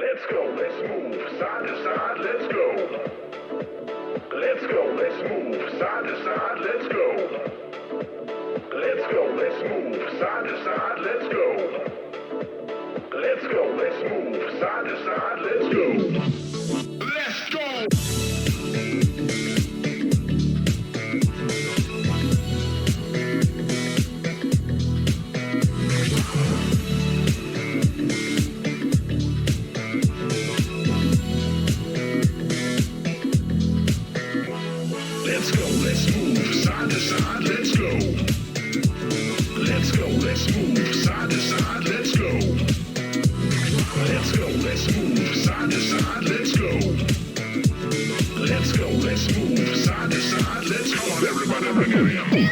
Let's go, let's move, side to side, let's go. Let's go, let's move, side to side, let's go. Let's go, let's move, side to side, let's go. Let's go, let's move, side to side, let's go. Let's go! Let's go, let's move, side to side, let's go. Let's go, let's move, side to side, let's go. Let's go, let's move, side to side, let's go. Let's go, let's move, side to side, let's go. On, everybody, bring it in.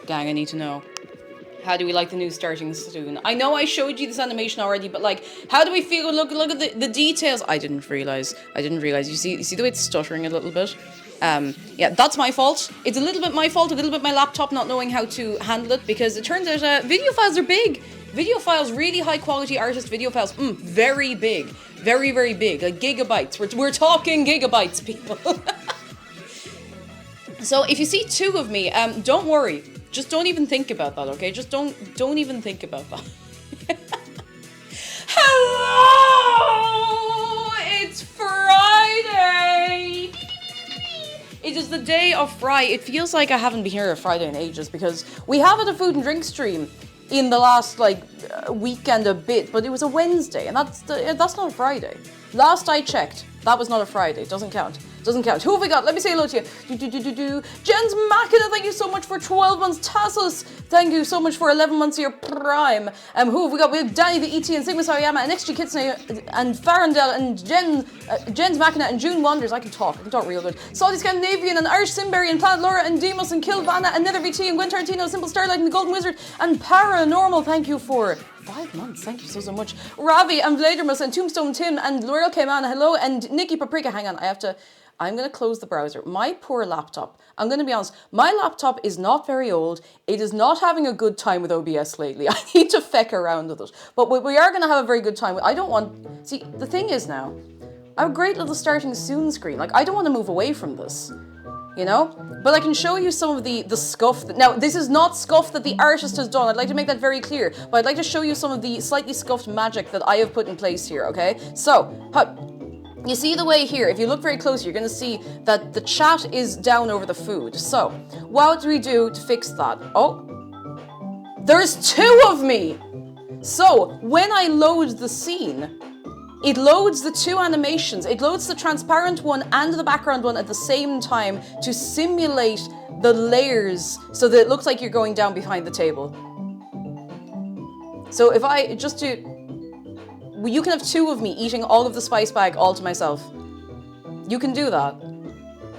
Gang, I need to know. How do we like the new starting soon? I know I showed you this animation already, but like, how do we feel? Look at the details. I didn't realize. You see the way it's stuttering a little bit? Yeah, that's my fault. It's a little bit my fault, a little bit my laptop not knowing how to handle it, because it turns out video files are big. Video files, really high quality artist video files, very big. Very, very big, like gigabytes. We're talking gigabytes, people. So if you see two of me, don't worry. Just don't even think about that, okay? Just don't even think about that. Hello! It's Friday! It is the day of Friday. It feels like I haven't been here on Friday in ages, because we have had a food and drink stream in the last weekend a bit, but it was a Wednesday, and that's not a Friday. Last I checked, that was not a Friday. Doesn't count. Who have we got? Let me say hello to you. Jens Makina, thank you so much for 12 months. Tassos, thank you so much for 11 months of your prime. Who have we got? We have Danny the ET and Sigma Sarayama and XG Kitsune and Farandel and Jens Makina and June Wonders. I can talk real good. Salty Scandinavian and Irish Simberry and Planet Laura and Demos and Kilvana and Nether VT and Gwen Tarantino, Simple Starlight and the Golden Wizard and Paranormal. Thank you for 5 months. Thank you so much. Ravi and Vladermus and Tombstone Tim and L'Oreal came on. Hello. And Nikki Paprika. Hang on. I'm going to close the browser. My poor laptop. I'm going to be honest. My laptop is not very old. It is not having a good time with OBS lately. I need to feck around with it. But we are going to have a very good time. I don't want... See, the thing is now, I have a great little starting soon screen. Like, I don't want to move away from this. You know? But I can show you some of the scuff. Now, this is not scuff that the artist has done. I'd like to make that very clear. But I'd like to show you some of the slightly scuffed magic that I have put in place here, okay? So, you see the way here, if you look very close, you're going to see that the chat is down over the food. So, what do we do to fix that? Oh, there's two of me! So, when I load the scene, it loads the two animations. It loads the transparent one and the background one at the same time to simulate the layers so that it looks like you're going down behind the table. So if I just do... You can have two of me eating all of the spice bag all to myself. You can do that.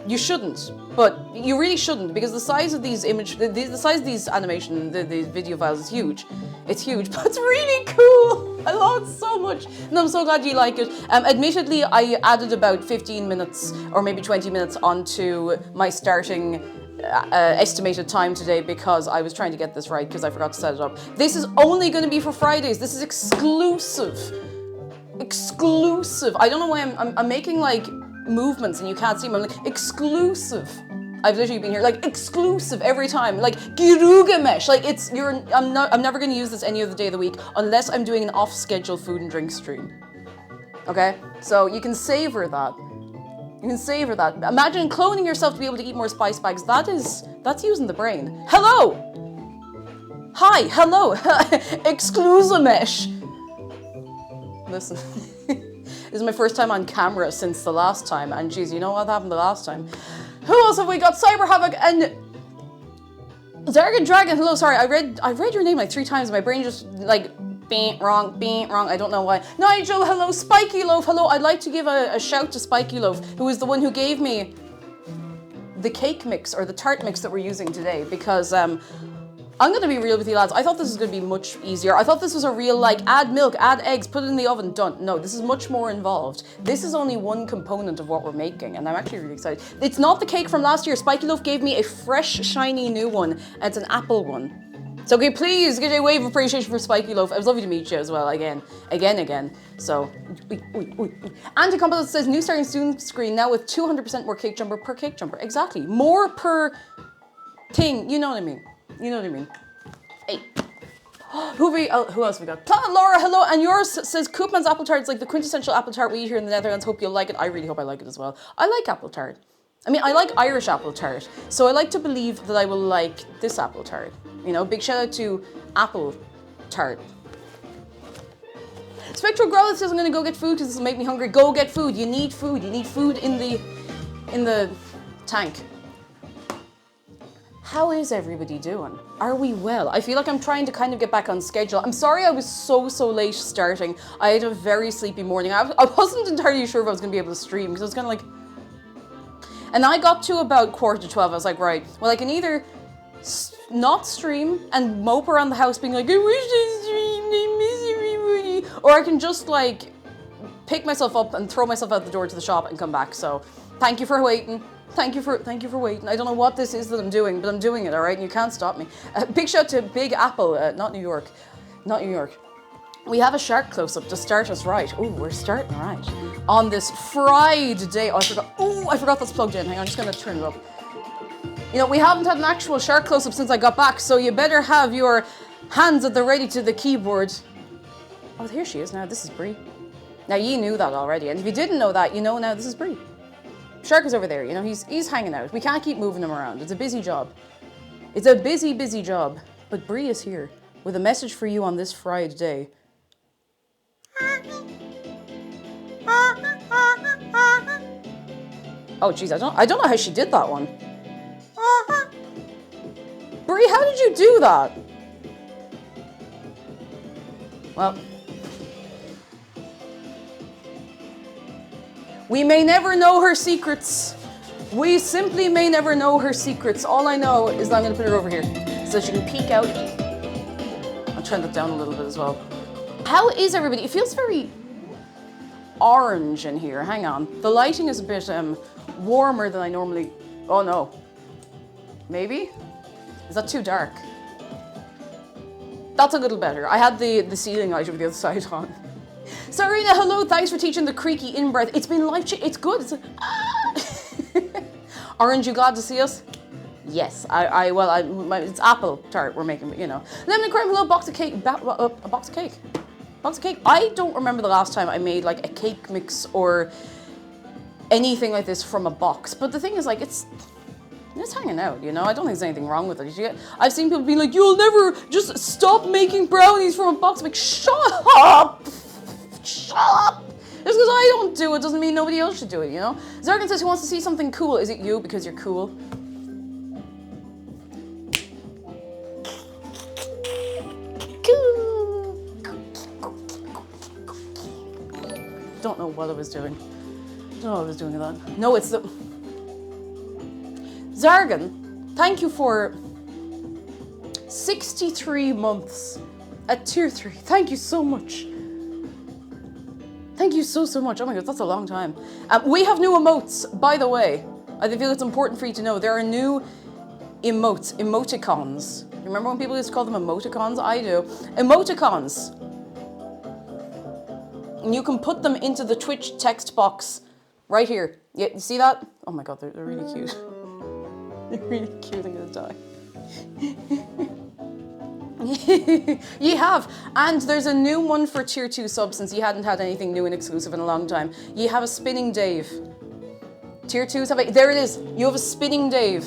You shouldn't, but you really shouldn't, because the size of these the size of these animation, these video files is huge. It's huge, but it's really cool. I love it so much, and I'm so glad you like it. Admittedly, I added about 15 minutes or maybe 20 minutes onto my starting estimated time today because I was trying to get this right because I forgot to set it up. This is only going to be for Fridays. This is exclusive. Exclusive. I don't know why I'm making like movements and you can't see them. I'm like, exclusive. I've literally been here like exclusive every time, like Girugamesh. Like I'm never going to use this any other day of the week unless I'm doing an off-schedule food and drink stream. Okay, so you can savor that. You can savor that. Imagine cloning yourself to be able to eat more spice bags. That's using the brain. Hello. Hi. Hello. Exclusimesh. Listen. This is my first time on camera since the last time, and geez, you know what happened the last time? Who else have we got? Cyber Havoc and Zargan Dragon. Hello, sorry, I read your name like 3 times. My brain just like being wrong. I don't know why. Nigel, hello. Spiky Loaf, hello. I'd like to give a shout to Spiky Loaf, who is the one who gave me the cake mix or the tart mix that we're using today, because I'm gonna be real with you lads, I thought this was gonna be much easier. I thought this was a real like add milk, add eggs, put it in the oven, done. No, this is much more involved. This is only one component of what we're making, and I'm actually really excited. It's not the cake from last year. Spiky Loaf gave me a fresh, shiny new one, and it's an apple one. So okay, please get a wave of appreciation for Spiky Loaf. It was lovely to meet you as well, again. So, Anti-Composite says, new starting soon screen now with 200% more cake jumper per cake jumper. Exactly, more per thing, you know what I mean. Hey. Who else have we got? Planet Laura, hello. And yours says, Koopman's apple tart is like the quintessential apple tart we eat here in the Netherlands. Hope you'll like it. I really hope I like it as well. I like apple tart. I mean, I like Irish apple tart. So I like to believe that I will like this apple tart. You know, big shout out to apple tart. Spectral Growler says, I'm gonna go get food because this will make me hungry. Go get food. You need food. You need food in the tank. How is everybody doing? Are we well? I feel like I'm trying to kind of get back on schedule. I'm sorry I was so late starting. I had a very sleepy morning. I wasn't entirely sure if I was going to be able to stream because I was kind of like... And I got to about 11:45. I was like, right, well, I can either not stream and mope around the house being like, I wish I streamed, I miss everybody. Or I can just like pick myself up and throw myself out the door to the shop and come back. So thank you for waiting. Thank you for waiting. I don't know what this is that I'm doing, but I'm doing it, all right? And you can't stop me. Big shout to Big Apple, not New York. We have a shark close-up to start us right. Oh, we're starting right. On this Friday. Oh, I forgot that's plugged in. Hang on, I'm just gonna turn it up. You know, we haven't had an actual shark close-up since I got back, so you better have your hands at the ready to the keyboard. Oh, here she is now. This is Brie. Now, you knew that already, and if you didn't know that, you know now this is Brie. Shark is over there, you know, he's hanging out. We can't keep moving him around. It's a busy job. It's a busy job. But Brie is here with a message for you on this Friday. Oh, jeez, I don't know how she did that one. Brie, how did you do that? Well, we may never know her secrets. We simply may never know her secrets. All I know is that I'm going to put her over here so she can peek out. I'll turn that down a little bit as well. How is everybody? It feels very orange in here. Hang on. The lighting is a bit warmer than I normally... Oh, no. Maybe? Is that too dark? That's a little better. I had the ceiling light over the other side on. Sarina, hello. Thanks for teaching the creaky in-breath. It's been life-changing. It's good. It's like, ah! Aren't you glad to see us? Yes. It's apple tart we're making, you know. Lemon crime, hello. Box of cake. A box of cake. Box of cake. I don't remember the last time I made like a cake mix or anything like this from a box. But the thing is, like, it's hanging out, you know? I don't think there's anything wrong with it. I've seen people be like, you'll never just stop making brownies from a box. I'm like, shut up! Shut up! Just because I don't do it doesn't mean nobody else should do it, you know? Zargan says he wants to see something cool. Is it you because you're cool? Don't know what I was doing. Don't know what I was doing with that. No, it's the... Zargan, thank you for 63 months at tier 3. Thank you so much. Thank you so much. Oh my god, that's a long time. We have new emotes, by the way. I feel it's important for you to know. There are new emoticons. You remember when people used to call them emoticons? I do. Emoticons. And you can put them into the Twitch text box right here. Yeah, you see that? Oh my god, they're really cute. They're really cute. I'm gonna die. You have, and there's a new one for tier 2 subs since you hadn't had anything new and exclusive in a long time. You have a spinning Dave. Tier 2s have there it is. You have a spinning Dave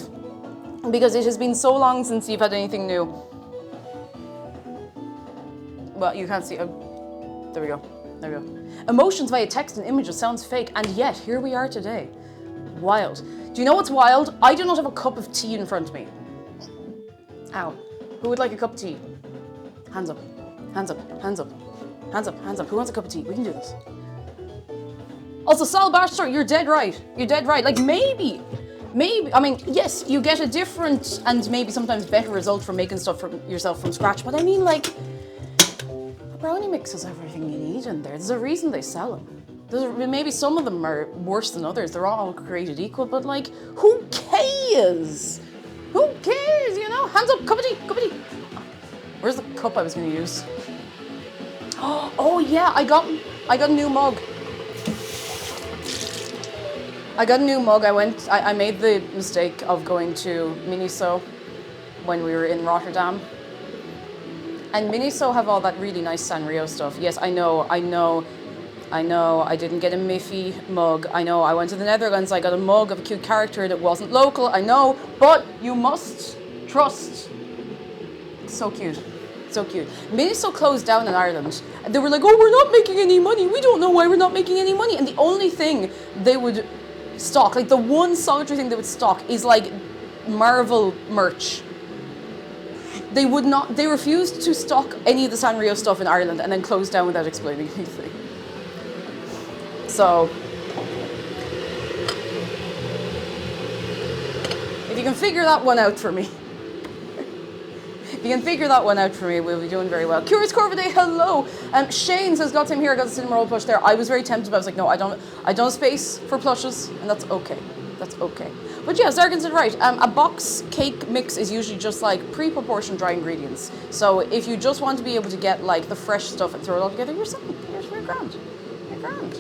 because it has been so long since you've had anything new. Well, you can't see. There we go. There we go. Emotions via text and images sounds fake, and yet here we are today. Wild. Do you know what's wild? I do not have a cup of tea in front of me. Ow. Who would like a cup of tea? Hands up. Hands up. Hands up. Hands up. Hands up. Who wants a cup of tea? We can do this. Also, Sal Baxter, you're dead right. You're dead right. Like, maybe, I mean, yes, you get a different and maybe sometimes better result from making stuff from yourself from scratch, but I mean, like, a brownie mix has everything you need in there. There's a reason they sell them. Maybe some of them are worse than others. They're all created equal, but like, who cares? Who cares, you know? Hands up, cup of tea, cup of tea. Where's the cup I was going to use? Oh yeah, I got a new mug. I made the mistake of going to Miniso when we were in Rotterdam. And Miniso have all that really nice Sanrio stuff. Yes, I know. I didn't get a Miffy mug. I know. I went to the Netherlands. I got a mug of a cute character that wasn't local. I know. But you must trust. It's so cute. So cute. Miniso closed down in Ireland. They were like, oh, we're not making any money. We don't know why we're not making any money. And the only thing they would stock, like the one solitary thing they would stock is like Marvel merch. They refused to stock any of the Sanrio stuff in Ireland and then closed down without explaining anything. So, if you can figure that one out for me, we'll be doing very well. Curious Corviday, hello. Shane says, got him here, I got the cinema roll plush there. I was very tempted, but I was like, no, I don't have space for plushes, and that's okay. That's okay. But yeah, Zargan's is right. A box cake mix is usually just like pre-proportioned dry ingredients. So if you just want to be able to get like the fresh stuff and throw it all together, you're grand. You're grand.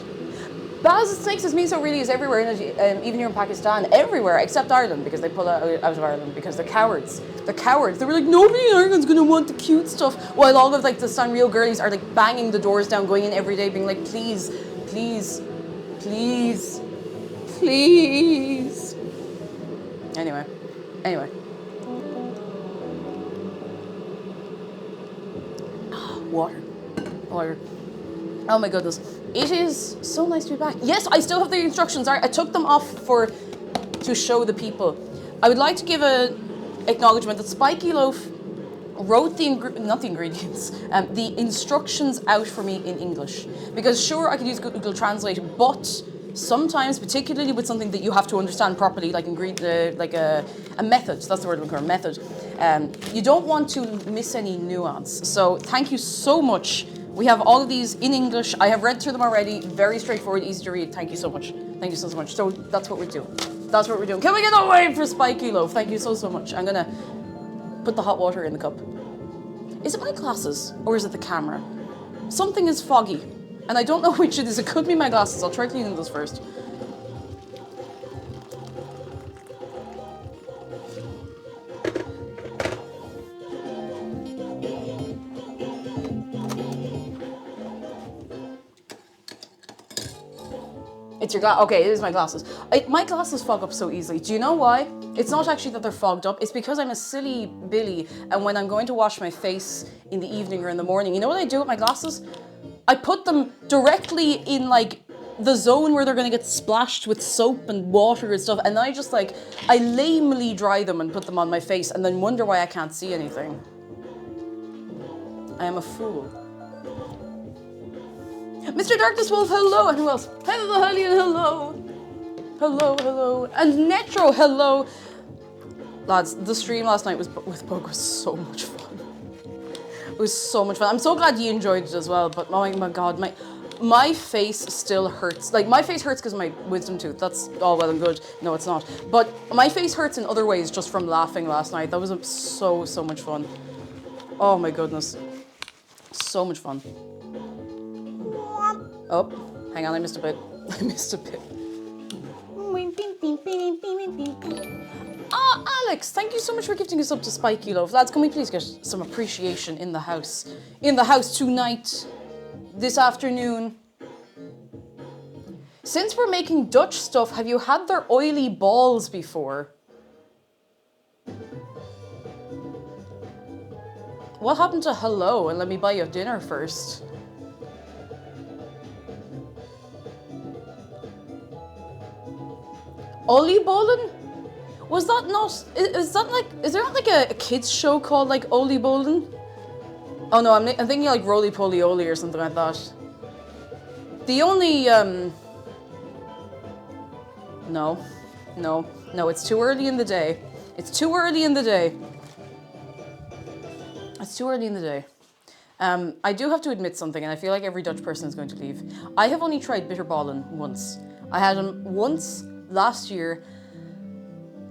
Baz Snakes says miso really is everywhere, even here in Pakistan, everywhere except Ireland, because they pull out of Ireland because they're cowards. They're cowards. They were like, nobody in Ireland's gonna want the cute stuff, while all of like the Sanrio girlies are like banging the doors down, going in every day, being like, please, please, please, please. Anyway. Water. Oh my goodness. It is so nice to be back. Yes, I still have the instructions. I took them off to show the people. I would like to give a acknowledgement that Spiky Loaf wrote the instructions out for me in English. Because sure, I could use Google Translate, but sometimes, particularly with something that you have to understand properly, like a method, that's the word I'm looking for, method, you don't want to miss any nuance. So thank you so much. We have all of these in English. I have read through them already. Very straightforward, easy to read. Thank you so much. Thank you so much. So that's what we're doing. Can we get away for Spiky Loaf? Thank you so much. I'm gonna put the hot water in the cup. Is it my glasses or is it the camera? Something is foggy. And I don't know which it is. It could be my glasses. I'll try cleaning those first. It's your glass. Okay, it is my glasses. My glasses fog up so easily. Do you know why? It's not actually that they're fogged up. It's because I'm a silly Billy, and when I'm going to wash my face in the evening or in the morning, you know what I do with my glasses? I put them directly in like the zone where they're gonna get splashed with soap and water and stuff, and then I lamely dry them and put them on my face, and then wonder why I can't see anything. I am a fool. Mr. Darkness Wolf, hello, and who else? Hello, Hellion, hello. Hello. And Netro, hello. Lads, the stream last night with Bug was so much fun. It was so much fun. I'm so glad you enjoyed it as well, but oh my god, my face still hurts. Like, my face hurts because of my wisdom tooth. That's all well and good. No, it's not. But my face hurts in other ways just from laughing last night. That was so much fun. Oh my goodness. So much fun. Oh, hang on, I missed a bit. Ah, Alex, thank you so much for gifting us up to Spiky Love. Lads, can we please get some appreciation in the house? In the house tonight, this afternoon. Since we're making Dutch stuff, have you had their oily balls before? What happened to hello and let me buy you dinner first? Oliebollen? Was that not? Is that like? Is there not like a kids show called like Oliebollen? Oh no, I'm thinking like Roly Poly Oly or something like that. The only no, it's too early in the day. It's too early in the day. It's too early in the day. I do have to admit something, and I feel like every Dutch person is going to leave. I have only tried bitterballen once. I had them once last year,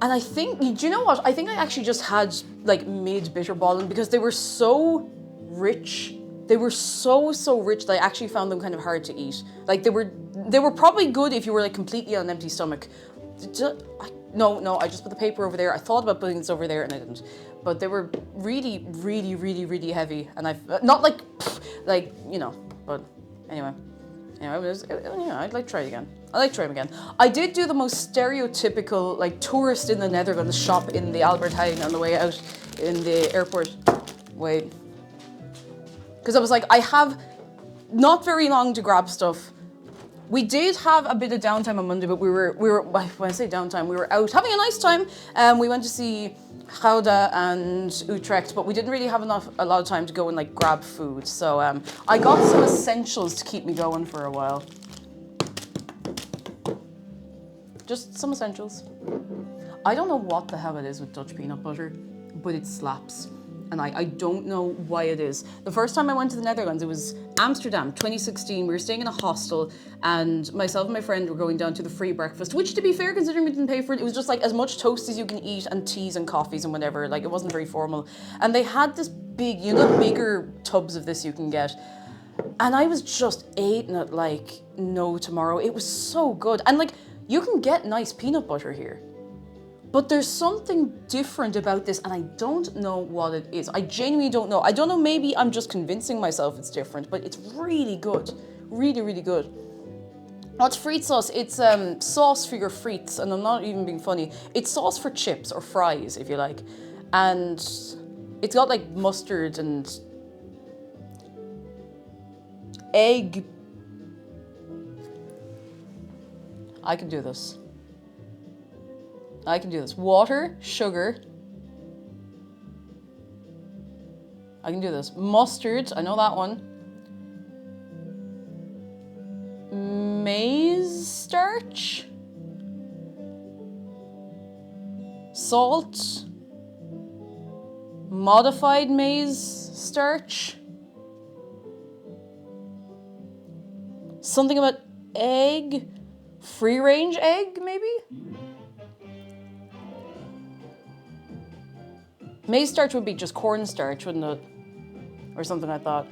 and I think, do you know what? I think I actually just had like mid bitterballen because they were so rich. They were so rich that I actually found them kind of hard to eat. Like they were probably good if you were like completely on an empty stomach. No, I just put the paper over there. I thought about putting this over there and I didn't. But they were really heavy, and not like, but anyway, I'd like to try it again. I like to try them again. I did do the most stereotypical, like, tourist in the Netherlands shop in the Albert Heijn on the way out in the airport. Wait. Because I was like, I have not very long to grab stuff. We did have a bit of downtime on Monday, but we were when I say downtime, we were out having a nice time. We went to see Gouda and Utrecht, but we didn't really have a lot of time to go and like grab food. So I got some essentials to keep me going for a while. Just some essentials. I don't know what the hell it is with Dutch peanut butter, but it slaps. And I don't know why it is. The first time I went to the Netherlands, it was Amsterdam, 2016. We were staying in a hostel, and myself and my friend were going down to the free breakfast, which, to be fair, considering we didn't pay for it, it was just like as much toast as you can eat and teas and coffees and whatever. Like, it wasn't very formal. And they had this big, the bigger tubs of this you can get. And I was just eating it like no tomorrow. It was so good. And like, you can get nice peanut butter here. But there's something different about this, and I don't know what it is. I genuinely don't know. I don't know, maybe I'm just convincing myself it's different, but it's really good. Really good. What's frites sauce? It's sauce for your frites, and I'm not even being funny. It's sauce for chips or fries, if you like. And it's got like mustard and egg. I can do this. Water, sugar. I can do this. Mustard, I know that one. Maize starch. Salt. Modified maize starch. Something about egg. Free range egg, maybe? Maize starch would be just cornstarch, wouldn't it? Or something like that.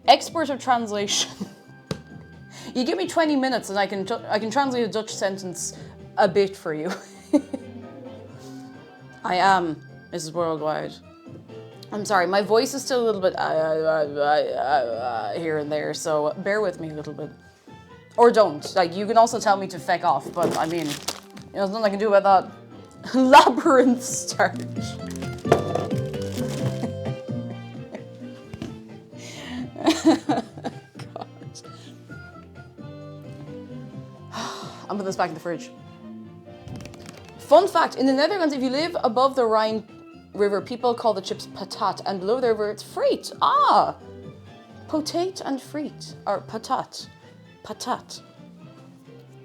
Expert of translation. You give me 20 minutes and I can translate a Dutch sentence a bit for you. I am Mrs. Worldwide. I'm sorry, my voice is still a little bit here and there, so bear with me a little bit. Or don't. Like, you can also tell me to feck off, but I mean, there's nothing I can do about that. Labyrinth starch. God. I'm putting this back in the fridge. Fun fact, in the Netherlands, if you live above the Rhine River, people call the chips patat, and below the river it's friet. Ah! Potate and friet. Or patat. Patat.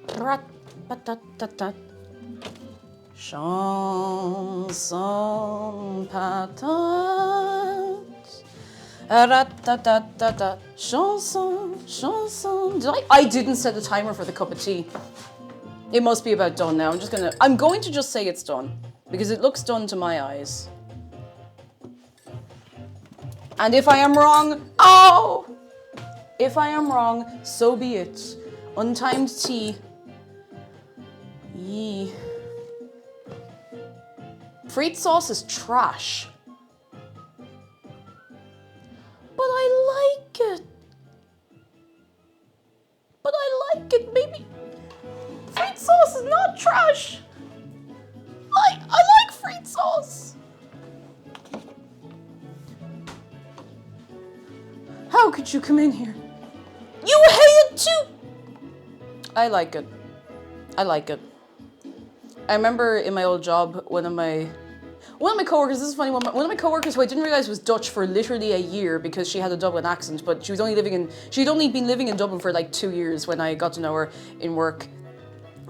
Prat, patat, tatat. Chanson patat. Rat-ta-ta-ta-ta. Chanson. I didn't set a timer for the cup of tea. It must be about done now. I'm going to just say it's done, because it looks done to my eyes. And if I am wrong, if I am wrong, so be it. Untimed tea. Yee. Friet sauce is trash. But I like it. Maybe. Friet sauce is not trash. I like friet sauce. How could you come in here? You hate it too. I like it. I remember in my old job, one of my coworkers, this is funny, one of my coworkers who I didn't realize was Dutch for literally a year because she had a Dublin accent, but she'd only been living in Dublin for like 2 years when I got to know her in work.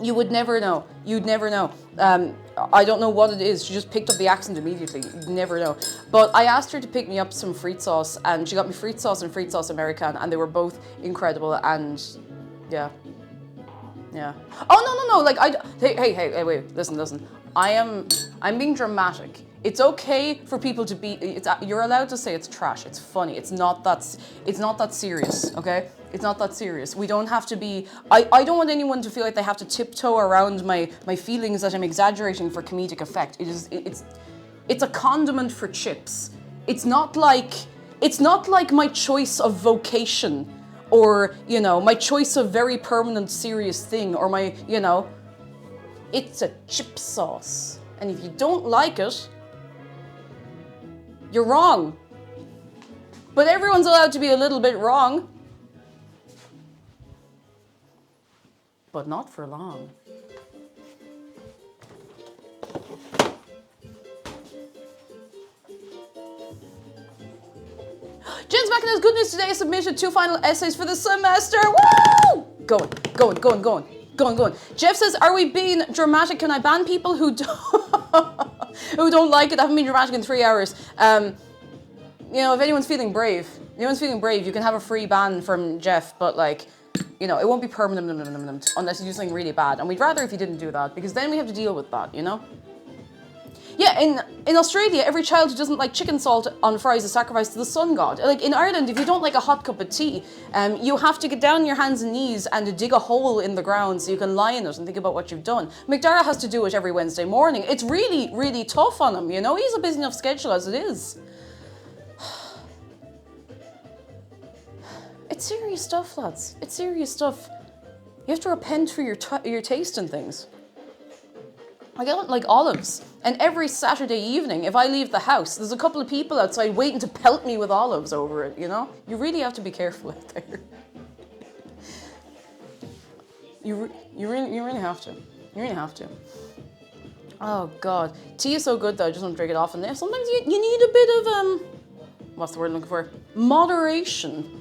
You would never know. You'd never know. I don't know what it is. She just picked up the accent immediately. You'd never know. But I asked her to pick me up some frite sauce, and she got me frite sauce and frite sauce American, and they were both incredible. And yeah. Oh no. Like hey, wait. Listen. I'm being dramatic. It's okay for people to be. You're allowed to say it's trash. It's funny. It's not that serious. Okay. It's not that serious. We don't have to be. I don't want anyone to feel like they have to tiptoe around my feelings that I'm exaggerating for comedic effect. It's a condiment for chips. It's not like my choice of vocation, or my choice of very permanent serious thing, or my it's a chip sauce. And if you don't like it, you're wrong. But everyone's allowed to be a little bit wrong. But not for long. Jen's back and has good news today. I submitted 2 final essays for the semester. Woo! Going. Jeff says, are we being dramatic? Can I ban people who don't like it? I haven't been dramatic in 3 hours. If anyone's feeling brave, you can have a free ban from Jeff, but like, it won't be permanent unless you do something really bad. And we'd rather if you didn't do that, because then we have to deal with that, Yeah, in Australia, every child who doesn't like chicken salt on fries is sacrificed to the sun god. Like in Ireland, if you don't like a hot cup of tea, you have to get down on your hands and knees and dig a hole in the ground so you can lie in it and think about what you've done. McDara has to do it every Wednesday morning. It's really, really tough on him, He's a busy enough schedule as it is. It's serious stuff, lads. It's serious stuff. You have to repent for your taste in things. I get like olives, and every Saturday evening, if I leave the house, there's a couple of people outside waiting to pelt me with olives over it. You really have to be careful out there. You really have to. You really have to. Oh God, tea is so good though. I just don't drink it often. Sometimes you need a bit of what's the word I'm looking for? Moderation.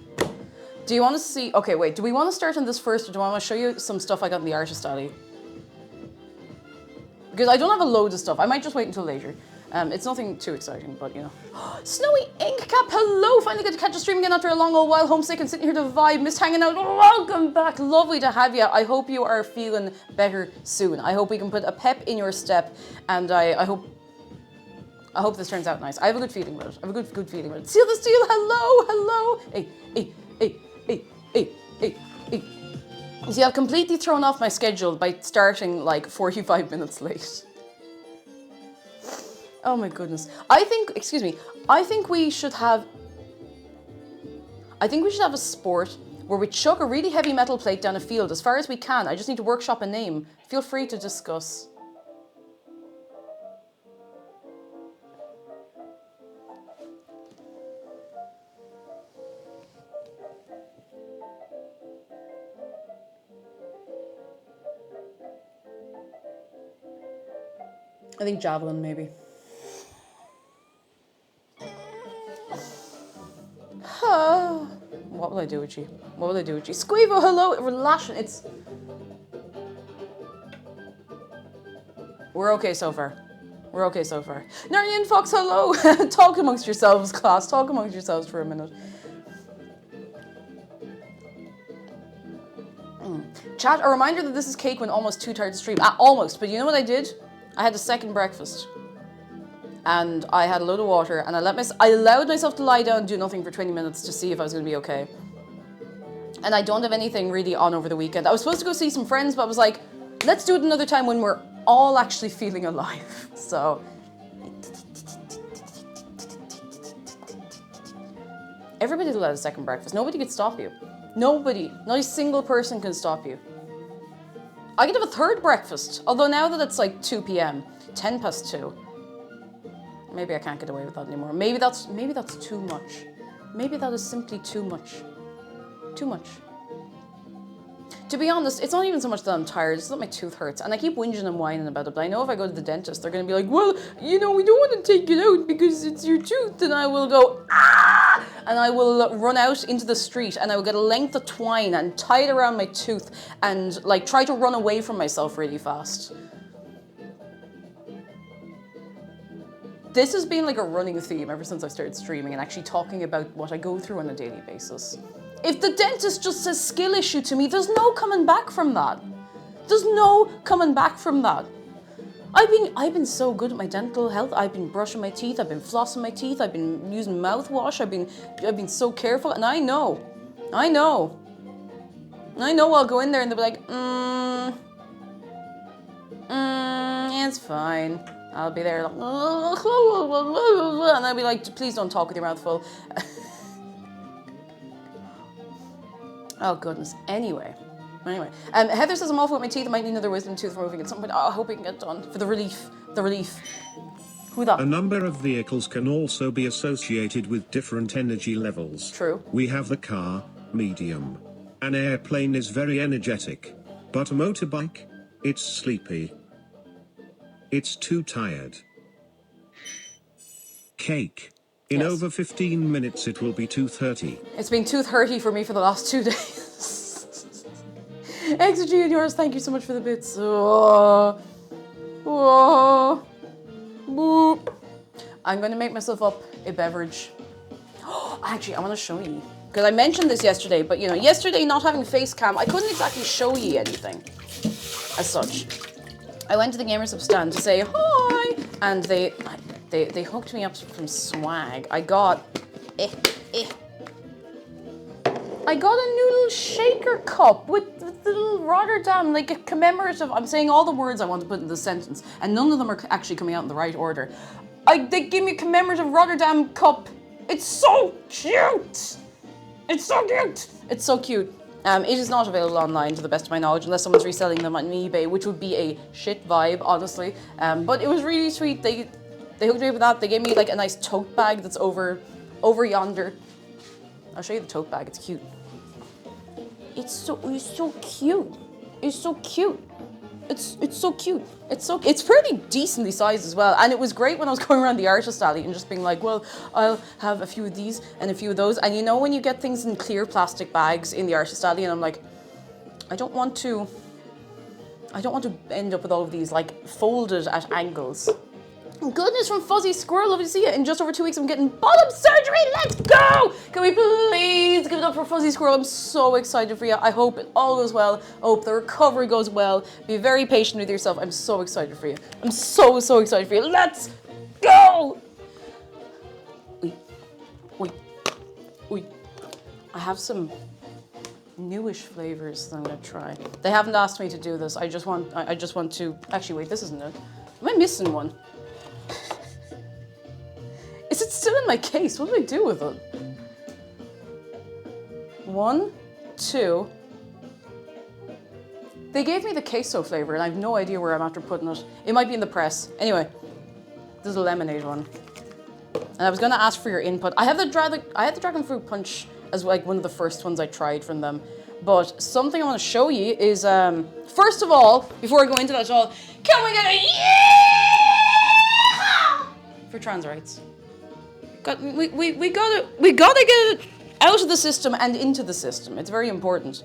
Do you want to see? Okay, wait. Do we want to start on this first, or do I want to show you some stuff I got in the artist alley? Because I don't have a load of stuff. I might just wait until later. It's nothing too exciting, but Snowy Ink Cap, hello! Finally get to catch a stream again after a long old while. Homesick and sitting here to vibe. Missed hanging out. Welcome back. Lovely to have you. I hope you are feeling better soon. I hope we can put a pep in your step, and I hope this turns out nice. I have a good feeling about it. I have a good feeling about it. Seal the Steel, hello! Hey. See, I've completely thrown off my schedule by starting like 45 minutes late. Oh my goodness. I think we should have a sport where we chuck a really heavy metal plate down a field as far as we can. I just need to workshop a name. Feel free to discuss. I think javelin, maybe. What will I do with you? Squeevo, hello! Relation, We're okay so far. Narian Fox, hello! Talk amongst yourselves, class. Talk amongst yourselves for a minute. Chat, a reminder that this is Cake when almost too tired to stream. Almost, but you know what I did? I had a second breakfast, and I had a load of water, and I allowed myself to lie down and do nothing for 20 minutes to see if I was going to be okay. And I don't have anything really on over the weekend. I was supposed to go see some friends, but I was like, let's do it another time when we're all actually feeling alive. So, everybody's allowed a second breakfast. Nobody can stop you. Nobody, not a single person can stop you. I could have a third breakfast, although now that it's like 2 p.m, 10 past 2, maybe I can't get away with that anymore. Maybe that's too much. Maybe that is simply too much. Too much. To be honest, it's not even so much that I'm tired, it's that my tooth hurts. And I keep whinging and whining about it, but I know if I go to the dentist, they're going to be like, well, we don't want to take it out because it's your tooth. And I will go, ah! And I will run out into the street and I will get a length of twine and tie it around my tooth and like try to run away from myself really fast. This has been like a running theme ever since I started streaming and actually talking about what I go through on a daily basis. If the dentist just says skill issue to me, there's no coming back from that. There's no coming back from that. I've been so good at my dental health. I've been brushing my teeth, I've been flossing my teeth, I've been using mouthwash, I've been so careful, and I know I'll go in there and they'll be like, it's fine. I'll be there like, and I'll be like, please don't talk with your mouth full. Oh goodness. Anyway. Heather says I'm awful with my teeth. I might need another wisdom tooth removing at some point. Oh, I hope we can get it done for the relief. Who that? A number of vehicles can also be associated with different energy levels. True. We have the car, medium. An airplane is very energetic. But a motorbike? It's sleepy. It's too tired. Cake. In Yes. over 15 minutes it will be 2:30. It's been tooth hurty for me for the last 2 days. Exergy and yours, thank you so much for the bits. Boop. I'm going to make myself up a beverage. Actually, I want to show you. Because I mentioned this yesterday, but yesterday not having face cam, I couldn't exactly show you anything as such. I went to the Gamers Hub stand to say hi, and they hooked me up from swag. I got a new little shaker cup with the little Rotterdam, like a commemorative. I'm saying all the words I want to put in this sentence, and none of them are actually coming out in the right order. They gave me a commemorative Rotterdam cup. It's so cute. It's so cute. It's so cute. It is not available online to the best of my knowledge unless someone's reselling them on eBay, which would be a shit vibe, honestly. But it was really sweet. They hooked me up with that. They gave me like a nice tote bag that's over yonder. I'll show you the tote bag. It's cute. It's so cute. It's so cute. It's so cute. It's pretty decently sized as well. And it was great when I was going around the artist alley and just being like, well, I'll have a few of these and a few of those. And when you get things in clear plastic bags in the artist alley, and I'm like, I don't want to end up with all of these like folded at angles. Goodness from Fuzzy Squirrel, lovely to see you. In just over 2 weeks, I'm getting bottom surgery. Let's go! Can we please give it up for Fuzzy Squirrel? I'm so excited for you. I hope it all goes well. I hope the recovery goes well. Be very patient with yourself. I'm so excited for you. I'm so excited for you. Let's go! Oi. I have some newish flavors that I'm gonna try. They haven't asked me to do this. I just want to. Actually, wait. This isn't it. Am I missing one? Is it still in my case? What do I do with it? 1, 2. They gave me the queso flavor and I have no idea where I'm after putting it. It might be in the press. Anyway, this is a lemonade one. And I was gonna ask for your input. I have the dragon fruit punch as like one of the first ones I tried from them. But something I want to show you is, first of all, before I go into that at all, can we get a yeah for trans rights? We gotta get it out of the system and into the system. It's very important.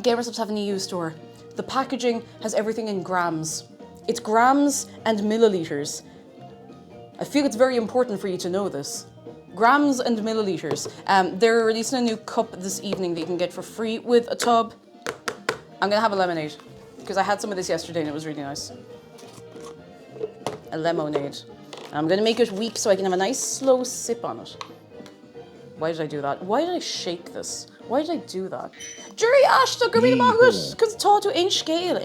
Gamers Hubs have an EU store. The packaging has everything in grams. It's grams and milliliters. I feel it's very important for you to know this. Grams and milliliters. They're releasing a new cup this evening that you can get for free with a tub. I'm gonna have a lemonade because I had some of this yesterday and it was really nice. A lemonade. I'm gonna make it weak so I can have a nice slow sip on it. Why did I do that? Why did I shake this? Why did I do that? Jury Ashton, go read about it because it's taught to inch scale.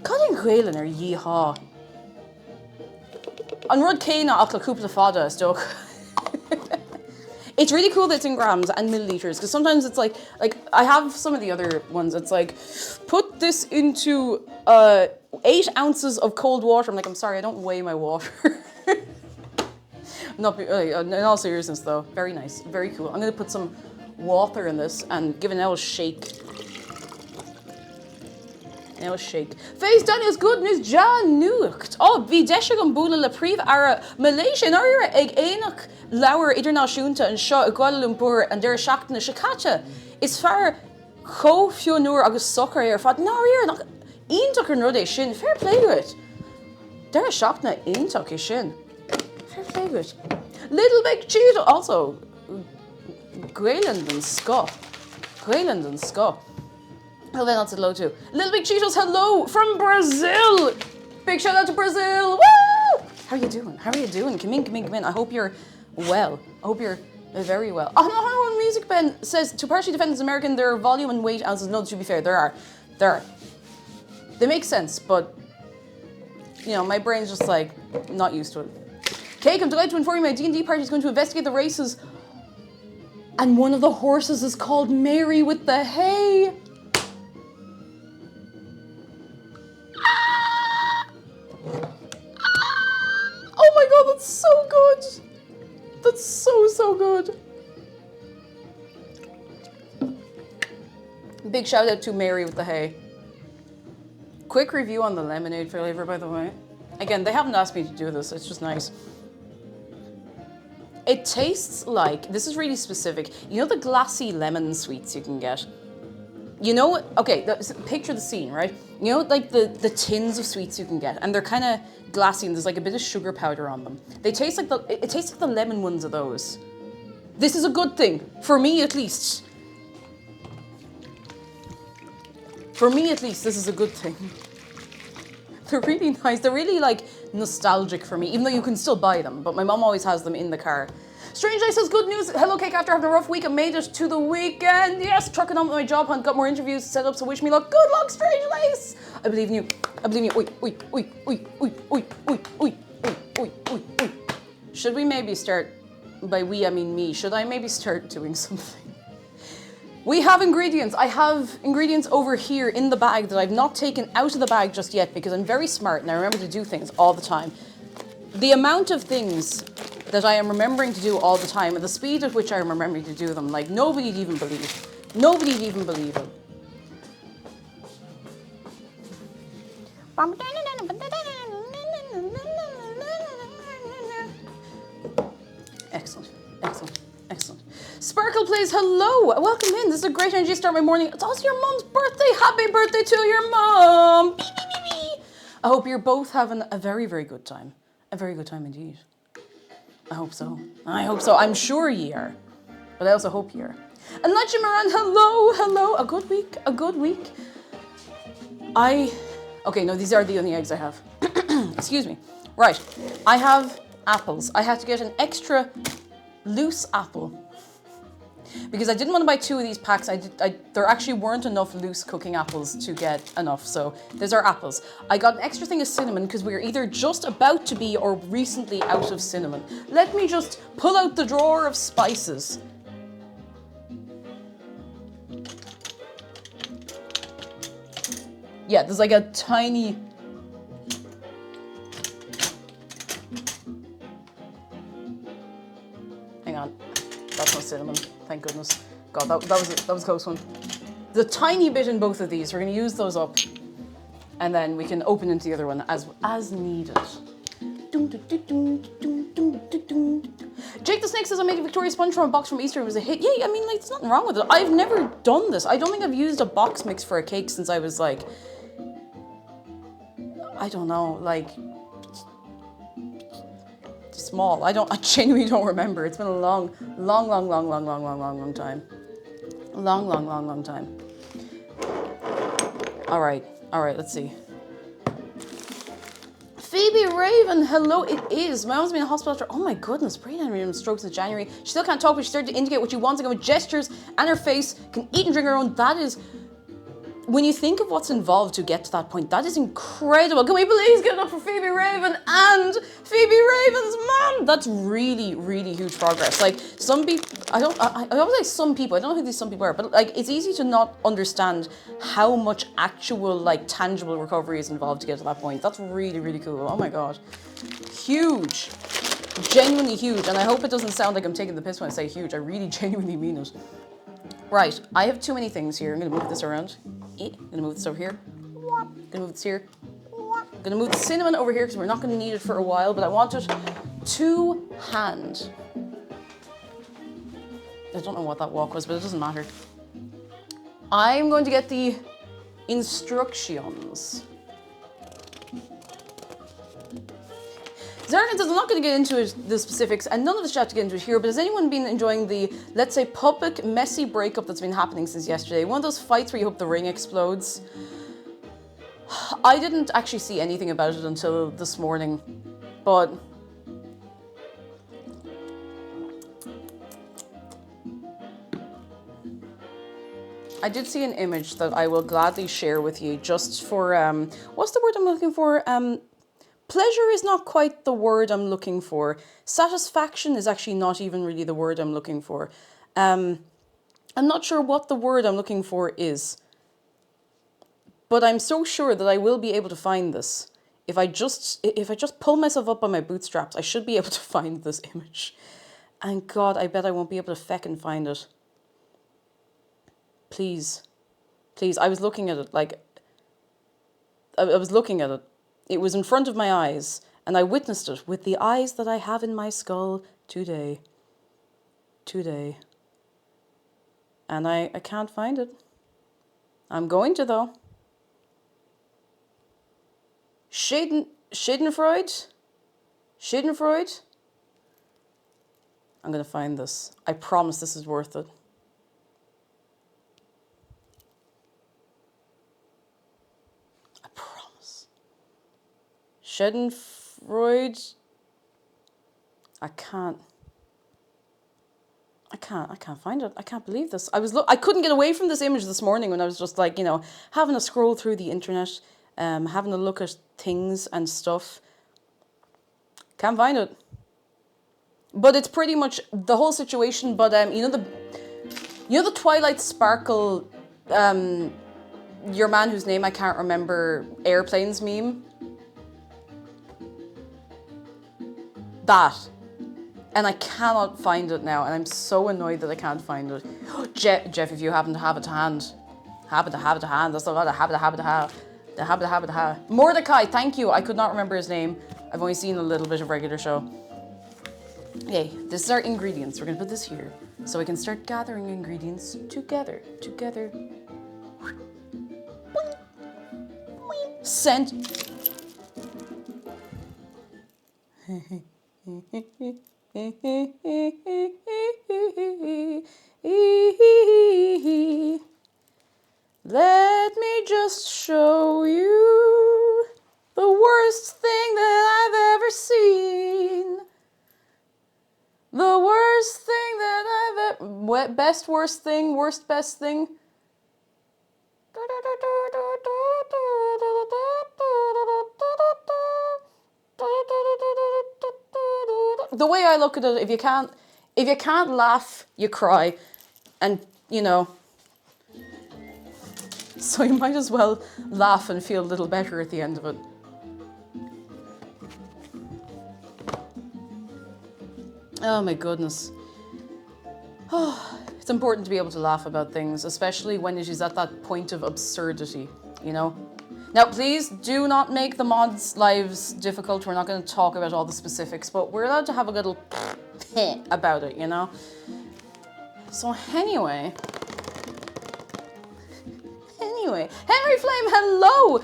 Cutting Quaylen or yeehaw. On Rud Cana, I'll cúpla fada, Stoke. It's really cool that it's in grams and milliliters because sometimes it's like I have some of the other ones. It's like, put this into 8 ounces of cold water. I'm like, I'm sorry, I don't weigh my water. Not in all seriousness though, very nice, very cool. I'm gonna put some water in this and give it an L shake. Now shake. Face Daniel's good news Jan nucht. Oh, vi deshagon bula la priv ara Malaysia area eg enach lauer internationalta and shot Kuala Lumpur and der shakten shakata. Is far cho fionur agus soccer air fat no here not intak or no shin. Fair play to it. Der shakna intak shin. Fair play to it. Little Big Cheeto also Greyland and Scott. Greyland and Scott. Well, then that's hello too. Little Big Cheetos, hello from Brazil. Big shout out to Brazil. Woo! How are you doing? How are you doing? Come in, come in, come in. I hope you're well. I hope you're very well. Oh no, Music Ben says to partially defend this American, there are volume and weight ounces. No, to be fair, there are. They make sense, but you know, my brain's just like not used to it. Cake, I'm delighted to inform you my D&D party is going to investigate the races, and one of the horses is called Mary with the hay. Oh my god, that's so good. That's so good. Big shout out to Mary with the hay. Quick review on the lemonade flavor, by the way. Again, they haven't asked me to do this, it's just nice. It tastes like, this is really specific, you know the glassy lemon sweets you can get? You know, okay, picture the scene, right? You know, like the tins of sweets you can get, and they're kind of glassy, and there's like a bit of sugar powder on them. They taste like it tastes like the lemon ones of those. This is a good thing, for me at least. For me at least, this is a good thing. They're really nice. They're really like nostalgic for me, even though you can still buy them. But my mom always has them in the car. Strange Life says, good news. Hello, Cake. After having a rough week, I made it to the weekend. Yes, trucking on with my job hunt. Got more interviews set up, so wish me luck. Good luck, Strange Lace. I believe in you. I believe in you. Oi, oi, oi, oi, oi, oi, oi, oi, oi, oi, oi. Should we maybe start, by we I mean me, should I maybe start doing something? We have ingredients. I have ingredients over here in the bag that I've not taken out of the bag just yet because I'm very smart and I remember to do things all the time. The amount of things that I am remembering to do all the time and the speed at which I am remembering to do them, like nobody'd even believe. Nobody'd even believe it. Excellent, excellent, excellent. Sparkle plays, hello, welcome in. This is a great energy to start my morning. It's also your mom's birthday. Happy birthday to your mom. Beep, beep, beep, beep. I hope you're both having a very, very good time. A very good time indeed. I hope so. I hope so. I'm sure ye are. But I also hope ye are. And Legend Moran, hello, hello. A good week, a good week. Okay, no, these are the only eggs I have. Excuse me. Right, I have apples. I had to get an extra loose apple because I didn't want to buy 2 of these packs. There actually weren't enough loose cooking apples to get enough, so there's our apples. I got an extra thing of cinnamon because we were either just about to be or recently out of cinnamon. Let me just pull out the drawer of spices. Yeah, there's like a tiny... Hang on, that's no cinnamon, thank goodness. God, that was a close one. The tiny bit in both of these, we're gonna use those up and then we can open into the other one as needed. Jake the Snake says I made a Victoria sponge from a box from Easter. It was a hit. Yeah, I mean, like, there's nothing wrong with it. I've never done this. I don't think I've used a box mix for a cake since I was like, I don't know, like small. I genuinely don't remember. It's been a long time. Long time. All right, let's see. Phoebe Raven, hello, it is. My mom's been in hospital after, oh my goodness, brain aneurysm stroke since January. She still can't talk, but she started to indicate what she wants again with gestures and her face, can eat and drink her own. That is, when you think of what's involved to get to that point, that is incredible. Can we please give it up for Phoebe Raven and Phoebe Raven's mom? That's really, really huge progress. Like, some people, I always say some people, I don't know who these some people are, but like, it's easy to not understand how much actual, like, tangible recovery is involved to get to that point. That's really, really cool. Oh my God. Huge. Genuinely huge. And I hope it doesn't sound like I'm taking the piss when I say huge. I really genuinely mean it. Right, I have too many things here. I'm gonna move this around. I'm gonna move this over here. I'm gonna move this here. I'm gonna move the cinnamon over here because we're not gonna need it for a while, but I want it to hand. I don't know what that walk was, but it doesn't matter. I'm going to get the instructions. Zarkin says, I'm not going to get into the specifics, and none of us have to get into it here, but has anyone been enjoying the, let's say, public, messy breakup that's been happening since yesterday? One of those fights where you hope the ring explodes. I didn't actually see anything about it until this morning, but... I did see an image that I will gladly share with you just for, what's the word I'm looking for? Pleasure is not quite the word I'm looking for. Satisfaction is actually not even really the word I'm looking for. I'm not sure what the word I'm looking for is. But I'm so sure that I will be able to find this. If I just pull myself up by my bootstraps, I should be able to find this image. And God, I bet I won't be able to feckin' find it. Please. Please, I was looking at it, like... I was looking at it. It was in front of my eyes, and I witnessed it with the eyes that I have in my skull today. Today. And I can't find it. I'm going to, though. Schadenfreude? Schadenfreude? I'm going to find this. I promise this is worth it. I promise. Schadenfreude? I can't find it. I can't believe this. I couldn't get away from this image this morning when I was just like, you know, having a scroll through the internet, having a look at things and stuff. Can't find it. But it's pretty much the whole situation. But you know the Twilight Sparkle, your man whose name I can't remember, airplanes meme. That. And I cannot find it now, and I'm so annoyed that I can't find it. Jeff, if you happen to have it to hand. Happen to have it to hand. That's a lot of habit to have. Mordecai, thank you. I could not remember his name. I've only seen a little bit of regular show. Okay, this is our ingredients. We're gonna put this here, so we can start gathering ingredients together. Scent. Let me just show you the worst thing that I've ever seen. The worst thing that I've ever... Best worst thing, worst best thing. The way I look at it, if you can't laugh, you cry. And, you know, so you might as well laugh and feel a little better at the end of it. Oh my goodness. Oh, it's important to be able to laugh about things, especially when it is at that point of absurdity, you know? Now, please do not make the mods' lives difficult. We're not going to talk about all the specifics, but we're allowed to have a little about it, you know? So anyway, Henry Flame, hello!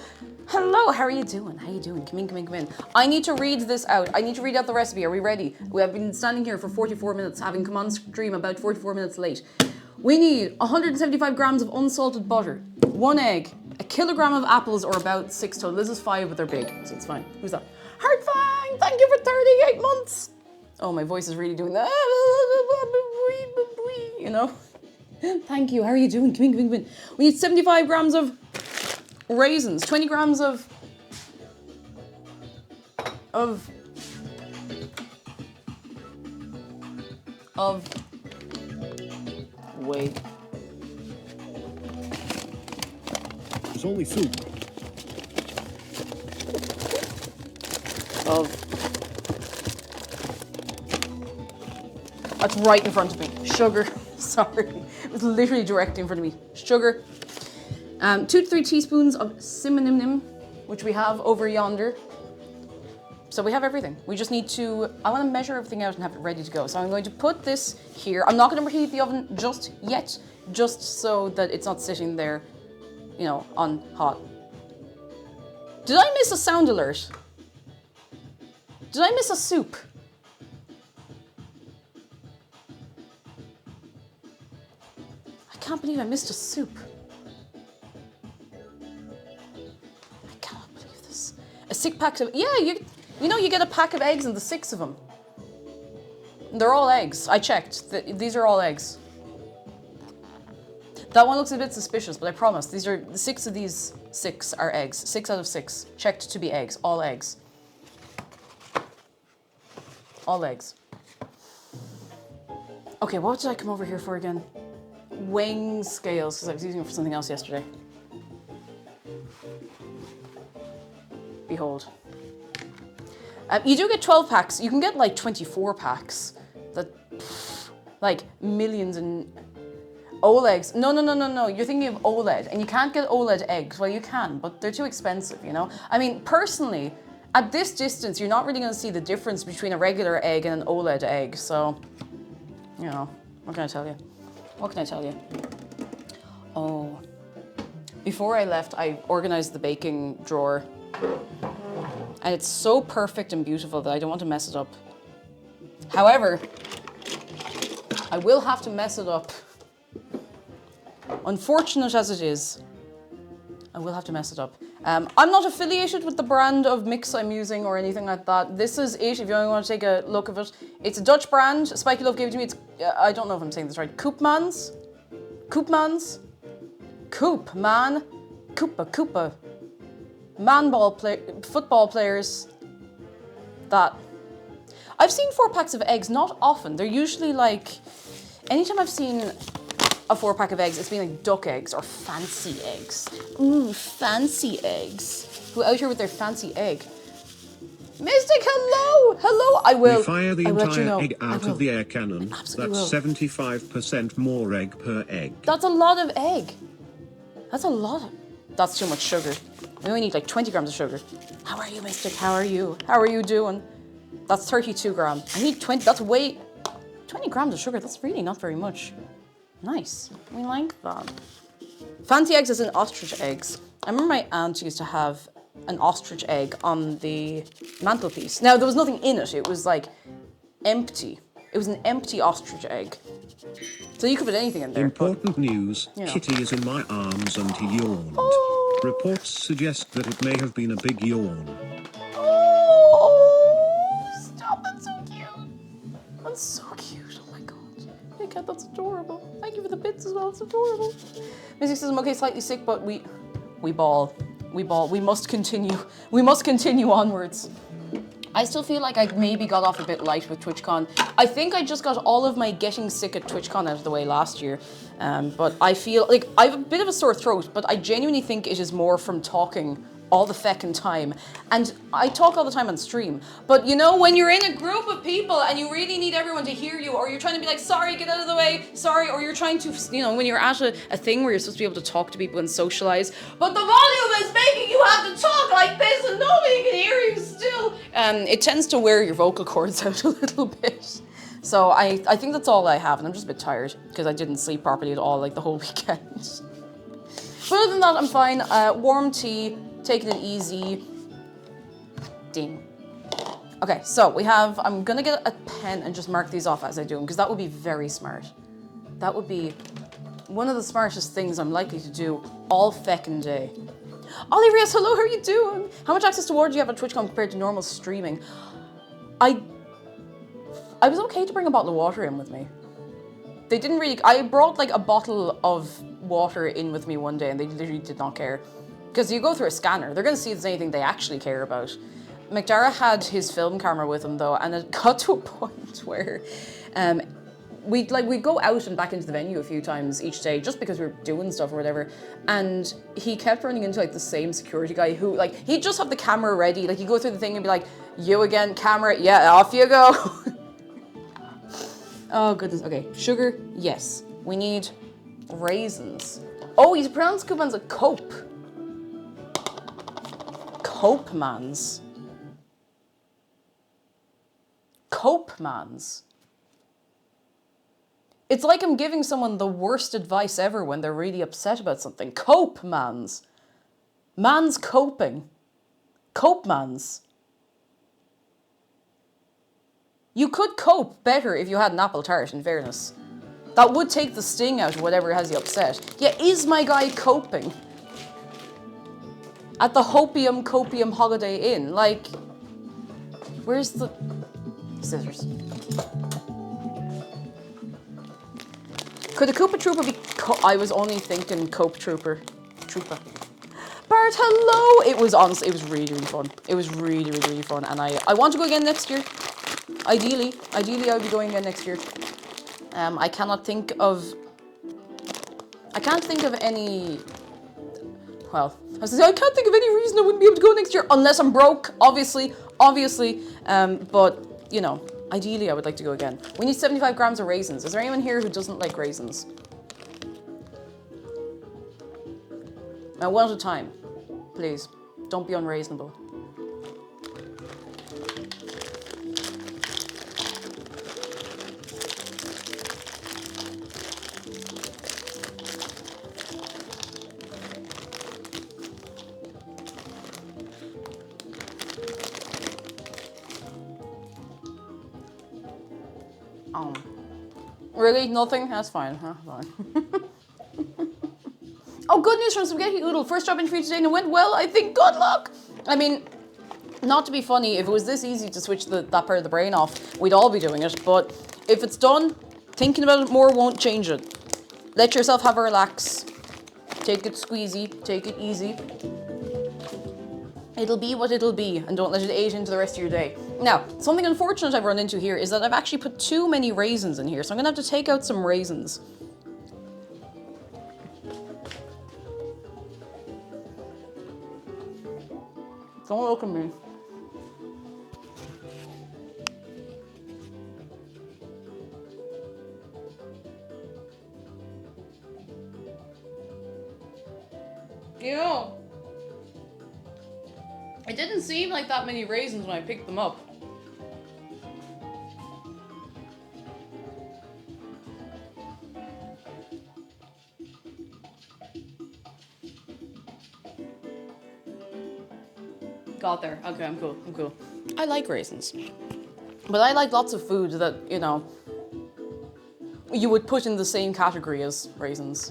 Hello, how are you doing? How you doing? Come in. I need to read this out. I need to read out the recipe. Are we ready? We have been standing here for 44 minutes, having come on stream about 44 minutes late. We need 175 grams of unsalted butter, 1 egg, a kilogram of apples, or about 6 total. This is 5, but they're big, so it's fine. Who's that? Heartfang, thank you for 38 months. Oh, my voice is really doing that. You know? Thank you. How are you doing? Come in. We need 75 grams of raisins, 20 grams of wait. It's only soup. That's right in front of me. Sugar. Sorry. It was literally directly in front of me. Sugar. 2 to 3 teaspoons of cinnamon, which we have over yonder. So we have everything. We just need to, I want to measure everything out and have it ready to go. So I'm going to put this here. I'm not going to preheat the oven just yet, just so that it's not sitting there, you know, on hot. Did I miss a sound alert? Did I miss a soup? I can't believe I missed a soup. I cannot believe this. A 6 pack of, yeah, you know, you get a pack of eggs and the 6 of them. They're all eggs. I checked. These are all eggs. That one looks a bit suspicious, but I promise. These are, the 6 of these 6 are eggs. 6 out of 6. Checked to be eggs. All eggs. All eggs. Okay, what did I come over here for again? Weighing scales, because I was using it for something else yesterday. Behold. You do get 12 packs. You can get like 24 packs. That, like millions and OLEDs. No. You're thinking of OLED, and you can't get OLED eggs. Well, you can, but they're too expensive, you know? I mean, personally, at this distance, you're not really going to see the difference between a regular egg and an OLED egg. So, you know, what can I tell you? What can I tell you? Oh, before I left, I organized the baking drawer. And it's so perfect and beautiful that I don't want to mess it up. However, I will have to mess it up. Unfortunate as it is, I will have to mess it up. I'm not affiliated with the brand of mix I'm using or anything like that. This is it, if you only want to take a look of it. It's a Dutch brand. Spiky Love gave it to me. It's, I don't know if I'm saying this right. Koopmans? Koopmans? Koopman? Koopa. Football players that I've seen 4 packs of eggs, not often. They're usually like, anytime I've seen a 4 pack of eggs, it's been like duck eggs or fancy eggs. Ooh, fancy eggs. Who out here with their fancy egg? Mystic, hello. I will. We fire the entire egg out of the air cannon. Absolutely That's will. 75% more egg per egg. That's a lot of egg. That's a lot of, that's too much sugar. We only need like 20 grams of sugar. How are you, Mystic? How are you? How are you doing? That's 32 grams. I need 20, that's 20 grams of sugar. That's really not very much. Nice. We like that. Fancy eggs is in ostrich eggs. I remember my aunt used to have an ostrich egg on the mantelpiece. Now, there was nothing in it. It was like empty. It was an empty ostrich egg. So you could put anything in there. Important news. You know. Kitty is in my arms and he yawned. Oh. Reports suggest that it may have been a big yawn. Oh, stop. That's so cute. That's so cute. Oh my god. Hey cat, that's adorable. Thank you for the bits as well. It's adorable. Mystic says I'm okay, slightly sick, but we ball. We must continue. We must continue onwards. I still feel like I maybe got off a bit light with TwitchCon. I think I just got all of my getting sick at TwitchCon out of the way last year. But I feel like I have a bit of a sore throat, but I genuinely think it is more from talking all the feckin' time. And I talk all the time on stream. But you know, when you're in a group of people and you really need everyone to hear you, or you're trying to be like, sorry, get out of the way, sorry, or you're trying to, you know, when you're at a thing where you're supposed to be able to talk to people and socialize, but the volume is making you have to talk like this and nobody can hear you still. It tends to wear your vocal cords out a little bit. So I think that's all I have, and I'm just a bit tired because I didn't sleep properly at all like the whole weekend. But other than that, I'm fine. Warm tea, taking it easy. Ding. Okay, so we have, I'm gonna get a pen and just mark these off as I do them, because that would be very smart. That would be one of the smartest things I'm likely to do all feckin' day. Ollie Reyes, hello, how are you doing? How much access to water do you have on TwitchCon compared to normal streaming? I was okay to bring a bottle of water in with me. They didn't really, I brought like a bottle of water in with me one day and they literally did not care. Because you go through a scanner, they're going to see if there's anything they actually care about. McDara had his film camera with him though, and it got to a point where we'd go out and back into the venue a few times each day just because we were doing stuff or whatever. And he kept running into like the same security guy who like, he'd just have the camera ready. Like you go through the thing and be like, you again, camera, yeah, off you go. Oh goodness, okay. Sugar, yes. We need raisins. Oh, he's pronounced coupons a cope. Cope mans. Cope mans. It's like I'm giving someone the worst advice ever when they're really upset about something. Cope mans. Man's coping. Cope mans. You could cope better if you had an apple tart, in fairness. That would take the sting out of whatever has you upset. Yeah, is my guy coping? At the Hopium Copium Holiday Inn. Like, where's the scissors? Could a Koopa Trooper be I was only thinking Cope Trooper. Trooper. Bart, hello! It was honestly, it was really, really fun. It was really, really, really fun. And I want to go again next year. Ideally I'll be going again next year. I can't think of any, well, I can't think of any reason I wouldn't be able to go next year unless I'm broke, obviously, but, you know, ideally I would like to go again. We need 75 grams of raisins. Is there anyone here who doesn't like raisins? Now, one at a time, please. Don't be unreasonable. Really? Nothing? That's fine. Huh? Fine. Oh, good news from Spaghetti Oodle. First job interview today and it went well, I think. Good luck! I mean, not to be funny, if it was this easy to switch that part of the brain off, we'd all be doing it. But if it's done, thinking about it more won't change it. Let yourself have a relax. Take it squeezy. Take it easy. It'll be what it'll be, and don't let it age into the rest of your day. Now, something unfortunate I've run into here is that I've actually put too many raisins in here, so I'm gonna have to take out some raisins. Don't look at me. Ew. It didn't seem like that many raisins when I picked them up. Got there. Okay, I'm cool. I like raisins. But I like lots of food that, you know, you would put in the same category as raisins.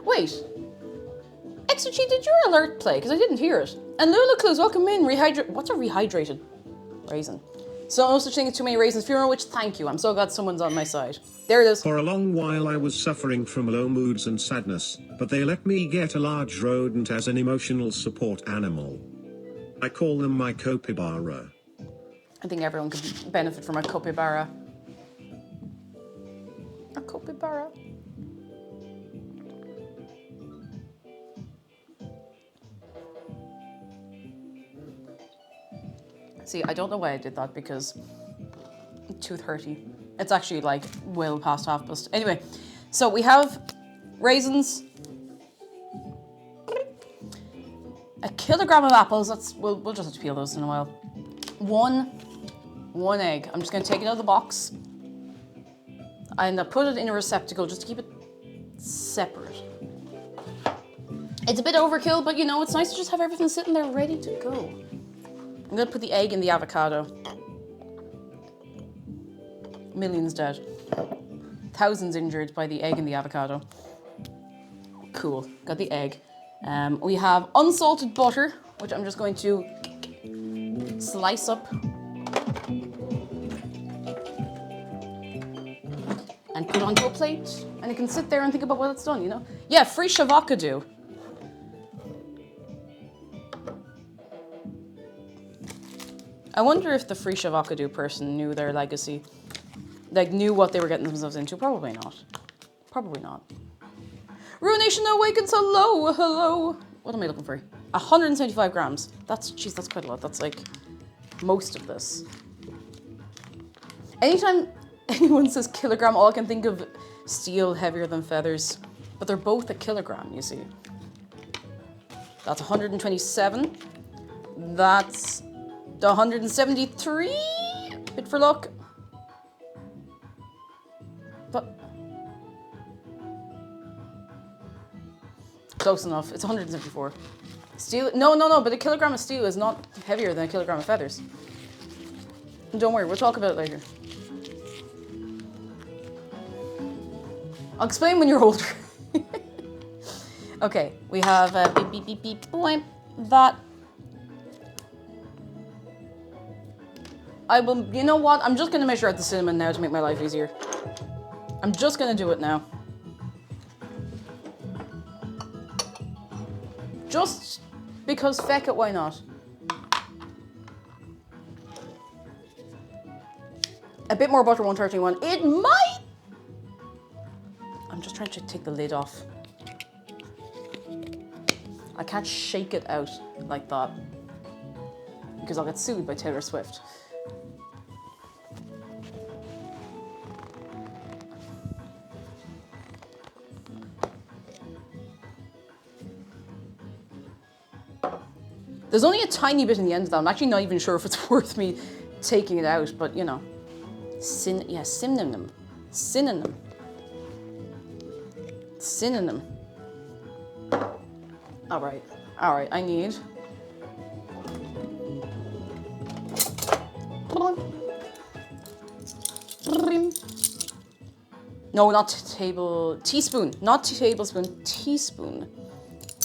Wait. Extra Cheat, did your alert play? Because I didn't hear it. And Lula Clues, welcome in. What's a rehydrated raisin? So no such thing as too many raisins. Funeral Witch, thank you. I'm so glad someone's on my side. There it is. For a long while I was suffering from low moods and sadness, but they let me get a large rodent as an emotional support animal. I call them my capybara. I think everyone could benefit from a capybara. A capybara. See, I don't know why I did that because 2:30. It's actually like well past past. Anyway, so we have raisins, a kilogram of apples. We'll just have to peel those in a while. One egg. I'm just gonna take it out of the box and I put it in a receptacle just to keep it separate. It's a bit overkill, but you know, it's nice to just have everything sitting there ready to go. I'm gonna put the egg in the avocado. Millions dead. Thousands injured by the egg in the avocado. Cool, got the egg. We have unsalted butter, which I'm just going to slice up. And put onto a plate. And it can sit there and think about what it's done, you know? Yeah, fresh avocado. I wonder if the fresh avocado person knew their legacy. Like, knew what they were getting themselves into. Probably not. Probably not. Ruination Awakens, hello. What am I looking for? 175 grams. That's quite a lot. That's like most of this. Anytime anyone says kilogram, all I can think of steel heavier than feathers. But they're both a kilogram, you see. That's 127. That's the 173. Bit for luck. But close enough. It's 174. Steel. No. But a kilogram of steel is not heavier than a kilogram of feathers. Don't worry, we'll talk about it later. I'll explain when you're older. Okay, we have beep, beep, beep, beep, boy. That. I will, you know what? I'm just going to measure out the cinnamon now to make my life easier. I'm just going to do it now. Just because feck it, why not? A bit more butter, 131. It might. I'm just trying to take the lid off. I can't shake it out like that because I'll get sued by Taylor Swift. There's only a tiny bit in the end of that. I'm actually not even sure if it's worth me taking it out, but you know. Synonym. All right, I need. No, not teaspoon, not tablespoon, teaspoon.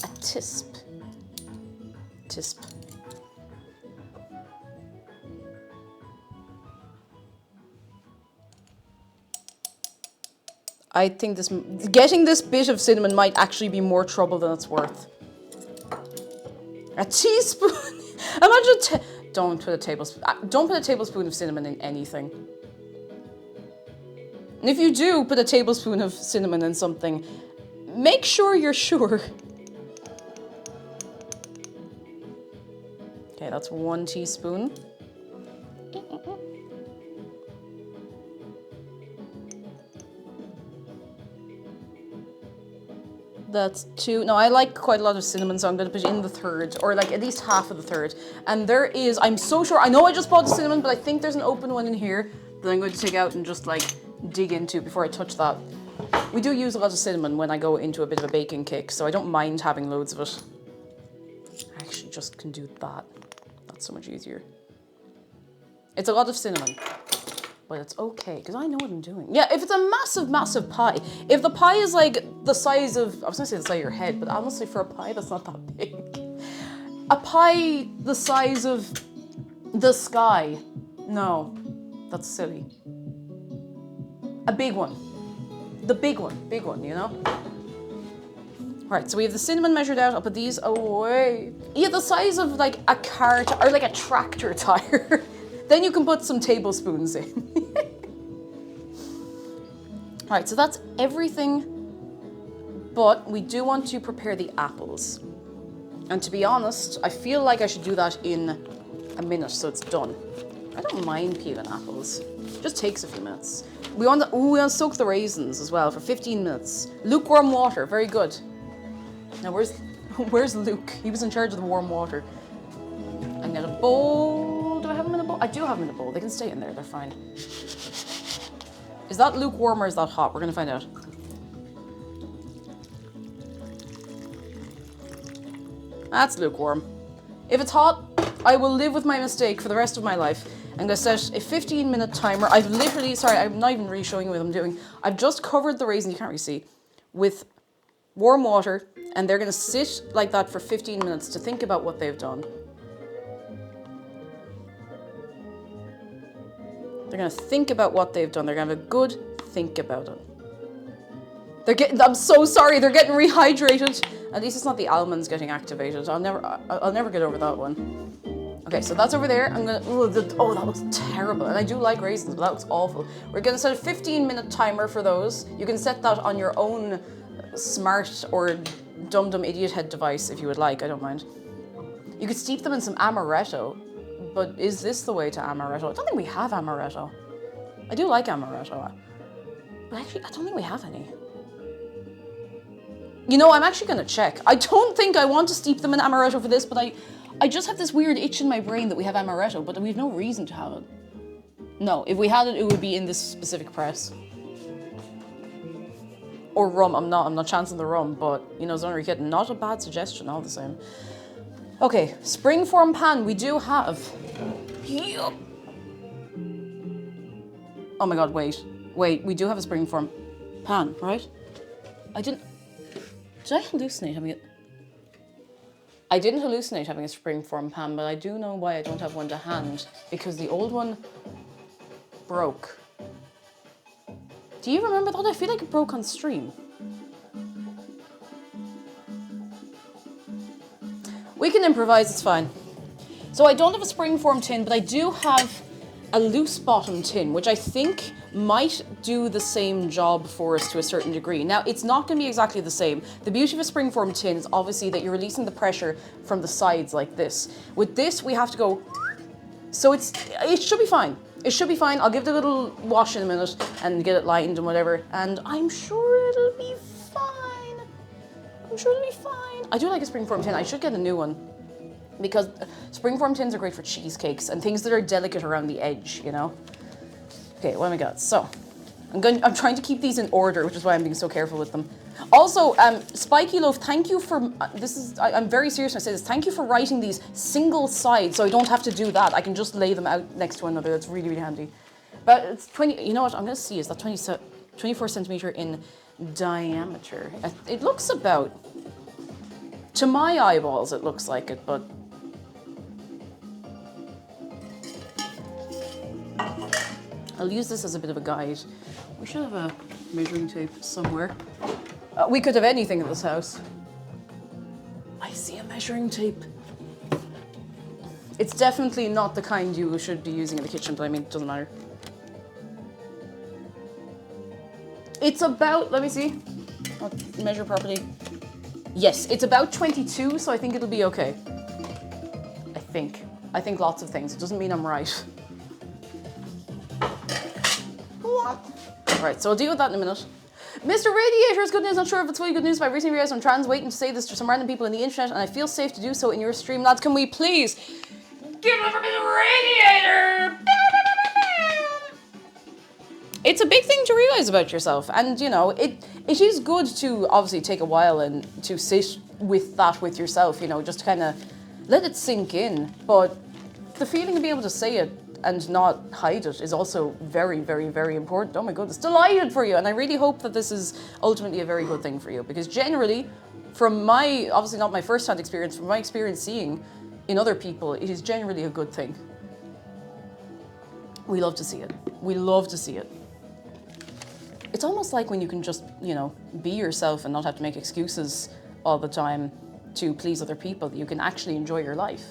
A tisp. I think getting this bit of cinnamon might actually be more trouble than it's worth. A teaspoon. Imagine. Don't put a tablespoon. Don't put a tablespoon of cinnamon in anything. And if you do put a tablespoon of cinnamon in something, make sure you're sure. Okay, that's 1 teaspoon. That's 2. No, I like quite a lot of cinnamon, so I'm going to put in the third, or like at least half of the third. And there is, I'm so sure, I know I just bought the cinnamon, but I think there's an open one in here that I'm going to take out and just like dig into before I touch that. We do use a lot of cinnamon when I go into a bit of a baking kick, so I don't mind having loads of it. I actually just can do that. That's so much easier. It's a lot of cinnamon. But it's okay, because I know what I'm doing. Yeah, if it's a massive, massive pie, if the pie is like the size of, I was gonna say the size of your head, but honestly for a pie, that's not that big. A pie the size of the sky, no, that's silly. A big one. The big one, you know? Right, so we have the cinnamon measured out, I'll put these away. Yeah, the size of like a car, or like a tractor tire. Then you can put some tablespoons in. All right, so that's everything, but we do want to prepare the apples. And to be honest, I feel like I should do that in a minute, so it's done. I don't mind peeling apples. It just takes a few minutes. We want to soak the raisins as well for 15 minutes. Lukewarm water, very good. Now where's Luke? He was in charge of the warm water. I get a bowl. Do I have them in a bowl? I do have them in a bowl. They can stay in there. They're fine. Is that lukewarm or is that hot? We're going to find out. That's lukewarm. If it's hot, I will live with my mistake for the rest of my life. I'm going to set a 15-minute timer. I've literally, sorry, I'm not even really showing you what I'm doing. I've just covered the raisin, you can't really see, with warm water, and they're going to sit like that for 15 minutes to think about what they've done. They're going to think about what they've done. They're going to have a good think about it. I'm so sorry, they're getting rehydrated. At least it's not the almonds getting activated. I'll never get over that one. Okay, so that's over there. I'm gonna, oh, that looks terrible. And I do like raisins, but that looks awful. We're gonna set a 15-minute timer for those. You can set that on your own smart or dum-dum idiot head device if you would like, I don't mind. You could steep them in some amaretto, but is this the way to amaretto? I don't think we have amaretto. I do like amaretto. But actually, I don't think we have any. You know, I'm actually gonna check. I don't think I want to steep them in amaretto for this, but I just have this weird itch in my brain that we have amaretto, but we have no reason to have it. No, if we had it, it would be in this specific press. Or rum. I'm not chancing the rum, but you know, Zonnery Kitten, not a bad suggestion, all the same. Okay, springform pan, we do have. Yup. Oh my god, wait, we do have a springform pan, right? Did I hallucinate having it? I didn't hallucinate having a springform pan, but I do know why I don't have one to hand, because the old one broke. Do you remember that? I feel like it broke on stream. We can improvise, it's fine. So I don't have a springform tin, but I do have a loose bottom tin, which I think might do the same job for us to a certain degree. Now, it's not going to be exactly the same. The beauty of a springform tin is obviously that you're releasing the pressure from the sides like this. With this, we have to go, so it should be fine. It should be fine. I'll give it a little wash in a minute and get it lined and whatever, and I'm sure it'll be fine. I'm sure it'll be fine. I do like a springform tin. I should get a new one, because springform tins are great for cheesecakes and things that are delicate around the edge, you know? Okay, what have I got? So, I'm trying to keep these in order, which is why I'm being so careful with them. Also, Spiky Loaf, thank you for, I'm very serious when I say this, thank you for writing these single sides so I don't have to do that. I can just lay them out next to one another. That's really, really handy. But it's 20, you know what, I'm gonna see, is that 24 centimeter in diameter? It looks about, to my eyeballs it looks like it, but I'll use this as a bit of a guide. We should have a measuring tape somewhere. We could have anything in this house. I see a measuring tape. It's definitely not the kind you should be using in the kitchen, but I mean, it doesn't matter. It's about, let me see. I'll measure properly. Yes, it's about 22, so I think it'll be okay. I think lots of things. It doesn't mean I'm right. Right, so I'll deal with that in a minute. Mr. Radiator's good news, not sure if it's fully good news, but I recently realized I'm trans, waiting to say this to some random people on the internet, and I feel safe to do so in your stream. Lads, can we please give it up for Mr. Radiator? It's a big thing to realize about yourself, and you know, it is good to obviously take a while and to sit with that with yourself, you know, just kind of let it sink in, but the feeling of being able to say it and not hide it is also very, very, very important. Oh my goodness, delighted for you. And I really hope that this is ultimately a very good thing for you, because generally, from my, obviously not my first-hand experience, from my experience seeing in other people, it is generally a good thing. We love to see it. We love to see it. It's almost like when you can just, you know, be yourself and not have to make excuses all the time to please other people, that you can actually enjoy your life.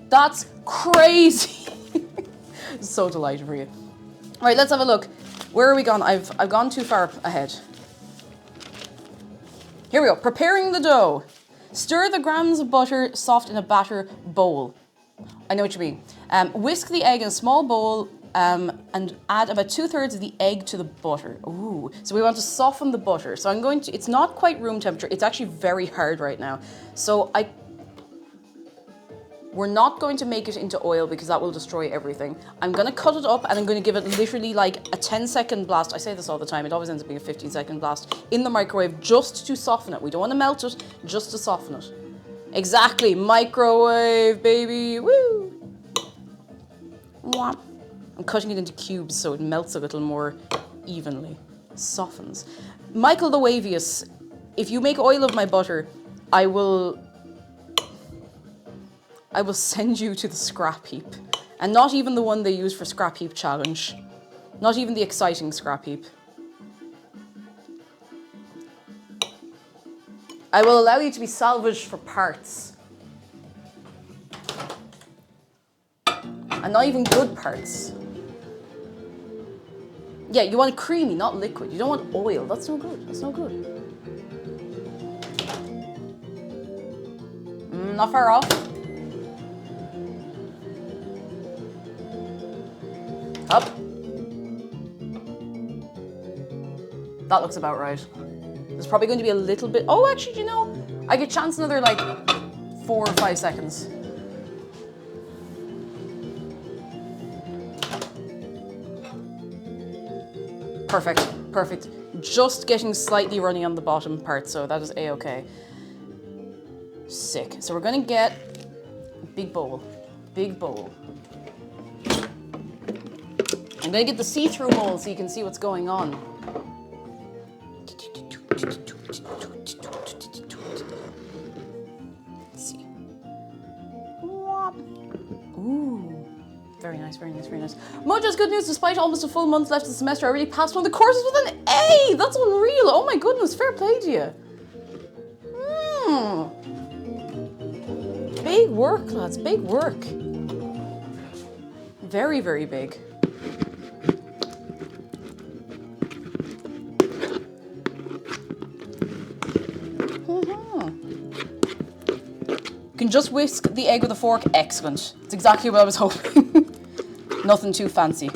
That's crazy. So delighted for you. All right, let's have a look. Where are we gone? I've gone too far ahead. Here we go. Preparing the dough. Stir the grams of butter soft in a batter bowl. I know what you mean. Whisk the egg in a small bowl and add about 2/3 of the egg to the butter. Ooh, so we want to soften the butter. So I'm going to, it's not quite room temperature. It's actually very hard right now. So we're not going to make it into oil because that will destroy everything. I'm gonna cut it up and I'm gonna give it literally like a 10-second blast. I say this all the time, it always ends up being a 15-second blast in the microwave just to soften it. We don't wanna melt it, just to soften it. Exactly, microwave, baby, woo! Mwah. I'm cutting it into cubes so it melts a little more evenly, softens. Michael the Wavius, if you make oil of my butter, I will send you to the scrap heap. And not even the one they use for scrap heap challenge. Not even the exciting scrap heap. I will allow you to be salvaged for parts. And not even good parts. Yeah, you want creamy, not liquid. You don't want oil. That's no good. That's no good. Not far off. Up. That looks about right. There's probably going to be a little bit... Oh, actually, do you know? I get chance another, like, 4 or 5 seconds. Perfect, perfect. Just getting slightly runny on the bottom part, so that is A-okay. Sick. So we're gonna get a big bowl. Big bowl. I'm gonna get the see-through mold so you can see what's going on. Let's see. Ooh. Very nice, very nice, very nice. Mojo's good news, despite almost a full month left of the semester, I already passed one of the courses with an A! That's unreal! Oh my goodness, fair play to you. Big work, lads, big work. Very, very big. You can just whisk the egg with a fork. Excellent. It's exactly what I was hoping. Nothing too fancy.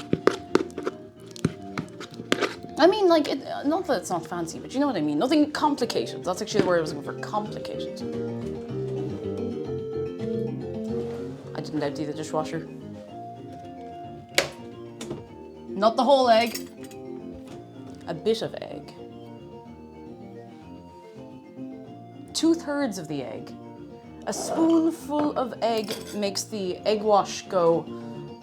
I mean, like, not that it's not fancy, but you know what I mean. Nothing complicated. That's actually the word I was looking for. Complicated. I didn't empty the dishwasher. Not the whole egg. A bit of egg. 2/3 of the egg. A spoonful of egg makes the egg wash go,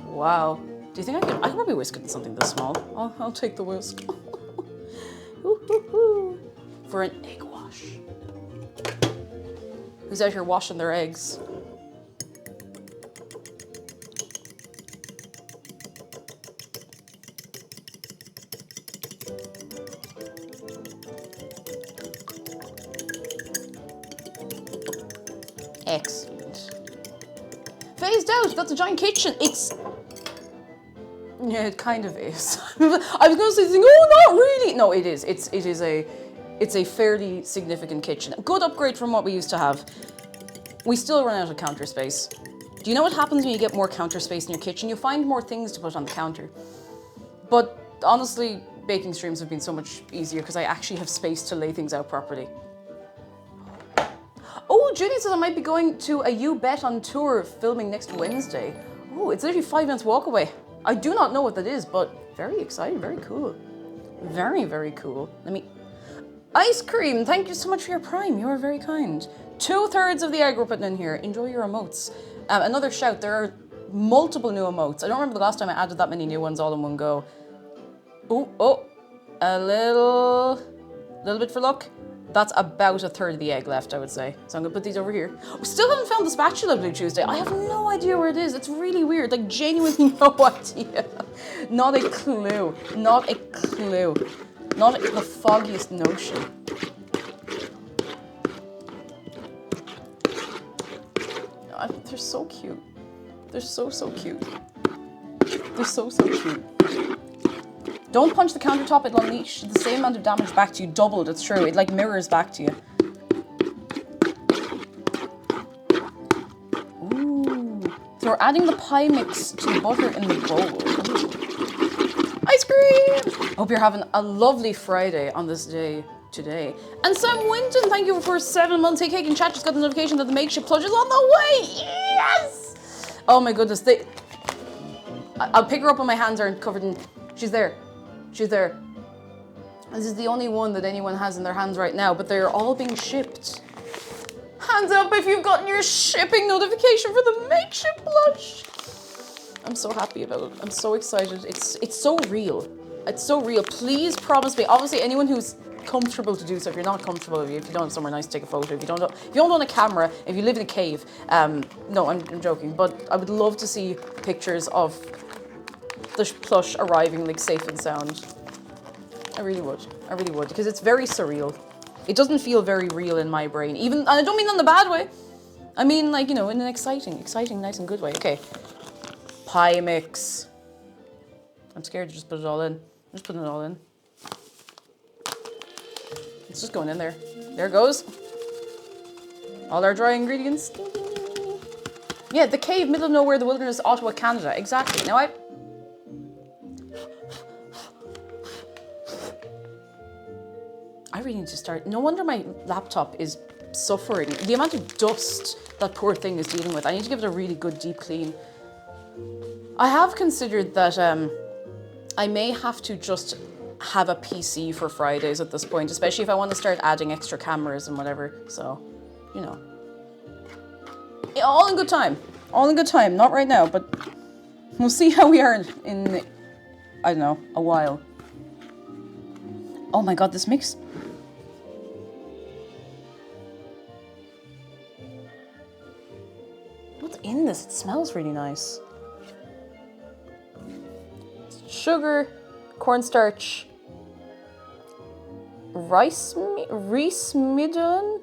wow. Do you think I could probably whisk it in something this small. I'll take the whisk. For an egg wash. Who's out here washing their eggs? Excellent. Phased out, that's a giant kitchen. Yeah, it kind of is. I was going to say something, oh, not really. No, it is. It's a fairly significant kitchen. Good upgrade from what we used to have. We still run out of counter space. Do you know what happens when you get more counter space in your kitchen? You find more things to put on the counter. But honestly, baking streams have been so much easier because I actually have space to lay things out properly. Oh, Judy says I might be going to a You Bet on tour filming next Wednesday. Oh, it's literally 5 minutes walk away. I do not know what that is, but very exciting, very cool. Very, very cool. Ice cream, thank you so much for your prime. You are very kind. 2/3 of the egg we're putting in here. Enjoy your emotes. Another shout, there are multiple new emotes. I don't remember the last time I added that many new ones all in one go. Oh, a little bit for luck. That's about 1/3 of the egg left, I would say. So I'm gonna put these over here. We still haven't found the spatula, Blue Tuesday. I have no idea where it is. It's really weird. Like, genuinely no idea. Not a clue. Not a clue. Not the foggiest notion. They're so cute. They're so cute. They're so cute. Don't punch the countertop, it'll unleash the same amount of damage back to you, doubled, it's true. It like mirrors back to you. Ooh. So we're adding the pie mix to the butter in the bowl. Ooh. Ice cream! Hope you're having a lovely Friday on this day today. And Sam Winton, thank you for 7 months. Hey, Cake and Chat just got the notification that the makeshift plunge is on the way! Yes! Oh my goodness, I'll pick her up when my hands aren't covered in... She's there. She's there. This is the only one that anyone has in their hands right now, but they're all being shipped. Hands up if you've gotten your shipping notification for the makeshift plush. I'm so happy about it. I'm so excited. It's so real. It's so real. Please promise me. Obviously, anyone who's comfortable to do so. If you're not comfortable, if you don't have somewhere nice to take a photo, if you don't own a camera, if you live in a cave, no, I'm joking. But I would love to see pictures of the plush arriving like safe and sound. I really would, because it's very surreal. It doesn't feel very real in my brain, and I don't mean in the bad way. I mean, like, you know, in an exciting, nice and good way. Okay, pie mix. I'm scared to just put it all in. I'm just putting it all in. It's just going in there. There it goes. All our dry ingredients. Yeah, the cave, middle of nowhere, the wilderness, Ottawa, Canada. Exactly. Now really need to start. No wonder my laptop is suffering. The amount of dust that poor thing is dealing with. I need to give it a really good deep clean. I have considered that I may have to just have a PC for Fridays at this point, especially if I want to start adding extra cameras and whatever. So, you know. All in good time. All in good time. Not right now, but we'll see how we are in I don't know, a while. Oh my god, this mix. What's in this? It smells really nice. Sugar, cornstarch, rice midden,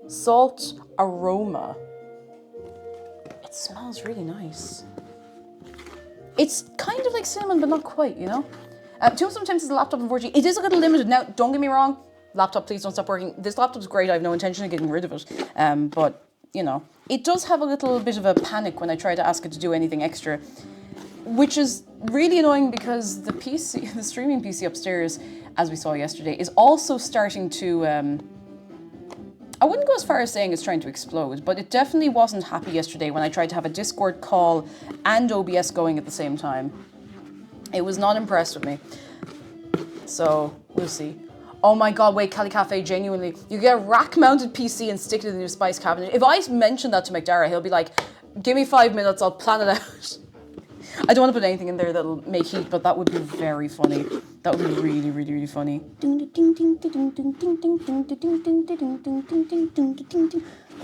salt, aroma. It smells really nice. It's kind of like cinnamon, but not quite, you know? Sometimes it's a laptop, unfortunately. It is a little limited. Now, don't get me wrong. Laptop, please don't stop working. This laptop's great. I have no intention of getting rid of it. But, you know, it does have a little bit of a panic when I try to ask it to do anything extra, which is really annoying because the PC, the streaming PC upstairs, as we saw yesterday, is also starting to, I wouldn't go as far as saying it's trying to explode, but it definitely wasn't happy yesterday when I tried to have a Discord call and OBS going at the same time. It was not impressed with me. So, we'll see. Oh my god, wait, Cali Cafe, genuinely. You get a rack-mounted PC and stick it in the new spice cabinet. If I mention that to McDara, he'll be like, give me 5 minutes, I'll plan it out. I don't want to put anything in there that'll make heat, but that would be very funny. That would be really, really, really funny.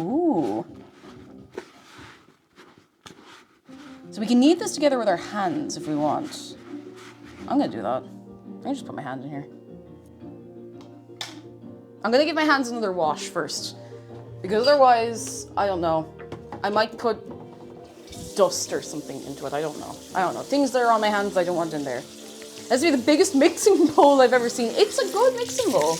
Ooh. So we can knead this together with our hands if we want. I'm gonna do that. Let me just put my hand in here. I'm gonna give my hands another wash first. Because otherwise, I don't know. I might put dust or something into it. I don't know. Things that are on my hands I don't want in there. That's be the biggest mixing bowl I've ever seen. It's a good mixing bowl.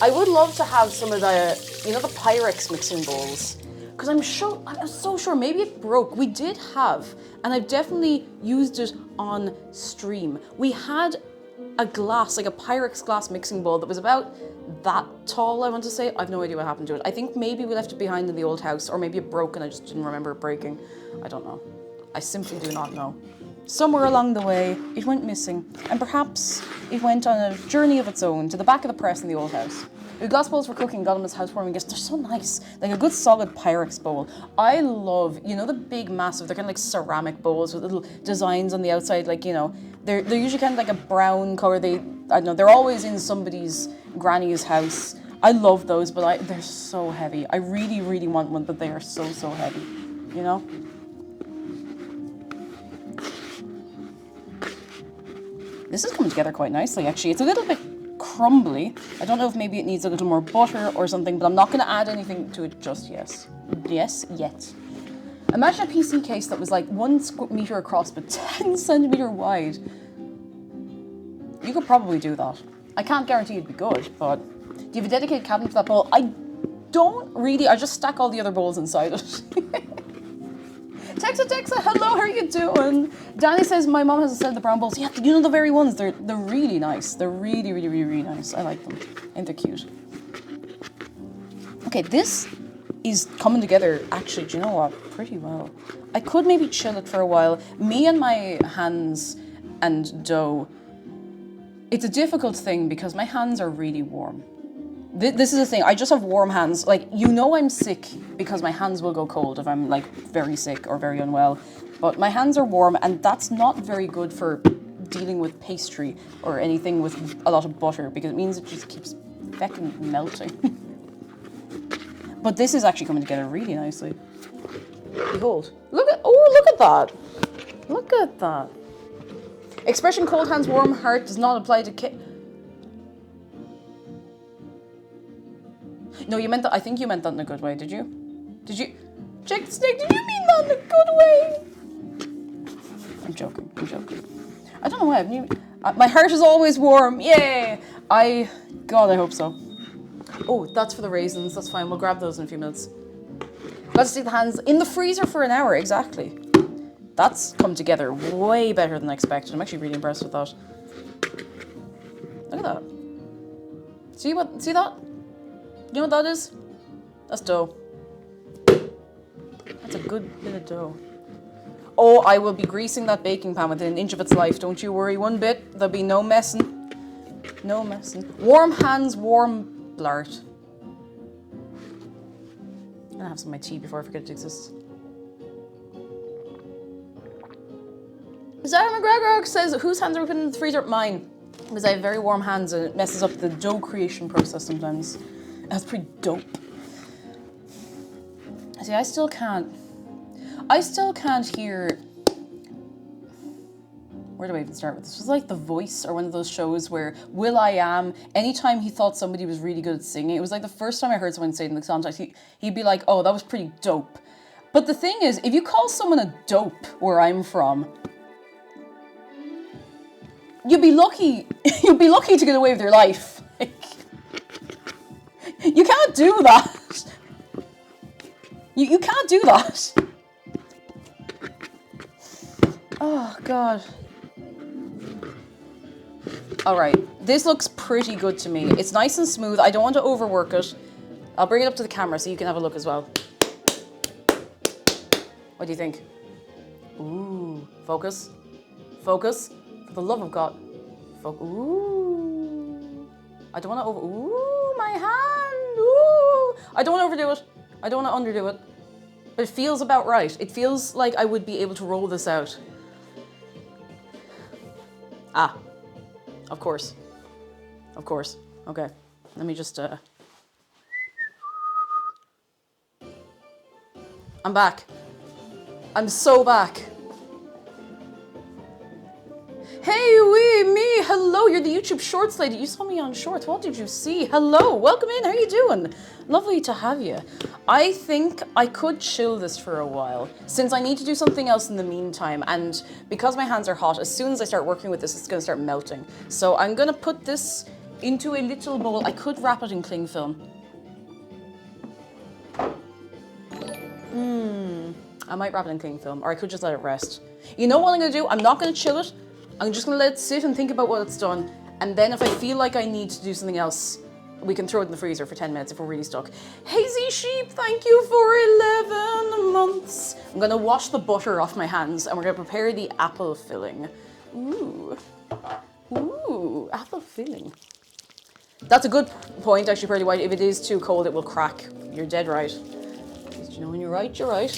I would love to have some of the, you know, the Pyrex mixing bowls. Because I'm so sure, maybe it broke. We did have, and I've definitely used it on stream. We had a glass, like a Pyrex glass mixing bowl that was about that tall, I want to say. I have no idea what happened to it. I think maybe we left it behind in the old house, or maybe it broke and I just didn't remember it breaking. I don't know. I simply do not know. Somewhere along the way, it went missing, and perhaps it went on a journey of its own to the back of the press in the old house. The glass bowls for cooking got them as housewarming gifts. They're so nice. Like a good solid Pyrex bowl. I love, you know, the big massive, they're kind of like ceramic bowls with little designs on the outside, like, you know, they're usually kind of like a brown color. I don't know, they're always in somebody's granny's house. I love those, but they're so heavy. I really, really want one, but they are so, so heavy, you know? This is coming together quite nicely, actually. It's a little bit crumbly. I don't know if maybe it needs a little more butter or something, but I'm not going to add anything to it just yet. Imagine a PC case that was like 1 meter across but 10 centimeter wide. You could probably do that. I can't guarantee it'd be good, but do you have a dedicated cabinet for that bowl? I don't really. I just stack all the other bowls inside it. Texa, hello, how are you doing? Danny says my mom has a set of the brown bowls. Yeah, you know the very ones. They're really nice. They're really, really, really, really nice. I like them. And they're cute. Okay, this is coming together, actually, do you know what? Pretty well. I could maybe chill it for a while. Me and my hands and dough, it's a difficult thing because my hands are really warm. This is the thing, I just have warm hands. Like, you know I'm sick because my hands will go cold if I'm like very sick or very unwell. But my hands are warm and that's not very good for dealing with pastry or anything with a lot of butter because it means it just keeps feckin' melting. But this is actually coming together really nicely. Behold. Look at that. Look at that. Expression cold hands, warm heart does not apply to No, you meant that. I think you meant that in a good way. Did you? Jake the Snake, did you mean that in a good way? I'm joking. I don't know why. My heart is always warm. Yay! God, I hope so. Oh, that's for the raisins. That's fine. We'll grab those in a few minutes. Let's stick the hands in the freezer for an hour. Exactly. That's come together way better than I expected. I'm actually really impressed with that. that. See that? You know what that is? That's dough. That's a good bit of dough. Oh, I will be greasing that baking pan within an inch of its life. Don't you worry one bit. There'll be no messing. No messing. Warm hands, warm blart. I'm gonna have some of my tea before I forget it exists. Sarah McGregor says, whose hands are we putting in the freezer? Mine. Because I have very warm hands and it messes up the dough creation process sometimes. That's pretty dope. See, I still can't hear... Where do I even start with this? It was like The Voice or one of those shows where will.i.am, anytime he thought somebody was really good at singing, it was like the first time I heard someone say it in the context, he'd be like, oh, that was pretty dope. But the thing is, if you call someone a dope where I'm from, you'd be lucky to get away with your life. Like, you can't do that. You can't do that. Oh, God. All right, this looks pretty good to me. It's nice and smooth. I don't want to overwork it. I'll bring it up to the camera so you can have a look as well. What do you think? Ooh, focus. Focus. For the love of God. Ooh. I don't want to ooh, my hand. Ooh. I don't want to overdo it. I don't want to underdo it. But it feels about right. It feels like I would be able to roll this out. Ah. Of course. Of course. Okay. Let me just, I'm back. I'm so back. Hey, me, hello, you're the YouTube Shorts lady. You saw me on Shorts. What did you see? Hello, welcome in. How are you doing? Lovely to have you. I think I could chill this for a while since I need to do something else in the meantime. And because my hands are hot, as soon as I start working with this, it's going to start melting. So I'm going to put this into a little bowl. I could wrap it in cling film. I might wrap it in cling film, or I could just let it rest. You know what I'm going to do? I'm not going to chill it. I'm just going to let it sit and think about what it's done. And then if I feel like I need to do something else, we can throw it in the freezer for 10 minutes if we're really stuck. Hazy Sheep, thank you for 11 months. I'm going to wash the butter off my hands and we're going to prepare the apple filling. Ooh. Ooh, apple filling. That's a good point, actually, Pearly White. If it is too cold, it will crack. You're dead right. You know when you're right, you're right.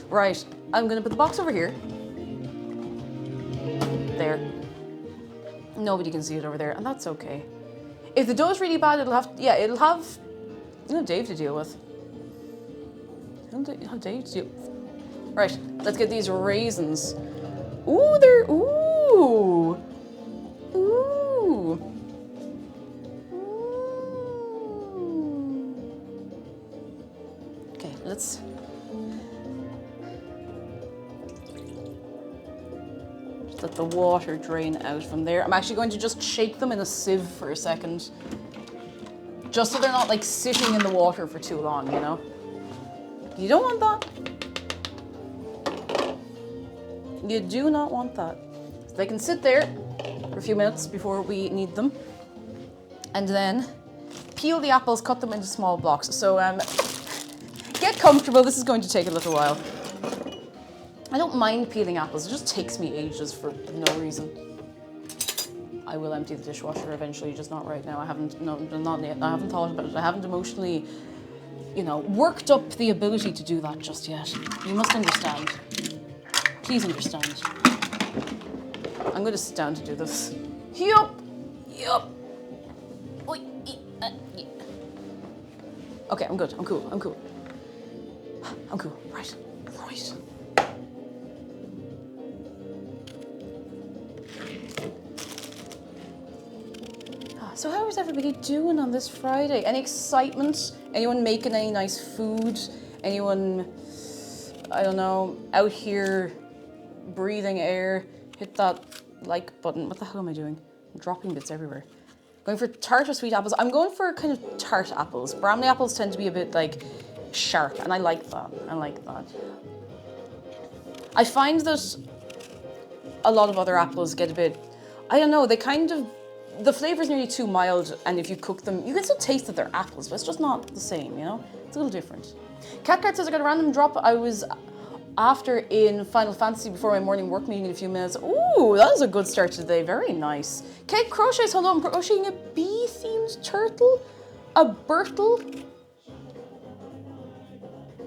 Right, I'm gonna put the box over here. There. Nobody can see it over there, and that's okay. If the dough is really bad, it'll have Dave to deal with. It'll have Dave to deal. Right, let's get these raisins. Ooh, ooh. Ooh. Okay, let's... Just let the water drain out from there. I'm actually going to just shake them in a sieve for a second. Just so they're not like sitting in the water for too long, you know? You don't want that. You do not want that. So they can sit there for a few minutes before we need them. And then peel the apples, cut them into small blocks. So get comfortable, this is going to take a little while. I don't mind peeling apples, it just takes me ages for no reason. I will empty the dishwasher eventually, just not right now. Not yet. I haven't thought about it. I haven't emotionally, worked up the ability to do that just yet. You must understand. Please understand. I'm going to sit down to do this. Yup. Okay, I'm good. I'm cool. Right. So how is everybody doing on this Friday? Any excitement? Anyone making any nice food? Anyone, I don't know, out here breathing air? Hit that like button. What the hell am I doing? I'm dropping bits everywhere. Going for tart or sweet apples. I'm going for kind of tart apples. Bramley apples tend to be a bit like sharp, and I like that. I like that. I find that a lot of other apples get a bit, I don't know, they kind of, the flavor's nearly too mild, and if you cook them, you can still taste that they're apples, but it's just not the same, you know? It's a little different. Catcard says I got a random drop. I was after in Final Fantasy before my morning work meeting in a few minutes. Ooh, that was a good start to the day. Very nice. Kate crochets, hello, I'm crocheting a bee-themed turtle, a Bertle,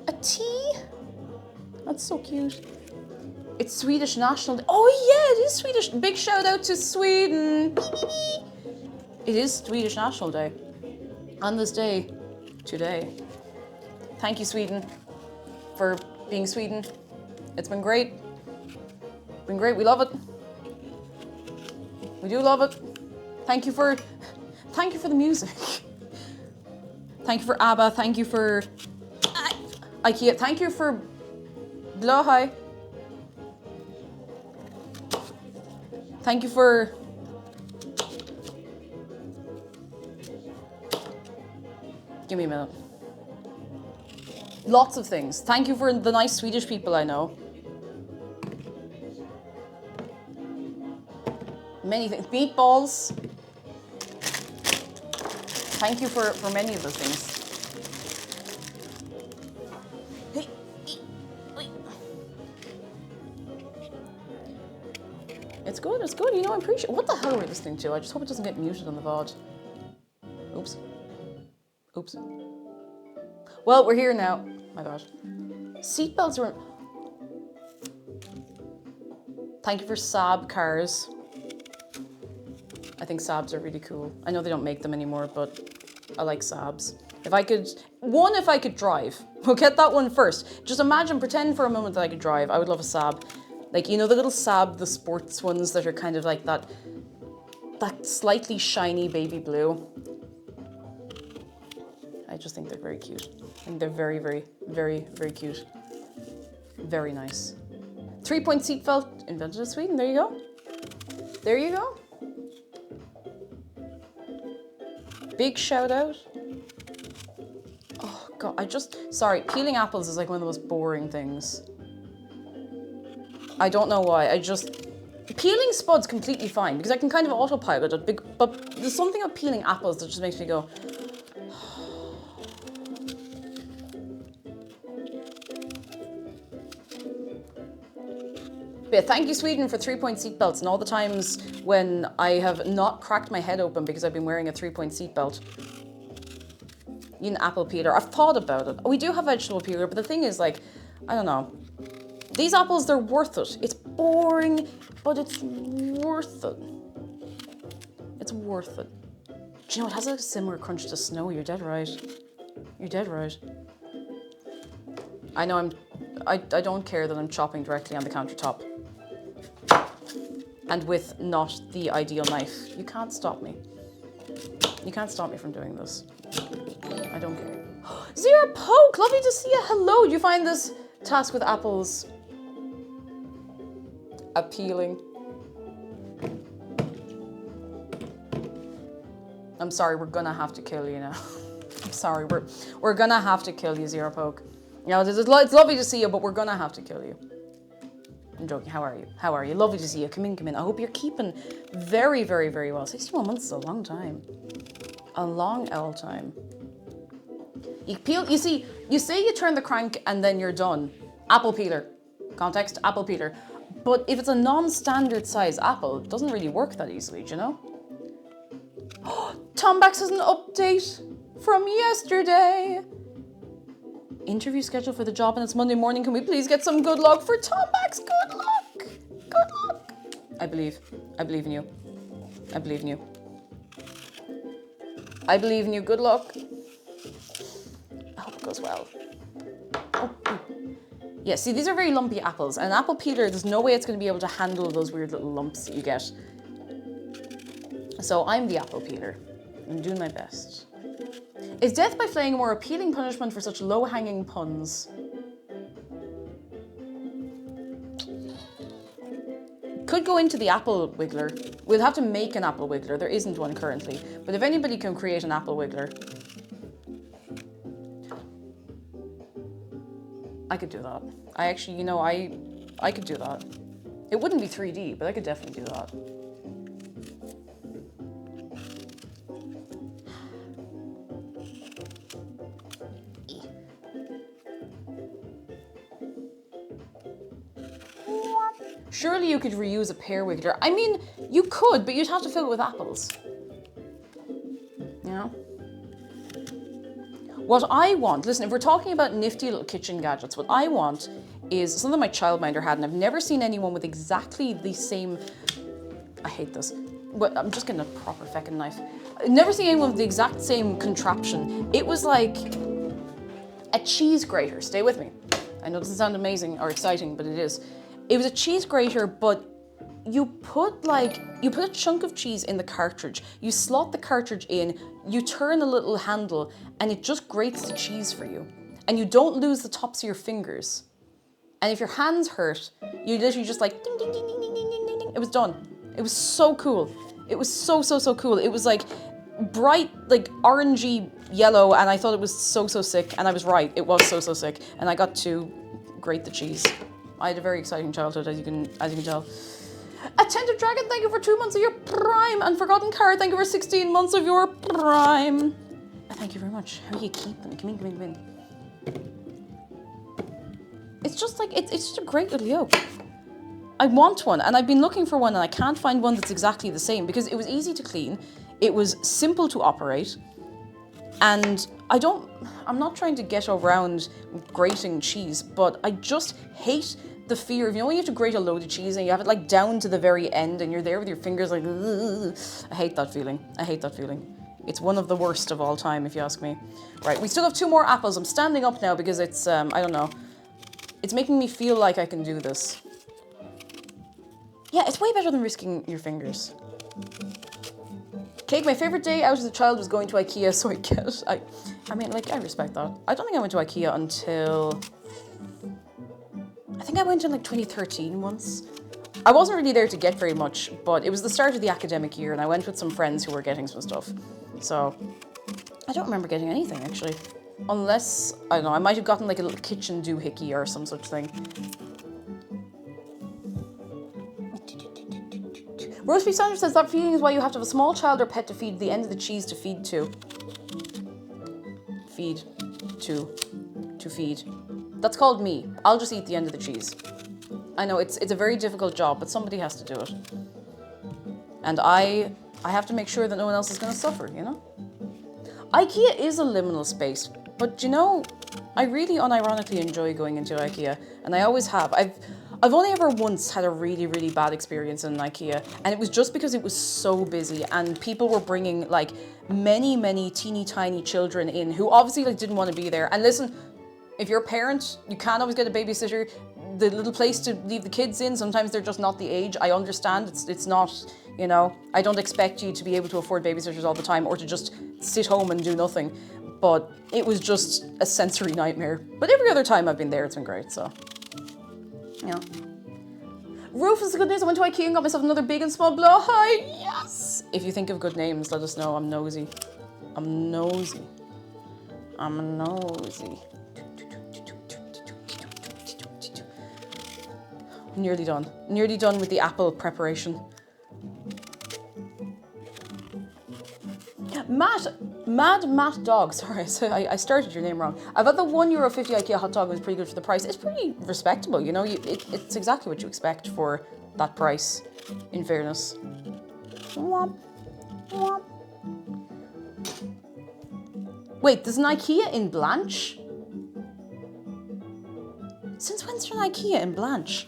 a tea. That's so cute. It's Swedish National Day. Oh yeah, it is Swedish. Big shout out to Sweden. It is Swedish National Day. On this day, today. Thank you, Sweden, for being Sweden. It's been great. Been great, we love it. We do love it. Thank you for the music. Thank you for ABBA, thank you for IKEA, thank you for Blåhaj. Thank you for give me a minute. Lots of things. Thank you for the nice Swedish people I know. Many things. Meatballs. Thank you for many of those things. It's good, it's good. You know, I'm pretty sure. What the hell are we listening to? I just hope it doesn't get muted on the VOD. Oops. Oops. Well, we're here now. My gosh. Seatbelts are... Thank you for Saab cars. I think Saabs are really cool. I know they don't make them anymore, but I like Saabs. If I could drive. We'll get that one first. Just imagine, pretend for a moment that I could drive. I would love a Saab. Like, you know the little Saab, the sports ones that are kind of like that slightly shiny baby blue. I just think they're very cute. I think they're very, very, very, very cute. Very nice. 3-point seatbelt invented in Sweden. There you go. There you go. Big shout out. Oh God, sorry, peeling apples is like one of the most boring things. I don't know why, peeling spud's completely fine because I can kind of autopilot it, but there's something about peeling apples that just makes me go, But yeah, thank you, Sweden, for 3-point seatbelts and all the times when I have not cracked my head open because I've been wearing a 3-point seatbelt. You an apple peeler. I've thought about it. We do have vegetable peeler, but the thing is, like, I don't know. These apples, they're worth it. It's boring, but it's worth it. It's worth it. Do you know, it has a similar crunch to snow. You're dead right. You're dead right. I know I don't care that I'm chopping directly on the countertop. And with not the ideal knife. You can't stop me. You can't stop me from doing this. I don't care. Zero Poke, lovely to see you. Hello, do you find this task with apples appealing? I'm sorry, we're gonna have to kill you now. I'm sorry, we're gonna have to kill you, Zero Poke. You know, it's lovely to see you, but we're gonna have to kill you. I'm joking. How are you? How are you? Lovely to see you. Come in, come in. I hope you're keeping very, very, very well. 61 months is a long time. A long old time. You peel, you see, you say you turn the crank and then you're done. Apple peeler. Context, apple peeler. But if it's a non-standard size apple, it doesn't really work that easily, do you know? Tombax has an update from yesterday. Interview scheduled for the job and it's Monday morning. Can we please get some good luck for Tombax? Good luck. Good luck. I believe in you. I believe in you. I believe in you. Good luck. I hope it goes well. Oh. Yeah, see, these are very lumpy apples. And an apple peeler, there's no way it's going to be able to handle those weird little lumps that you get. So I'm the apple peeler. I'm doing my best. Is death by flaying a more appealing punishment for such low-hanging puns? Could go into the apple wiggler. We'll have to make an apple wiggler. There isn't one currently. But if anybody can create an apple wiggler, I could do that. I actually, you know, I could do that. It wouldn't be 3D, but I could definitely do that. Surely you could reuse a pear wiggler. I mean, you could, but you'd have to fill it with apples. You know? What I want, listen, if we're talking about nifty little kitchen gadgets, what I want is something my childminder had, and I've never seen anyone with exactly the same, I hate this, but I'm just getting a proper feckin' knife. I've never seen anyone with the exact same contraption. It was like a cheese grater. Stay with me. I know it doesn't sound amazing or exciting, but it is. It was a cheese grater, but you put a chunk of cheese in the cartridge, you slot the cartridge in, you turn a little handle, and it just grates the cheese for you. And you don't lose the tops of your fingers. And if your hands hurt, you literally just like ding, ding, ding, ding, ding, ding, ding, ding. It was done. It was so cool. It was so cool. It was like bright, like orangey yellow, and I thought it was so sick, and I was right. It was so sick, and I got to grate the cheese. I had a very exciting childhood, as you can tell. Attentive Dragon, thank you for 2 months of your prime. And Forgotten Card, thank you for 16 months of your prime. Thank you very much. How do you keep them? Come in. It's just like, it's just a great little yoke. I want one, and I've been looking for one, and I can't find one that's exactly the same, because it was easy to clean, it was simple to operate, and I'm not trying to get around grating cheese, but I just hate the fear of, you know, when you have to grate a load of cheese and you have it like down to the very end and you're there with your fingers like, ugh. I hate that feeling. It's one of the worst of all time, if you ask me. Right, we still have 2 more apples. I'm standing up now because it's, I don't know. It's making me feel like I can do this. Yeah, it's way better than risking your fingers. Cake, my favorite day out as a child was going to IKEA, so I get it. I mean, like, I respect that. I don't think I went to IKEA until, I think I went in like 2013 once. I wasn't really there to get very much, but it was the start of the academic year and I went with some friends who were getting some stuff. So, I don't remember getting anything actually. Unless, I don't know, I might have gotten like a little kitchen doohickey or some such thing. Roast Beef Sandwich says that feeling is why you have to have a small child or pet to feed the end of the cheese to feed to. Feed. To feed. That's called me. I'll just eat the end of the cheese. I know, it's a very difficult job, but somebody has to do it. And I have to make sure that no one else is going to suffer, you know? IKEA is a liminal space, but you know, I really unironically enjoy going into IKEA, and I always have. I've only ever once had a really, really bad experience in IKEA, and it was just because it was so busy, and people were bringing like many teeny tiny children in who obviously like didn't want to be there. And listen, if you're a parent, you can't always get a babysitter. The little place to leave the kids in, sometimes they're just not the age. I understand, it's not, you know, I don't expect you to be able to afford babysitters all the time or to just sit home and do nothing. But it was just a sensory nightmare. But every other time I've been there, it's been great, so. Yeah. Rufus, good news. I went to IKEA and got myself another big and small blow. Hi, yes! If you think of good names, let us know. I'm nosy. Nearly done with the apple preparation. Mad Matt Dog, sorry, I started your name wrong. I've had the €1.50 IKEA hot dog, it was pretty good for the price. It's pretty respectable, you know, it's exactly what you expect for that price, in fairness. Womp, womp. Wait, there's an IKEA in Blanche? Since when's there an IKEA in Blanche?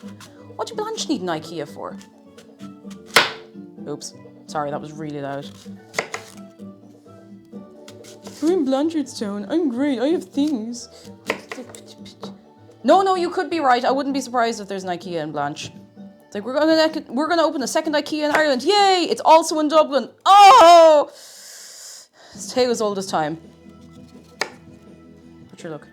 What do Blanche need an IKEA for? Oops, sorry, that was really loud. We're in Blanchardstown. I'm great. I have things. No, you could be right. I wouldn't be surprised if there's an IKEA in Blanche. It's like we're gonna open a second IKEA in Ireland. Yay! It's also in Dublin. Oh! This tale as old as time. What's your look?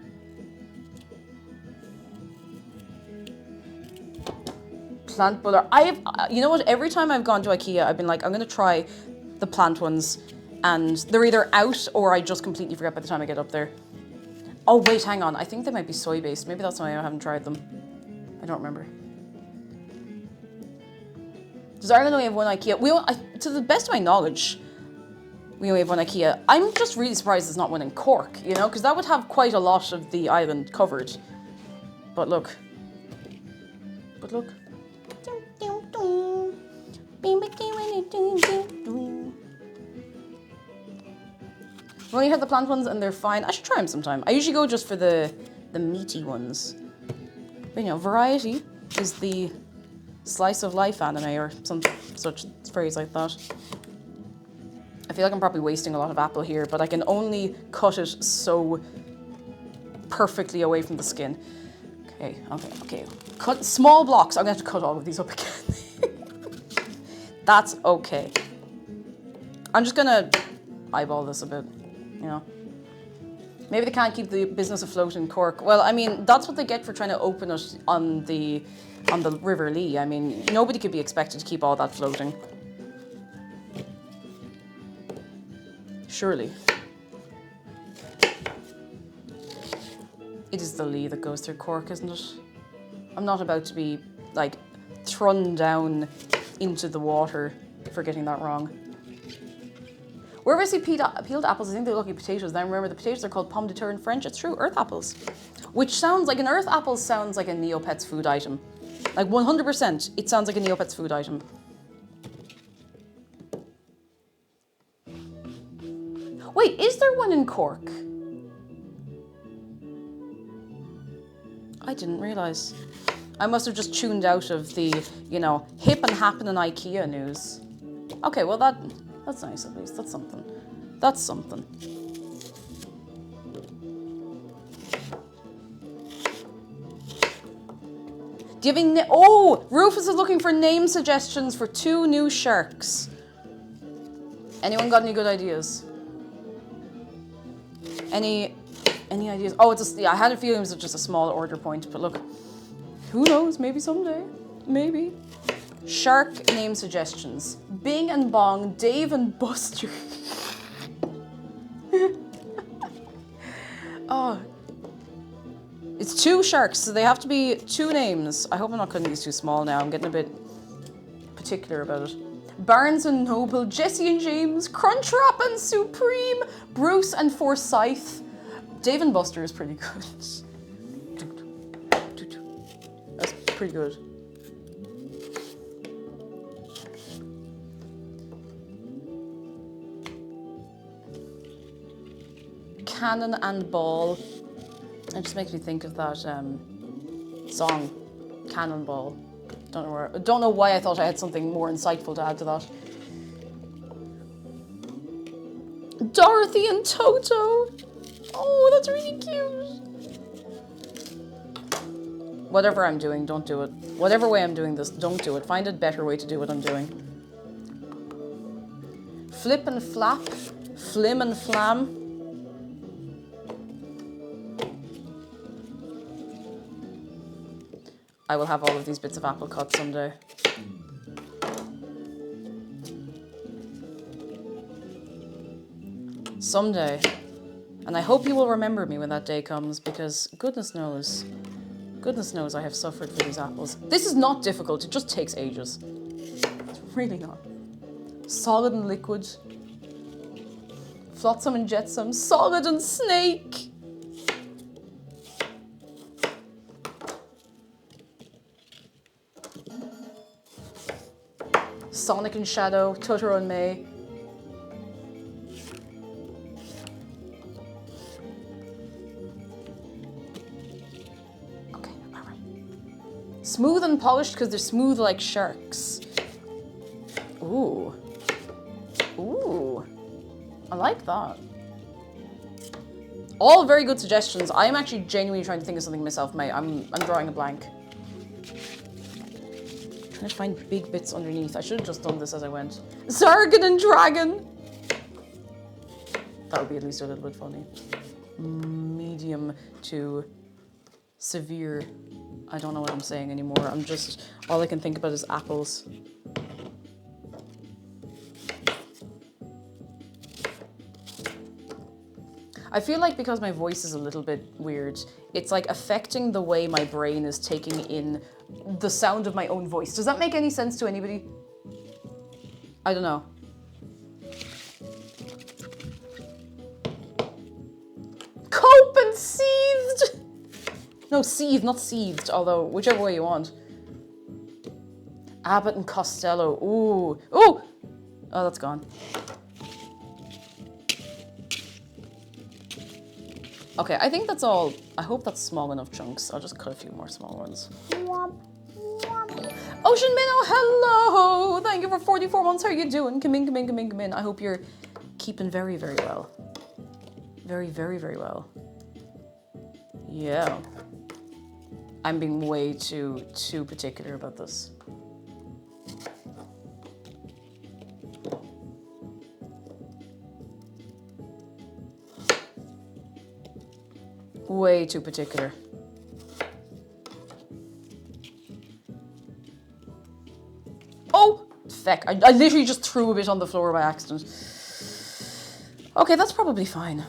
Plant butter. You know what? Every time I've gone to IKEA, I've been like, I'm gonna try the plant ones, and they're either out or I just completely forget by the time I get up there. Oh wait, hang on. I think they might be soy based. Maybe that's why I haven't tried them. I don't remember. Does Ireland only have one IKEA? To the best of my knowledge, we only have one IKEA. I'm just really surprised there's not one in Cork, you know, because that would have quite a lot of the island covered. But look. I've only had the plant ones and they're fine. I should try them sometime. I usually go just for the meaty ones. But, you know, variety is the slice of life anime or some such phrase like that. I feel like I'm probably wasting a lot of apple here, but I can only cut it so perfectly away from the skin. Okay. Cut small blocks. I'm gonna have to cut all of these up again. That's okay. I'm just gonna eyeball this a bit, you know. Maybe they can't keep the business afloat in Cork. Well, I mean, that's what they get for trying to open it on the River Lee. I mean, nobody could be expected to keep all that floating. Surely. It is the Lee that goes through Cork, isn't it? I'm not about to be, like, thrown down into the water for getting that wrong. Wherever I see peeled apples, I think they look like potatoes. Now remember, the potatoes are called pomme de terre in French. It's true, earth apples. Which sounds like, an earth apple sounds like a Neopets food item. Like 100%, it sounds like a Neopets food item. Wait, is there one in Cork? I didn't realise. I must have just tuned out of the, you know, hip and happening IKEA news. Okay, well that's nice at least. That's something. That's something. Do you have any... Oh! Rufus is looking for name suggestions for 2 new sharks. Anyone got any good ideas? Any ideas? Oh, I had a feeling it was just a small order point, but look. Who knows? Maybe someday. Maybe. Shark name suggestions. Bing and Bong, Dave and Buster. Oh. It's 2 sharks, so they have to be 2 names. I hope I'm not cutting these too small now. I'm getting a bit particular about it. Barnes and Noble, Jesse and James, Crunchwrap and Supreme, Bruce and Forsyth. Dave and Buster is pretty good. That's pretty good. Cannon and Ball. It just makes me think of that song, Cannonball. Don't know why I thought I had something more insightful to add to that. Dorothy and Toto. Oh, that's really cute. Whatever I'm doing, don't do it. Whatever way I'm doing this, don't do it. Find a better way to do what I'm doing. Flip and flap, flim and flam. I will have all of these bits of apple cut someday. Someday. And I hope you will remember me when that day comes, because goodness knows I have suffered for these apples. This is not difficult, it just takes ages. It's really not. Solid and liquid. Flotsam and jetsam. Solid and snake. Sonic and Shadow, Totoro and May. Okay, alright. Smooth and polished because they're smooth like sharks. Ooh. Ooh. I like that. All very good suggestions. I am actually genuinely trying to think of something myself, mate. I'm drawing a blank. Trying to find big bits underneath. I should have just done this as I went. Zargan and Dragon! that would be at least a little bit funny. Medium to severe. I don't know what I'm saying anymore. I'm just, all I can think about is apples. I feel like because my voice is a little bit weird, it's like affecting the way my brain is taking in the sound of my own voice. Does that make any sense to anybody? I don't know. Cope and seethed! No, seethed, not seethed, although whichever way you want. Abbott and Costello. Ooh. Ooh! Oh, that's gone. Okay, I think that's all. I hope that's small enough chunks. I'll just cut a few more small ones. Ocean Minnow, hello! Thank you for 44 months. How are you doing? Come in, come in, come in, come in. I hope you're keeping very, very well. Very, very, very well. Yeah. I'm being way too particular about this. Way too particular. Oh! Feck. I literally just threw a bit on the floor by accident. Okay, that's probably fine.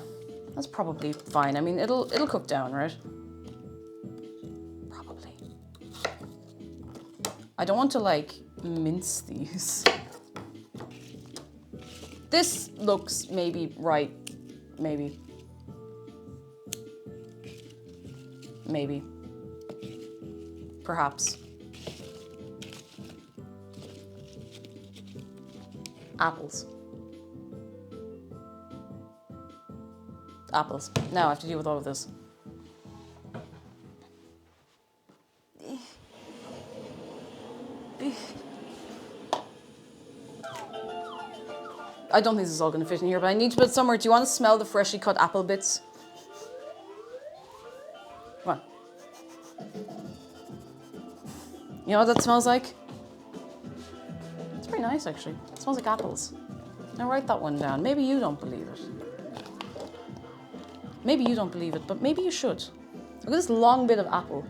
That's probably fine. I mean, it'll cook down, right? Probably. I don't want to, like, mince these. This looks maybe right. Maybe. Maybe. Perhaps. Apples. Apples. Now I have to deal with all of this. I don't think this is all going to fit in here, but I need to put somewhere. Do you want to smell the freshly cut apple bits? Come on. You know what that smells like? It's pretty nice, actually. It smells like apples. Now write that one down. Maybe you don't believe it. Maybe you don't believe it, but maybe you should. Look at this long bit of apple.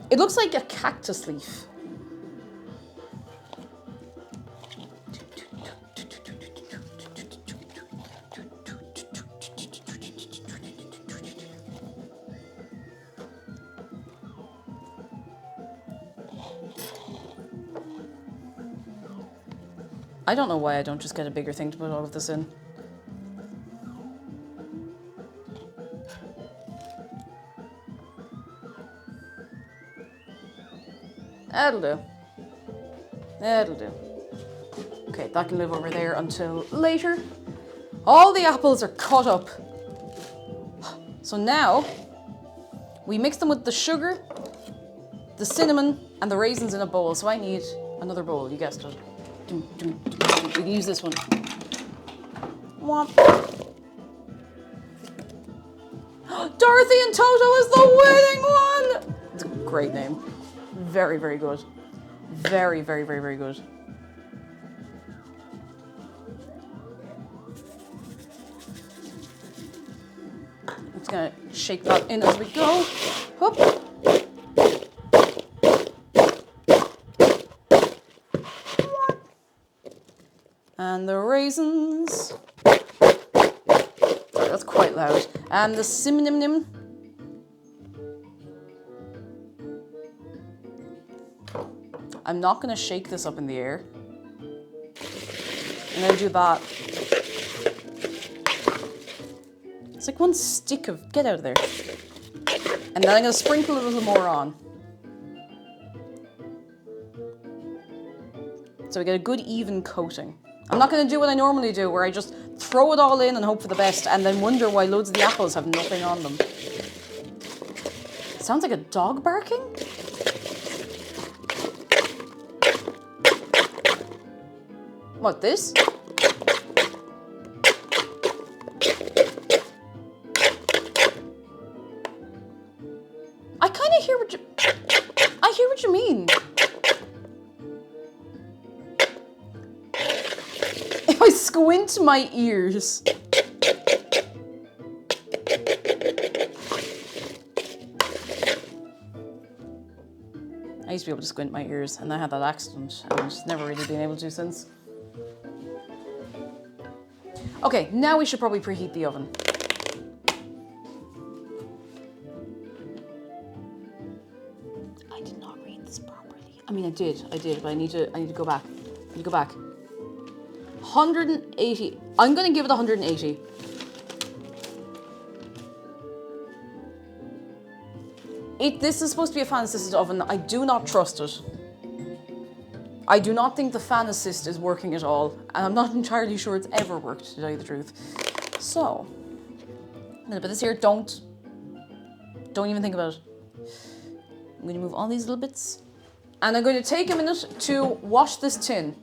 It looks like a cactus leaf. I don't know why I don't just get a bigger thing to put all of this in. That'll do. That'll do. Okay, that can live over there until later. All the apples are cut up. So now, we mix them with the sugar, the cinnamon, and the raisins in a bowl. So I need another bowl, you guessed it. We can use this one. Womp. Dorothy and Toto is the winning one! It's a great name. Very, very good. Very, very, very, very good. I'm just gonna shake that in as we go. Whoop. And the raisins. Sorry, that's quite loud. And the cinnamon. I'm not going to shake this up in the air. I'm going to do that. It's like one stick of... Get out of there. And then I'm going to sprinkle a little more on. So we get a good even coating. I'm not going to do what I normally do, where I just throw it all in and hope for the best, and then wonder why loads of the apples have nothing on them. Sounds like a dog barking? What, this? I kind of hear what you... I hear what you mean. If I squint squint my ears. I used to be able to squint my ears, and I had that accident, and never really been able to since. Okay, now we should probably preheat the oven. I did not read this properly. I mean, I did, but I need to go back. I need to go back. 180. I'm gonna give it 180. This is supposed to be a fan assisted oven. I do not trust it. I do not think the fan assist is working at all, and I'm not entirely sure it's ever worked, to tell you the truth. So, I'm gonna put this here. Don't even think about it. I'm gonna move all these little bits, and I'm going to take a minute to wash this tin.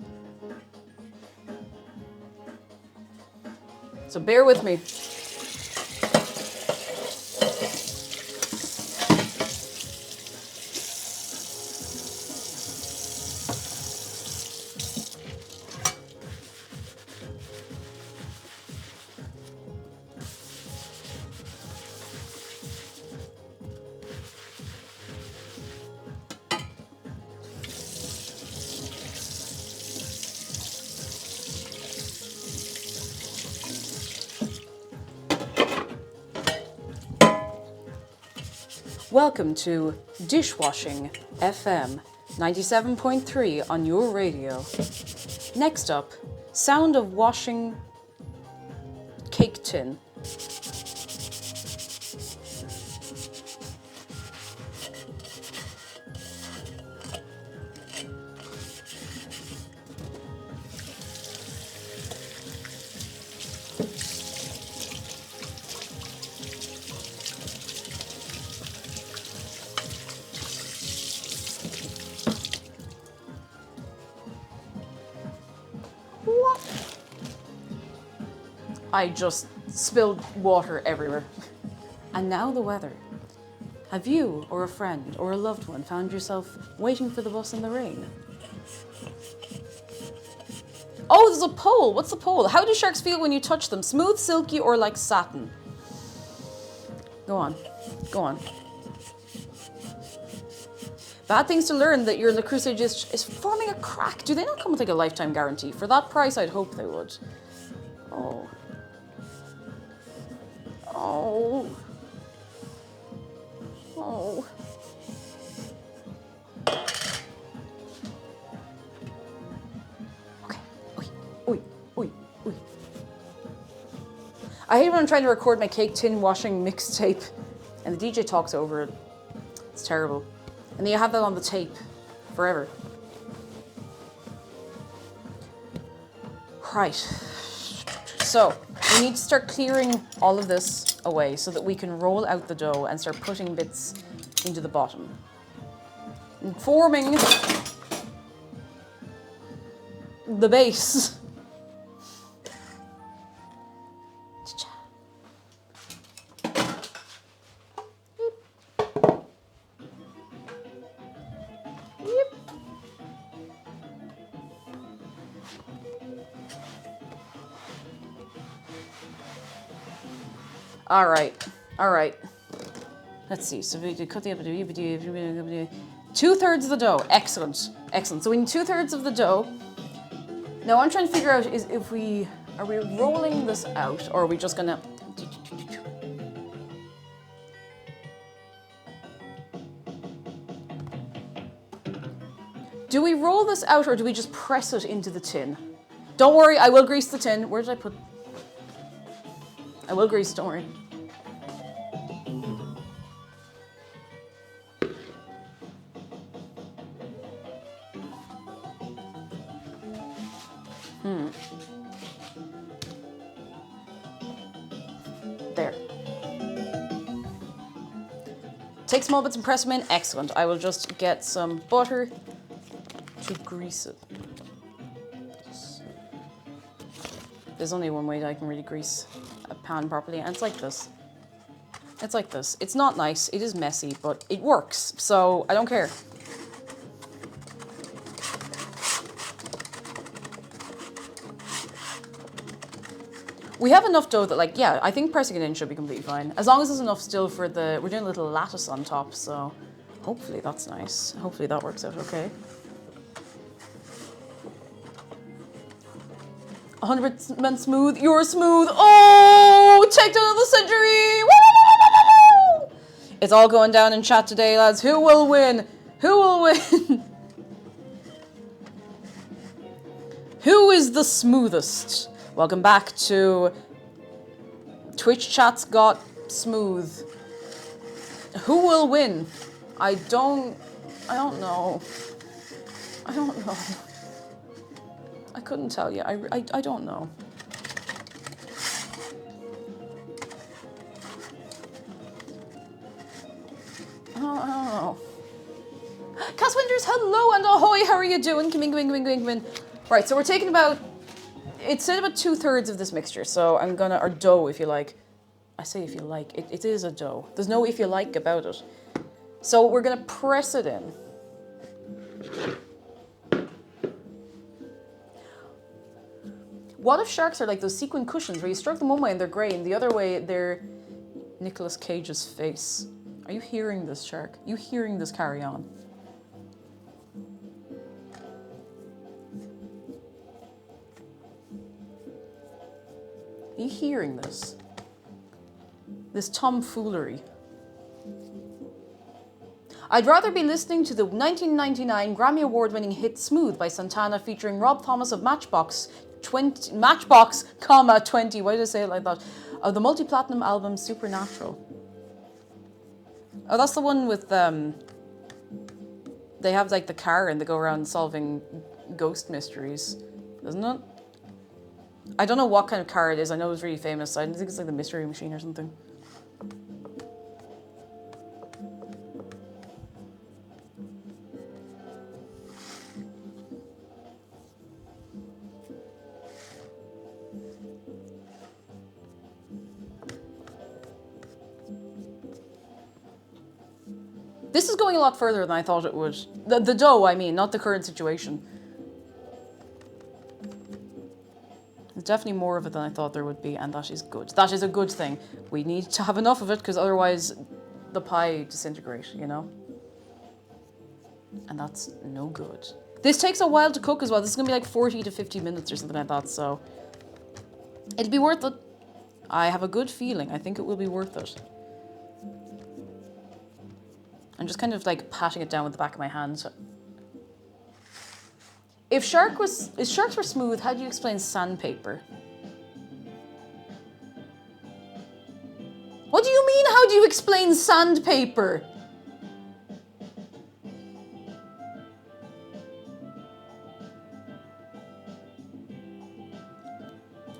So bear with me. Welcome to Dishwashing FM 97.3 on your radio. Next up, sound of washing cake tin. I just spilled water everywhere. And now the weather. Have you or a friend or a loved one found yourself waiting for the bus in the rain? Oh, there's a poll. What's the poll? How do sharks feel when you touch them? Smooth, silky, or like satin? Go on. Go on. Bad things to learn that your Le Creuset is forming a crack. Do they not come with like a lifetime guarantee? For that price, I'd hope they would. Oh. Oh. Oh. Okay. Oi. I hate when I'm trying to record my cake tin washing mixtape and the DJ talks over it. It's terrible. And then you have that on the tape forever. Right. So, we need to start clearing all of this away so that we can roll out the dough and start putting bits into the bottom. And forming the base. All right. Let's see. So we cut the 2/3 of the dough. Excellent. So we need 2/3 of the dough. Now what I'm trying to figure out is are we rolling this out or are we just gonna? Do we roll this out or do we just press it into the tin? Don't worry, I will grease the tin. Where did I put? I will grease, don't worry. There. Take small bits and press them in. Excellent. I will just get some butter to grease it. There's only one way that I can really grease a pan properly, and it's like this. It's like this. It's not nice, it is messy, but it works, so I don't care. We have enough dough that, like, yeah, I think pressing it in should be completely fine. As long as there's enough still for we're doing a little lattice on top, so hopefully that's nice. Hopefully that works out okay. 100% smooth. You're smooth. Oh, take down of the century. Woo! It's all going down in chat today, lads. Who will win? Who will win? Who is the smoothest? Welcome back to Twitch Chat's got smooth. Who will win? I don't know. I don't know. I couldn't tell you. I don't know. I don't know. Cass Winters, hello and ahoy. How are you doing? Come in. Right, so we're taking about, it said about 2/3 of this mixture. So I'm gonna, or dough if you like. I say if you like, it is a dough. There's no if you like about it. So we're gonna press it in. What if sharks are like those sequin cushions where you stroke them one way and they're grey and the other way they're Nicolas Cage's face? Are you hearing this, shark? Are you hearing this carry on? Are you hearing this? This tomfoolery. I'd rather be listening to the 1999 Grammy Award-winning hit Smooth by Santana featuring Rob Thomas of Matchbox 20, Matchbox, 20. Why did I say it like that? Of the multi-platinum album Supernatural. Oh, that's the one with they have like the car and they go around solving ghost mysteries, isn't it? I don't know what kind of car it is. I know it's really famous. I think it's like the Mystery Machine or something. This is going a lot further than I thought it would. The dough, I mean, not the current situation. There's definitely more of it than I thought there would be, and that is good. That is a good thing. We need to have enough of it, because otherwise the pie disintegrates, you know? And that's no good. This takes a while to cook as well. This is going to be like 40 to 50 minutes or something like that, so it'll be worth it. I have a good feeling. I think it will be worth it. I'm just kind of like patting it down with the back of my hand. If sharks were smooth, how do you explain sandpaper? What do you mean, how do you explain sandpaper?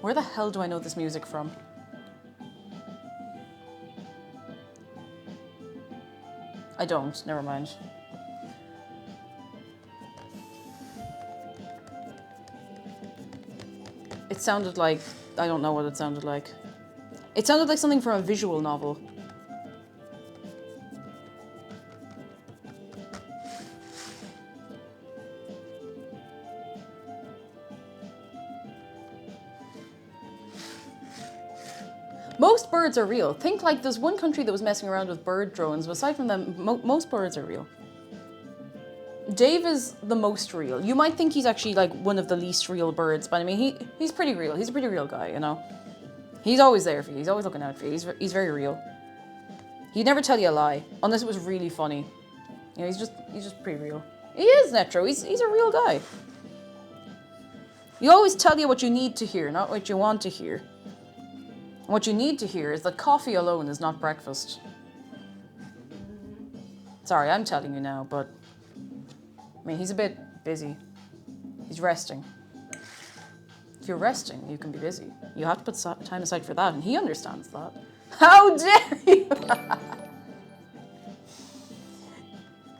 Where the hell do I know this music from? I don't, never mind. It sounded like, I don't know what it sounded like. It sounded like something from a visual novel. Most birds are real. Think like there's one country that was messing around with bird drones, but aside from them, most birds are real. Dave is the most real. You might think he's actually like one of the least real birds, but I mean, he's pretty real. He's a pretty real guy, you know? He's always there for you. He's always looking out for you. He's very real. He'd never tell you a lie, unless it was really funny. You know, he's just pretty real. He is, Netro. He's a real guy. He'll always tell you what you need to hear, not what you want to hear. And what you need to hear is that coffee alone is not breakfast. Sorry, I'm telling you now, but I mean, he's a bit busy. He's resting. If you're resting, you can be busy. You have to put time aside for that, and he understands that. How dare you!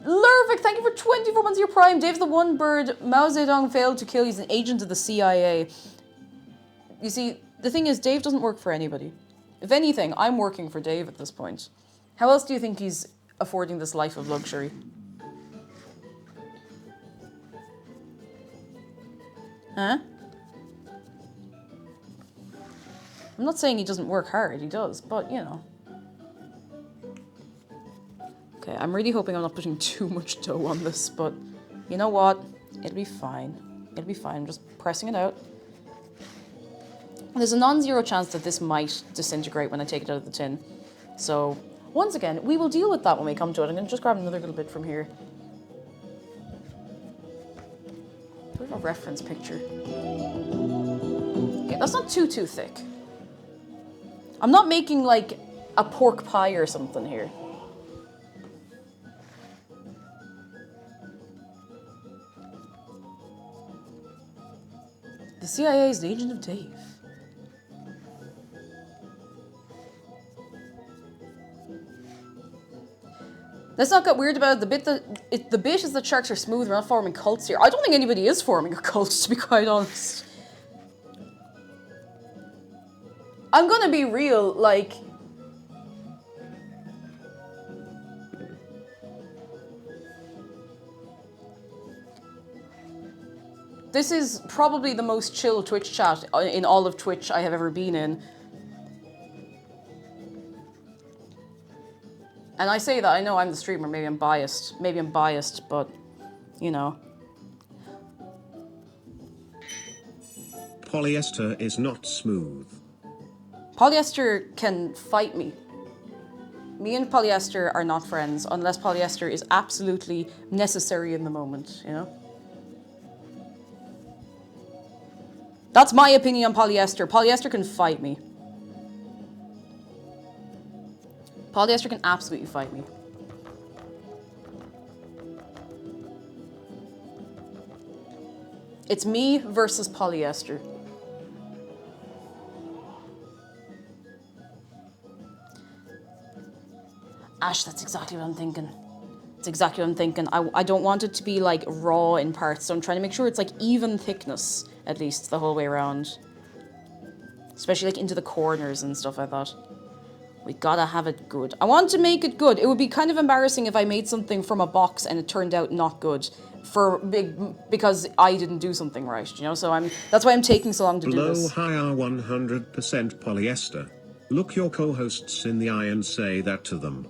Lurvik, thank you for 24 months of your prime. Dave's the one bird Mao Zedong failed to kill. He's an agent of the CIA. You see, the thing is, Dave doesn't work for anybody. If anything, I'm working for Dave at this point. How else do you think he's affording this life of luxury? Huh? I'm not saying he doesn't work hard, he does, but you know. Okay, I'm really hoping I'm not putting too much dough on this, but you know what? It'll be fine. It'll be fine. I'm just pressing it out. There's a non-zero chance that this might disintegrate when I take it out of the tin. So, once again, we will deal with that when we come to it. I'm going to just grab another little bit from here. Do we have a reference picture? Okay, that's not too thick. I'm not making, like, a pork pie or something here. The CIA is the agent of Dave. Let's not get weird about it. The bit is that sharks are smooth. We're not forming cults here. I don't think anybody is forming a cult, to be quite honest. I'm gonna be real, like... This is probably the most chill Twitch chat in all of Twitch I have ever been in. And I say that, I know I'm the streamer, maybe I'm biased, but, you know. Polyester is not smooth. Polyester can fight me. Me and Polyester are not friends, unless Polyester is absolutely necessary in the moment, you know? That's my opinion on Polyester. Polyester can fight me. Polyester can absolutely fight me. It's me versus Polyester. Ash, that's exactly what I'm thinking. It's exactly what I'm thinking. I don't want it to be like raw in parts, so I'm trying to make sure it's like even thickness, at least, the whole way around. Especially like into the corners and stuff, I thought. We gotta have it good. I want to make it good. It would be kind of embarrassing if I made something from a box and it turned out not good because I didn't do something right, you know? So that's why I'm taking so long to do this. Low high are 100% polyester. Look your co-hosts in the eye and say that to them.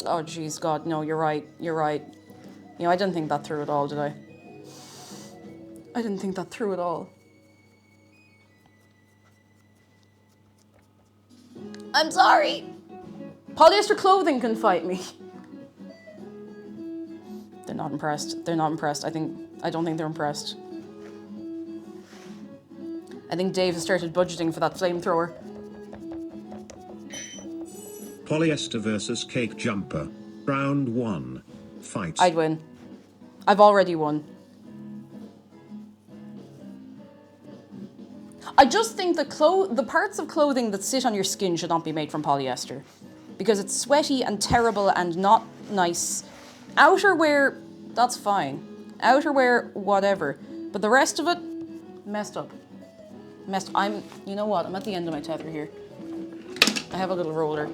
Oh, jeez, God, no, you're right. You're right. You know, I didn't think that through at all, did I? I didn't think that through at all. I'm sorry. Polyester clothing can fight me. They're not impressed. They're not impressed. I don't think they're impressed. I think Dave has started budgeting for that flamethrower. Polyester versus cake jumper. Round 1. Fight. I'd win. I've already won. I just think the parts of clothing that sit on your skin should not be made from polyester. Because it's sweaty and terrible and not nice. Outerwear, that's fine. Outerwear, whatever. But the rest of it, messed up. You know what, I'm at the end of my tether here. I have a little roller.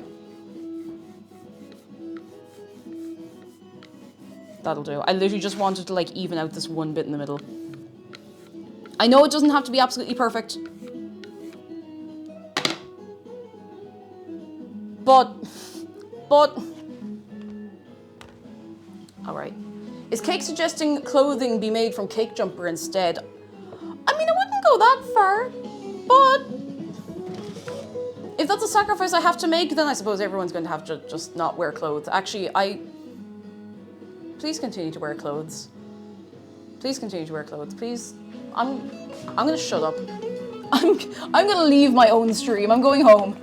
That'll do. I literally just wanted to like even out this one bit in the middle. I know it doesn't have to be absolutely perfect. But... Alright. Is Cake suggesting clothing be made from cakejumper instead? I mean, I wouldn't go that far, but... If that's a sacrifice I have to make, then I suppose everyone's going to have to just not wear clothes. Actually, Please continue to wear clothes. Please continue to wear clothes. Please. I'm gonna shut up. I'm gonna leave my own stream. I'm going home.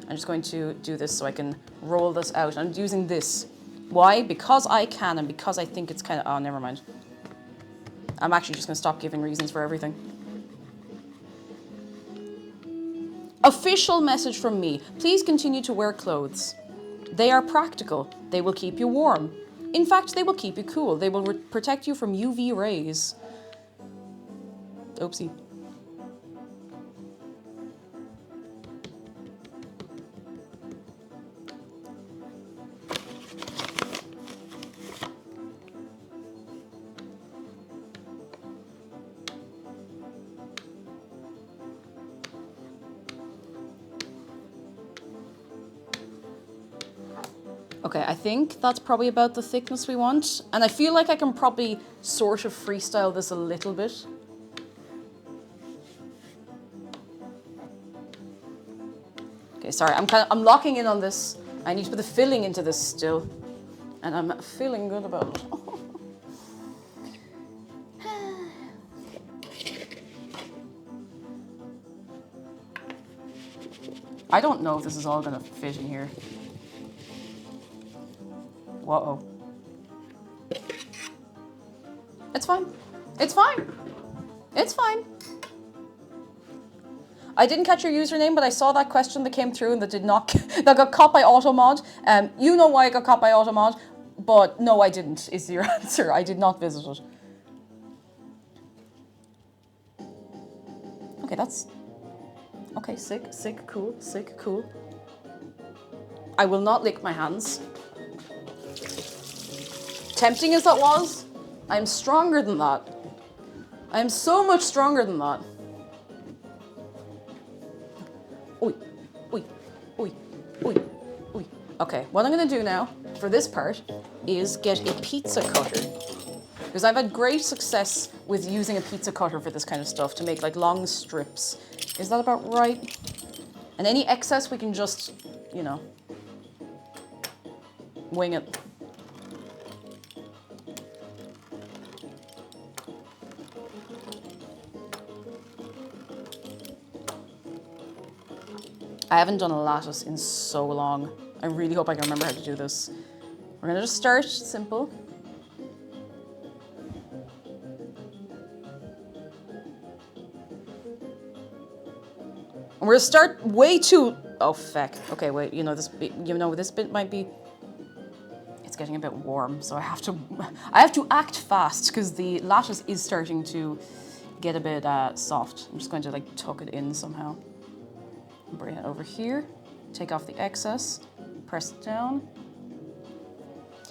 I'm just going to do this so I can roll this out. I'm using this. Why? Because I can and because I think it's kind of... Oh, never mind. I'm actually just gonna stop giving reasons for everything. Official message from me. Please continue to wear clothes. They are practical. They will keep you warm. In fact, they will keep you cool. They will protect you from UV rays. Oopsie. Okay, I think that's probably about the thickness we want. And I feel like I can probably sort of freestyle this a little bit. Okay, sorry, I'm locking in on this. I need to put the filling into this still. And I'm feeling good about it. I don't know if this is all gonna fit in here. Whoa. It's fine. It's fine. It's fine. I didn't catch your username, but I saw that question that came through and that that got caught by Automod. You know why I got caught by Automod, but no, I didn't, is your answer. I did not visit it. Okay, that's... Okay, sick, cool. I will not lick my hands. Tempting as that was, I'm stronger than that. I am so much stronger than that. Oi. Okay, what I'm gonna do now for this part is get a pizza cutter. Because I've had great success with using a pizza cutter for this kind of stuff to make like long strips. Is that about right? And any excess we can just, you know, wing it. I haven't done a lattice in so long. I really hope I can remember how to do this. We're gonna just start simple. And we're gonna start way too... Oh, feck. Okay, wait, this bit might be... It's getting a bit warm, so I have to act fast because the lattice is starting to get a bit soft. I'm just going to like tuck it in somehow. Bring it over here, take off the excess, press it down.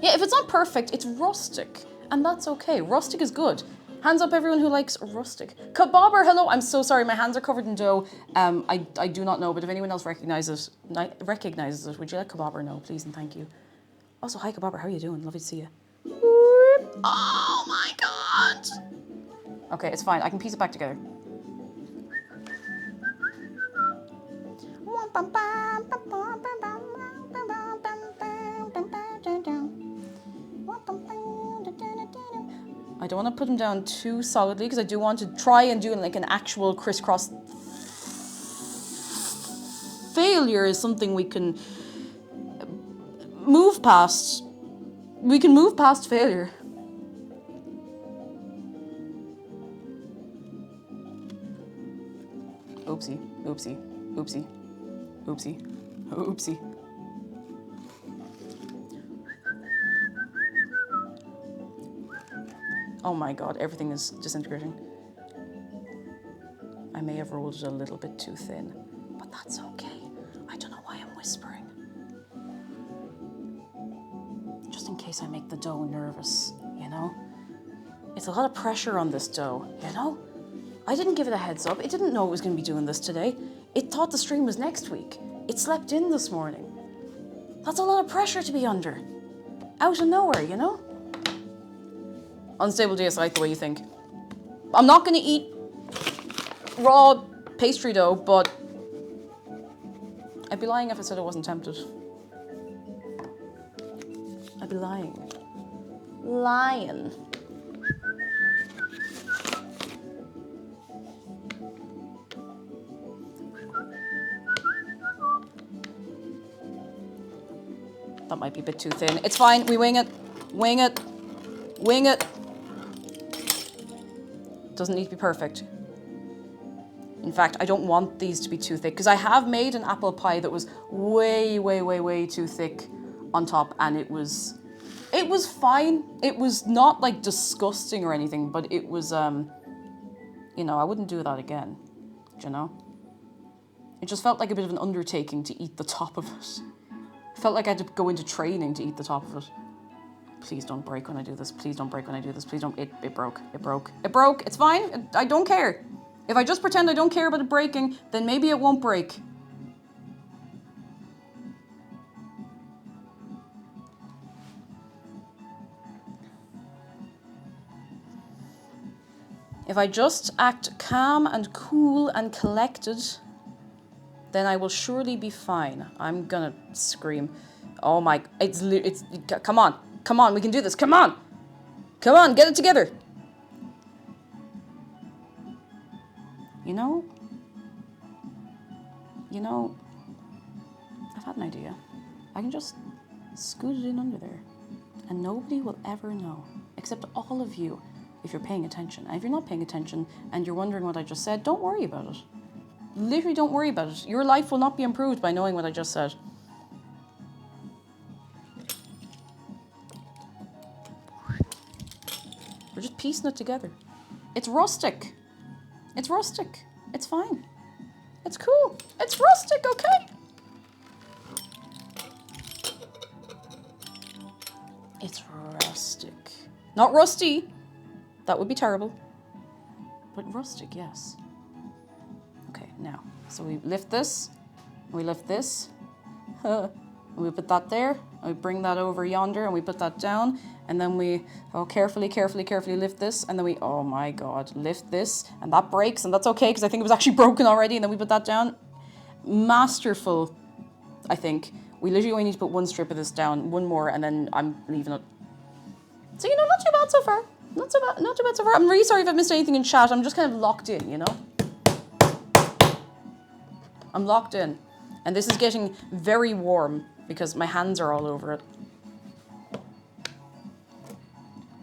Yeah, if it's not perfect, it's rustic, and that's okay. Rustic is good. Hands up everyone who likes rustic. Kebabber, hello, I'm so sorry, my hands are covered in dough. I do not know, but if anyone else recognizes it, would you like kebabber? No, please and thank you. Also, hi kebabber, how are you doing? Lovely to see you. Oh my god! Okay, it's fine, I can piece it back together. I don't want to put them down too solidly because I do want to try and do like an actual crisscross. Failure is something we can move past. We can move past failure. Oopsie, oopsie, oopsie, oopsie, oopsie. Oh my god, everything is disintegrating. I may have rolled it a little bit too thin, but that's okay. I don't know why I'm whispering. Just in case I make the dough nervous, you know? It's a lot of pressure on this dough, you know? I didn't give it a heads up. It didn't know it was going to be doing this today. It thought the stream was next week. It slept in this morning. That's a lot of pressure to be under. Out of nowhere, you know? Unstable DS, I like the way you think. I'm not going to eat raw pastry dough, but I'd be lying if I said I wasn't tempted. I'd be lying. Lying. That might be a bit too thin. It's fine, we wing it. Wing it. Wing it. Doesn't need to be perfect. In fact, I don't want these to be too thick because I have made an apple pie that was way, way, way, way too thick on top, and it was fine. It was not like disgusting or anything, but it was, you know, I wouldn't do that again, do you know? It just felt like a bit of an undertaking to eat the top of it. It felt like I had to go into training to eat the top of it. Please don't break when I do this. Please don't break when I do this. Please don't. It broke. It broke. It broke. It's fine. I don't care. If I just pretend I don't care about it breaking, then maybe it won't break. If I just act calm and cool and collected, then I will surely be fine. I'm gonna scream. Oh my, come on, we can do this, come on, get it together. You know, I've had an idea. I can just scoot it in under there, and nobody will ever know, except all of you, if you're paying attention. And if you're not paying attention and you're wondering what I just said, don't worry about it. Literally don't worry about it. Your life will not be improved by knowing what I just said. We're just piecing it together. It's rustic. It's rustic. It's fine. It's cool. It's rustic, okay? It's rustic. Not rusty. That would be terrible. But rustic, yes. Okay, now. So we lift this. We lift this. And we put that there. And we bring that over yonder and we put that down. And then we carefully lift this. And then we, oh my God, lift this. And that breaks. And that's okay because I think it was actually broken already. And then we put that down. Masterful, I think. We literally only need to put one strip of this down. One more. And then I'm leaving it. So, not too bad so far. Not too bad so far. I'm really sorry if I missed anything in chat. I'm just kind of locked in, I'm locked in. And this is getting very warm because my hands are all over it.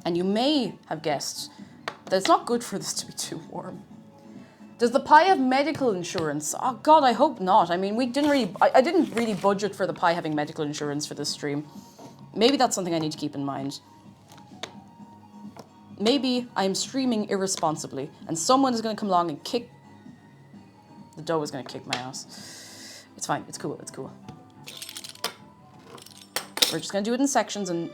And you may have guessed that it's not good for this to be too warm. Does the pie have medical insurance? Oh God, I hope not. I mean, I didn't really budget for the pie having medical insurance for this stream. Maybe that's something I need to keep in mind. Maybe I'm streaming irresponsibly and someone is going to come along and kick... The dough is going to kick my ass. It's fine. It's cool. It's cool. We're just going to do it in sections and...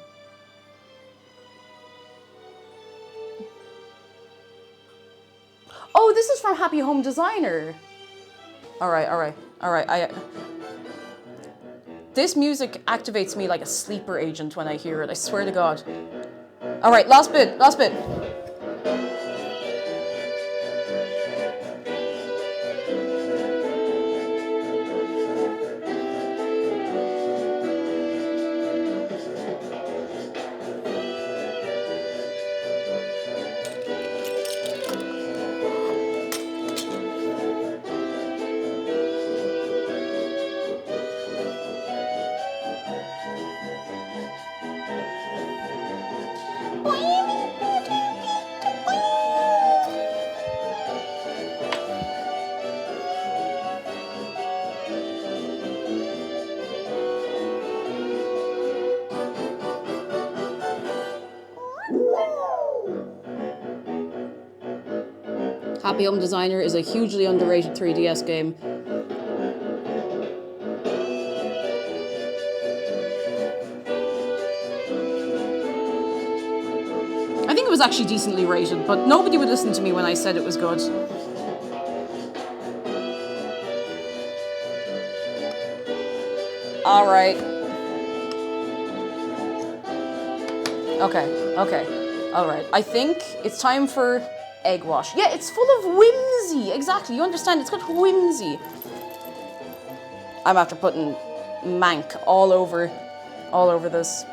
Oh, this is from Happy Home Designer. All right. This music activates me like a sleeper agent when I hear it. I swear to God. All right, last bit. Happy Home Designer is a hugely underrated 3DS game. I think it was actually decently rated, but nobody would listen to me when I said it was good. All right. Okay. All right. I think it's time for egg wash. Yeah, it's full of whimsy. Exactly. You understand? It's got whimsy. I'm after putting mank all over this.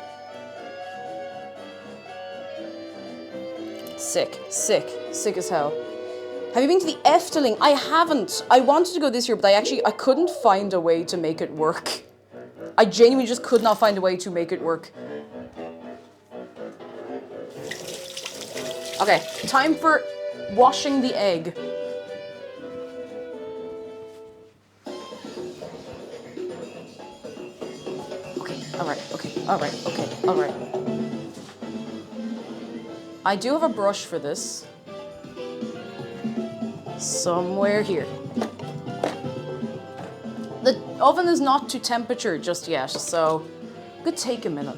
Sick as hell. Have you been to the Efteling? I haven't. I wanted to go this year, but I couldn't find a way to make it work. I genuinely just could not find a way to make it work. Okay, time for washing the egg. All right. I do have a brush for this. Somewhere here. The oven is not to temperature just yet, so it could take a minute.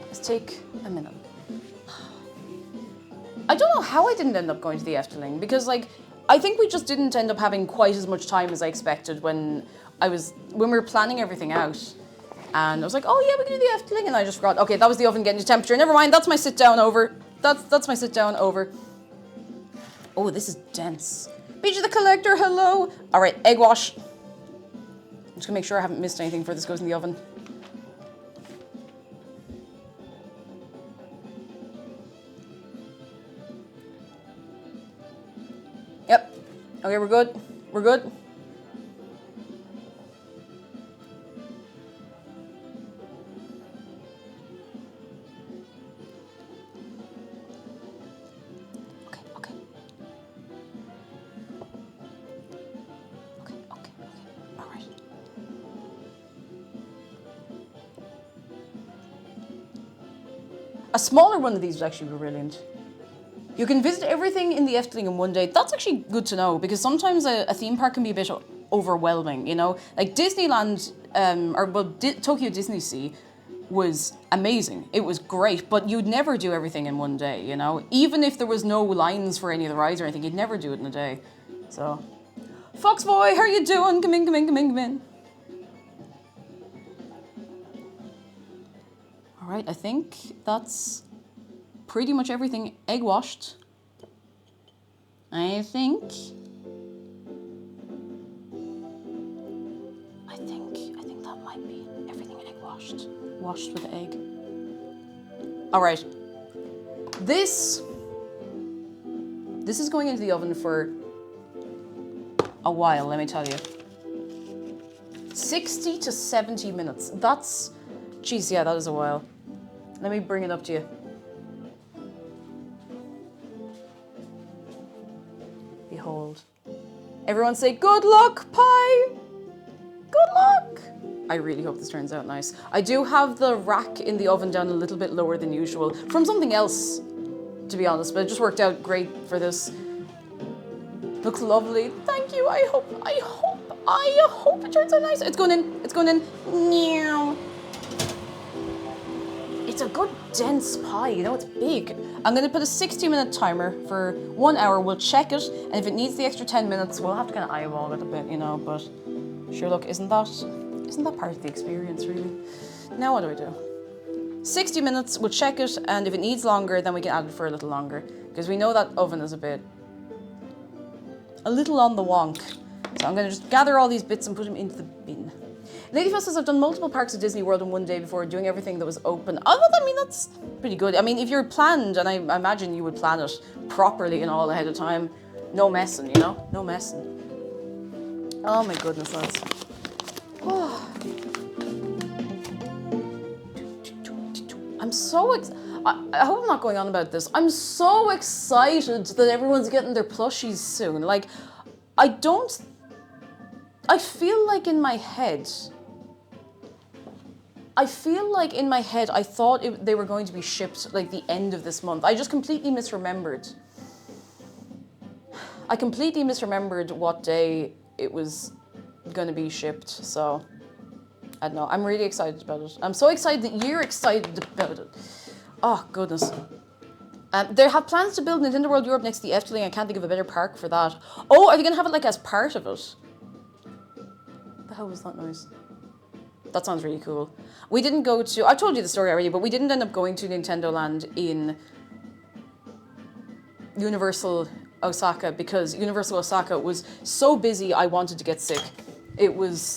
Let's take a minute. I don't know how I didn't end up going to the Efteling, because I think we just didn't end up having quite as much time as I expected when we were planning everything out. And I was like, oh yeah, we can do the Efteling, and I just forgot. Okay, that was the oven getting to temperature. Never mind, that's my sit down over. That's my sit down over. Oh, this is dense. Beach of the Collector, hello. All right, egg wash. I'm just gonna make sure I haven't missed anything before this goes in the oven. Yep. Okay, we're good. We're good. A smaller one of these would actually be brilliant. You can visit everything in the Efteling in one day. That's actually good to know, because sometimes a theme park can be a bit overwhelming, you know? Like Disneyland, Tokyo Disney Sea was amazing. It was great, but you'd never do everything in one day, you know? Even if there was no lines for any of the rides or anything, you'd never do it in a day. So, Foxboy, how are you doing? Come in, come in, come in, come in. All right, I think that's pretty much everything egg washed. I think that might be everything egg washed. Washed with egg. All right. This is going into the oven for a while, let me tell you. 60 to 70 minutes. That's, geez, yeah, that is a while. Let me bring it up to you. Behold. Everyone say, good luck, pie! Good luck! I really hope this turns out nice. I do have the rack in the oven down a little bit lower than usual from something else, to be honest, but it just worked out great for this. Looks lovely. Thank you. I hope it turns out nice. It's going in. It's going in. Meow. It's a good dense pie, you know, it's big. I'm gonna put a 60-minute timer for 1 hour. We'll check it, and if it needs the extra 10 minutes, we'll have to kind of eyeball it a bit, you know, but sure, look, isn't that part of the experience, really? Now what do I do? 60 minutes, we'll check it, and if it needs longer, then we can add it for a little longer, because we know that oven is a little on the wonk. So I'm gonna just gather all these bits and put them into the bin. Ladyfest says, I've done multiple parks at Disney World in one day before, doing everything that was open. Oh, I mean, that's pretty good. I mean, if you're planned, and I imagine you would plan it properly and all ahead of time, no messing, you know? No messing. Oh my goodness, lads. Oh. I'm so I hope I'm not going on about this. I'm so excited that everyone's getting their plushies soon. Like, I feel like in my head, I thought they were going to be shipped like the end of this month. I just completely misremembered. I completely misremembered what day it was going to be shipped, so I don't know. I'm really excited about it. I'm so excited that you're excited about it. Oh, goodness. They have plans to build Nintendo World Europe next to the Efteling. I can't think of a better park for that. Oh, are they going to have it like as part of it? What the hell was that noise? That sounds really cool. We didn't go to... I told you the story already, but we didn't end up going to Nintendo Land in Universal Osaka because Universal Osaka was so busy I wanted to get sick.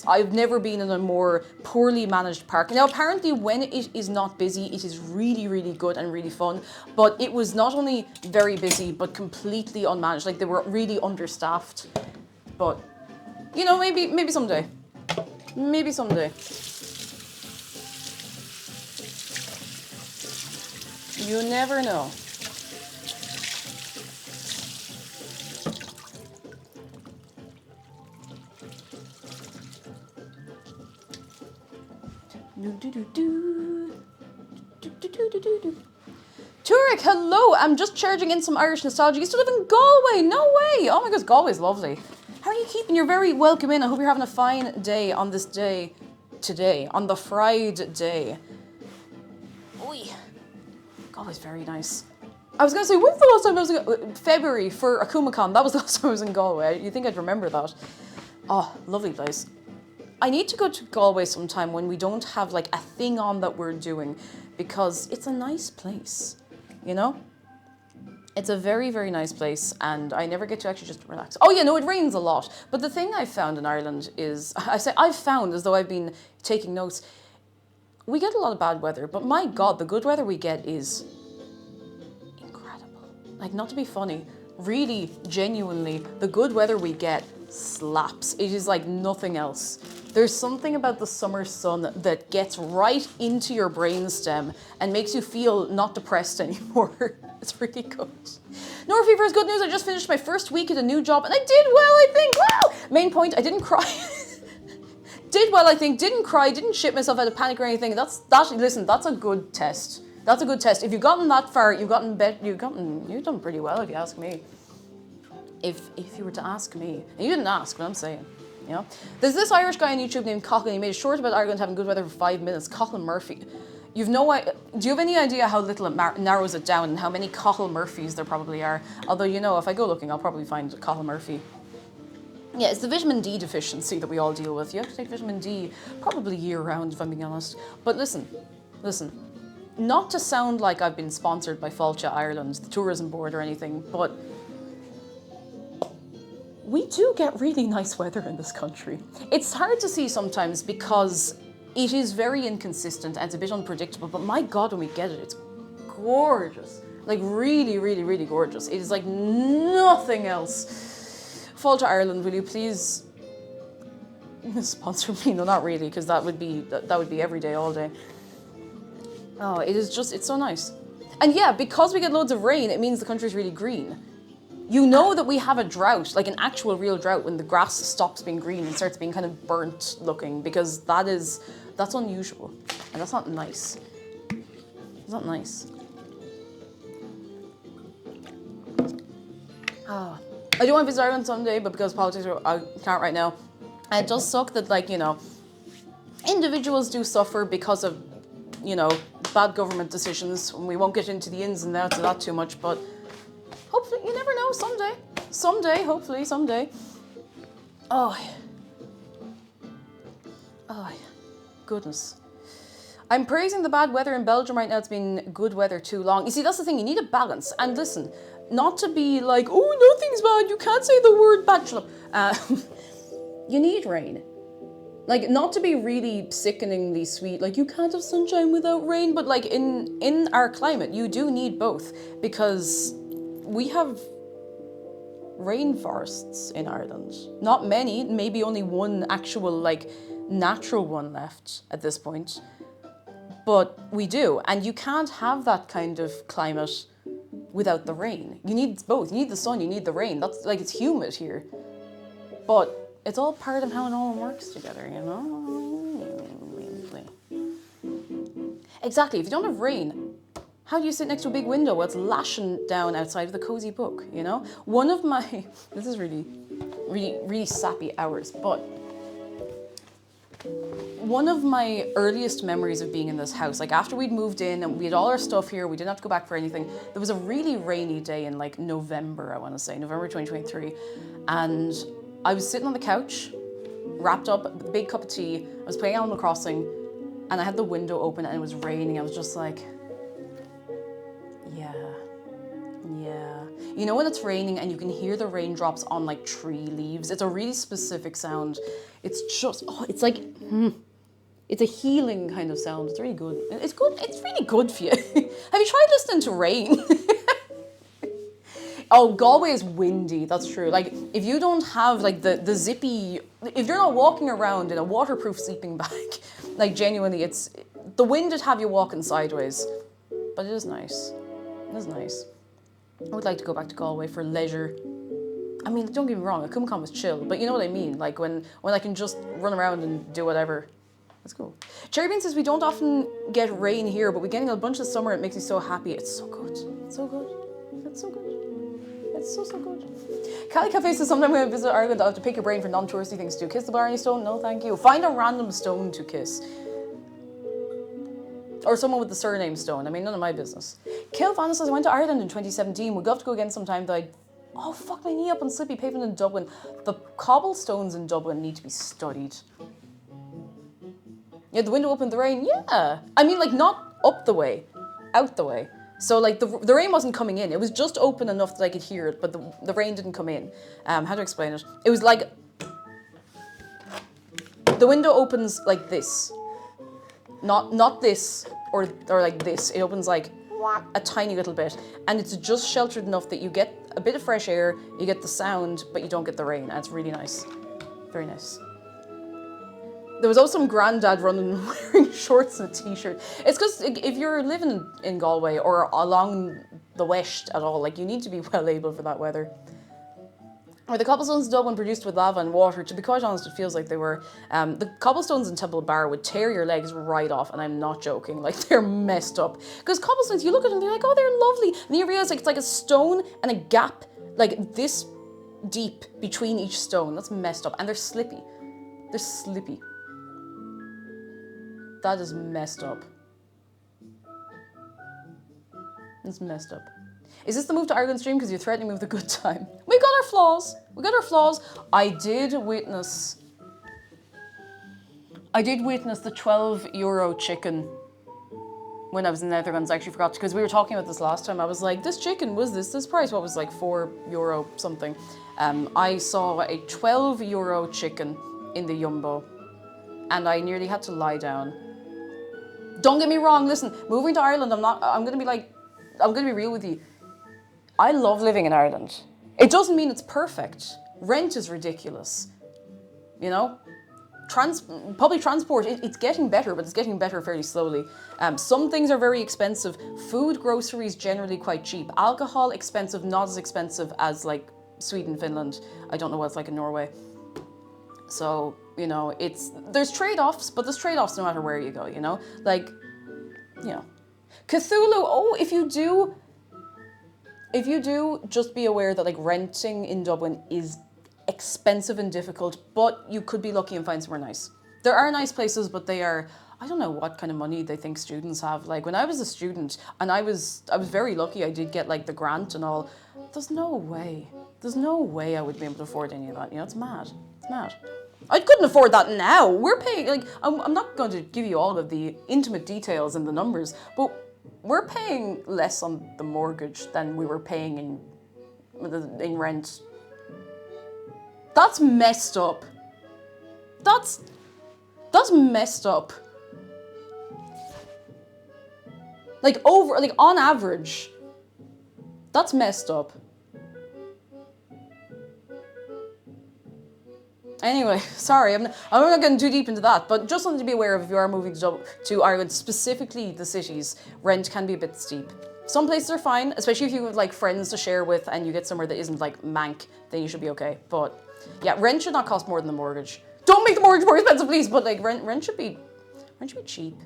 I've never been in a more poorly managed park. Now, apparently when it is not busy, it is really, really good and really fun. But it was not only very busy, but completely unmanaged. Like, they were really understaffed. But, you know, maybe someday. Maybe someday. You never know. Turek, hello! I'm just charging in some Irish nostalgia. You still live in Galway? No way! Oh my gosh, Galway's lovely. How are you keeping? You're very welcome in. I hope you're having a fine day on this day today, on the Friday. Oi. Galway's very nice. I was going to say, when's the last time I was in February for AkumaCon? That was the last time I was in Galway. You think I'd remember that? Oh, lovely place. I need to go to Galway sometime when we don't have like a thing on that we're doing, because it's a nice place, you know? It's a very, very nice place, and I never get to actually just relax. Oh yeah, no, it rains a lot. But the thing I've found in Ireland is, I say I've found as though I've been taking notes, we get a lot of bad weather, but my God, the good weather we get is incredible. Like, not to be funny, really, genuinely, the good weather we get slaps. It is like nothing else. There's something about the summer sun that gets right into your brainstem and makes you feel not depressed anymore. It's really good. Nora Fever is good news. I just finished my first week at a new job and I did well, I think. Wow! Main point, I didn't cry. Did well, I think. Didn't cry, didn't shit myself out of panic or anything. Listen, that's a good test. That's a good test. If you've gotten that far, you've done pretty well, if you ask me. If you were to ask me, and you didn't ask, but I'm saying, you know. There's this Irish guy on YouTube named Coughlin. He made a short about Ireland having good weather for 5 minutes. Coughlin Murphy. Do you have any idea how little it narrows it down and how many Cathal Murphys there probably are? Although, you know, if I go looking, I'll probably find Cathal Murphy. Yeah, it's the vitamin D deficiency that we all deal with. You have to take vitamin D probably year round, if I'm being honest. But listen. Not to sound like I've been sponsored by Fáilte Ireland, the tourism board or anything, but we do get really nice weather in this country. It's hard to see sometimes because it is very inconsistent and it's a bit unpredictable, but my God, when we get it, it's gorgeous. Like really, really, really gorgeous. It is like nothing else. Fáilte Ireland, will you please sponsor me? No, not really, because that would be every day, all day. Oh, it's so nice. And yeah, because we get loads of rain, it means the country's really green. You know that we have a drought, like an actual real drought, when the grass stops being green and starts being kind of burnt looking, because that's unusual. And that's not nice. It's not nice. I do want to visit Ireland someday, but because politics I can't right now. And it does suck that, like, you know, individuals do suffer because of, you know, bad government decisions. We won't get into the ins and outs of that too much, but hopefully, you never know, someday. Someday, hopefully, someday. Oh, goodness. I'm praising the bad weather in Belgium right now. It's been good weather too long. You see, that's the thing. You need a balance. And listen, not to be like, oh, nothing's bad. You can't say the word bad. Shut up. You need rain. Like, not to be really sickeningly sweet, like, you can't have sunshine without rain, but like in our climate, you do need both, because we have rainforests in Ireland. Not many, maybe only one actual, like, natural one left at this point. But we do, and you can't have that kind of climate without the rain. You need both. You need the sun, you need the rain. That's, like, it's humid here. But it's all part of how it all works together, you know? Exactly, if you don't have rain, how do you sit next to a big window while it's lashing down outside of the cozy book, you know? One of my, this is really, really, really sappy hours, but one of my earliest memories of being in this house, like after we'd moved in and we had all our stuff here, we didn't have to go back for anything, there was a really rainy day in like November, I want to say, November 2023, and I was sitting on the couch, wrapped up, with a big cup of tea, I was playing Animal Crossing, and I had the window open and it was raining. I was just like, yeah. You know when it's raining and you can hear the raindrops on like tree leaves? It's a really specific sound. It's just, it's like, it's a healing kind of sound. It's really good. It's good. It's really good for you. Have you tried listening to rain? Oh, Galway is windy, that's true. Like, if you don't have, like, the zippy... If you're not walking around in a waterproof sleeping bag, like, genuinely, it's... The wind would have you walking sideways. But it is nice. It is nice. I would like to go back to Galway for leisure. I mean, don't get me wrong, a Cumcon was chill, but you know what I mean? Like, when I can just run around and do whatever. Let's go. Cherry Bean says, we don't often get rain here, but we're getting a bunch of summer. It makes me so happy. It's so good. It's so good. It's so good. It's so good. Cali Cafe says, sometime when I visit Ireland, I'll have to pick your brain for non-touristy things too. Kiss the Blarney Stone? No, thank you. Find a random stone to kiss. Or someone with the surname Stone. I mean, none of my business. Kill Vanna says, I went to Ireland in 2017. Would love to go again sometime, though oh, fuck my knee up on slippy pavement in Dublin. The cobblestones in Dublin need to be studied. Yeah, the window open in the rain. Yeah. I mean, like, not up the way, out the way. So, like, the rain wasn't coming in. It was just open enough that I could hear it, but the rain didn't come in. How to explain it? It was like, the window opens like this. Not this, or like this. It opens like a tiny little bit. And it's just sheltered enough that you get a bit of fresh air, you get the sound, but you don't get the rain. And it's really nice. Very nice. There was also some granddad running wearing shorts and a t-shirt. It's because if you're living in Galway or along the west at all, like, you need to be well able for that weather. Or the cobblestones in Dublin produced with lava and water, to be quite honest, it feels like they were. The cobblestones in Temple Bar would tear your legs right off, and I'm not joking, like, they're messed up. Because cobblestones, you look at them, they're like, oh, they're lovely. And you realize, like, it's like a stone and a gap, like, this deep between each stone. That's messed up. And they're slippy. They're slippy. That is messed up. It's messed up. Is this the move to Ireland stream? Because you're threatening me with a good time. We got our flaws. We got our flaws. I did witness the 12 euro chicken when I was in the Netherlands. I actually forgot, because we were talking about this last time. I was like, this chicken, was this price? What was like 4 euro something? I saw a 12 euro chicken in the Jumbo, and I nearly had to lie down. Don't get me wrong, listen, moving to Ireland, I'm gonna be real with you. I love living in Ireland. It doesn't mean it's perfect. Rent is ridiculous. You know? Public transport, it's getting better, but it's getting better fairly slowly. Some things are very expensive. Food, groceries, generally quite cheap. Alcohol, expensive, not as expensive as like Sweden, Finland. I don't know what it's like in Norway. So, you know, there's trade-offs, but there's trade-offs no matter where you go, you know? Like, you know. Cthulhu, if you do, just be aware that, like, renting in Dublin is expensive and difficult, but you could be lucky and find somewhere nice. There are nice places, but they are, I don't know what kind of money they think students have. Like, when I was a student, and I was very lucky, I did get, like, the grant and all, there's no way I would be able to afford any of that, you know? It's mad. It's mad. I couldn't afford that now. We're paying, like, I'm not going to give you all of the intimate details and the numbers, but we're paying less on the mortgage than we were paying in rent. That's messed up. That's messed up. Like, on average, that's messed up. Anyway, sorry, I'm not getting too deep into that, but just something to be aware of if you are moving to Ireland, specifically the cities, rent can be a bit steep. Some places are fine, especially if you have like friends to share with and you get somewhere that isn't like mank, then you should be okay. But yeah, rent should not cost more than the mortgage. Don't make the mortgage more expensive, please, but like rent should be cheap.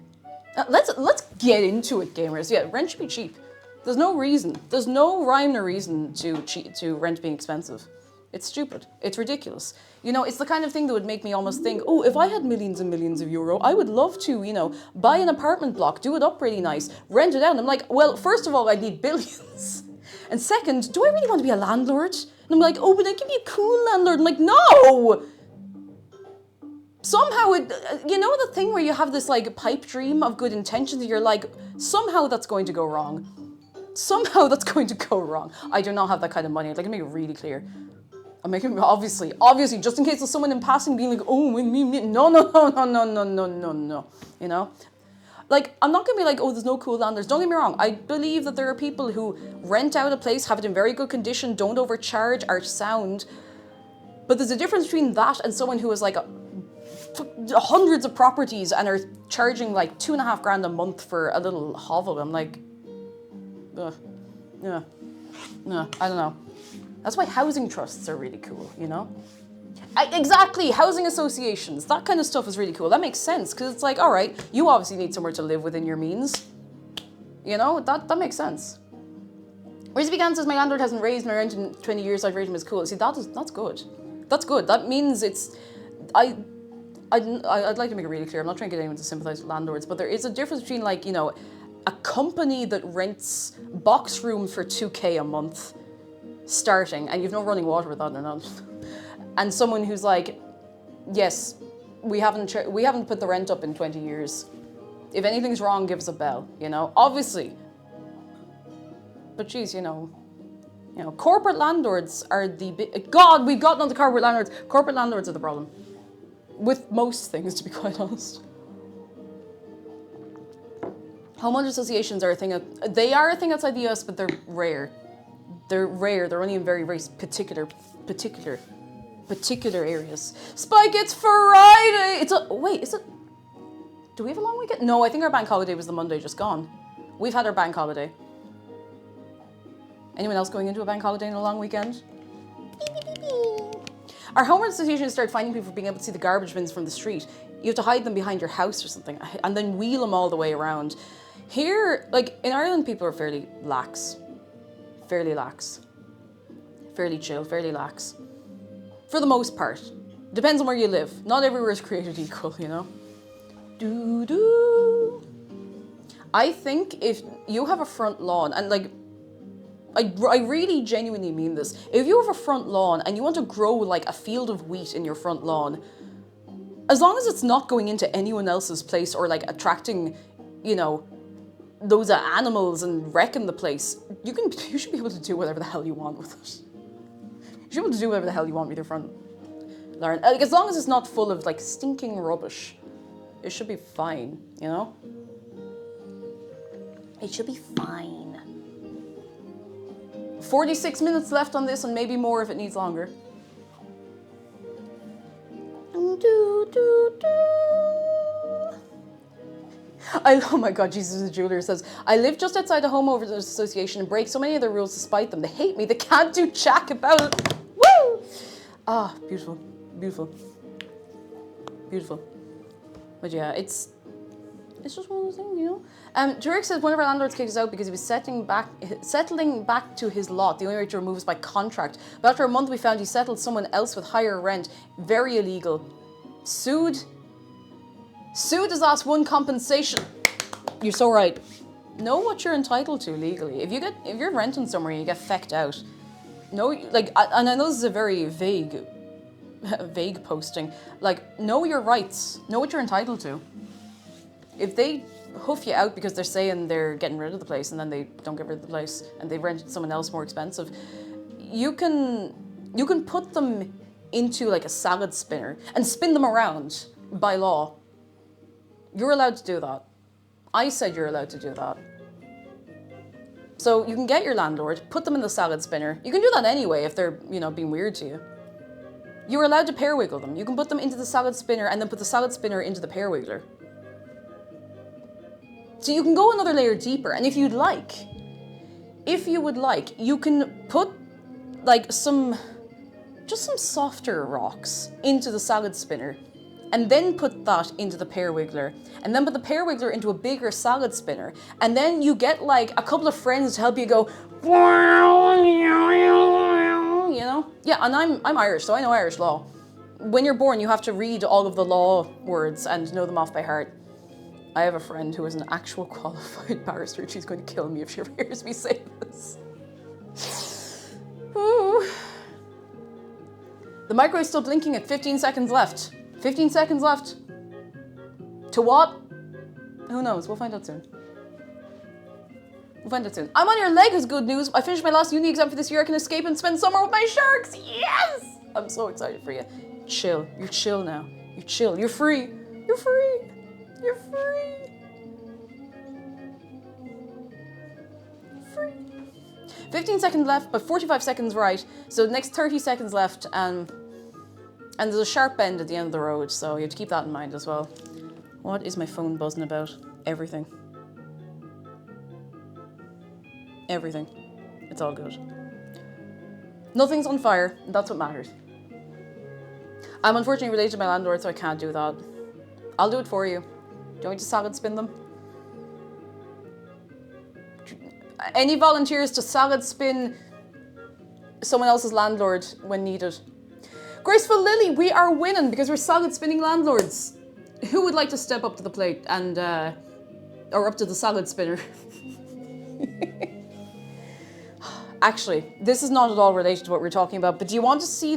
Let's get into it, gamers. Yeah, rent should be cheap. There's no rhyme or reason to rent being expensive. It's stupid. It's ridiculous. You know, it's the kind of thing that would make me almost think, oh, if I had millions and millions of euro, I would love to, you know, buy an apartment block, do it up really nice, rent it out. And I'm like, well, first of all, I need billions. And second, do I really want to be a landlord? And I'm like, oh, but I can be a cool landlord. I'm like, no! Somehow, you know the thing where you have this like pipe dream of good intentions and you're like, somehow that's going to go wrong. Somehow that's going to go wrong. I do not have that kind of money. I'd like to make it really clear. I'm making obviously, just in case there's someone in passing being like, oh, me, no. You know? Like, I'm not gonna be like, oh, there's no cool landlords. Don't get me wrong. I believe that there are people who rent out a place, have it in very good condition, don't overcharge, are sound. But there's a difference between that and someone who has like hundreds of properties and are charging like $2,500 a month for a little hovel. I'm like, yeah, I don't know. That's why housing trusts are really cool, you know? Exactly, housing associations, that kind of stuff is really cool. That makes sense, because it's like, all right, you obviously need somewhere to live within your means. You know, that makes sense. Whereas Vegan says, my landlord hasn't raised my rent in 20 years, I'd rate him as cool. See, that's good. That's good. That means I'd like to make it really clear, I'm not trying to get anyone to sympathize with landlords, but there is a difference between like, you know, a company that rents box rooms for 2K a month, starting, and you've no running water with that or not. And someone who's like, yes, we haven't put the rent up in 20 years. If anything's wrong, give us a bell, you know, obviously. But geez, you know, corporate landlords are God, we've gotten on the corporate landlords. Corporate landlords are the problem. With most things, to be quite honest. Homeowner associations are a thing. They are a thing outside the US, but they're rare. They're rare. They're only in very, very particular areas. Spike, it's Friday. Wait, is it? Do we have a long weekend? No, I think our bank holiday was the Monday just gone. We've had our bank holiday. Anyone else going into a bank holiday in a long weekend? Our homeowners association started finding people for being able to see the garbage bins from the street. You have to hide them behind your house or something, and then wheel them all the way around. Here, like in Ireland, people are fairly lax. Fairly chill, fairly lax. For the most part. Depends on where you live. Not everywhere is created equal, you know? I think if you have a front lawn, and like, I really genuinely mean this. If you have a front lawn and you want to grow like a field of wheat in your front lawn, as long as it's not going into anyone else's place or like attracting, you know, those animals and wrecking the place, you should be able to do whatever the hell you want with it. You should be able to do whatever the hell you want with your front lawn. Like, as long as it's not full of like stinking rubbish, it should be fine, you know? It should be fine. 46 minutes left on this and maybe more if it needs longer. Oh my God, Jesus the Jeweler says, I live just outside the homeowners association and break so many of their rules despite them. They hate me. They can't do jack about it. Woo! Ah, beautiful, beautiful, beautiful. But yeah, it's just one of those things, you know? Jurek says one of our landlords kicked us out because he was settling back to his lot. The only way to remove is by contract. But after a month, we found he settled someone else with higher rent. Very illegal. Sued his ass, won compensation. You're so right. Know what you're entitled to legally. If you're renting somewhere and you get fecked out, know, like, and I know this is a very vague posting. Like, know your rights. Know what you're entitled to. If they hoof you out because they're saying they're getting rid of the place and then they don't get rid of the place and they rented someone else more expensive, you can put them into like a salad spinner and spin them around by law. You're allowed to do that. I said you're allowed to do that. So you can get your landlord, put them in the salad spinner. You can do that anyway if they're, you know, being weird to you. You're allowed to pair wiggle them. You can put them into the salad spinner and then put the salad spinner into the pair wiggler. So you can go another layer deeper, and if you would like, you can put like some softer rocks into the salad spinner, and then put that into the pair wiggler, and then put the pair wiggler into a bigger salad spinner, and then you get like a couple of friends to help you go, you know? Yeah, and I'm Irish, so I know Irish law. When you're born, you have to read all of the law words and know them off by heart. I have a friend who is an actual qualified barrister. She's going to kill me if she ever hears me say this. Ooh. The microwave's still blinking at 15 seconds left. 15 seconds left. To what? Who knows? We'll find out soon. I'm on your leg is good news. I finished my last uni exam for this year. I can escape and spend summer with my sharks. Yes! I'm so excited for you. Chill. You're chill now. You're chill. You're free. You're free. You're free. Free. 15 seconds left, but 45 seconds right. So the next 30 seconds left, and there's a sharp bend at the end of the road, so you have to keep that in mind as well. What is my phone buzzing about? Everything. Everything. It's all good. Nothing's on fire, and that's what matters. I'm unfortunately related to my landlord, so I can't do that. I'll do it for you. Do you want me to salad spin them? Any volunteers to salad spin someone else's landlord when needed? Graceful Lily, we are winning because we're salad spinning landlords. Who would like to step up to the plate and, or up to the salad spinner? Actually, this is not at all related to what we're talking about, but do you want to see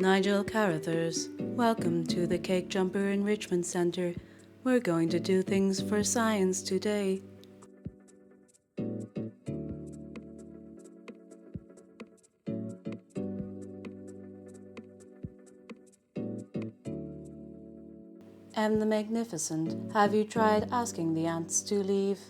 Nigel Carruthers, welcome to the Cake Jumper Enrichment Center. We're going to do things for science today. M the Magnificent, have you tried asking the ants to leave?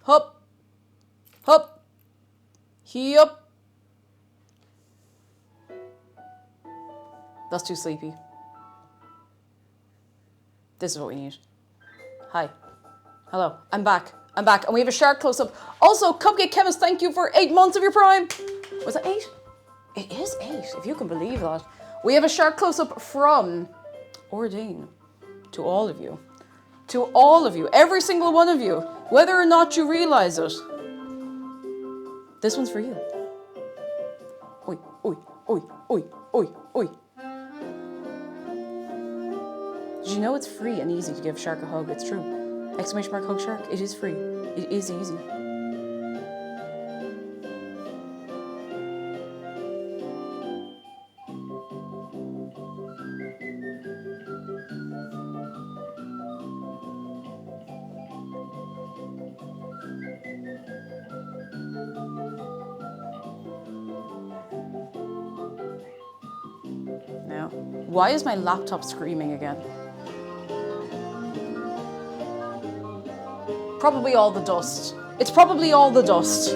Hop, hop, yup. That's too sleepy. This is what we need. Hi. Hello. I'm back. And we have a shark close-up. Also, Cupcake Chemist, thank you for 8 months of your Prime. Was that 8? It is 8, if you can believe that. We have a shark close-up from Ordain. To all of you. To all of you. Every single one of you. Whether or not you realize it. This one's for you. Oi, oi, oi, oi, oi, oi. Did you know it's free and easy to give Shark a hug? It's true. Exclamation mark hug Shark. It is free. It is easy. Now, why is my laptop screaming again? Probably all the dust. It's probably all the dust.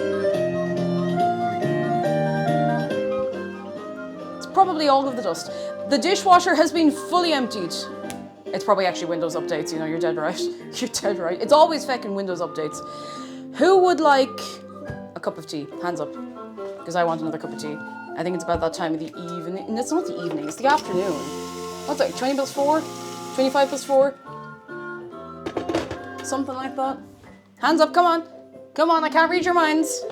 It's probably all of the dust. The dishwasher has been fully emptied. It's probably actually Windows updates, you know, you're dead right. You're dead right. It's always feckin' Windows updates. Who would like a cup of tea? Hands up. Because I want another cup of tea. I think it's about that time of the evening. It's not the evening, it's the afternoon. What's that, 20 plus 4? 25 plus 4? Something like that. Hands up, come on. Come on, I can't read your minds.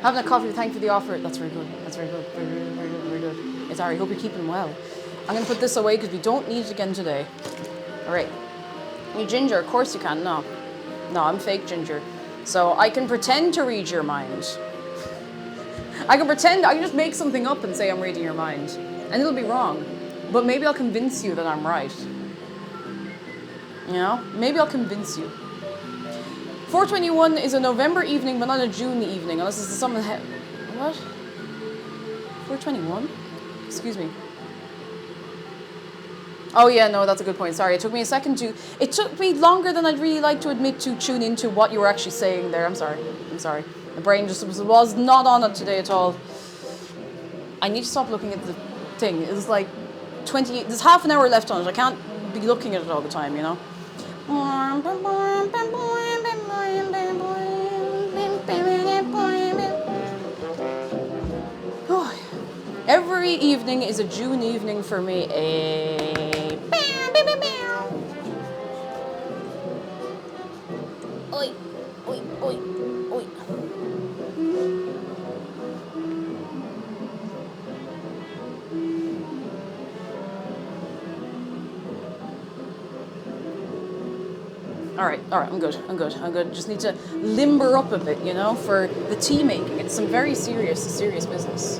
Having a coffee, thank you for the offer. That's very good. That's very good. Very good, very good, very good. It's alright, hope you're keeping well. I'm gonna put this away because we don't need it again today. Alright. You ginger, of course you can. No. No, I'm fake ginger. So I can pretend to read your mind. I can just make something up and say I'm reading your mind. And it'll be wrong. But maybe I'll convince you that I'm right. You know? Maybe I'll convince you. 421 is a November evening, but not a June evening, unless it's the summer. What? 421? Excuse me. Oh yeah, no, that's a good point. Sorry, it took me a second to... It took me longer than I'd really like to admit to tune into what you were actually saying there. I'm sorry. I'm sorry. The brain just was not on it today at all. I need to stop looking at the thing. It's like 28... There's half an hour left on it. I can't be looking at it all the time, you know? Every evening is a June evening for me. Oi, oi, oi, oi. All right, I'm good. Just need to limber up a bit, you know, for the tea making. It's some very serious business.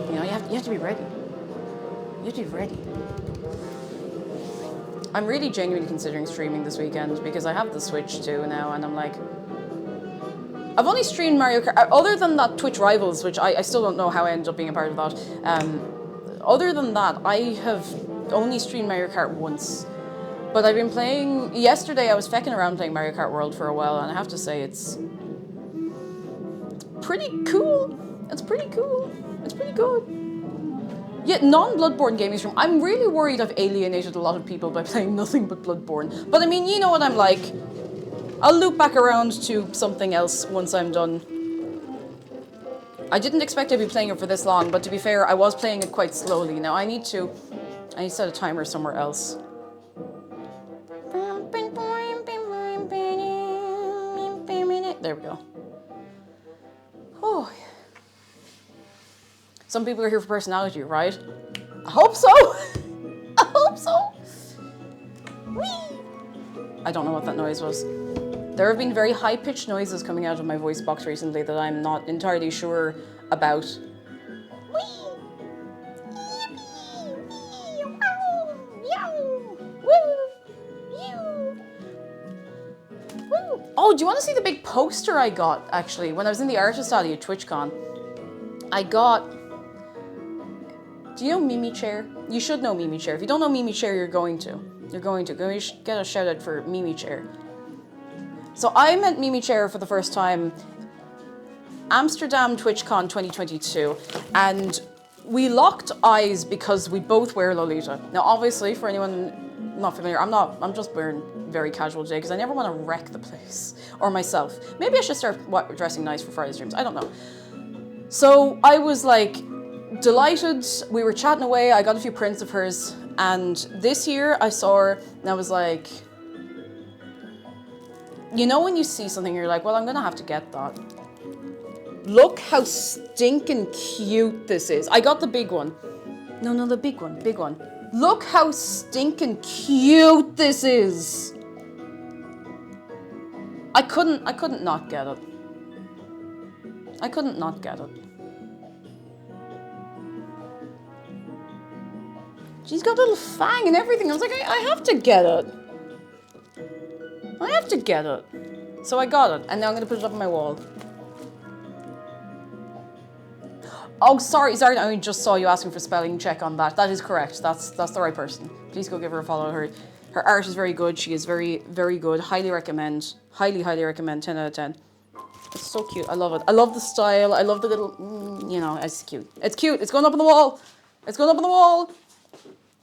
You know, you have to be ready. You have to be ready. I'm really genuinely considering streaming this weekend because I have the Switch too now, and I'm like, I've only streamed Mario Kart, other than that Twitch Rivals, which I still don't know how I ended up being a part of that. Other than that, I have only streamed Mario Kart once. But I've been playing, yesterday I was fecking around playing Mario Kart World for a while, and I have to say it's pretty cool. It's pretty cool. It's pretty good. Yet non-Bloodborne gaming stream, I'm really worried I've alienated a lot of people by playing nothing but Bloodborne. But I mean, you know what I'm like. I'll loop back around to something else once I'm done. I didn't expect to be playing it for this long, but to be fair, I was playing it quite slowly. Now I need to set a timer somewhere else. There we go. Oh. Some people are here for personality, right? I hope so. I hope so. Whee! I don't know what that noise was. There have been very high-pitched noises coming out of my voice box recently that I'm not entirely sure about. Whee! Oh, do you want to see the big poster I got, actually, when I was in the artist alley at TwitchCon? I got... Do you know Mimi Chair? You should know Mimi Chair. If you don't know Mimi Chair, you're going to. You're going to. Get a shout out for Mimi Chair. So I met Mimi Chair for the first time Amsterdam TwitchCon 2022, and we locked eyes because we both wear Lolita. Now, obviously, for anyone not familiar, I'm just wearing very casual today because I never want to wreck the place or myself. Maybe I should start dressing nice for Friday streams. I don't know. So I was like delighted. We were chatting away. I got a few prints of hers, and this year I saw her, and I was like, you know, when you see something, you're like, well, I'm gonna have to get that. Look how stinking cute this is. I got the big one. No, the big one, big one. Look how stinking cute this is. I couldn't not get it. I couldn't not get it. She's got a little fang and everything. I was like, I have to get it. I have to get it. So I got it, and now I'm gonna put it up on my wall. Oh, sorry, I just saw you asking for spelling check on that. That is correct. That's the right person. Please go give her a follow. Her art is very good. She is very, very good. Highly recommend. Highly recommend. 10 out of 10. It's so cute. I love it. I love the style. I love the little, you know, it's cute. It's cute. It's going up on the wall. It's going up on the wall.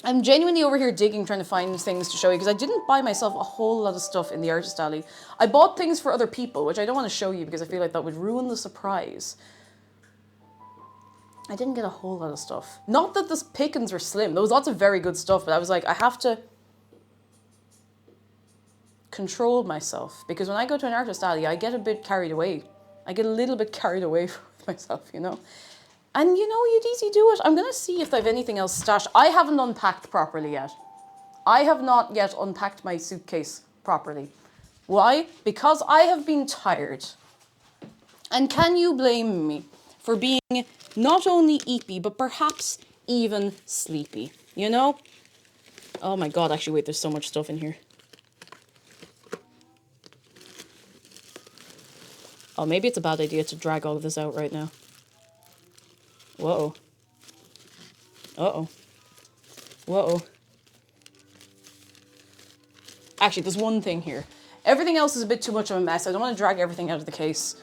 I'm genuinely over here digging, trying to find things to show you, because I didn't buy myself a whole lot of stuff in the artist alley. I bought things for other people, which I don't want to show you because I feel like that would ruin the surprise. I didn't get a whole lot of stuff. Not that the pickings were slim. There was lots of very good stuff, but I was like, I have to control myself, because when I go to an artist alley, I get a bit carried away. I get a little bit carried away with myself, you know? And you know, you'd easy do it. I'm going to see if I have anything else stashed. I haven't unpacked properly yet. I have not yet unpacked my suitcase properly. Why? Because I have been tired. And can you blame me for being not only eepy, but perhaps even sleepy? You know? Oh my god, actually, wait, there's so much stuff in here. Oh, maybe it's a bad idea to drag all of this out right now. Whoa. Uh-oh. Whoa. Actually, there's one thing here. Everything else is a bit too much of a mess. I don't want to drag everything out of the case.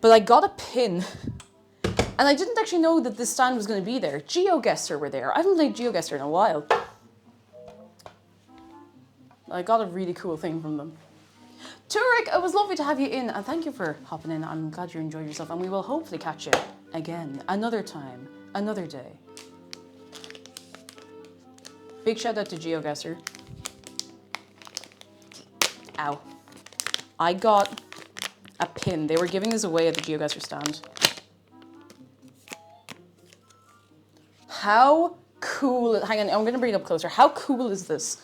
But I got a pin. And I didn't actually know that this stand was going to be there. GeoGuessr were there. I haven't played GeoGuessr in a while. I got a really cool thing from them. Turek, it was lovely to have you in, and thank you for hopping in. I'm glad you enjoyed yourself, and we will hopefully catch you again, another time, another day. Big shout out to GeoGuessr. Ow. I got a pin. They were giving this away at the GeoGuessr stand. How cool, hang on, I'm gonna bring it up closer. How cool is this?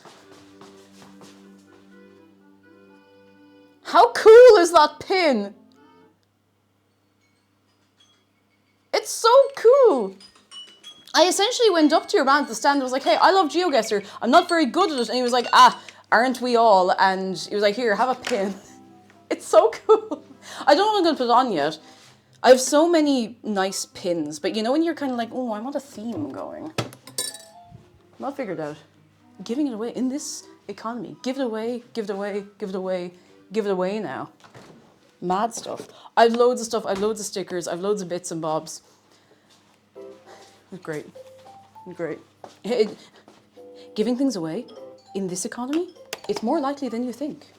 How cool is that pin? It's so cool. I essentially went up to your man at the stand and was like, hey, I love GeoGuessr. I'm not very good at it. And he was like, aren't we all? And he was like, here, have a pin. It's so cool. I don't know what I'm going to put it on yet. I have so many nice pins. But you know when you're kind of like, oh, I want a theme going. Not figured out. Giving it away in this economy. Give it away, give it away, give it away. Give it away now. Mad stuff. I've loads of stuff. I've loads of stickers. I've loads of bits and bobs. Great. Great. Giving things away in this economy, it's more likely than you think.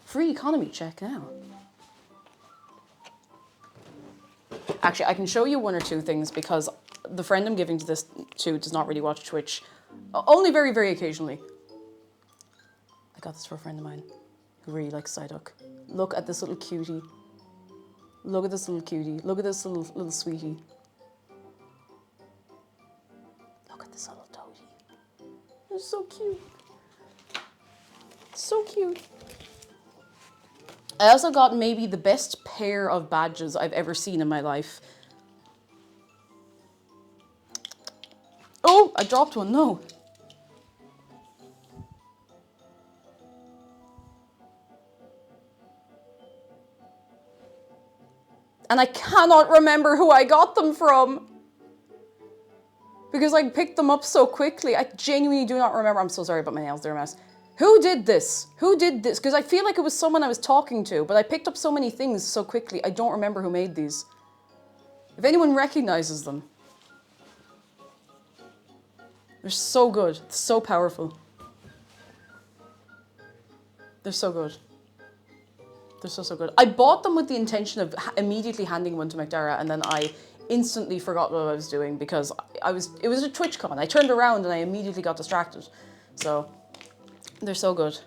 Free economy check now. Actually, I can show you one or two things because the friend I'm giving to this to does not really watch Twitch. Only very, very occasionally. I got this for a friend of mine who really likes Psyduck. Look at this little cutie. Look at this little cutie. Look at this little sweetie. Look at this little toadie. It's so cute. So cute. I also got maybe the best pair of badges I've ever seen in my life. Oh, I dropped one, no. And I cannot remember who I got them from. Because I picked them up so quickly. I genuinely do not remember. I'm so sorry about my nails, they're a mess. Who did this? Who did this? Because I feel like it was someone I was talking to, but I picked up so many things so quickly, I don't remember who made these. If anyone recognizes them. They're so good, so powerful. They're so good. They're so good. I bought them with the intention of immediately handing one to McDara, and then I instantly forgot what I was doing because it was a TwitchCon. I turned around and I immediately got distracted. So, they're so good.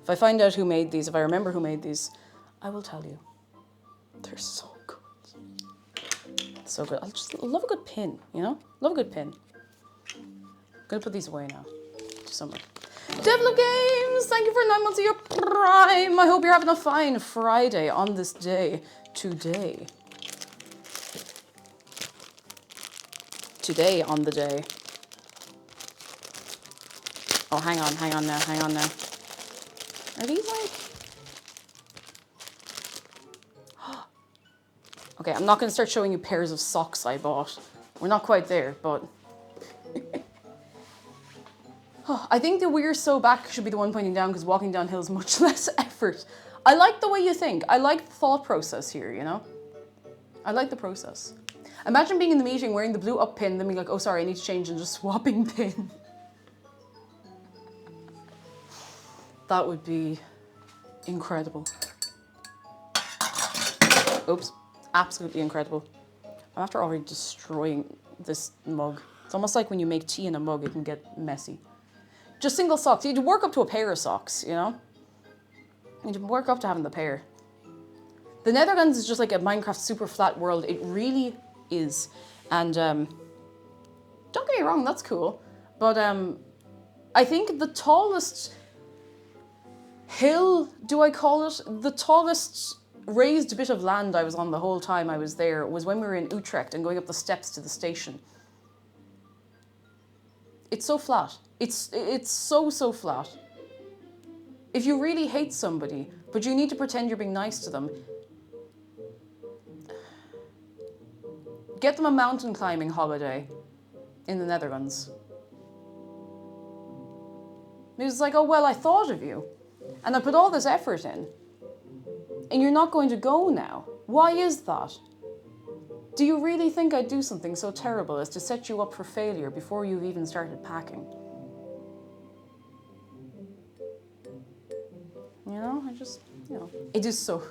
If I find out who made these, if I remember who made these, I will tell you. They're so good. So good. I just love a good pin, you know? Love a good pin. I'm gonna put these away now. To somewhere. Devil Games, thank you for 9 months of your Prime. I hope you're having a fine Friday on this day. Today on the day. Oh, hang on now. Are these like... Okay, I'm not going to start showing you pairs of socks I bought. We're not quite there, but... I think the we're so back should be the one pointing down because walking downhill is much less effort. I like the way you think. I like the thought process here, you know? I like the process. Imagine being in the meeting wearing the blue up pin, then being like, oh sorry, I need to change and just swapping pin. That would be incredible. Oops, absolutely incredible. I'm after already destroying this mug. It's almost like when you make tea in a mug, it can get messy. Just single socks. You need to work up to a pair of socks, you know? You need to work up to having the pair. The Netherlands is just like a Minecraft super flat world. It really is. And don't get me wrong, that's cool. But I think the tallest hill, do I call it? The tallest raised bit of land I was on the whole time I was there was when we were in Utrecht and going up the steps to the station. It's so flat. It's so flat. If you really hate somebody, but you need to pretend you're being nice to them, get them a mountain climbing holiday in the Netherlands. It's like, oh, well, I thought of you. And I put all this effort in. And you're not going to go now. Why is that? Do you really think I'd do something so terrible as to set you up for failure before you've even started packing? You know, it is so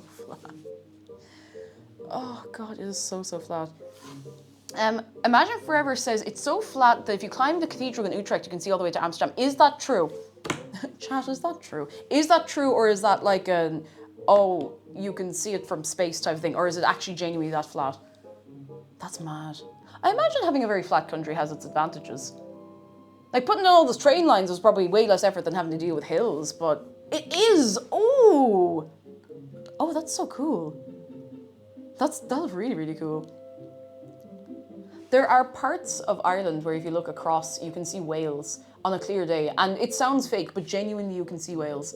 flat. Oh God, it is so flat. Imagine Forever says, it's so flat that if you climb the cathedral in Utrecht, you can see all the way to Amsterdam. Is that true? Chat, is that true? Is that true, or is that like an, oh, you can see it from space type of thing, or is it actually genuinely that flat? That's mad. I imagine having a very flat country has its advantages. Like putting in all those train lines is probably way less effort than having to deal with hills, but it is. Oh, that's so cool. That's really, really cool. There are parts of Ireland where if you look across, you can see Wales on a clear day. And it sounds fake, but genuinely you can see Wales,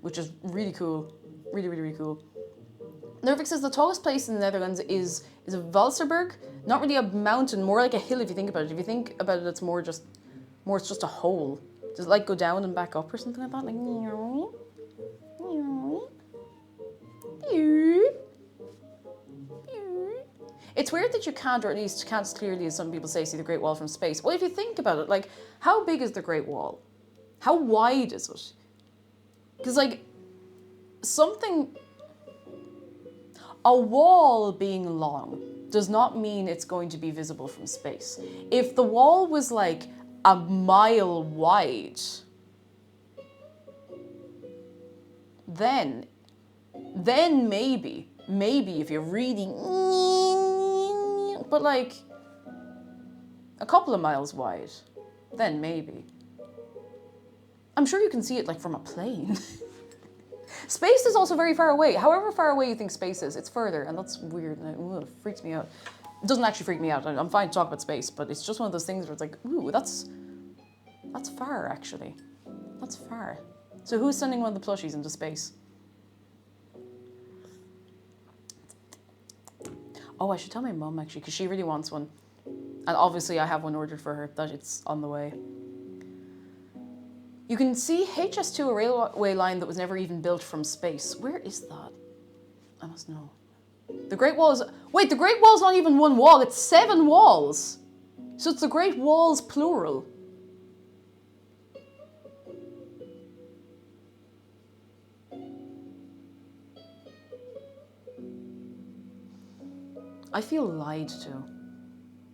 which is really cool. Really, really, really cool. Nervix says the tallest place in the Netherlands is a Valserberg. Not really a mountain, more like a hill if you think about it. If you think about it, it's it's just a hole. Does it like go down and back up or something like that? Like, it's weird that you can't, or at least can't as clearly as some people say, see the Great Wall from space. Well, if you think about it, like, how big is the Great Wall? How wide is it? Because, like, something... A wall being long does not mean it's going to be visible from space. If the wall was like a mile wide, then maybe if you're really, but like a couple of miles wide, then maybe. I'm sure you can see it like from a plane. Space is also very far away. However far away you think space is, it's further, and that's weird, and it freaks me out. It doesn't actually freak me out. I'm fine to talk about space, but it's just one of those things where it's like, ooh, that's far, actually. That's far. So who's sending one of the plushies into space? Oh, I should tell my mum, actually, because she really wants one. And obviously I have one ordered for her, that it's on the way. You can see HS2, a railway line that was never even built from space. Where is that? I must know. The Great Wall is... Wait, the Great Wall's not even one wall, it's 7 walls. So it's the Great Walls plural. I feel lied to.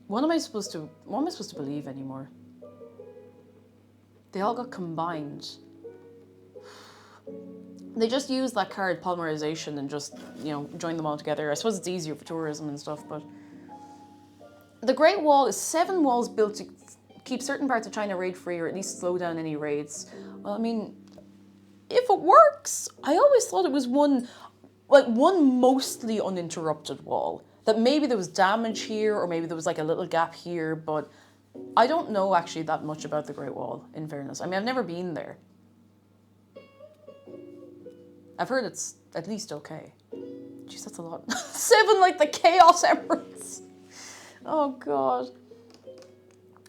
What am I supposed to believe anymore? They all got combined. They just use that card polymerization and just, join them all together. I suppose it's easier for tourism and stuff, but... The Great Wall is 7 walls built to keep certain parts of China raid-free or at least slow down any raids. Well, I mean, if it works, I always thought it was one mostly uninterrupted wall. That maybe there was damage here or maybe there was like a little gap here, but I don't know actually that much about the Great Wall, in fairness. I mean, I've never been there. I've heard it's at least okay. Jeez, that's a lot. 7 like the Chaos Emeralds. Oh God.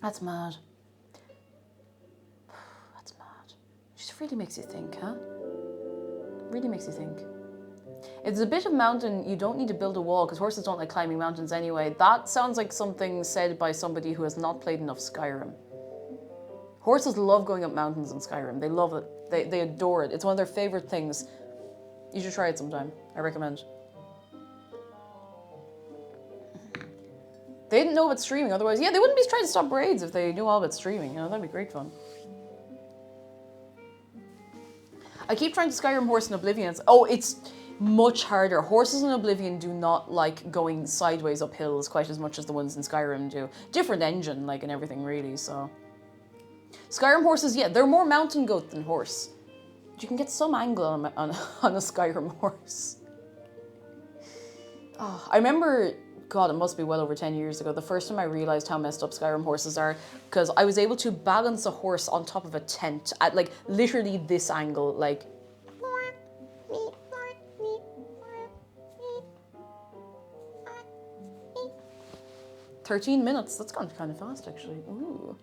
That's mad. That's mad. It just really makes you think, huh? Really makes you think. If there's a bit of mountain, you don't need to build a wall because horses don't like climbing mountains anyway. That sounds like something said by somebody who has not played enough Skyrim. Horses love going up mountains in Skyrim. They love it. They adore it. It's one of their favorite things. You should try it sometime. I recommend. They didn't know about streaming, otherwise, yeah, they wouldn't be trying to stop raids if they knew all about streaming. That'd be great fun. I keep trying to Skyrim horse in Oblivion. It's much harder. Horses in Oblivion do not like going sideways up hills quite as much as the ones in Skyrim do. Different engine, and everything, really, so. Skyrim horses, yeah, they're more mountain goat than horse. But you can get some angle on a Skyrim horse. Oh, I remember, God, it must be well over 10 years ago, the first time I realized how messed up Skyrim horses are, because I was able to balance a horse on top of a tent at, literally this angle, 13 minutes, that's gone kind of fast, actually. Ooh.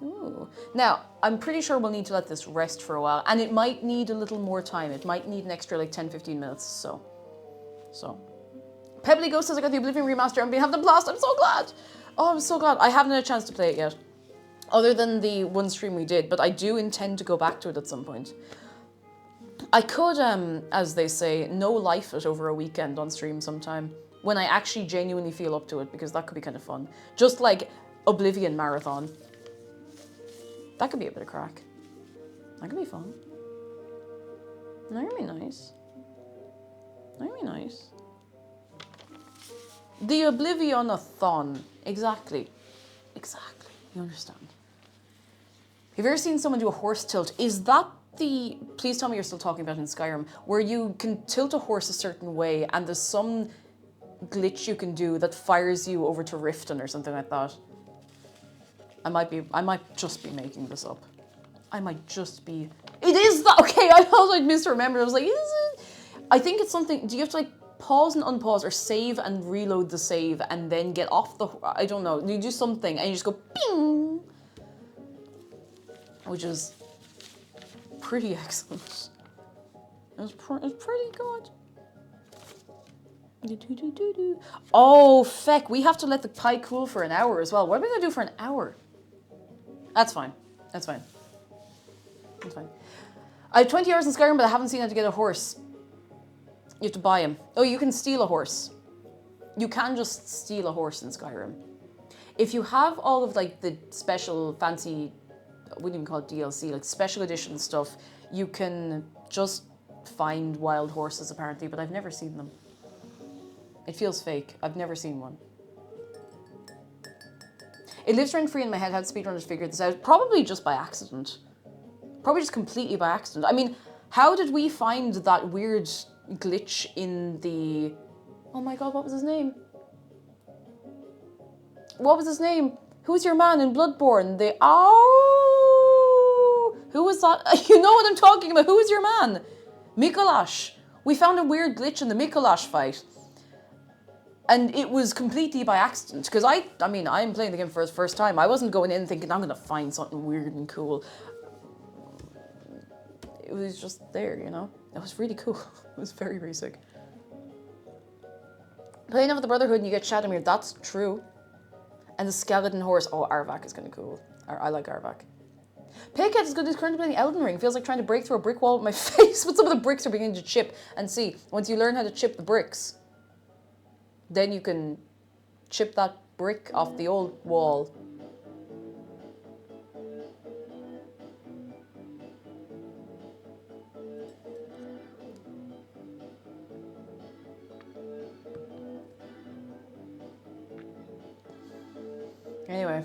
Ooh. Now, I'm pretty sure we'll need to let this rest for a while, and it might need a little more time. It might need an extra, 10-15 minutes, so. Pebbly Ghost says I got the Oblivion remaster on behalf of the Blast. I'm so glad. Oh, I'm so glad. I haven't had a chance to play it yet, other than the one stream we did, but I do intend to go back to it at some point. I could, as they say, no life it over a weekend on stream sometime, when I actually genuinely feel up to it, because that could be kind of fun. Just like Oblivion marathon. That could be a bit of crack. That could be fun. That could be nice. That could be nice. The Oblivion-a-thon. Exactly. Exactly. You understand. Have you ever seen someone do a horse tilt? Is that the... Please tell me you're still talking about in Skyrim, where you can tilt a horse a certain way and there's some glitch you can do that fires you over to Riften or something like that. I might just be making this up. I might just be... It is that... Okay, I thought I'd misremembered. I was like, is it? I think it's something... Do you have to, pause and unpause or save and reload the save and then get off the... I don't know. You do something and you just go ping! Which is pretty excellent. It's pretty good. Oh, feck. We have to let the pie cool for an hour as well. What are we going to do for an hour? That's fine. That's fine. That's fine. I have 20 hours in Skyrim, but I haven't seen how to get a horse. You have to buy him. Oh, you can steal a horse. You can just steal a horse in Skyrim. If you have all of like the special fancy, I wouldn't even call it DLC, like special edition stuff, you can just find wild horses apparently, but I've never seen them. It feels fake. I've never seen one. It lives rent free in my head. How did speedrunners figure this out? Probably just by accident. Probably just completely by accident. I mean, how did we find that weird glitch in the... Oh my god, what was his name? What was his name? Who's your man in Bloodborne? Who was that? You know what I'm talking about. Who is your man? Mikolash. We found a weird glitch in the Mikolash fight. And it was completely by accident. Because I'm playing the game for the first time. I wasn't going in thinking I'm going to find something weird and cool. It was just there, you know? It was really cool. It was very, very sick. Playing of the Brotherhood and you get Shadowmere. That's true. And the skeleton horse. Oh, Arvak is kind of cool. I like Arvak. Paycat is good. He's currently playing Elden Ring. Feels like trying to break through a brick wall with my face. But some of the bricks are beginning to chip. And see, once you learn how to chip the bricks, then you can chip that brick off the old wall. Anyway.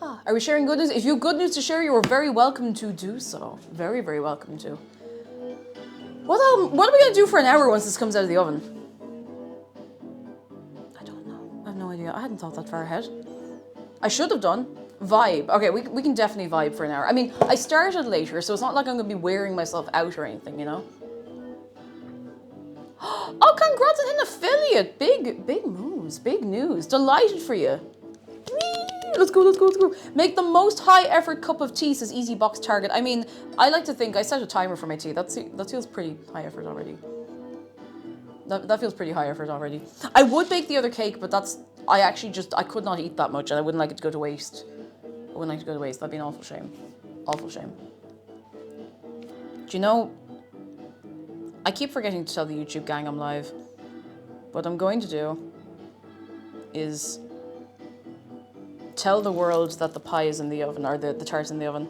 Are we sharing good news? If you have good news to share, you are very welcome to do so. Very, very welcome to. What are we going to do for an hour once this comes out of the oven? I don't know. I have no idea. I hadn't thought that far ahead. I should have done. Vibe. Okay, we can definitely vibe for an hour. I mean, I started later, so it's not like I'm going to be wearing myself out or anything, you know? Oh, congrats on an affiliate. Big moves. Big news. Delighted for you. Let's go, let's go, let's go. Make the most high effort cup of tea, says Easy Box Target. I mean, I like to think I set a timer for my tea. That feels pretty high effort already. That feels pretty high effort already. I would bake the other cake, but I could not eat that much and I wouldn't like it to go to waste. I wouldn't like it to go to waste. That'd be an awful shame. Awful shame. Do you know, I keep forgetting to tell the YouTube gang I'm live. What I'm going to do is tell the world that the pie is in the oven, or the tart's in the oven.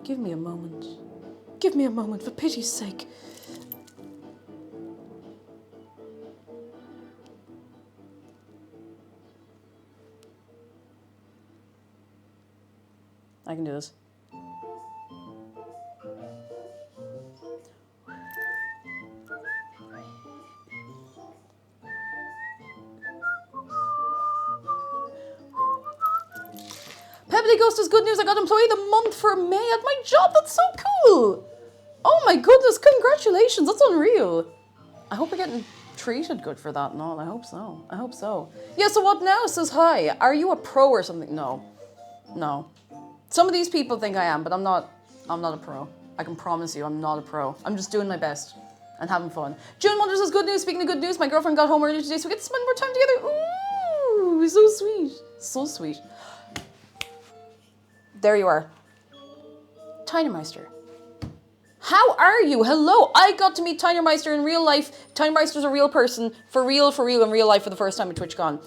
Give me a moment. Give me a moment, for pity's sake. I can do this. Pebbly Ghost is good news. I got Employee of the Month for May at my job. That's so cool. Oh my goodness. Congratulations. That's unreal. I hope we're getting treated good for that and all. I hope so. I hope so. Yeah, so what now says hi? Are you a pro or something? No. No. Some of these people think I am, but I'm not a pro. I can promise you I'm not a pro. I'm just doing my best and having fun. June Wonder says good news. Speaking of good news, my girlfriend got home early today, so we get to spend more time together. Ooh, so sweet. So sweet. There you are. Tinermeister. How are you? Hello. I got to meet Tinermeister in real life. Tinermeister's a real person. For real, in real life for the first time at TwitchCon.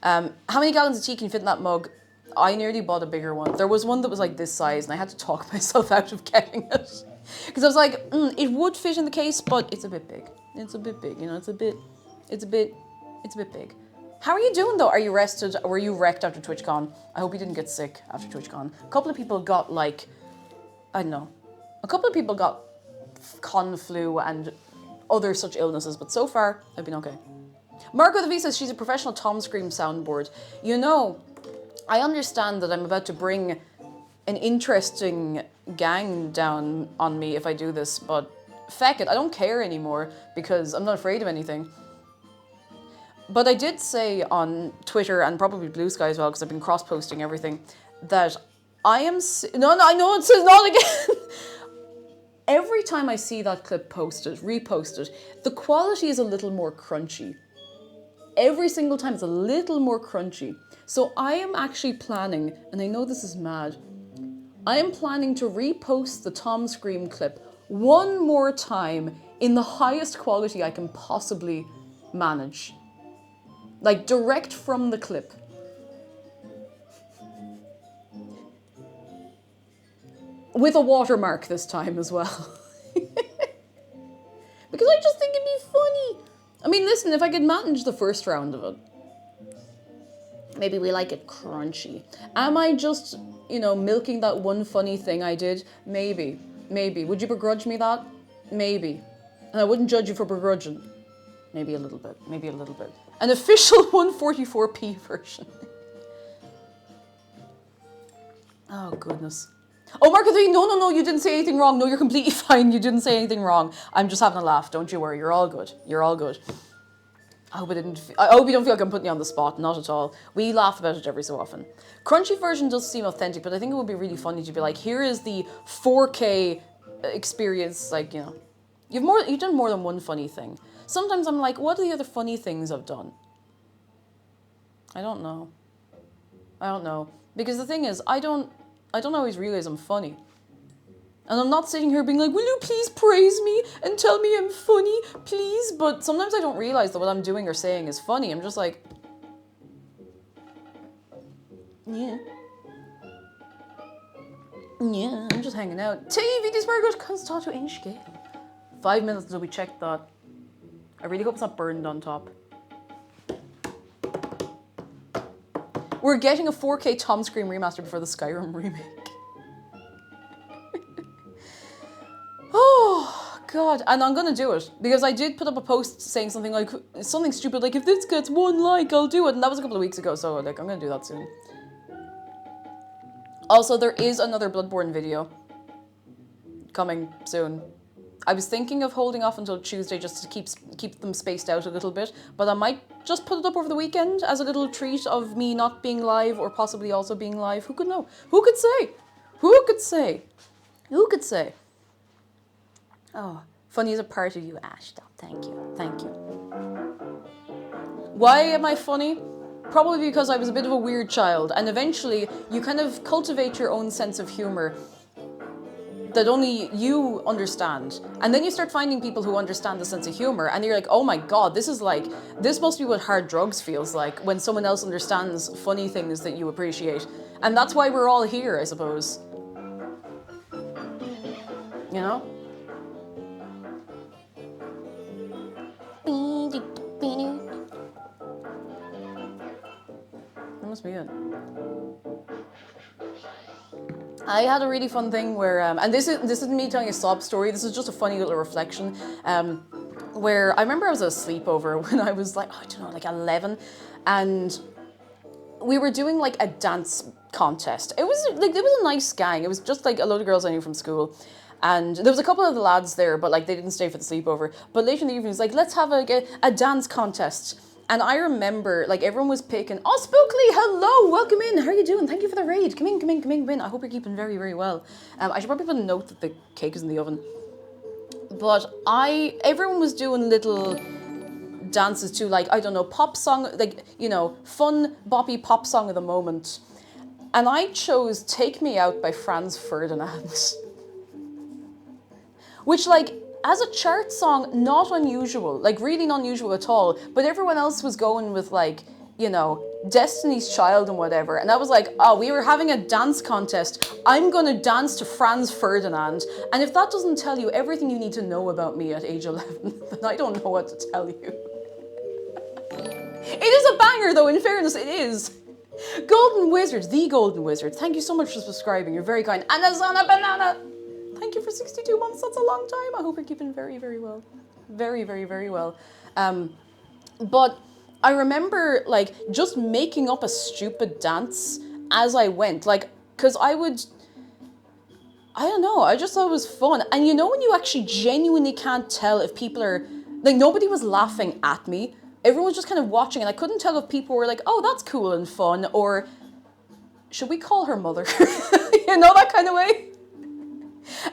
How many gallons of tea can you fit in that mug? I nearly bought a bigger one. There was one that was like this size and I had to talk myself out of getting it. Because I was like, it would fit in the case, but it's a bit big. It's a bit big, you know, it's a bit big. How are you doing though? Are you rested? Or were you wrecked after TwitchCon? I hope you didn't get sick after TwitchCon. A couple of people got like, I don't know. A couple of people got con flu and other such illnesses, but so far, I've been okay. Marco the V says she's a professional Tom Scream soundboard. You know, I understand that I'm about to bring an interesting gang down on me if I do this, but feck it, I don't care anymore because I'm not afraid of anything. But I did say on Twitter and probably Blue Sky as well, because I've been cross-posting everything, that I am... No, I know it says not again. every time I see that clip posted, reposted, the quality is a little more crunchy. Every single time it's a little more crunchy. So I am actually planning, and I know this is mad, I am planning to repost the Tom Scream clip one more time in the highest quality I can possibly manage. Like direct from the clip. With a watermark this time as well. Because I just think it'd be funny. I mean, listen, if I could manage the first round of it, maybe we like it crunchy. Am I just, milking that one funny thing I did? Maybe. Would you begrudge me that? Maybe. And I wouldn't judge you for begrudging. Maybe a little bit. An official 144p version. Oh, goodness. Oh, Marco 3, no, you didn't say anything wrong. No, you're completely fine. You didn't say anything wrong. I'm just having a laugh. Don't you worry. You're all good. I hope you don't feel like I'm putting you on the spot. Not at all. We laugh about it every so often. Crunchy version does seem authentic, but I think it would be really funny to be like, here is the 4K experience. Like, you've done more than one funny thing. Sometimes I'm like, what are the other funny things I've done? I don't know. Because the thing is, I don't always realize I'm funny. And I'm not sitting here being like, will you please praise me and tell me I'm funny, please? But sometimes I don't realize that what I'm doing or saying is funny. I'm just like, yeah, I'm just hanging out. TV, this very good, because to inch 5 minutes until we check that. I really hope it's not burned on top. We're getting a 4K Tom Scream remaster before the Skyrim remake. Oh, God. And I'm going to do it. Because I did put up a post saying something stupid like, if this gets 1 like, I'll do it. And that was a couple of weeks ago, so I'm going to do that soon. Also, there is another Bloodborne video coming soon. I was thinking of holding off until Tuesday just to keep them spaced out a little bit, but I might just put it up over the weekend as a little treat of me not being live or possibly also being live. Who could know? Who could say? Oh, funny is a part of you, Ash. Stop. Thank you. Why am I funny? Probably because I was a bit of a weird child, and eventually you kind of cultivate your own sense of humor that only you understand. And then you start finding people who understand the sense of humor, and you're like, oh my God, this must be what hard drugs feels like, when someone else understands funny things that you appreciate. And that's why we're all here, I suppose. You know? That must be it. I had a really fun thing where, and this isn't me telling a sob story, this is just a funny little reflection, where I remember I was at a sleepover when I was like 11, and we were doing like a dance contest. It was a nice gang. It was just like a load of girls I knew from school. And there was a couple of the lads there, but like they didn't stay for the sleepover. But later in the evening, it was like, let's have a dance contest. And I remember, like, everyone was picking, oh, Spookly, hello, welcome in, how are you doing? Thank you for the raid. Come in. I hope you're keeping very, very well. I should probably put a note that the cake is in the oven. But everyone was doing little dances to, like, I don't know, pop song, like, fun, boppy pop song of the moment. And I chose Take Me Out by Franz Ferdinand. Which, like, as a chart song, not unusual, like really not unusual at all, but everyone else was going with like, Destiny's Child and whatever, and I was like, oh, we were having a dance contest, I'm gonna dance to Franz Ferdinand, and if that doesn't tell you everything you need to know about me at age 11, then I don't know what to tell you. It is a banger though, in fairness, it is. Golden Wizards, the Golden Wizards, thank you so much for subscribing, you're very kind. Anazana Banana! Thank you for 62 months, that's a long time. I hope you're keeping very, very well. Very, very, very well. But I remember, like, just making up a stupid dance as I went. Like, because I don't know, I just thought it was fun. And when you actually genuinely can't tell if people are, like, nobody was laughing at me. Everyone was just kind of watching, and I couldn't tell if people were like, oh, that's cool and fun, or should we call her mother? That kind of way.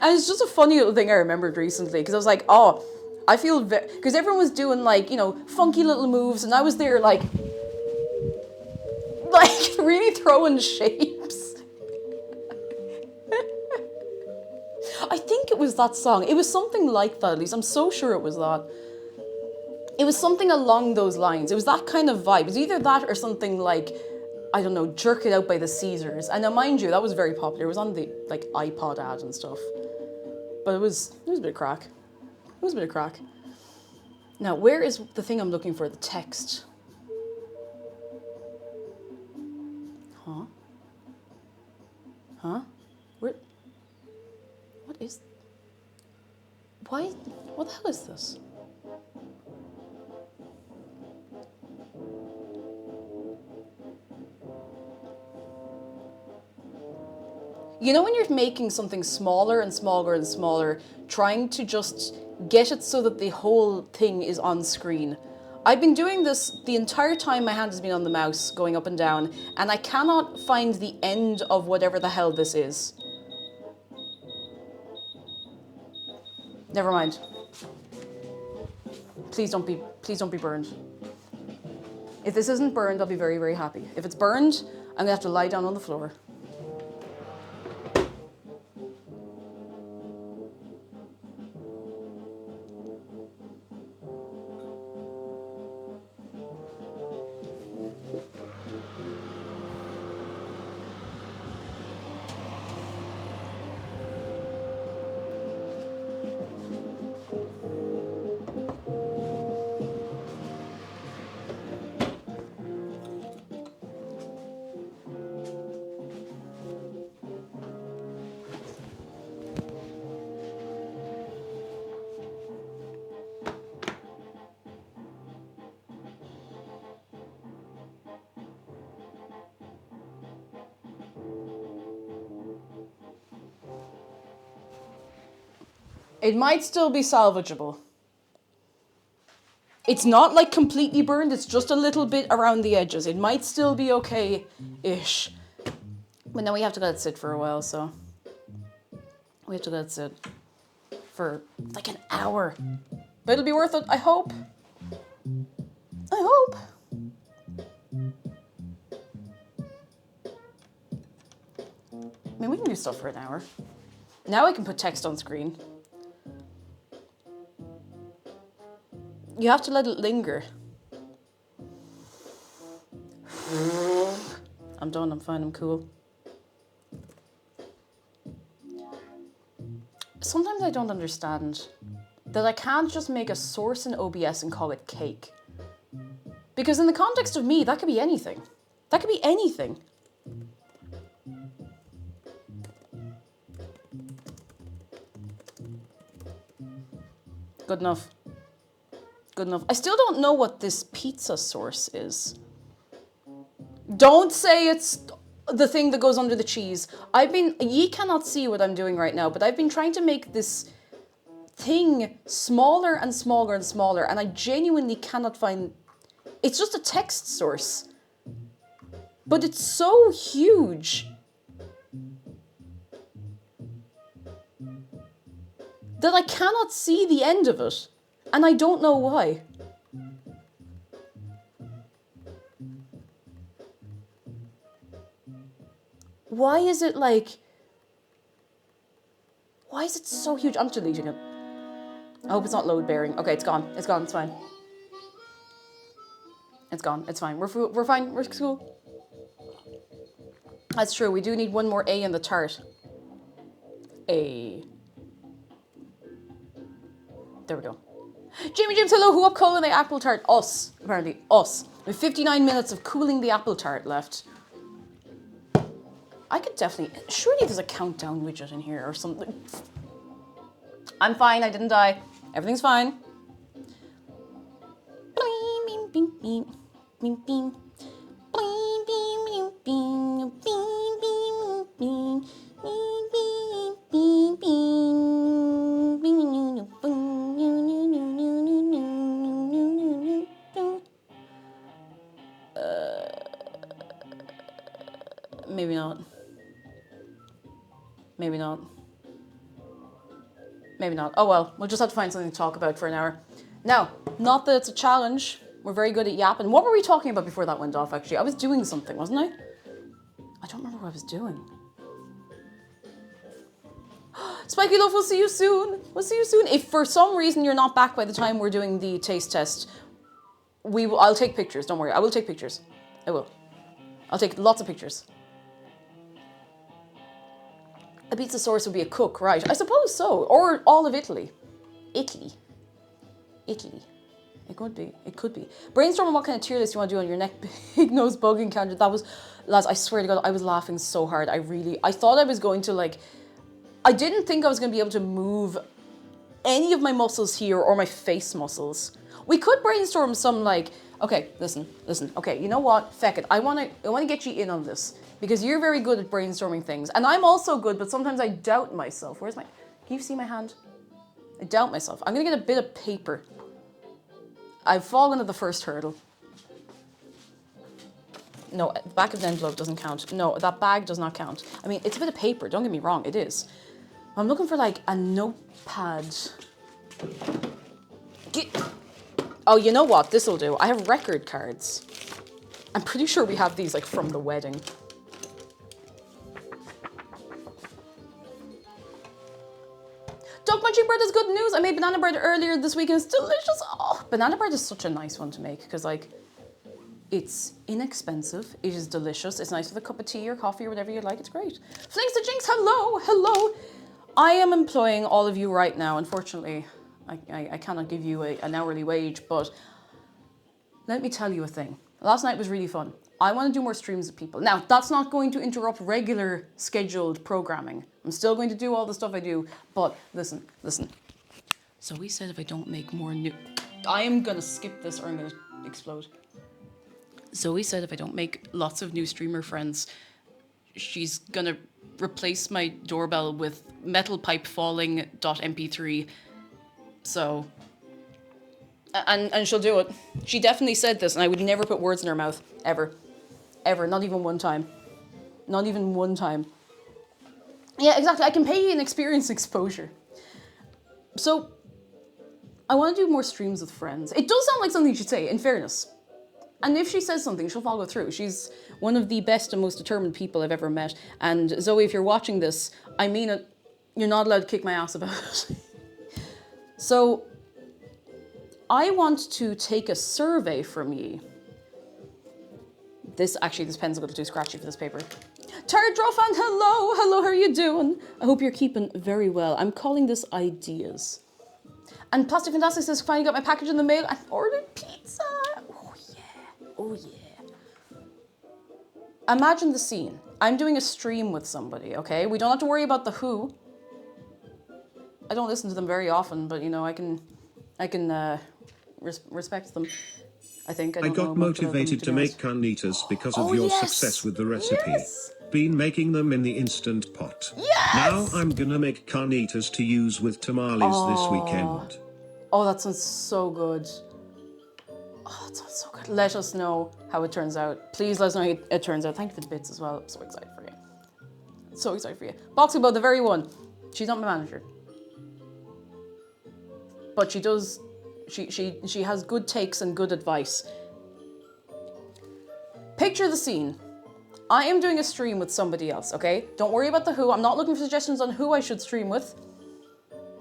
And it's just a funny little thing I remembered recently, because I was like, oh, I feel... Because everyone was doing, like, you know, funky little moves, and I was there, like really throwing shapes. I think it was that song. It was something like that, at least. I'm so sure it was that. It was something along those lines. It was that kind of vibe. It was either that or something like, I don't know, Jerk It Out by the Caesars. And now, mind you, that was very popular. It was on the, like, iPod ad and stuff. But it was a bit of crack. It was a bit of crack. Now, where is the thing I'm looking for? The text. Huh? Huh? Where? What is... Why? What the hell is this? You know when you're making something smaller and smaller and smaller, trying to just get it so that the whole thing is on screen? I've been doing this the entire time my hand has been on the mouse, going up and down, and I cannot find the end of whatever the hell this is. Never mind. Please don't be burned. If this isn't burned, I'll be very, very happy. If it's burned, I'm gonna have to lie down on the floor. It might still be salvageable. It's not like completely burned, it's just a little bit around the edges. It might still be okay-ish. But now we have to let it sit for a while, so... We have to let it sit for like an hour. But it'll be worth it, I hope. I hope. I mean, we can do stuff for an hour. Now I can put text on screen. You have to let it linger. I'm done, I'm fine, I'm cool. Sometimes I don't understand that I can't just make a source in OBS and call it cake. Because in the context of me, that could be anything. That could be anything. Good enough. Good enough. I still don't know what this pizza source is. Don't say it's the thing that goes under the cheese. Ye cannot see what I'm doing right now, but I've been trying to make this thing smaller and smaller and smaller, and I genuinely cannot find... It's just a text source. But it's so huge that I cannot see the end of it. And I don't know why. Why is it like... Why is it so huge? I'm deleting it. I hope it's not load bearing. Okay, it's gone. It's gone. It's fine. It's gone. It's fine. We're fine. We're cool. That's true. We do need one more A in the tart. A. There we go. Jamie James, hello. Who up calling the apple tart? Us. Apparently, us. We have 59 minutes of cooling the apple tart left. I could definitely... Surely there's a countdown widget in here or something. I'm fine. I didn't die. Everything's fine. Maybe not. Maybe not. Maybe not. Oh well, we'll just have to find something to talk about for an hour. Now, not that it's a challenge. We're very good at yapping. What were we talking about before that went off, actually? I was doing something, wasn't I? I don't remember what I was doing. Spiky Love, we'll see you soon. We'll see you soon. If for some reason you're not back by the time we're doing the taste test, I'll take pictures. Don't worry. I will take pictures. I will. I'll take lots of pictures. A pizza source would be a cook, right? I suppose so. Or all of Italy. Italy. It could be. It could be. Brainstorm on what kind of tier list you want to do on your neck big nose bug encounter. That was, lads, I swear to God, I was laughing so hard. I thought I was going to I didn't think I was going to be able to move any of my muscles here or my face muscles. We could brainstorm some okay, listen. Okay, you know what? Feck it. I want to get you in on this because you're very good at brainstorming things. And I'm also good, but sometimes I doubt myself. Can you see my hand? I doubt myself. I'm going to get a bit of paper. I've fallen at the first hurdle. No, the back of the envelope doesn't count. No, that bag does not count. I mean, it's a bit of paper. Don't get me wrong. It is. I'm looking for a notepad. Oh, you know what? This'll do. I have record cards. I'm pretty sure we have these from the wedding. Duck Munchie Bread is good news. I made banana bread earlier this week and it's delicious. Oh, banana bread is such a nice one to make because it's inexpensive. It is delicious. It's nice with a cup of tea or coffee or whatever you like. It's great. Flinks the Jinx, hello. I am employing all of you right now. Unfortunately, I cannot give you an hourly wage, but let me tell you a thing. Last night was really fun. I want to do more streams with people. Now, that's not going to interrupt regular scheduled programming. I'm still going to do all the stuff I do, but listen. Zoe said if I don't make more new... I am going to skip this or I'm going to explode. Zoe said if I don't make lots of new streamer friends, she's going to replace my doorbell with metalpipefalling.mp3. So... And she'll do it. She definitely said this, and I would never put words in her mouth. Ever. Not even one time. Not even one time. Yeah, exactly. I can pay you in experience exposure. So, I want to do more streams with friends. It does sound like something she'd say, in fairness. And if she says something, she'll follow through. She's one of the best and most determined people I've ever met. And Zoe, if you're watching this, I mean it. You're not allowed to kick my ass about it. So... I want to take a survey from ye. This pen's a little too scratchy for this paper. Tired Drofan, hello, how are you doing? I hope you're keeping very well. I'm calling this ideas. And Plastic Fantastic says, finally got my package in the mail. I ordered pizza. Oh yeah. Imagine the scene. I'm doing a stream with somebody, okay? We don't have to worry about the who. I don't listen to them very often, but I can respect them. I think. I got motivated to make carnitas because of your success with the recipe. Yes. Been making them in the Instant Pot. Yes. Now I'm gonna make carnitas to use with tamales this weekend. Oh, that sounds so good. Let us know how it turns out. Please let us know how it turns out. Thank you for the bits as well. I'm so excited for you. Boxing Bow, the very one. She's not my manager. But she does... She has good takes and good advice. Picture the scene. I am doing a stream with somebody else, okay? Don't worry about the who. I'm not looking for suggestions on who I should stream with.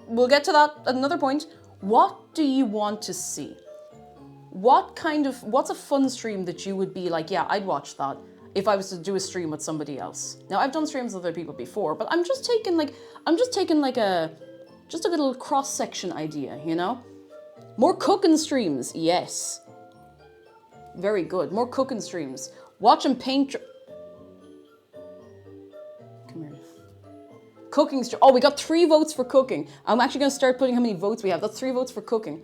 We'll get to that at another point. What do you want to see? What's a fun stream that you would be like, yeah, I'd watch that if I was to do a stream with somebody else? Now, I've done streams with other people before, but I'm just taking a little cross-section idea, More cooking streams, yes. Very good. More cooking streams. Watch and paint. Come here. Cooking stream. Oh, we got 3 votes for cooking. I'm actually going to start putting how many votes we have. That's 3 votes for cooking.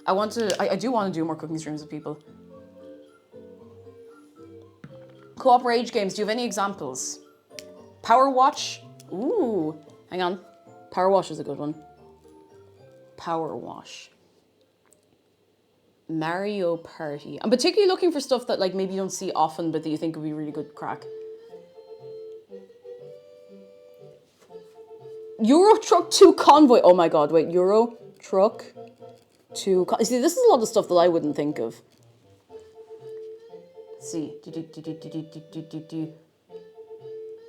I do want to do more cooking streams with people. Co-op rage games. Do you have any examples? Power Watch. Ooh. Hang on. Power Wash is a good one. Power Wash. Mario Party. I'm particularly looking for stuff that maybe you don't see often but that you think would be really good crack. Euro Truck 2 Convoy. Oh my god, wait. Euro Truck 2 See, this is a lot of stuff that I wouldn't think of. Let's see.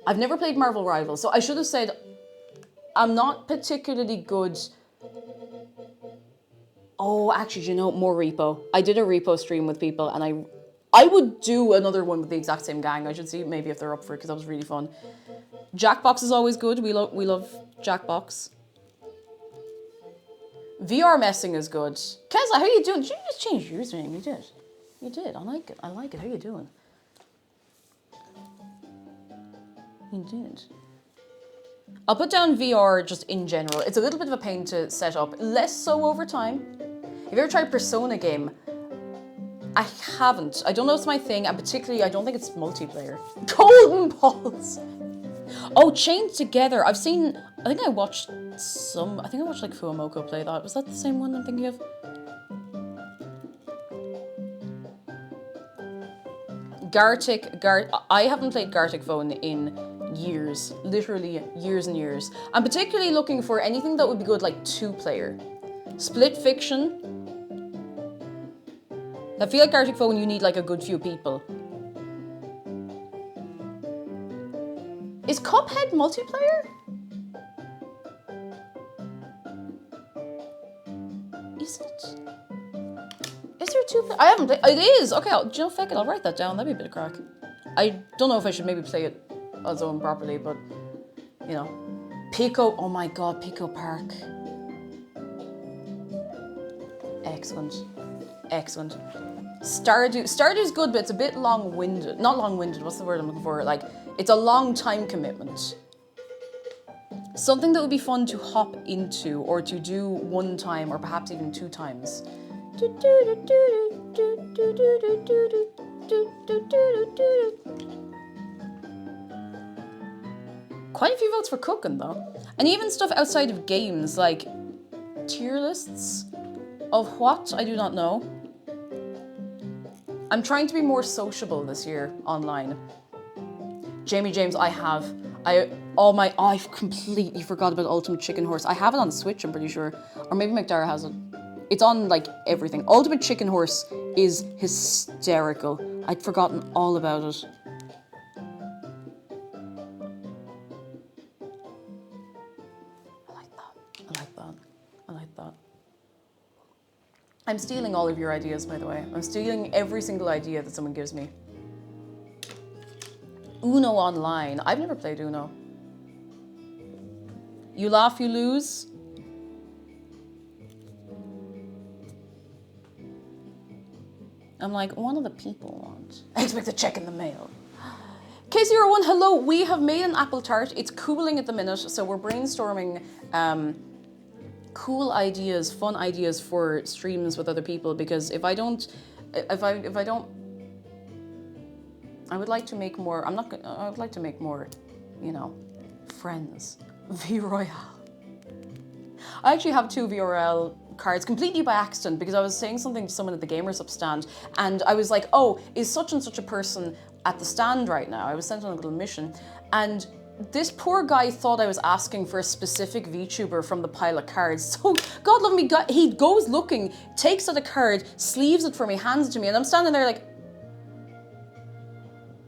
I've never played Marvel Rivals, so I should have said I'm not particularly good. Oh, actually, you know, more Repo. I did a Repo stream with people, and I would do another one with the exact same gang. I should see maybe if they're up for it, because that was really fun. Jackbox is always good. We love Jackbox. VR messing is good. Keza, how you doing? Did you just change your username? You did. You did. I like it. I like it. How you doing? You did. I'll put down VR just in general. It's a little bit of a pain to set up. Less so over time. Have you ever tried Persona game? I haven't. I don't know if it's my thing, and particularly I don't think it's multiplayer. Golden balls! Oh, Chained Together. I think I watched like Fuamoko play that. Was that the same one I'm thinking of? I haven't played Gartic Phone in years. Literally years and years. I'm particularly looking for anything that would be good, like 2-player. Split Fiction. I feel like Gartic Phone, you need like a good few people. Is Cuphead multiplayer? Is it? Is there 2 I haven't played. It is! Okay, do you know, feck it, I'll write that down. That'd be a bit of crack. I don't know if I should maybe play it on its own properly, but, you know. Pico, oh my god, Pico Park. Excellent. Excellent. Stardew's good, but it's a bit long-winded. Not long-winded, what's the word I'm looking for? Like, it's a long time commitment. Something that would be fun to hop into, or to do 1 time, or perhaps even 2 times. Quite a few votes for cooking, though. And even stuff outside of games, like tier lists of what? I do not know. I'm trying to be more sociable this year online. Jamie James, I've completely forgot about Ultimate Chicken Horse. I have it on Switch, I'm pretty sure. Or maybe McDara has it. It's on, like, everything. Ultimate Chicken Horse is hysterical. I'd forgotten all about it. I like that. I like that. I like that. I'm stealing all of your ideas, by the way. I'm stealing every single idea that someone gives me. Uno Online. I've never played Uno. You laugh, you lose. I'm like, one of the people want. I expect a check in the mail. K01, hello. We have made an apple tart. It's cooling at the minute, so we're brainstorming cool ideas, fun ideas for streams with other people, because if I don't, I would like to make more, I would like to make more, you know, friends. V Royale. I actually have 2 VRL cards completely by accident, because I was saying something to someone at the Gamers Up stand, and I was like, oh, is such and such a person at the stand right now? I was sent on a little mission, and this poor guy thought I was asking for a specific VTuber from the pile of cards. So, God love me, he goes looking, takes out a card, sleeves it for me, hands it to me, and I'm standing there like,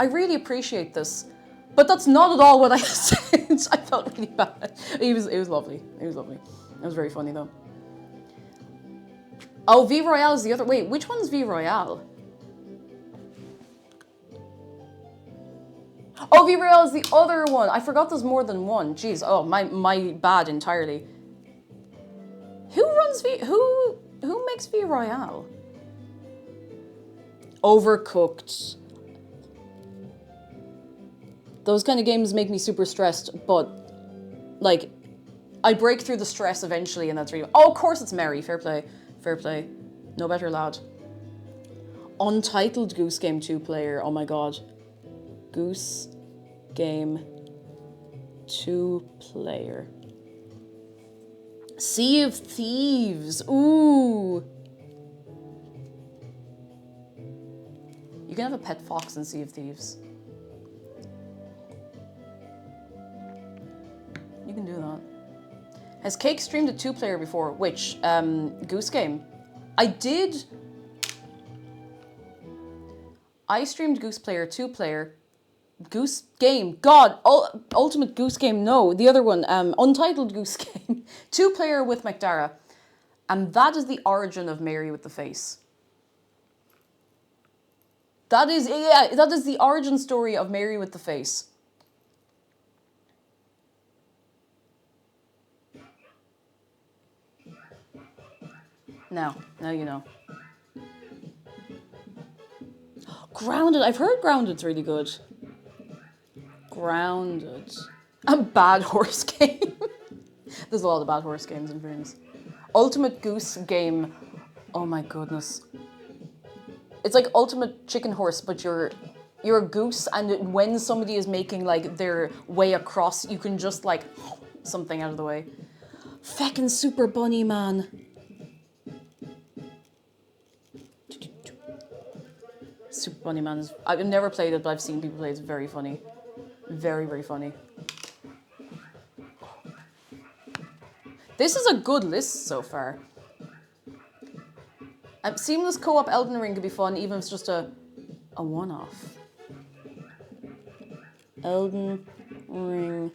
I really appreciate this, but that's not at all what I said. I felt really bad. It was lovely. It was lovely. It was very funny though. Oh, V Royale is the other. Wait, which one's V Royale? Oh, V Royale is the other one. I forgot there's more than one. Jeez. Oh, my bad entirely. Who makes V Royale? Overcooked. Those kind of games make me super stressed, but like, I break through the stress eventually, and that's really. Oh, of course it's Mary. Fair play. Fair play. No better lad. Untitled Goose Game 2-player. Oh my god. Goose Game 2-player. Sea of Thieves. Ooh. You can have a pet fox in Sea of Thieves. You can do that. Has Cake streamed a 2-player before? Which? Goose Game. I streamed Goose Player, 2-player. Goose Game. God, Ultimate Goose Game, no. The other one, Untitled Goose Game. 2-player with McDara. And that is the origin of Mary with the Face. That is the origin story of Mary with the Face. Now you know. Grounded. I've heard Grounded's really good. Grounded. A Bad Horse Game. There's a lot of bad horse games in fairness. Ultimate Goose Game. Oh my goodness. It's like Ultimate Chicken Horse, but you're a goose, and when somebody is making like their way across, you can just like something out of the way. Feckin' Super Bunny Man. Super Bunny Man is... I've never played it, but I've seen people play it. It's very funny. Very, very funny. This is a good list so far. Seamless co-op Elden Ring could be fun, even if it's just a one-off. Elden Ring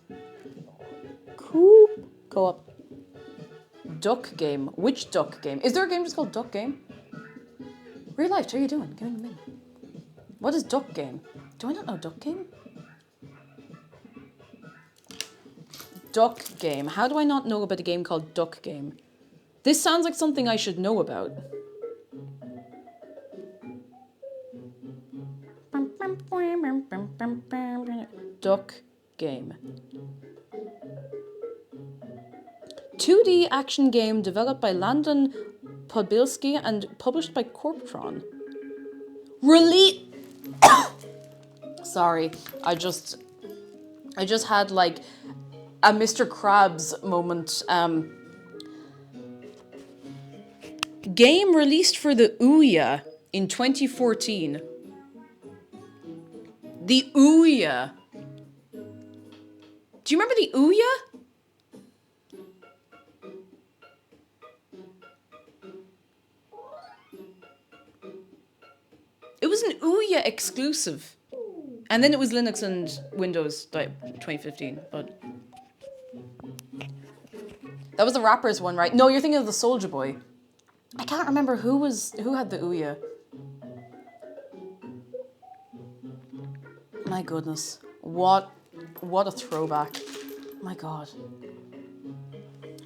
co-op. Duck Game. Which Duck Game? Is there a game just called Duck Game? Real life, how are you doing? Give me a minute. What is Duck Game? Do I not know Duck Game? Duck Game. How do I not know about a game called Duck Game? This sounds like something I should know about. Duck Game. 2D action game developed by Landon Podbilski and published by Corptron. Sorry, I just had like a Mr. Krabs moment. Game released for the Ouya in 2014. The Ouya. Do you remember the Ouya? It was an Ouya exclusive. And then it was Linux and Windows, like 2015, but... That was the Rappers one, right? No, you're thinking of the Soulja Boy. I can't remember who had the Ouya. My goodness. What a throwback. My god.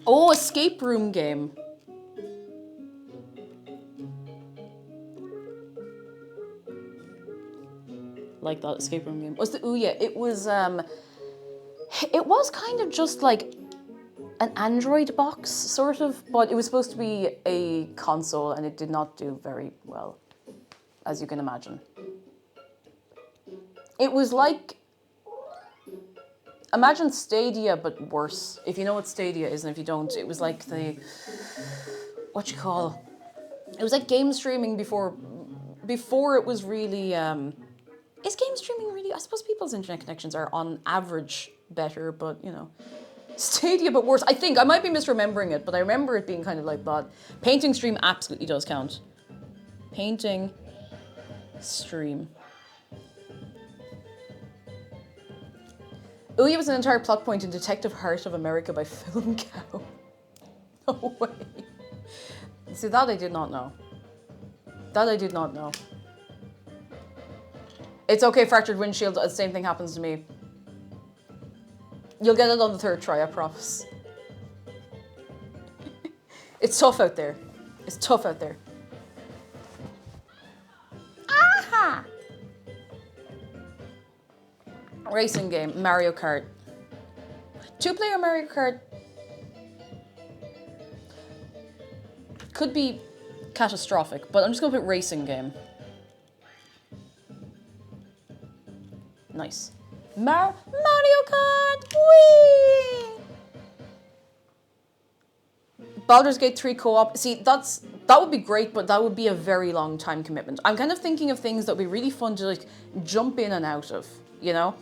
Oh, escape room game. Like that escape room game. What's the Ouya? It was kind of just like an Android box, sort of, but it was supposed to be a console, and it did not do very well, as you can imagine. It was like, imagine Stadia, but worse. If you know what Stadia is, and if you don't, it was like it was like game streaming before it was really, is game streaming really, I suppose people's internet connections are on average better, but you know. Stadia, but worse. I think, I might be misremembering it, but I remember it being kind of like that. Painting stream absolutely does count. Painting stream. Ouya was an entire plot point in Detective Heart of America by Film Cow. No way. See, that I did not know. That I did not know. It's okay, Fractured Windshield, the same thing happens to me. You'll get it on the third try, I promise. It's tough out there. It's tough out there. Aha! Racing game, Mario Kart. 2-player Mario Kart could be catastrophic, but I'm just gonna put racing game. Nice. Mario Kart! Whee! Baldur's Gate 3 co-op. See, that would be great, but that would be a very long time commitment. I'm kind of thinking of things that would be really fun to like jump in and out of, you know?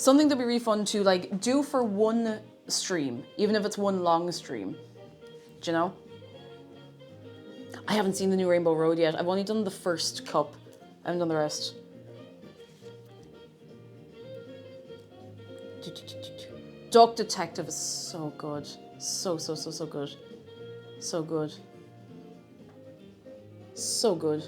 Something that'd be really fun to like do for one stream, even if it's one long stream. Do you know? I haven't seen the new Rainbow Road yet. I've only done the first cup. I haven't done the rest. Duck Detective is so good. So good. So good. So good.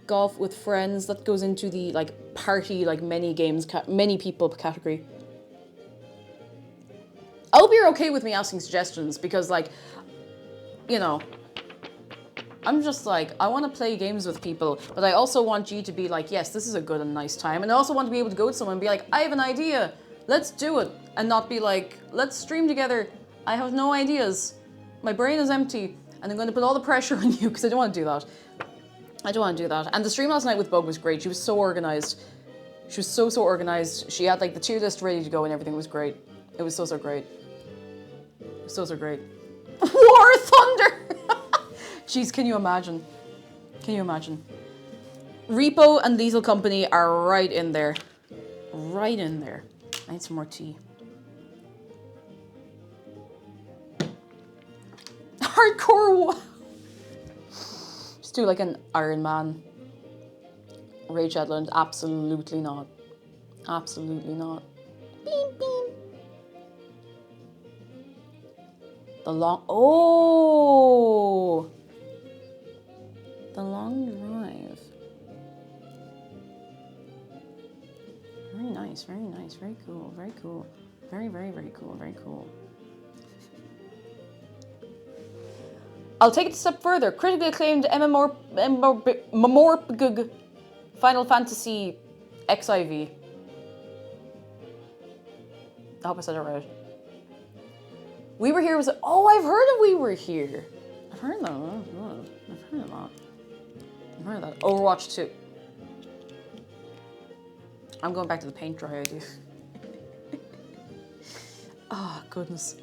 Golf with friends, that goes into the like party, like many games, many people category. I hope you're okay with me asking suggestions because like, you know, I'm just like, I want to play games with people, but I also want you to be like, yes, this is a good and nice time. And I also want to be able to go to someone and be like, I have an idea. Let's do it. And not be like, let's stream together. I have no ideas. My brain is empty. And I'm going to put all the pressure on you because I don't want to do that. I don't want to do that. And the stream last night with Bug was great. She was so organized. She was so organized. She had like the tier list ready to go and everything. It was great. It was so great. It was so great. War Thunder! Jeez, can you imagine? Can you imagine? Repo and Lethal Company are right in there. Right in there. I need some more tea. Hardcore. Just do like an Iron Man. Rage Headland. Absolutely not. Absolutely not. Beep, beep. The long... Oh! The Long Drive. Very nice, very nice, very cool, very cool. Very cool, very cool. I'll take it a step further. Critically acclaimed MMORPG Final Fantasy XIV. I hope I said it right. We Were Here was... Oh, I've heard of We Were Here. I've heard that. I've heard of that. I've heard of that. Overwatch 2. I'm going back to the paint dry idea. Oh, goodness.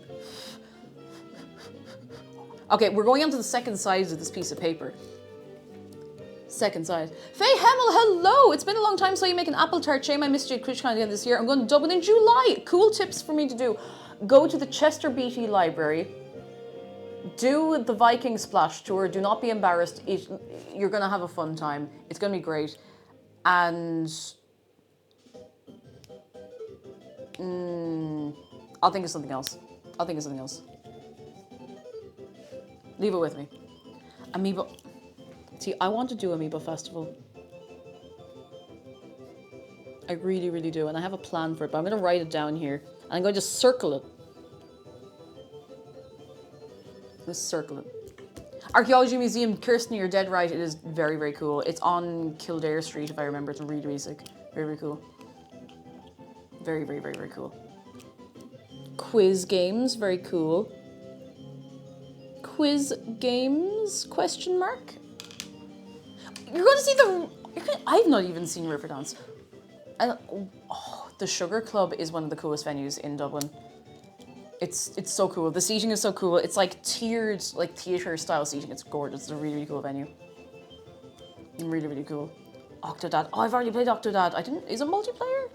Okay, we're going on to the second side of this piece of paper. Second side. Faye Hemmel, hello! It's been a long time, so you make an apple tart. Shame I missed you at CritchCon again this year. I'm going to Dublin in July. Cool tips for me to do. Go to the Chester Beatty Library. Do the Viking Splash Tour. Do not be embarrassed. You're going to have a fun time. It's going to be great. And... I'll think of something else. I'll think of something else. Leave it with me. Amiibo. See, I want to do Amiibo Festival. I really, really do. And I have a plan for it, but I'm going to write it down here. And I'm going to just circle it. Just circle it. Archaeology Museum, Kirsten, you're dead right. It is very, very cool. It's on Kildare Street, if I remember. It's really, really sick. Very, very cool. Very, very, very, very cool. Quiz games, very cool. Quiz games, question mark? You're going to see the... I've not even seen Riverdance. And, oh, the Sugar Club is one of the coolest venues in Dublin. It's so cool. The seating is so cool. It's like tiered, like theatre style seating. It's gorgeous. It's a really, really cool venue. Really, really cool. Octodad. Oh, I've already played Octodad. Is it multiplayer?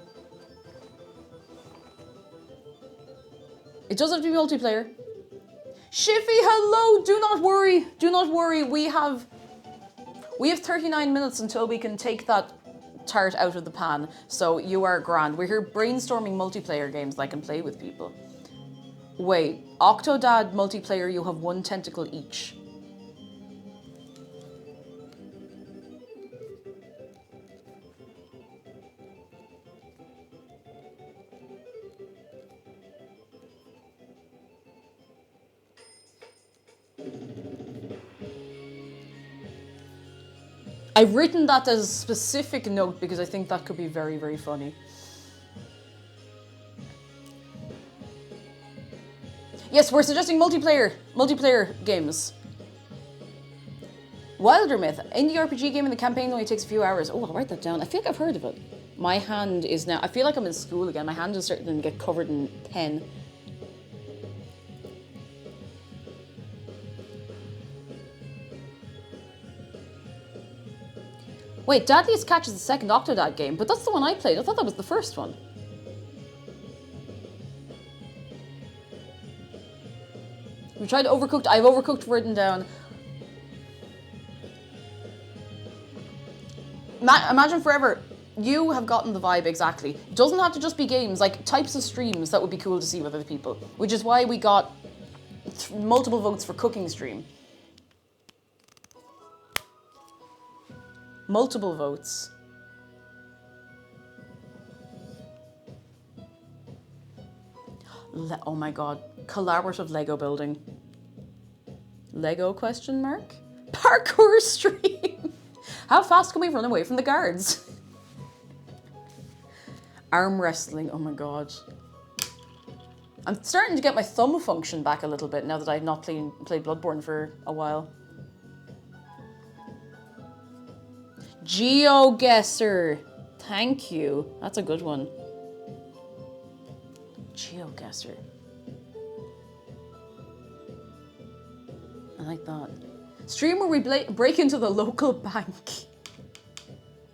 It does have to be multiplayer. Shiffy, hello! Do not worry. Do not worry. We have 39 minutes until we can take that tart out of the pan. So you are grand. We're here brainstorming multiplayer games that I can play with people. Wait, Octodad multiplayer, you have one tentacle each. I've written that as a specific note because I think that could be very, very funny. Yes, we're suggesting multiplayer games. Wilder Myth, indie RPG game in the campaign only takes a few hours. Oh, I'll write that down. I feel like I've heard of it. My hand is now, I feel like I'm in school again. My hand is starting to get covered in pen. Wait, Deadliest Catch is the second Octodad game, but that's the one I played. I thought that was the first one. We tried Overcooked. I have Overcooked written down. Imagine Forever. You have gotten the vibe exactly. It doesn't have to just be games, like types of streams that would be cool to see with other people, which is why we got multiple votes for cooking stream. Multiple votes. Oh my god, collaborative Lego building. Lego question mark? Parkour stream. How fast can we run away from the guards? Arm wrestling, oh my god. I'm starting to get my thumb function back a little bit now that I've not played Bloodborne for a while. GeoGuessr. Thank you. That's a good one. GeoGuessr. I like that. Stream where we break into the local bank.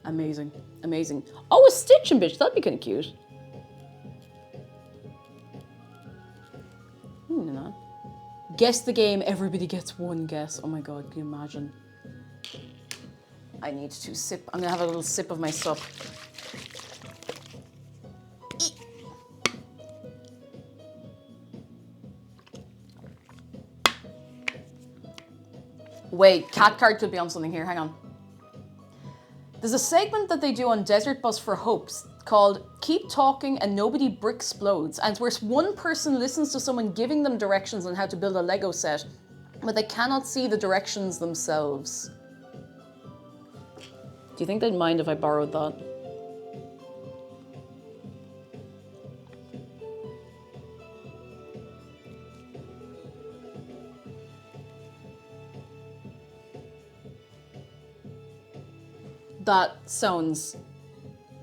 Amazing. Amazing. Oh, a Stitch and Bitch. That'd be kind of cute. No. Guess the game. Everybody gets one guess. Oh my god, can you imagine? I need to sip. I'm gonna have a little sip of my sup. Wait, Cat Card could be on something here. Hang on. There's a segment that they do on Desert Bus for Hopes called Keep Talking and Nobody Bricksplodes, and it's where one person listens to someone giving them directions on how to build a Lego set, but they cannot see the directions themselves. Do you think they'd mind if I borrowed that? That sounds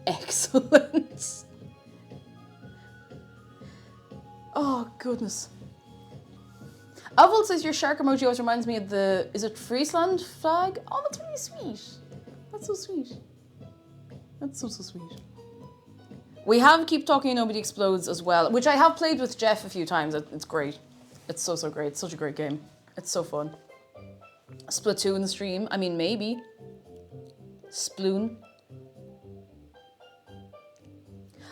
excellent. Oh, goodness. Avil says your shark emoji always reminds me of the, is it Friesland flag? Oh, that's really sweet. That's so sweet. That's so sweet. We have Keep Talking and Nobody Explodes as well, which I have played with Jeff a few times. It's great. It's so great. It's such a great game. It's so fun. Splatoon stream. I mean, maybe. Sploon.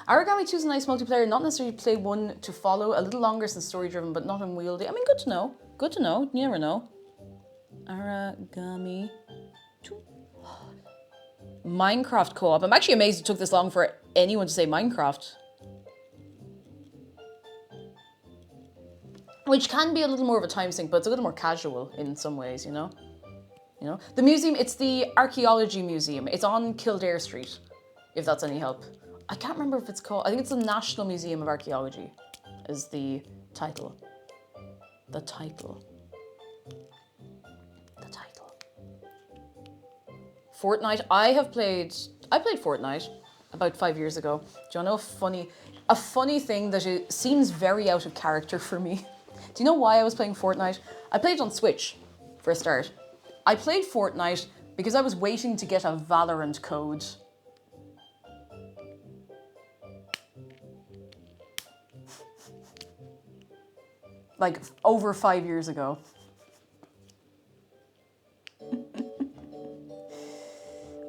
Origami 2 is a nice multiplayer, not necessarily play one to follow, a little longer since story driven, but not unwieldy. I mean, good to know. Good to know. You never know. Origami 2. Minecraft co-op. I'm actually amazed it took this long for anyone to say Minecraft. Which can be a little more of a time sink, but it's a little more casual in some ways, you know? You know, the museum, it's the Archaeology Museum. It's on Kildare Street, if that's any help. I can't remember if it's called, I think it's the National Museum of Archaeology is the title. The title. Fortnite, I played Fortnite about 5 years ago. Do you know a funny thing that it seems very out of character for me? Do you know why I was playing Fortnite? I played it on Switch, for a start. I played Fortnite because I was waiting to get a Valorant code. Like, over 5 years ago.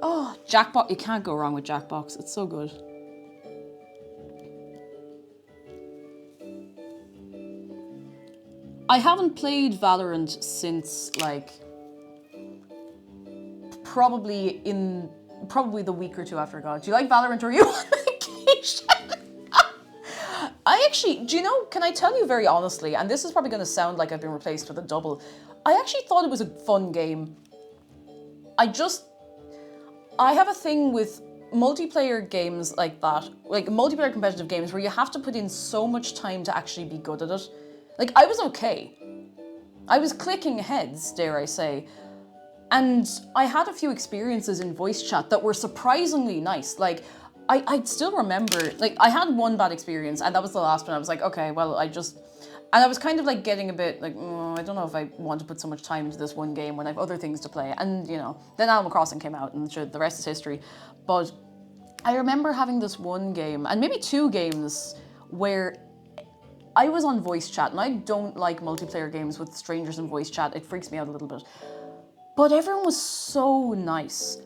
Oh, Jackbox. You can't go wrong with Jackbox. It's so good. I haven't played Valorant since, like, probably the week or two after I got it. Do you like Valorant or are you on vacation? I actually, do you know, can I tell you very honestly, and this is probably going to sound like I've been replaced with a double, I actually thought it was a fun game. I have a thing with multiplayer games like that, like multiplayer competitive games where you have to put in so much time to actually be good at it. Like, I was okay. I was clicking heads, dare I say. And I had a few experiences in voice chat that were surprisingly nice. Like, I still remember, like, I had one bad experience and that was the last one. I was like, okay, well, and I was kind of like getting a bit like, I don't know if I want to put so much time into this one game when I have other things to play. And, you know, then Animal Crossing came out and the rest is history. But I remember having this one game, and maybe two games, where I was on voice chat, and I don't like multiplayer games with strangers in voice chat. It freaks me out a little bit. But everyone was so nice.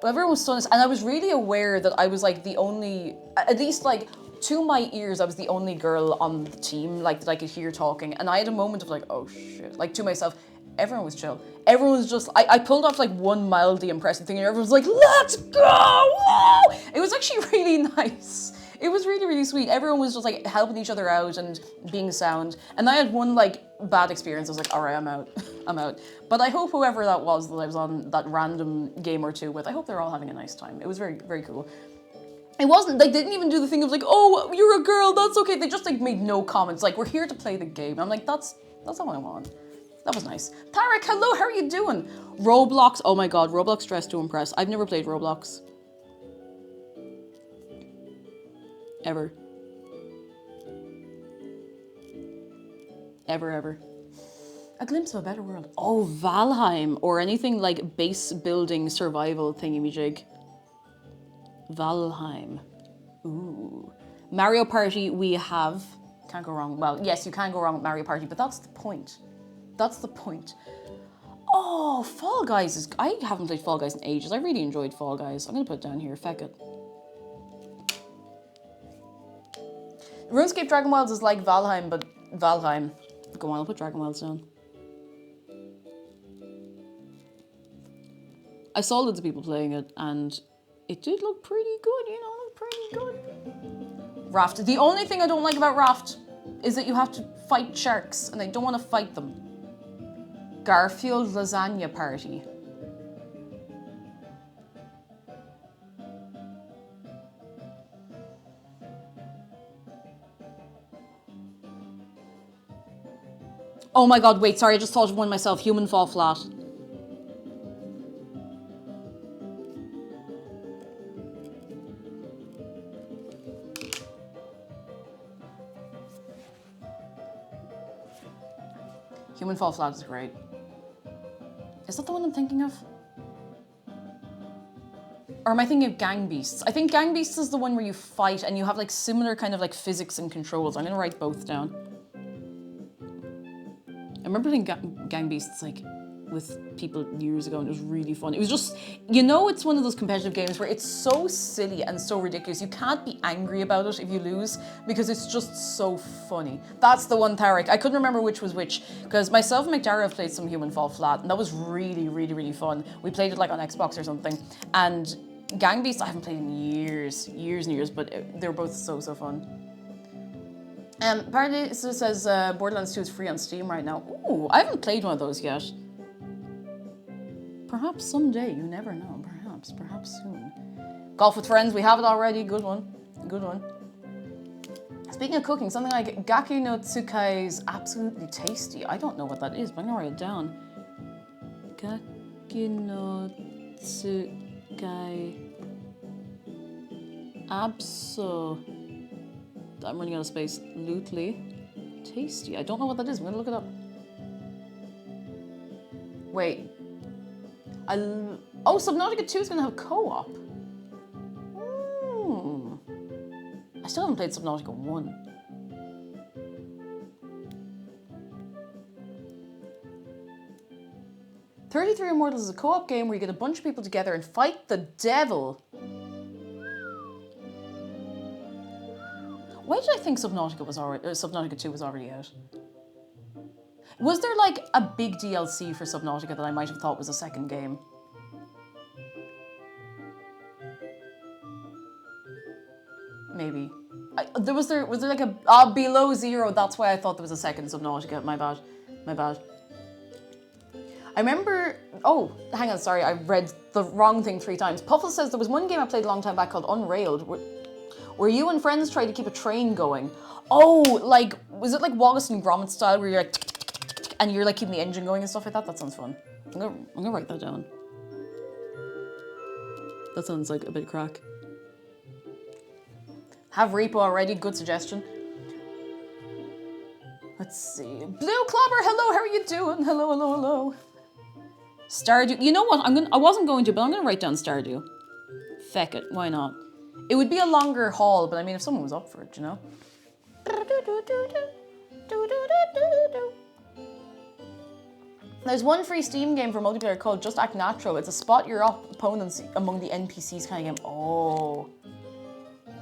Everyone was so nice, and I was really aware that I was like the only, at least like to my ears, I was the only girl on the team like that I could hear talking, and I had a moment of like, oh shit, like to myself. Everyone was chill. Everyone was just, I pulled off like one mildly impressive thing, and everyone was like, let's go! Whoa! It was actually really nice. It was really, really sweet. Everyone was just like helping each other out and being sound. And I had one like bad experience. I was like, all right, I'm out. I'm out. But I hope whoever that was I was on that random game or two with, I hope they're all having a nice time. It was very, very cool. It wasn't, they didn't even do the thing of like, oh, you're a girl, that's okay. They just like made no comments. Like, we're here to play the game. I'm like, that's all I want. That was nice. Tarek, hello, how are you doing? Roblox, oh my god, Roblox Dress to Impress. I've never played Roblox. Ever. Ever. A glimpse of a better world. Oh, Valheim, or anything like base building survival thingy-majig. Valheim. Ooh. Mario Party we have. Can't go wrong. Well, yes, you can go wrong with Mario Party, but that's the point. That's the point. Oh, Fall Guys is... I haven't played Fall Guys in ages. I really enjoyed Fall Guys. I'm going to put it down here. Feck it. RuneScape Dragon Wilds is like Valheim, but Valheim. Go on, I'll put Dragon Wilds down. I saw loads of people playing it, and it did look pretty good, you know, look pretty good. Raft. The only thing I don't like about Raft is that you have to fight sharks, and I don't want to fight them. Garfield Lasagna Party. Oh my god, wait, sorry, I just thought of one myself. Human Fall Flat. Human Fall Flat is great. Is that the one I'm thinking of? Or am I thinking of Gang Beasts? I think Gang Beasts is the one where you fight and you have like similar kind of like physics and controls. I'm gonna write both down. I remember playing Gang Beasts like with people years ago, and it was really fun. It was just, you know, it's one of those competitive games where it's so silly and so ridiculous. You can't be angry about it if you lose because it's just so funny. That's the one, Tarek. I couldn't remember which was which because myself and McDara have played some Human Fall Flat, and that was really, really, really fun. We played it like on Xbox or something, and Gang Beasts I haven't played in years and years, but they were both so fun. Apparently it says Borderlands 2 is free on Steam right now. Ooh, I haven't played one of those yet. Perhaps someday, you never know. Perhaps soon. Golf with Friends, we have it already. Good one. Speaking of cooking, something like Gaki no Tsukai is absolutely tasty. I don't know what that is, but I'm gonna write it down. Gaki no Tsukai. I'm running out of space. Absolutely tasty. I don't know what that is. I'm gonna look it up. Wait. Oh, Subnautica 2 is gonna have co-op. I still haven't played Subnautica 1. "33 Immortals is a co-op game where you get a bunch of people together and fight the devil. Why did I think Subnautica 2 was already out? Was there like a big DLC for Subnautica that I might have thought was a second game? Maybe. Was there like a Below Zero? That's why I thought there was a second Subnautica. My bad. I remember. Oh, hang on. Sorry, I read the wrong thing 3 times. Puffle says there was one game I played a long time back called Unrailed, where you and friends tried to keep a train going. Oh, like was it like Wallace and Gromit style, where you're like, and you're like keeping the engine going and stuff like that? That sounds fun. I'm gonna write that down. That sounds like a bit crack. Have Repo already, good suggestion. Let's see. Blue Clobber, hello, how are you doing? Hello. Stardew, you know what, I wasn't going to, but I'm gonna write down Stardew. Feck it, why not? It would be a longer haul, but I mean, if someone was up for it, you know? There's one free Steam game for multiplayer called Just Act Natural. It's a spot your opponents among the NPCs kind of game. Oh.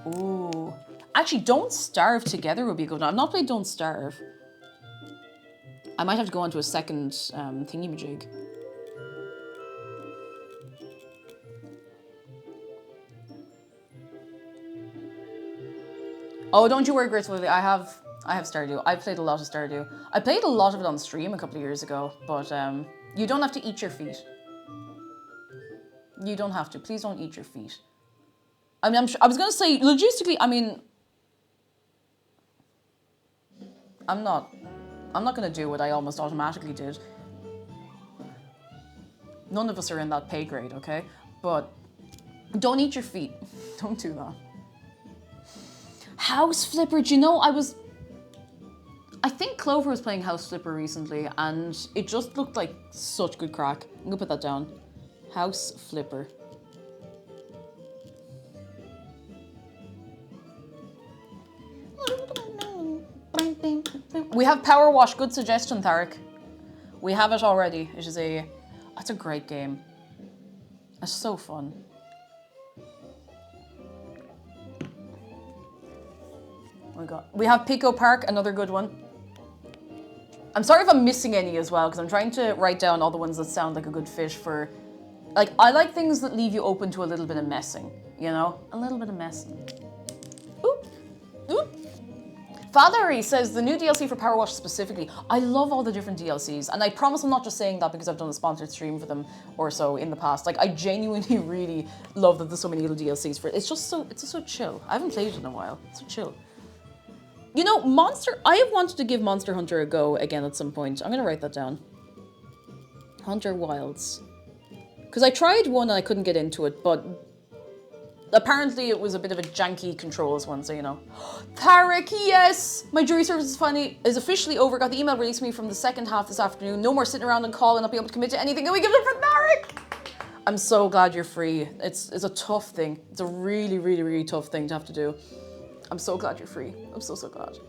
Ooh. Actually, Don't Starve together would be a good one. I've not played Don't Starve. I might have to go on to a second thingy-majig. Oh, don't you worry, Graceful. I have Stardew. I've played a lot of Stardew. I played a lot of it on stream a couple of years ago, but you don't have to eat your feet. You don't have to. Please don't eat your feet. I mean, I was going to say, logistically, I mean, I'm not going to do what I almost automatically did. None of us are in that pay grade, okay? But don't eat your feet. Don't do that. House Flipper, do you know, I think Clover was playing House Flipper recently, and it just looked like such good crack. I'm gonna put that down. House Flipper. We have Power Wash. Good suggestion, Tarek. We have it already. It's a great game. It's so fun. We have Pico Park, another good one. I'm sorry if I'm missing any as well, because I'm trying to write down all the ones that sound like a good fish for... Like, I like things that leave you open to a little bit of messing, you know? A little bit of messing. Oop. Oop. Valerie says, the new DLC for Power Wash specifically. I love all the different DLCs, and I promise I'm not just saying that because I've done a sponsored stream for them or so in the past. Like, I genuinely really love that there's so many little DLCs for it. It's just so chill. I haven't played it in a while. It's so chill. You know, I have wanted to give Monster Hunter a go again at some point. I'm going to write that down. Hunter Wilds. Because I tried one and I couldn't get into it, but apparently it was a bit of a janky controls one, so you know. Tarek, yes! My jury service is officially over. Got the email released to me from the second half this afternoon. No more sitting around and calling, not being able to commit to anything. And we give it for Tarek! I'm so glad you're free. It's a tough thing. It's a really, really, really tough thing to have to do. I'm so glad you're free. I'm so glad.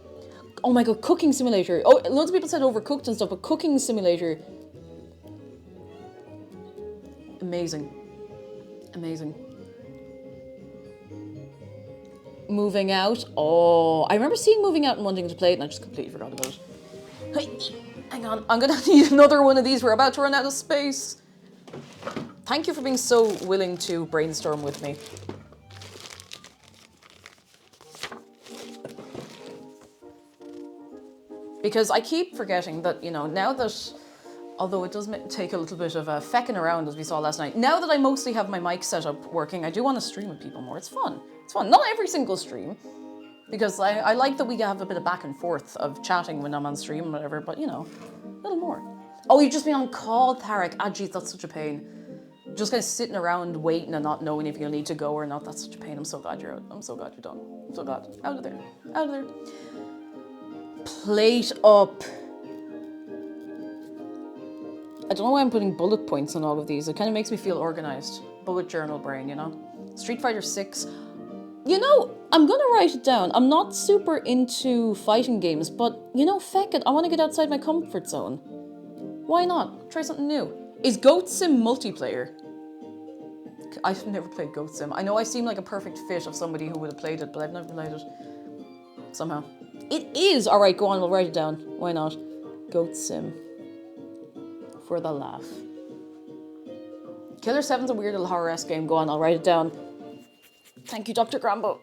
Oh my god, Cooking Simulator. Oh, loads of people said Overcooked and stuff, but Cooking Simulator. Amazing. Amazing. Moving Out. Oh, I remember seeing Moving Out and wanting to play it, and I just completely forgot about it. Hey, hang on, I'm gonna need another one of these. We're about to run out of space. Thank you for being so willing to brainstorm with me. Because I keep forgetting that, you know, now that, although it does take a little bit of fecking around as we saw last night, now that I mostly have my mic set up working, I do want to stream with people more. It's fun. It's fun. Not every single stream, because I like that we have a bit of back and forth of chatting when I'm on stream and whatever, but you know, a little more. Oh, you've just been on call, Tarek. Ah, geez, that's such a pain. Just kind of sitting around waiting and not knowing if you'll need to go or not. That's such a pain. I'm so glad you're out. I'm so glad you're done. I'm so glad. Out of there. Out of there. Plate up. I don't know why I'm putting bullet points on all of these. It kind of makes me feel organized. Bullet journal brain, you know? Street Fighter 6. You know, I'm gonna write it down. I'm not super into fighting games, but you know, feck it. I want to get outside my comfort zone. Why not? Try something new. Is Goat Sim multiplayer? I've never played Goat Sim. I know I seem like a perfect fit of somebody who would have played it, but I've never played it. Somehow. It is! Alright, go on, we'll write it down. Why not? Goat Sim. For the laugh. Killer 7's a weird little horror-esque game. Go on, I'll write it down. Thank you, Dr. Grambo.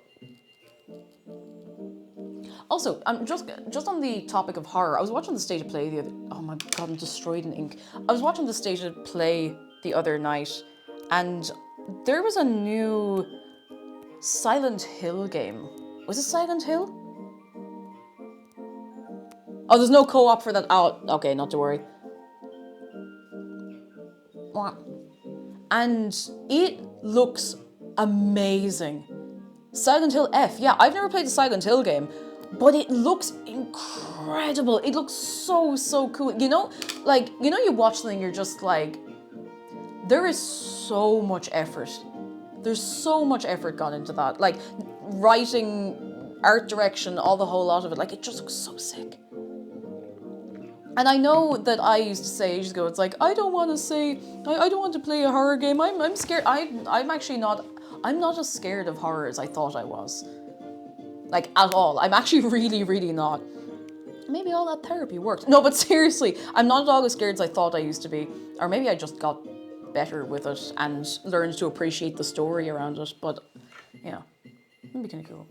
Also, just on the topic of horror, I was watching the State of Play the other... Oh my god, I'm destroyed in ink. I was watching the State of Play the other night, and there was a new Silent Hill game. Was it Silent Hill? Oh, there's no co-op for that. Oh, okay, not to worry. And it looks amazing. Silent Hill F. Yeah, I've never played a Silent Hill game, but it looks incredible. It looks so cool. You know, like, you know, you watch something, you're just like, there is so much effort. There's so much effort gone into that. Like, writing art direction, all the whole lot of it, like, it just looks so sick. And I know that I used to say ages ago, it's like, I don't want to play a horror game. I'm scared. I'm actually not, I'm not as scared of horror as I thought I was. Like, at all. I'm actually really, really not. Maybe all that therapy worked. No, but seriously, I'm not at all as scared as I thought I used to be. Or maybe I just got better with it and learned to appreciate the story around it. But, yeah, it'd be kind of cool.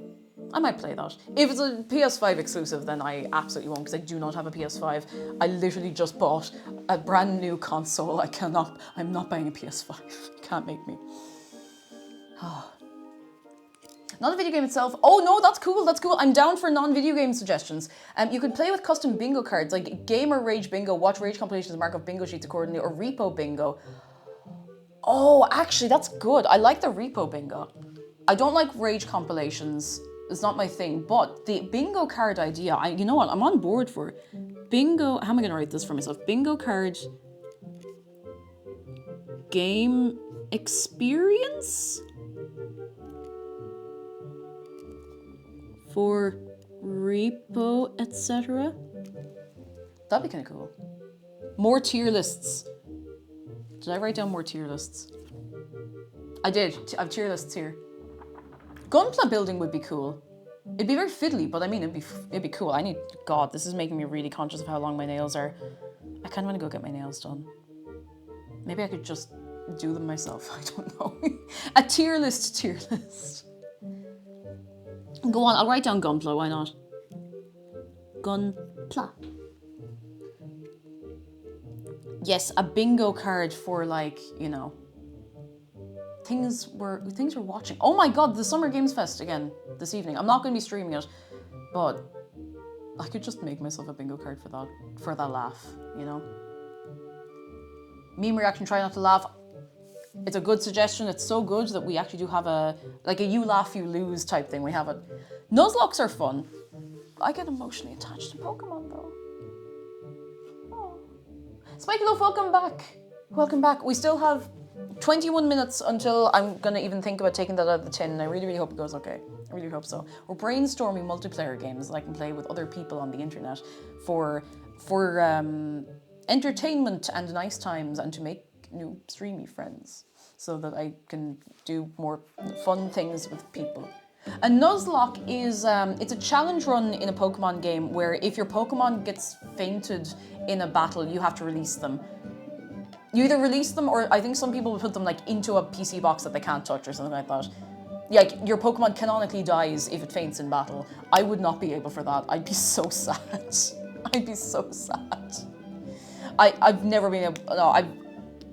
I might play that. If it's a PS5 exclusive, then I absolutely won't, because I do not have a PS5. I literally just bought a brand new console. I'm not buying a PS5. You can't make me. Not a video game itself. Oh no, that's cool, that's cool. I'm down for non-video game suggestions. You could play with custom bingo cards, like Gamer Rage Bingo, watch Rage compilations, mark up bingo sheets accordingly, or Repo Bingo. Oh, actually, that's good. I like the Repo Bingo. I don't like Rage compilations. It's not my thing, but the bingo card idea, you know what, I'm on board for it. Bingo, how am I gonna write this for myself? Bingo card game experience for repo, etc. That'd be kind of cool. More tier lists. Did I write down more tier lists? I did. I have tier lists here. Gunpla building would be cool. It'd be very fiddly, but I mean, it'd be cool. God, this is making me really conscious of how long my nails are. I kind of want to go get my nails done. Maybe I could just do them myself. I don't know. A tier list. Go on, I'll write down Gunpla, why not? Gunpla. Yes, a bingo card for, like, you know, things we're watching. Oh my god, the Summer Games Fest again this evening. I'm not going to be streaming it, but I could just make myself a bingo card for that laugh, you know? Meme reaction, try not to laugh. It's a good suggestion. It's so good that we actually do have a you laugh, you lose type thing. We have it. Nuzlocke are fun. I get emotionally attached to Pokemon though. Oh. Spiky Loaf, welcome back. Welcome back. We still have 21 minutes until I'm gonna even think about taking that out of the tin, and I really, really hope it goes okay. I really hope so. We're brainstorming multiplayer games that I can play with other people on the internet for entertainment and nice times, and to make new streamy friends so that I can do more fun things with people. A Nuzlocke is, it's a challenge run in a Pokemon game where if your Pokemon gets fainted in a battle, you have to release them. You either release them, or I think some people will put them like into a PC box that they can't touch or something like that. Like, your Pokemon canonically dies if it faints in battle. I would not be able for that. I'd be so sad. I'd be so sad. I've never been able, no,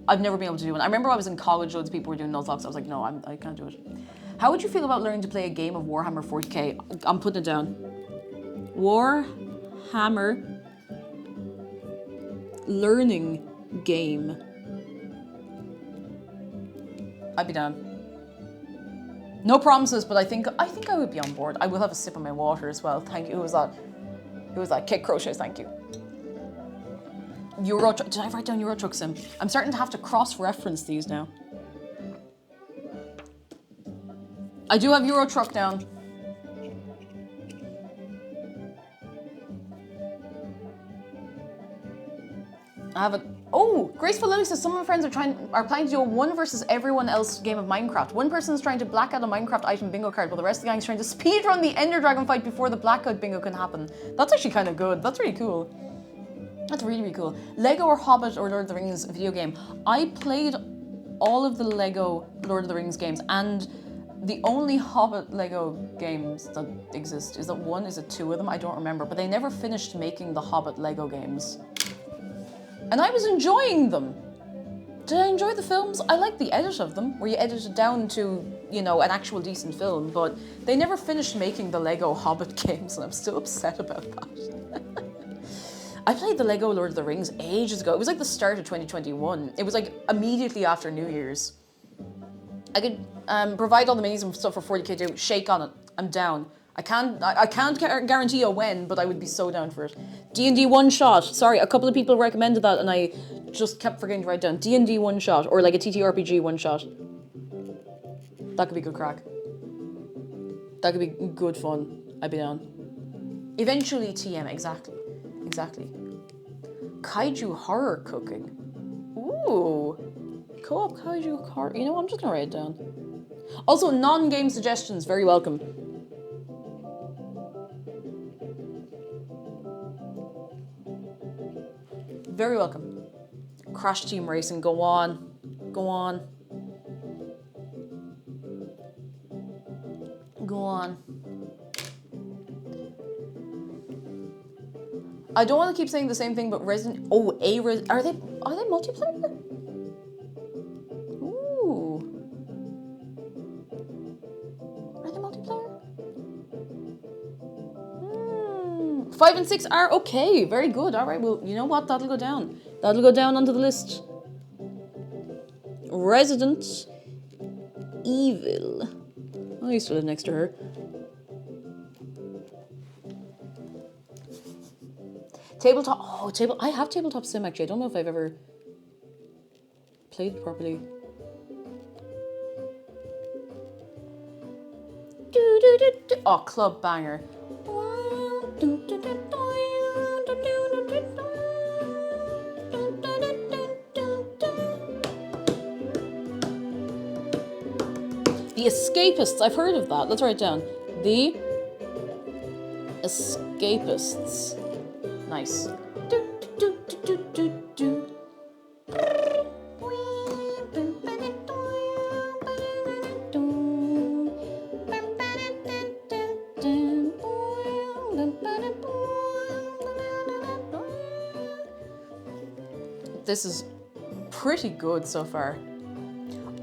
I've never been able to do one. I remember when I was in college, loads of people were doing Nuzlocke, so I was like, no, I can't do it. How would you feel about learning to play a game of Warhammer 40k? I'm putting it down. Warhammer learning game. I'd be down. No promises, but I think I would be on board. I will have a sip of my water as well. Thank you. Who was that? Who was that? Kit Crochets, thank you. Euro Truck. Did I write down Euro Truck Sim? I'm starting to have to cross-reference these now. I do have Euro Truck down. I have a... Oh, Graceful Lily says some of my friends are planning to do a one versus everyone else game of Minecraft. One person is trying to black out a Minecraft item bingo card, while the rest of the gang is trying to speedrun the Ender Dragon fight before the blackout bingo can happen. That's actually kind of good. That's really cool. That's really, really cool. Lego or Hobbit or Lord of the Rings video game. I played all of the Lego Lord of the Rings games, and the only Hobbit Lego games that exist, is it two of them? I don't remember, but they never finished making the Hobbit Lego games. And I was enjoying them. Did I enjoy the films? I like the edit of them, where you edit it down to, you know, an actual decent film, but they never finished making the Lego Hobbit games, and I'm still upset about that. I played the Lego Lord of the Rings ages ago. It was like the start of 2021. It was like immediately after New Year's. I could provide all the minis and stuff for 40k too. Shake on it. I'm down. I can't guarantee a when, but I would be so down for it. D&D one shot. Sorry, a couple of people recommended that, and I just kept forgetting to write down D&D one shot, or like a TTRPG one shot. That could be good crack. That could be good fun. I'd be down. Eventually TM, exactly. Kaiju horror cooking. Ooh. Co-op kaiju horror. You know what, I'm just gonna write it down. Also, non-game suggestions, very welcome. Very welcome. Crash Team Racing, go on. Go on. Go on. I don't want to keep saying the same thing, but Resident... Oh, are they multiplayer? Ooh. Are they multiplayer? 5 and 6 are okay. Very good. All right, well, you know what? That'll go down. That'll go down onto the list. Resident Evil. I used to live next to her. Tabletop. Oh, I have tabletop sim actually. I don't know if I've ever played it properly. Oh, club banger. The Escapists. I've heard of that. Let's write it down. The Escapists. Nice. This is pretty good so far.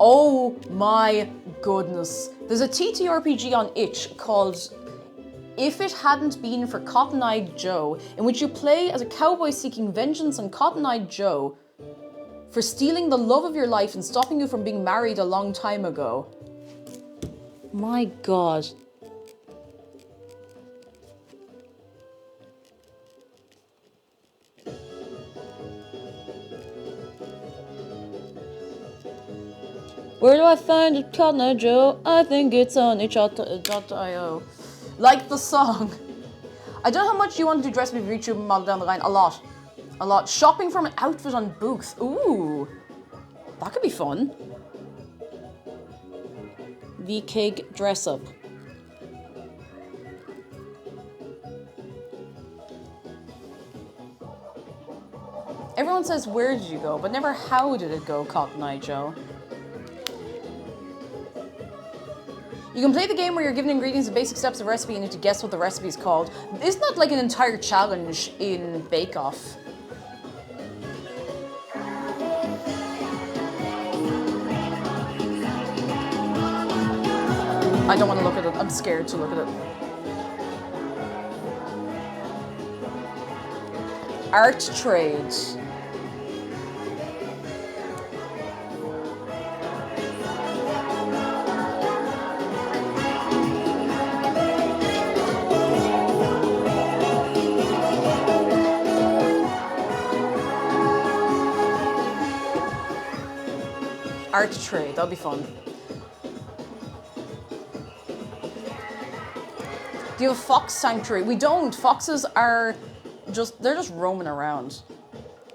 Oh my goodness. There's a TTRPG on itch called If It Hadn't Been for Cotton-Eyed Joe, in which you play as a cowboy seeking vengeance on Cotton-Eyed Joe for stealing the love of your life and stopping you from being married a long time ago. My God. Where do I find it, Cotton-Eyed Joe? I think it's on itch.io. Like the song. I don't know how much you want to do dress up your YouTube model down the line. A lot. A lot. Shopping from an outfit on Booth. Ooh. That could be fun. The cake dress up. Everyone says, where did you go? But never how did it go, Cotton-Eyed Joe. You can play the game where you're given ingredients and basic steps of a recipe and you need to guess what the recipe is called. Isn't that like an entire challenge in Bake Off? I don't want to look at it. I'm scared to look at it. Art trade. Art trade, that'll be fun. Do you have a fox sanctuary? We don't. Foxes are they're just roaming around.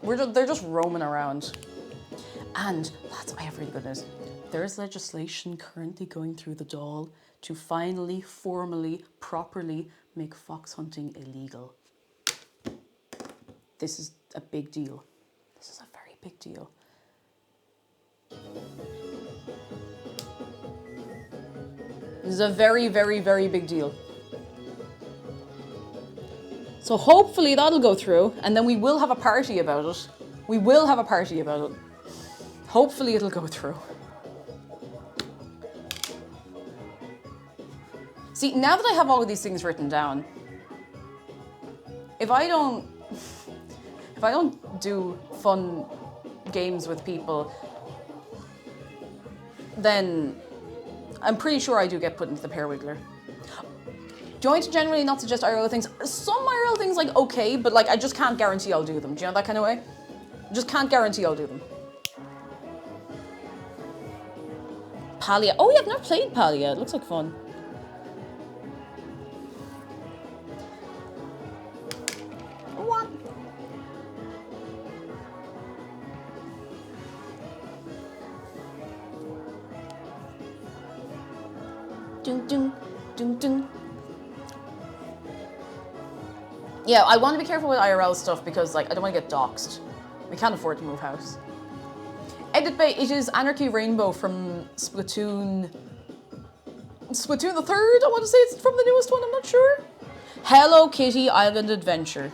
They're just roaming around. And lads, I have really good news. There is legislation currently going through the Dáil to finally, formally, properly make fox hunting illegal. This is a big deal. This is a very big deal. This is a very, very, very big deal. So hopefully that'll go through, and then we will have a party about it. We will have a party about it. Hopefully it'll go through. See, now that I have all of these things written down, if I don't do fun games with people, then I'm pretty sure I do get put into the pear wiggler. Do you want me to generally not suggest IRL things? Some IRL things, like, okay, but like I just can't guarantee I'll do them. Do you know that kind of way? Just can't guarantee I'll do them. Palia. Oh yeah, I've never played Palia. It looks like fun. Dun, dun, dun, dun. Yeah, I want to be careful with IRL stuff because, like, I don't want to get doxxed. We can't afford to move house. Edit Bay, it is Anarchy Rainbow from Splatoon the third, I want to say it's from the newest one, I'm not sure. Hello Kitty Island Adventure.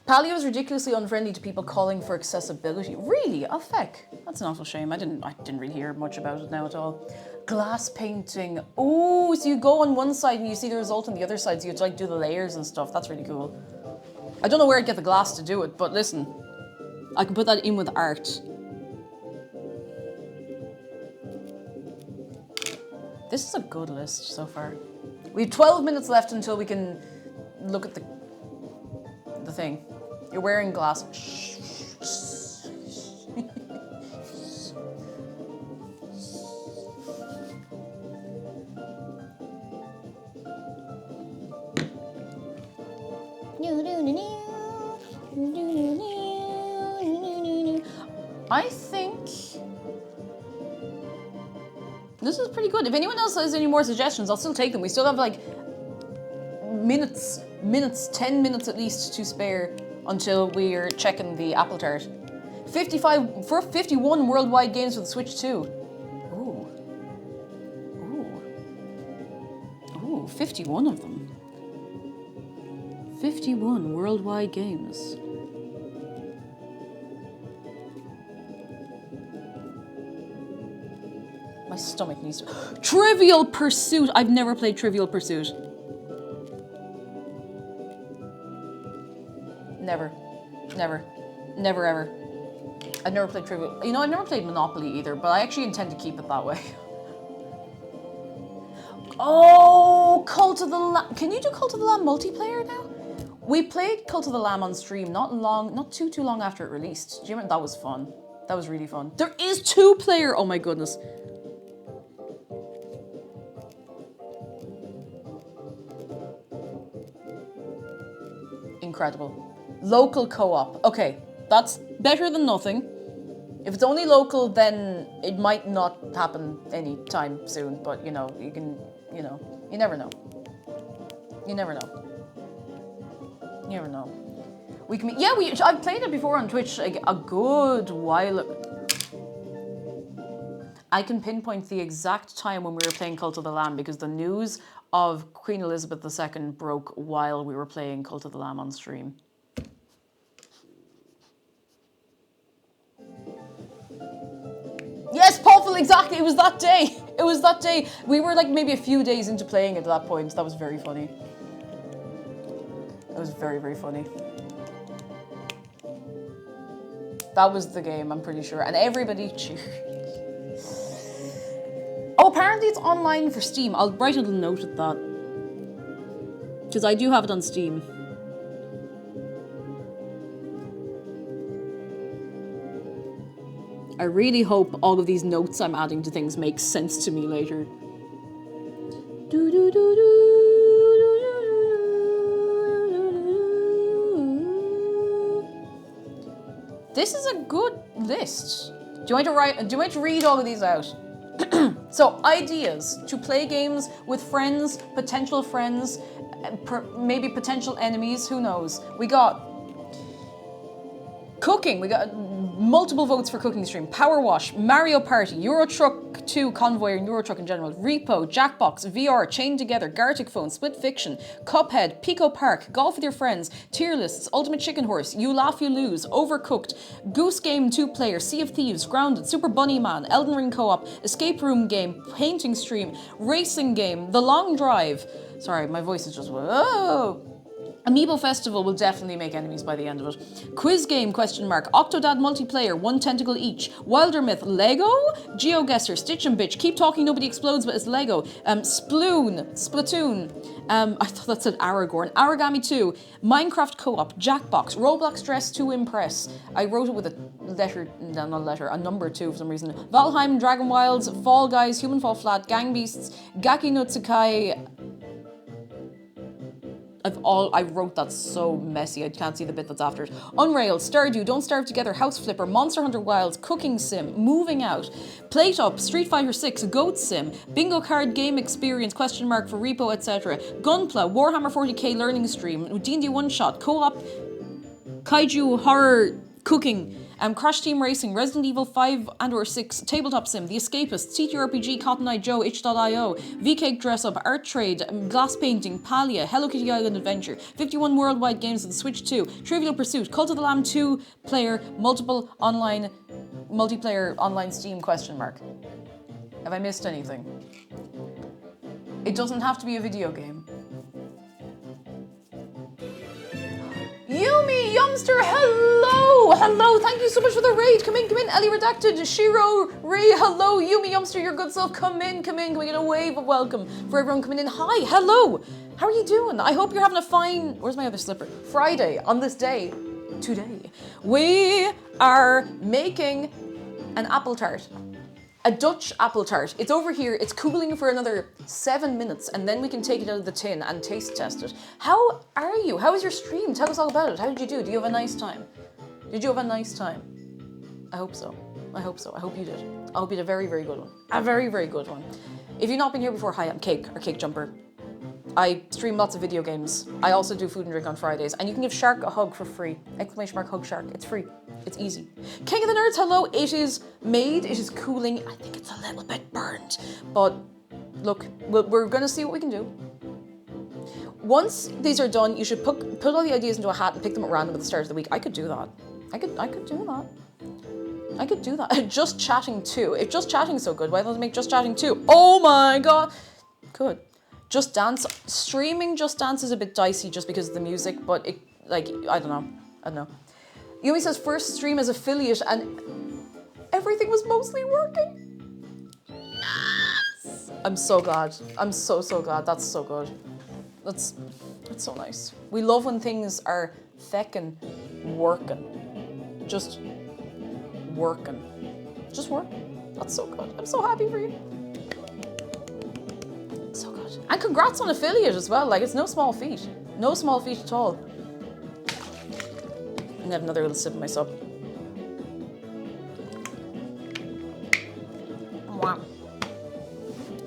Paleo is ridiculously unfriendly to people calling for accessibility. Really? Oh, feck. That's an awful shame. I didn't really hear much about it now at all. Glass painting. Oh, so you go on one side and you see the result on the other side, so you have to like do the layers and stuff. That's really cool. I don't know where I'd get the glass to do it, but listen, I can put that in with art. This is a good list so far. We have 12 minutes left until we can look at the thing. You're wearing glasses. I think this is pretty good. If anyone else has any more suggestions, I'll still take them. We still have like minutes, 10 minutes at least to spare until we're checking the Apple Tart. 51 worldwide games for the Switch 2. Ooh. Ooh, 51 of them. 51 worldwide games. My stomach needs to... Trivial Pursuit! I've never played Trivial Pursuit. Never ever. I've never played Trivial... You know, I've never played Monopoly either, but I actually intend to keep it that way. Oh, Cult of the Lamb. Can you do Cult of the Lamb multiplayer now? We played Cult of the Lamb on stream not too long after it released. Do you remember? That was fun. That was really fun. There is 2-player. Oh my goodness. Incredible. Local co-op. Okay, that's better than nothing. If it's only local, then it might not happen anytime soon, but you know, you can, you know, you never know. You never know. You never know. We can, yeah, I've played it before on Twitch like, a good while. I can pinpoint the exact time when we were playing Cult of the Lamb because the news of Queen Elizabeth II broke while we were playing Cult of the Lamb on stream. Yes, Paulful, exactly. It was that day. It was that day. We were like maybe a few days into playing at that point. That was very funny. It was very, very funny. That was the game, I'm pretty sure. And everybody cheered. Oh, apparently it's online for Steam. I'll write a little note at that. Because I do have it on Steam. I really hope all of these notes I'm adding to things make sense to me later. This is a good list. Do you want to read all of these out? So, ideas to play games with friends, potential friends, maybe potential enemies, who knows? We got cooking, we got multiple votes for cooking stream, Power Wash, Mario Party, Euro Truck 2 Convoy and Euro Truck in general, Repo, Jackbox, VR, Chained Together, Gartic Phone, Split Fiction, Cuphead, Pico Park, Golf with Your Friends, Tier Lists, Ultimate Chicken Horse, You Laugh You Lose, Overcooked, Goose Game 2-player, Sea of Thieves, Grounded, Super Bunny Man, Elden Ring Co-op, Escape Room Game, Painting Stream, Racing Game, The Long Drive. Sorry, my voice is just... Whoa! Amiibo Festival will definitely make enemies by the end of it. Quiz game, question mark. Octodad multiplayer, 1 tentacle each. Wilder Myth, Lego? GeoGuessr, Stitch and Bitch. Keep talking, nobody explodes, but it's Lego. Splatoon. I thought that said Aragorn. Origami 2. Minecraft Co-op, Jackbox. Roblox Dress to Impress. I wrote it with a letter, no, not a letter, a number 2 for some reason. Valheim, Dragon Wilds, Fall Guys, Human Fall Flat, Gang Beasts, Gaki no Tsukai. I wrote that so messy, I can't see the bit that's after it. Unrail, Stardew, Don't Starve Together, House Flipper, Monster Hunter Wilds, Cooking Sim, Moving Out, Plate Up, Street Fighter 6, Goat Sim, Bingo Card Game Experience, question mark for Repo, etc. Gunpla, Warhammer 40k Learning Stream, D&D One Shot, Co-op, Kaiju Horror Cooking, Crash Team Racing, Resident Evil 5 and or 6, Tabletop Sim, The Escapists, CTRPG, Cotton Eye Joe, Itch.io, VCake Dress Up, Art Trade, Glass Painting, Palia, Hello Kitty Island Adventure, 51 Worldwide Games of the Switch 2, Trivial Pursuit, Cult of the Lamb 2 player, multiplayer online Steam, question mark. Have I missed anything? It doesn't have to be a video game. Yumi Yumster, hello, thank you so much for the raid. Come in, Ellie Redacted, Shiro, Ray, hello, Yumi Yumster, your good self, come in, can we get a wave of welcome for everyone coming in? Hi, hello, how are you doing? I hope you're having a fine, where's my other slipper? Friday, on this day, today, we are making an apple tart. A Dutch apple tart. It's over here, it's cooling for another 7 minutes, and then we can take it out of the tin and taste test it. How are you? How was your stream? Tell us all about it. How did you do? Do you have a nice time? Did you have a nice time? I hope so. I hope you did. I hope you had a very, very good one. A very, very good one. If you've not been here before, hi, I'm Cake, or cakejumper. I stream lots of video games. I also do food and drink on Fridays. And you can give Shark a hug for free. Exclamation mark hug Shark. It's free. It's easy. King of the Nerds, hello. It is made. It is cooling. I think it's a little bit burnt. But look, we're going to see what we can do. Once these are done, you should put all the ideas into a hat and pick them at random at the start of the week. I could do that. I could do that. Just Chatting 2. If Just Chatting's so good, why don't they make Just Chatting 2? Oh my god. Good. Just Dance, streaming Just Dance is a bit dicey just because of the music, but it, like, I don't know. Yumi says first stream as affiliate and everything was mostly working. Yes! I'm so glad. I'm so glad. That's so good. That's so nice. We love when things are feckin' working. Just working. Just working. That's so good. I'm so happy for you. So good. And congrats on affiliate as well. Like, it's no small feat. No small feat at all. I'm gonna have another little sip of my sub. Wow.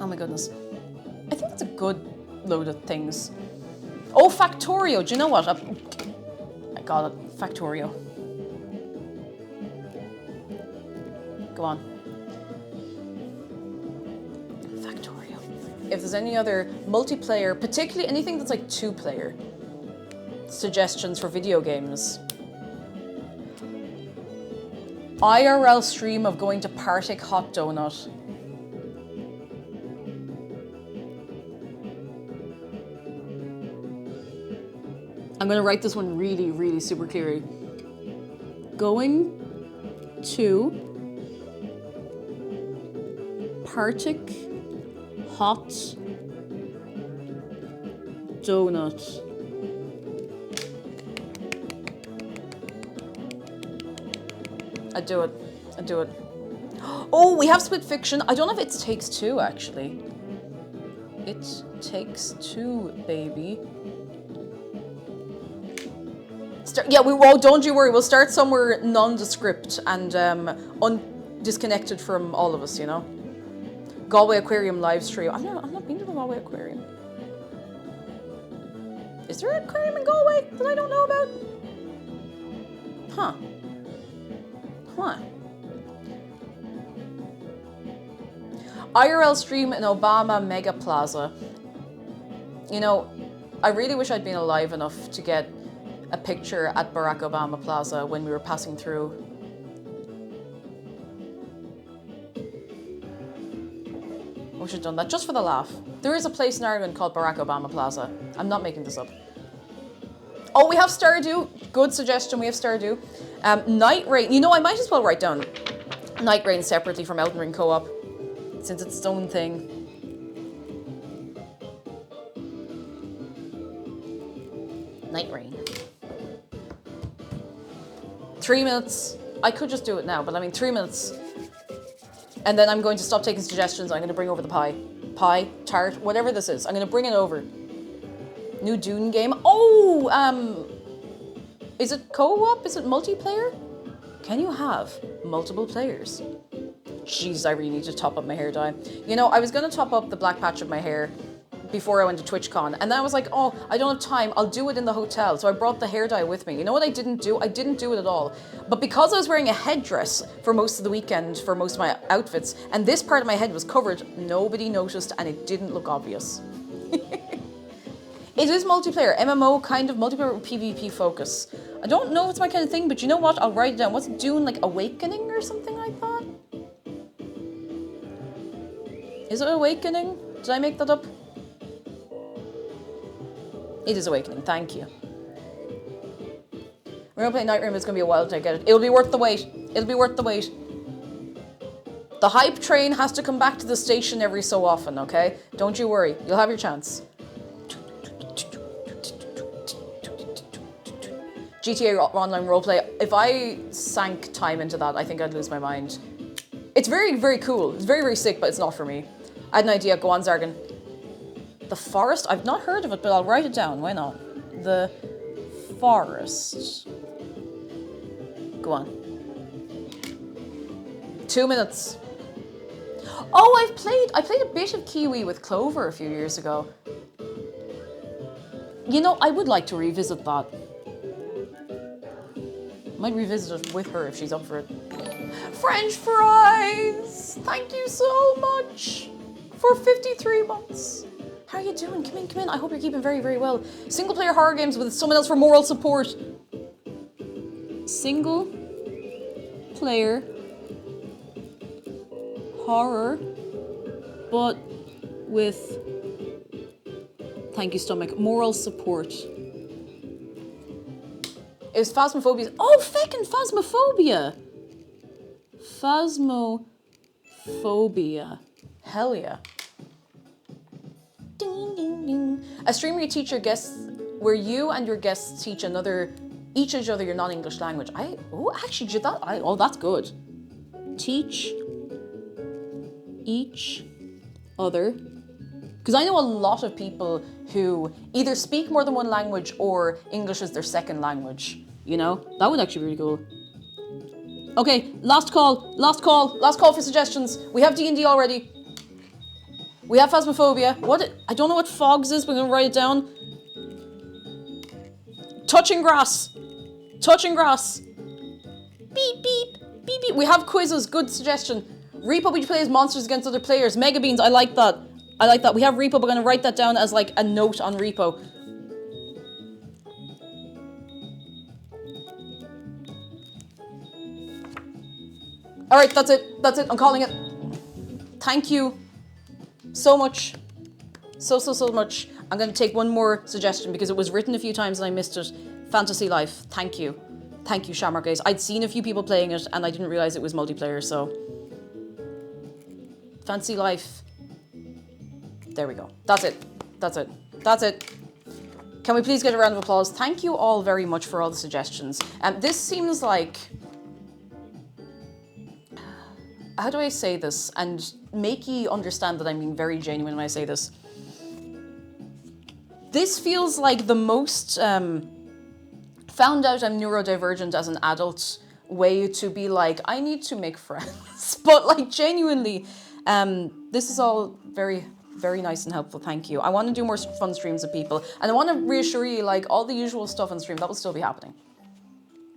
Oh my goodness. I think that's a good load of things. Oh, Factorio. Do you know what? I got it. Factorio. Go on. Factorio. If there's any other multiplayer, particularly anything that's like 2-player, suggestions for video games. IRL stream of going to Partick Hot Donut. I'm gonna write this one really, really super clearly. Going to Partick Hot Donut. I'd do it. Oh, we have Split Fiction. I don't know if It Takes Two, actually. It Takes Two, baby. Don't you worry. We'll start somewhere nondescript and disconnected from all of us, you know? Galway Aquarium live stream. I've not been to the Galway Aquarium. Is there an aquarium in Galway that I don't know about? Huh. IRL stream in Obama Mega Plaza. You know, I really wish I'd been alive enough to get a picture at Barack Obama Plaza when we were passing through. We should have done that just for the laugh. There is a place in Ireland called Barack Obama Plaza. I'm not making this up. Oh, we have Stardew. Good suggestion. We have Stardew. Night Rain. You know, I might as well write down Night Rain separately from Elden Ring Co-op, since it's its own thing. Night Rain. 3 minutes. I could just do it now, but I mean 3 minutes. And then I'm going to stop taking suggestions. I'm going to bring over the pie. Pie, tart, whatever this is. I'm going to bring it over. New Dune game. Oh, is it co-op? Is it multiplayer? Can you have multiple players? Jeez, I really need to top up my hair dye. You know, I was going to top up the black patch of my hair before I went to TwitchCon, and then I was like, oh, I don't have time, I'll do it in the hotel. So I brought the hair dye with me. You know what I didn't do? I didn't do it at all. But because I was wearing a headdress for most of the weekend, for most of my outfits, and this part of my head was covered, nobody noticed, and it didn't look obvious. It is multiplayer, MMO kind of multiplayer with PvP focus. I don't know if it's my kind of thing, but you know what? I'll write it down. What's it doing, like Awakening or something like that? Is it Awakening? Did I make that up? It is Awakening, thank you. We're gonna play Night Rain, it's gonna be a while to get it. It'll be worth the wait. It'll be worth the wait. The hype train has to come back to the station every so often, okay? Don't you worry, you'll have your chance. GTA Online Roleplay, if I sank time into that, I think I'd lose my mind. It's very, very cool. It's very, very sick, but it's not for me. I had an idea, go on, Zargan. The Forest? I've not heard of it, but I'll write it down. Why not? The Forest. Go on. 2 minutes. Oh, I played a bit of Kiwi with Clover a few years ago. You know, I would like to revisit that. Might revisit it with her if she's up for it. French fries! Thank you so much for 53 months. How are you doing? Come in, come in. I hope you're keeping very, very well. Single player horror games with someone else for moral support. Single player horror, but with, thank you stomach, moral support. Is Phasmophobia? Oh, feckin' Phasmophobia! Phasmophobia. Hell yeah. Ding, ding, ding. A stream where you teach your guests, where you and your guests teach each other your non-English language. Actually did that. That's good. Teach each other. Because I know a lot of people who either speak more than one language or English is their second language. You know, that would actually be really cool. Okay, last call for suggestions. We have D&D already. We have Phasmophobia. I don't know what Fogs is, we're gonna write it down. Touching grass. Beep, beep, beep, beep. We have quizzes, good suggestion. Repo, which plays monsters against other players. Mega Beans, I like that. We have Repo, we're gonna write that down as like a note on Repo. All right, that's it, I'm calling it. Thank you so much, so much. I'm gonna take one more suggestion because it was written a few times and I missed it. Fantasy Life, thank you, Shamrock Ace. I'd seen a few people playing it and I didn't realize it was multiplayer, so. Fantasy Life, there we go, that's it. Can we please get a round of applause? Thank you all very much for all the suggestions. This seems like, how do I say this and make you understand that I'm being very genuine when I say this? This feels like the most found out I'm neurodivergent as an adult way to be like, I need to make friends. But like genuinely, this is all very, very nice and helpful, thank you. I want to do more fun streams with people and I want to reassure you, like all the usual stuff on stream, that will still be happening.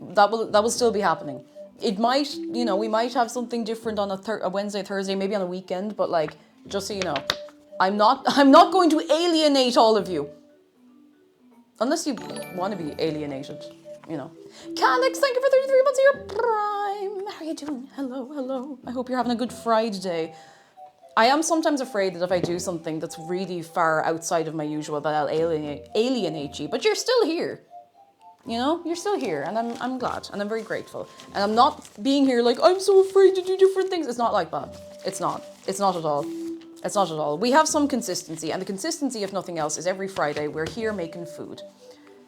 That will still be happening. It might, you know, we might have something different on a Wednesday, Thursday, maybe on a weekend, but like, just so you know, I'm not going to alienate all of you. Unless you want to be alienated, you know. Calix, thank you for 33 months of your prime. How are you doing? Hello. I hope you're having a good Friday. I am sometimes afraid that if I do something that's really far outside of my usual, that I'll alienate you, but you're still here. You know, you're still here, and I'm glad, and I'm very grateful. And I'm not being here like, I'm so afraid to do different things. It's not like that. It's not. It's not at all. It's not at all. We have some consistency, and the consistency, if nothing else, is every Friday we're here making food.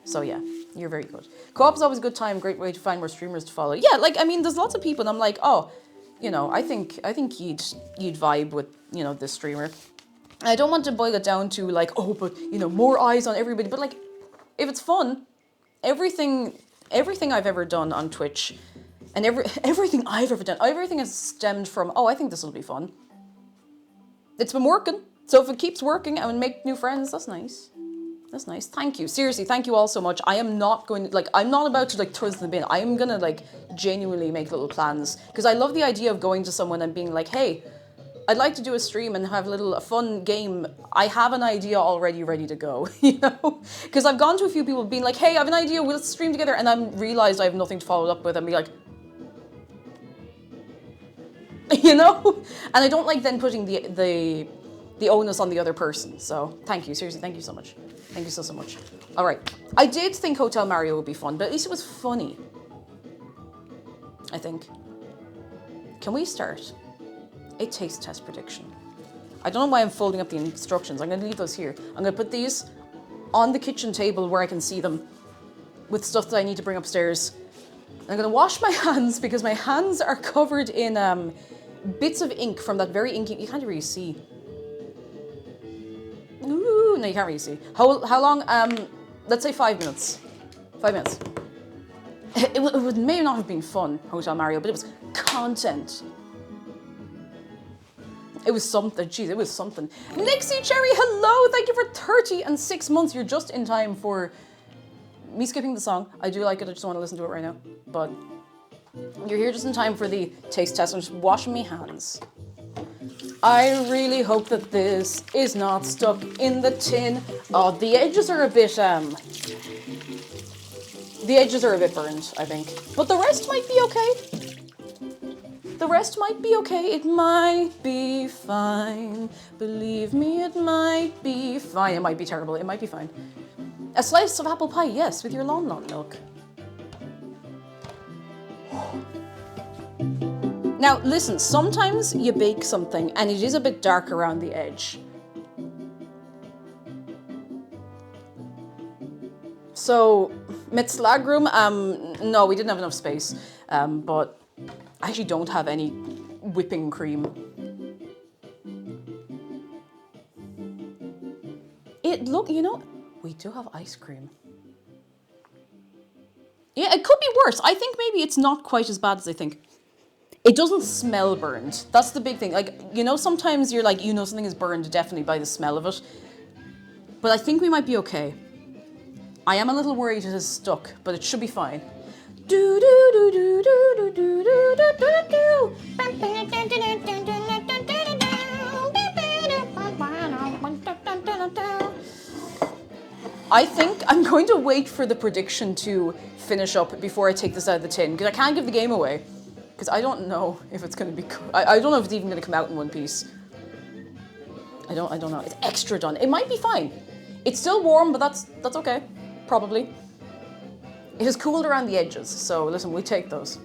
So yeah, you're very good. Co-op is always a good time, great way to find more streamers to follow. Yeah, like, I mean, there's lots of people, and I'm like, oh, you know, I think you'd vibe with, you know, this streamer. I don't want to boil it down to like, oh, but, you know, more eyes on everybody. But like, if it's fun, everything I've ever done on Twitch, and everything I've ever done, everything has stemmed from, oh, I think this will be fun. It's been working. So if it keeps working and we make new friends, that's nice. That's nice. Thank you. Seriously, thank you all so much. I am not going to, like, I'm not about to, like, throw this in the bin. I am going to, like, genuinely make little plans. Because I love the idea of going to someone and being like, hey, I'd like to do a stream and have a fun game. I have an idea already ready to go, you know? Because I've gone to a few people being like, hey, I have an idea, we'll stream together. And I'm realized I have nothing to follow it up with and be like, you know? And I don't like then putting the onus on the other person. So thank you. Seriously, thank you so much. Thank you so much. All right. I did think Hotel Mario would be fun, but at least it was funny. I think. Can we start a taste test prediction? I don't know why I'm folding up the instructions. I'm going to leave those here. I'm going to put these on the kitchen table where I can see them with stuff that I need to bring upstairs. I'm going to wash my hands because my hands are covered in bits of ink from that very inky... You can't really see. Ooh, no, you can't really see. How long? Let's say 5 minutes. 5 minutes. It may not have been fun, Hotel Mario, but it was content. It was something. Jeez, it was something. Nixie Cherry, hello! Thank you for 30 and 6 months. You're just in time for me skipping the song. I do like it. I just want to listen to it right now. But you're here just in time for the taste test. I'm just washing my hands. I really hope that this is not stuck in the tin. Oh, the edges are a bit, the edges are a bit burned, I think. But the rest might be okay. The rest might be okay. It might be fine. Believe me, it might be fine. It might be terrible. It might be fine. A slice of apple pie, yes, with your lawn milk. Now, listen, sometimes you bake something and it is a bit dark around the edge. So, mit Slagrum, no, we didn't have enough space, but I actually don't have any whipping cream. You know, we do have ice cream. Yeah, it could be worse. I think maybe it's not quite as bad as I think. It doesn't smell burned. That's the big thing. Like, you know, sometimes you're like, you know something is burned definitely by the smell of it. But I think we might be okay. I am a little worried it is stuck, but it should be fine. Do do do do do do do do do do. I think I'm going to wait for the prediction to finish up before I take this out of the tin, because I can't give the game away. Because I don't know if it's going to be... I don't know if it's even going to come out in one piece. I don't know. It's extra done. It might be fine. It's still warm, but that's okay. Probably. It has cooled around the edges, so listen, we take those.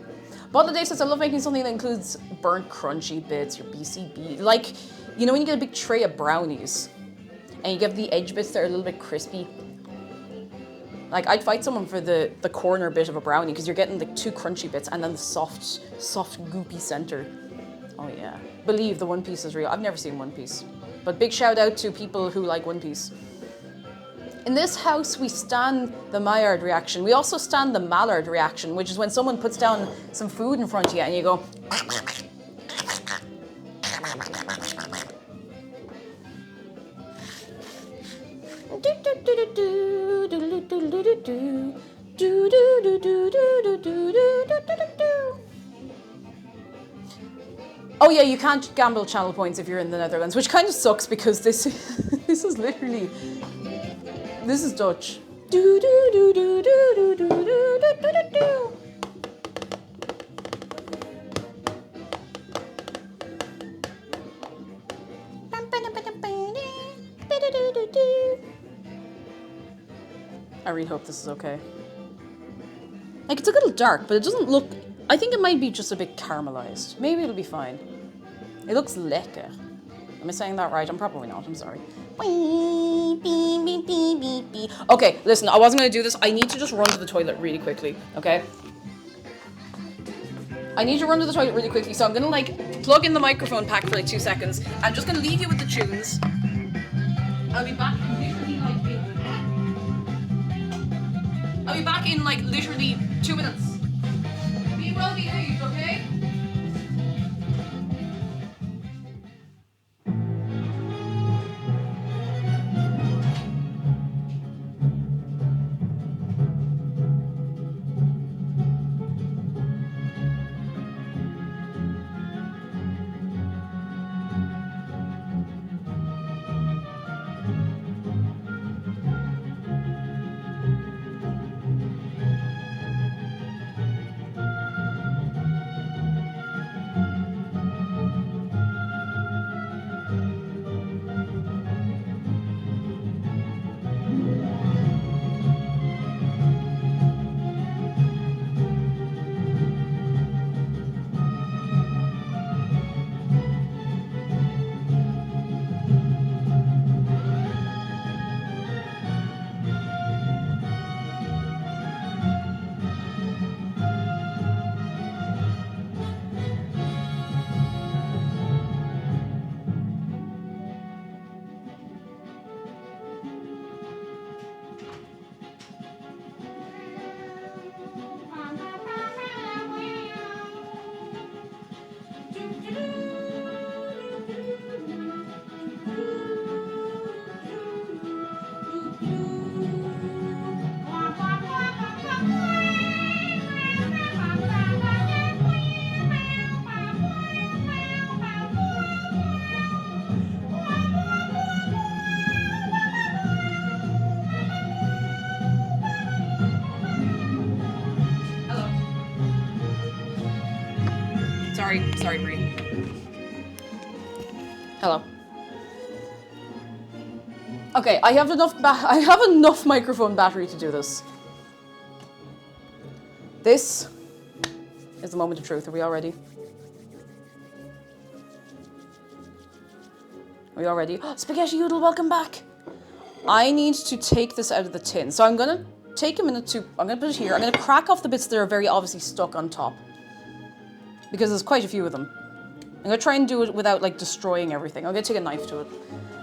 But the day says I love making something that includes burnt crunchy bits, your BCB. Like, you know when you get a big tray of brownies and you get the edge bits that are a little bit crispy? Like, I'd fight someone for the corner bit of a brownie because you're getting the two crunchy bits and then the soft, goopy center. Oh yeah. Believe the One Piece is real. I've never seen One Piece. But big shout out to people who like One Piece. In this house, we stand the Maillard reaction. We also stand the Mallard reaction, which is when someone puts down some food in front of you and you go... Oh yeah, you can't gamble channel points if you're in the Netherlands, which kind of sucks because this is literally... This is Dutch. I really hope this is okay. Like, it's a little dark, but it doesn't look... I think it might be just a bit caramelized. Maybe it'll be fine. It looks lekker. Am I saying that right? I'm probably not. I'm sorry. Okay, listen, I wasn't going to do this. I need to just run to the toilet really quickly, okay? I need to run to the toilet really quickly, so I'm going to, like, plug in the microphone pack for, like, 2 seconds. I'm just going to leave you with the tunes. I'll be back literally, like, literally 2 minutes. Be well behaved, okay? Sorry, Bree. Hello. Okay, I have enough microphone battery to do this. This is the moment of truth. Are we all ready? Are we all ready? Spaghetti Oodle, welcome back. I need to take this out of the tin. So I'm gonna take a minute to, I'm gonna put it here. I'm gonna crack off the bits that are very obviously stuck on top. Because there's quite a few of them. I'm gonna try and do it without like destroying everything. I'm gonna take a knife to it.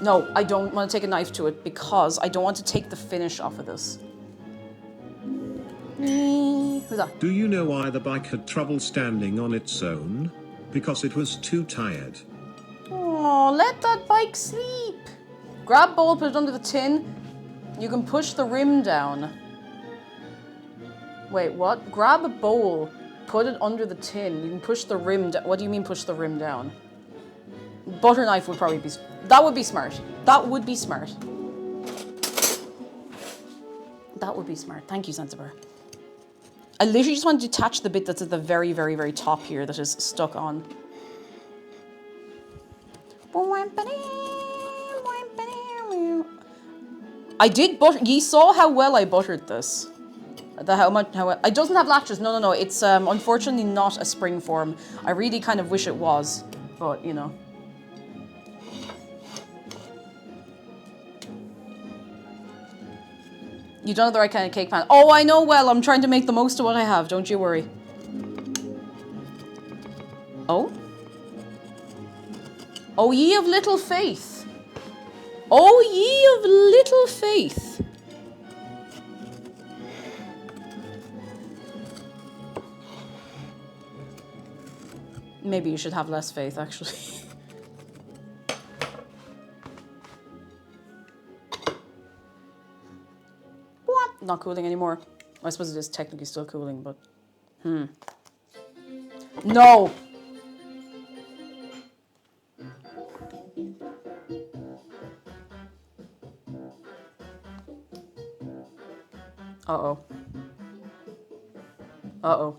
No, I don't want to take a knife to it because I don't want to take the finish off of this. Who's that? Do you know why the bike had trouble standing on its own? Because it was too tired. Oh, let that bike sleep. Grab bowl, put it under the tin. You can push the rim down. Wait, what? Grab a bowl, put it under the tin. You can push the rim down. What do you mean push the rim down? Butter knife would probably be... That would be smart. That would be smart. That would be smart. Thank you, Sensibar. I literally just want to detach the bit that's at the very, very, very top here that is stuck on. I did butter. You saw how well I buttered this. It doesn't have latches. No. It's unfortunately not a spring form. I really kind of wish it was, but you know. You don't have the right kind of cake pan. Oh, I know well. I'm trying to make the most of what I have. Don't you worry. Oh? Oh, ye of little faith. Oh, ye of little faith. Maybe you should have less faith, actually. What? Not cooling anymore. I suppose it is technically still cooling, but... No! Uh-oh. Uh-oh.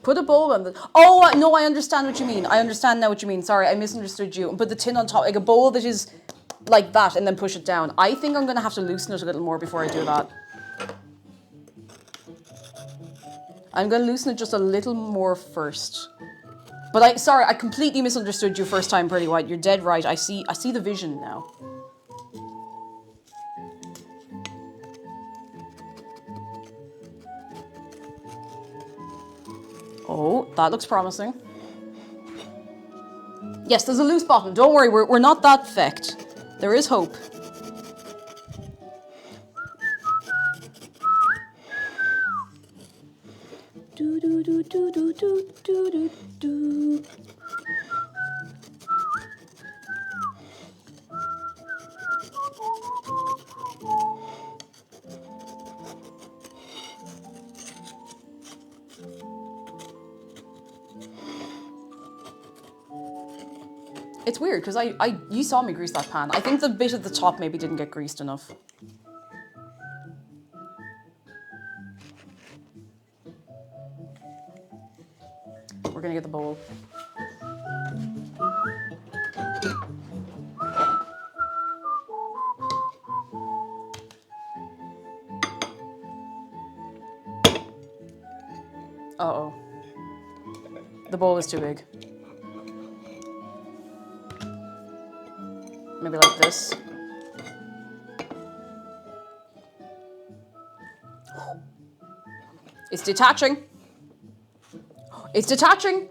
Put a bowl on the... Oh, no, I understand what you mean. I understand now what you mean. Sorry, I misunderstood you. Put the tin on top, like a bowl that is like that, and then push it down. I think I'm going to have to loosen it a little more before I do that. I'm going to loosen it just a little more first. But sorry, I completely misunderstood you first time, Pretty White. You're dead right. I see the vision now. Oh, that looks promising. Yes, there's a loose bottom. Don't worry, we're not that fecked. There is hope. Do do do do do do do do do. It's weird because you saw me grease that pan. I think the bit at the top maybe didn't get greased enough. We're gonna get the bowl. Uh-oh. The bowl is too big. Maybe like this. It's detaching. It's detaching.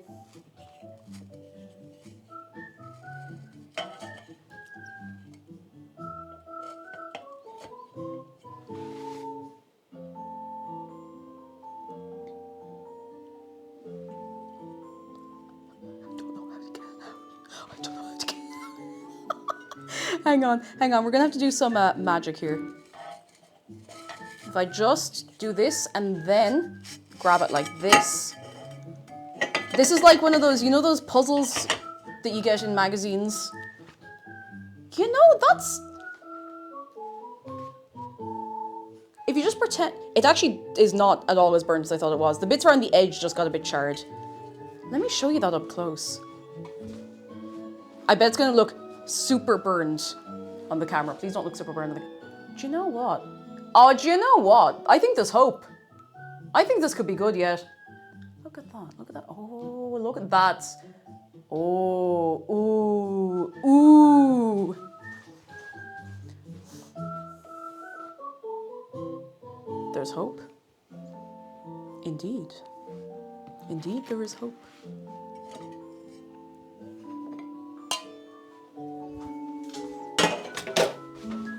Hang on. We're gonna have to do some magic here. If I just do this and then grab it like this. This is like one of those, you know those puzzles that you get in magazines? You know, that's... If you just pretend... It actually is not at all as burnt as I thought it was. The bits around the edge just got a bit charred. Let me show you that up close. I bet it's gonna look super burned on the camera. Please don't look super burned on the... Do you know what? Oh, do you know what? I think there's hope. I think this could be good yet. Look at that. Look at that. Oh, look at that. Oh, ooh, ooh. There's hope. Indeed. Indeed, there is hope.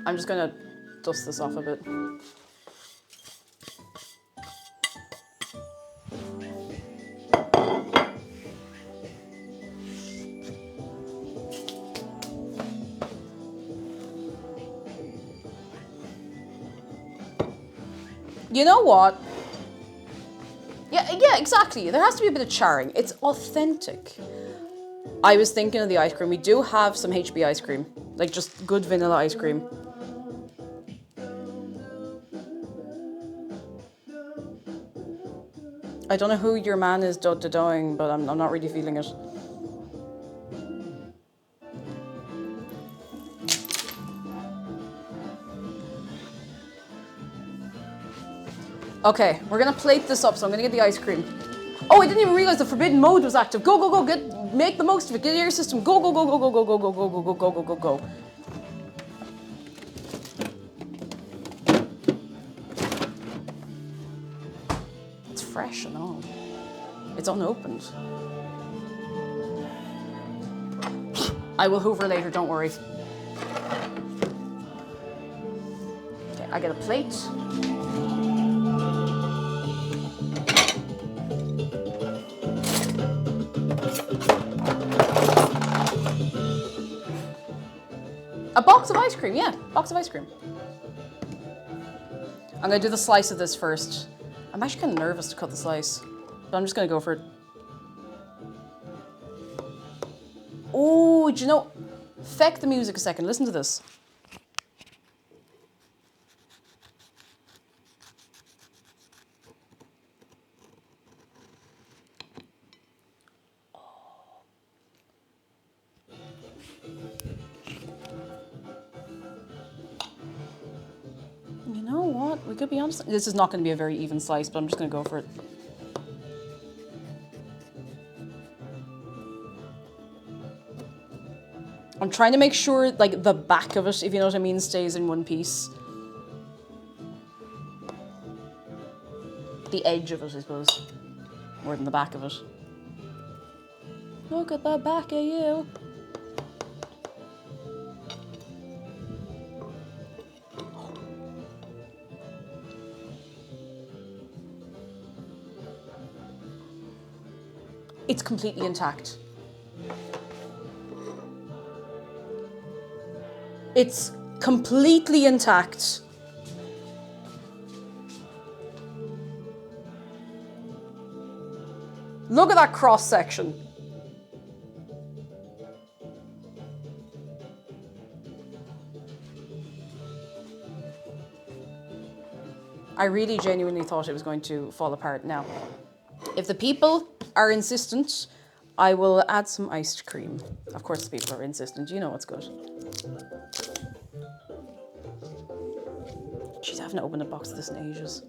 I'm just gonna dust this off a bit. You know what? Yeah, exactly. There has to be a bit of charring. It's authentic. I was thinking of the ice cream. We do have some HB ice cream. Like just good vanilla ice cream. I don't know who your man is doing, but I'm not really feeling it. Okay, we're gonna plate this up, so I'm gonna get the ice cream. Oh, I didn't even realize the forbidden mode was active. Go, go, go, make the most of it. Get your system. Go, go, go, go, go, go, go, go, go, go, go, go, go, go. It's fresh and all. It's unopened. I will hoover later, don't worry. Okay, I get a plate. A box of ice cream, yeah, box of ice cream. I'm gonna do the slice of this first. I'm actually kind of nervous to cut the slice, but I'm just gonna go for it. Oh, do you know? Feck the music a second. Listen to this. to be honest. This is not going to be a very even slice, but I'm just going to go for it. I'm trying to make sure, like, the back of it, if you know what I mean, stays in one piece. The edge of it, I suppose. More than the back of it. Look at the back of you. It's completely intact. It's completely intact. Look at that cross section. I really genuinely thought it was going to fall apart. Now, if the people are insistent, I will add some iced cream. Of course, the people are insistent. You know what's good. Jeez, I haven't opened a box of this in ages.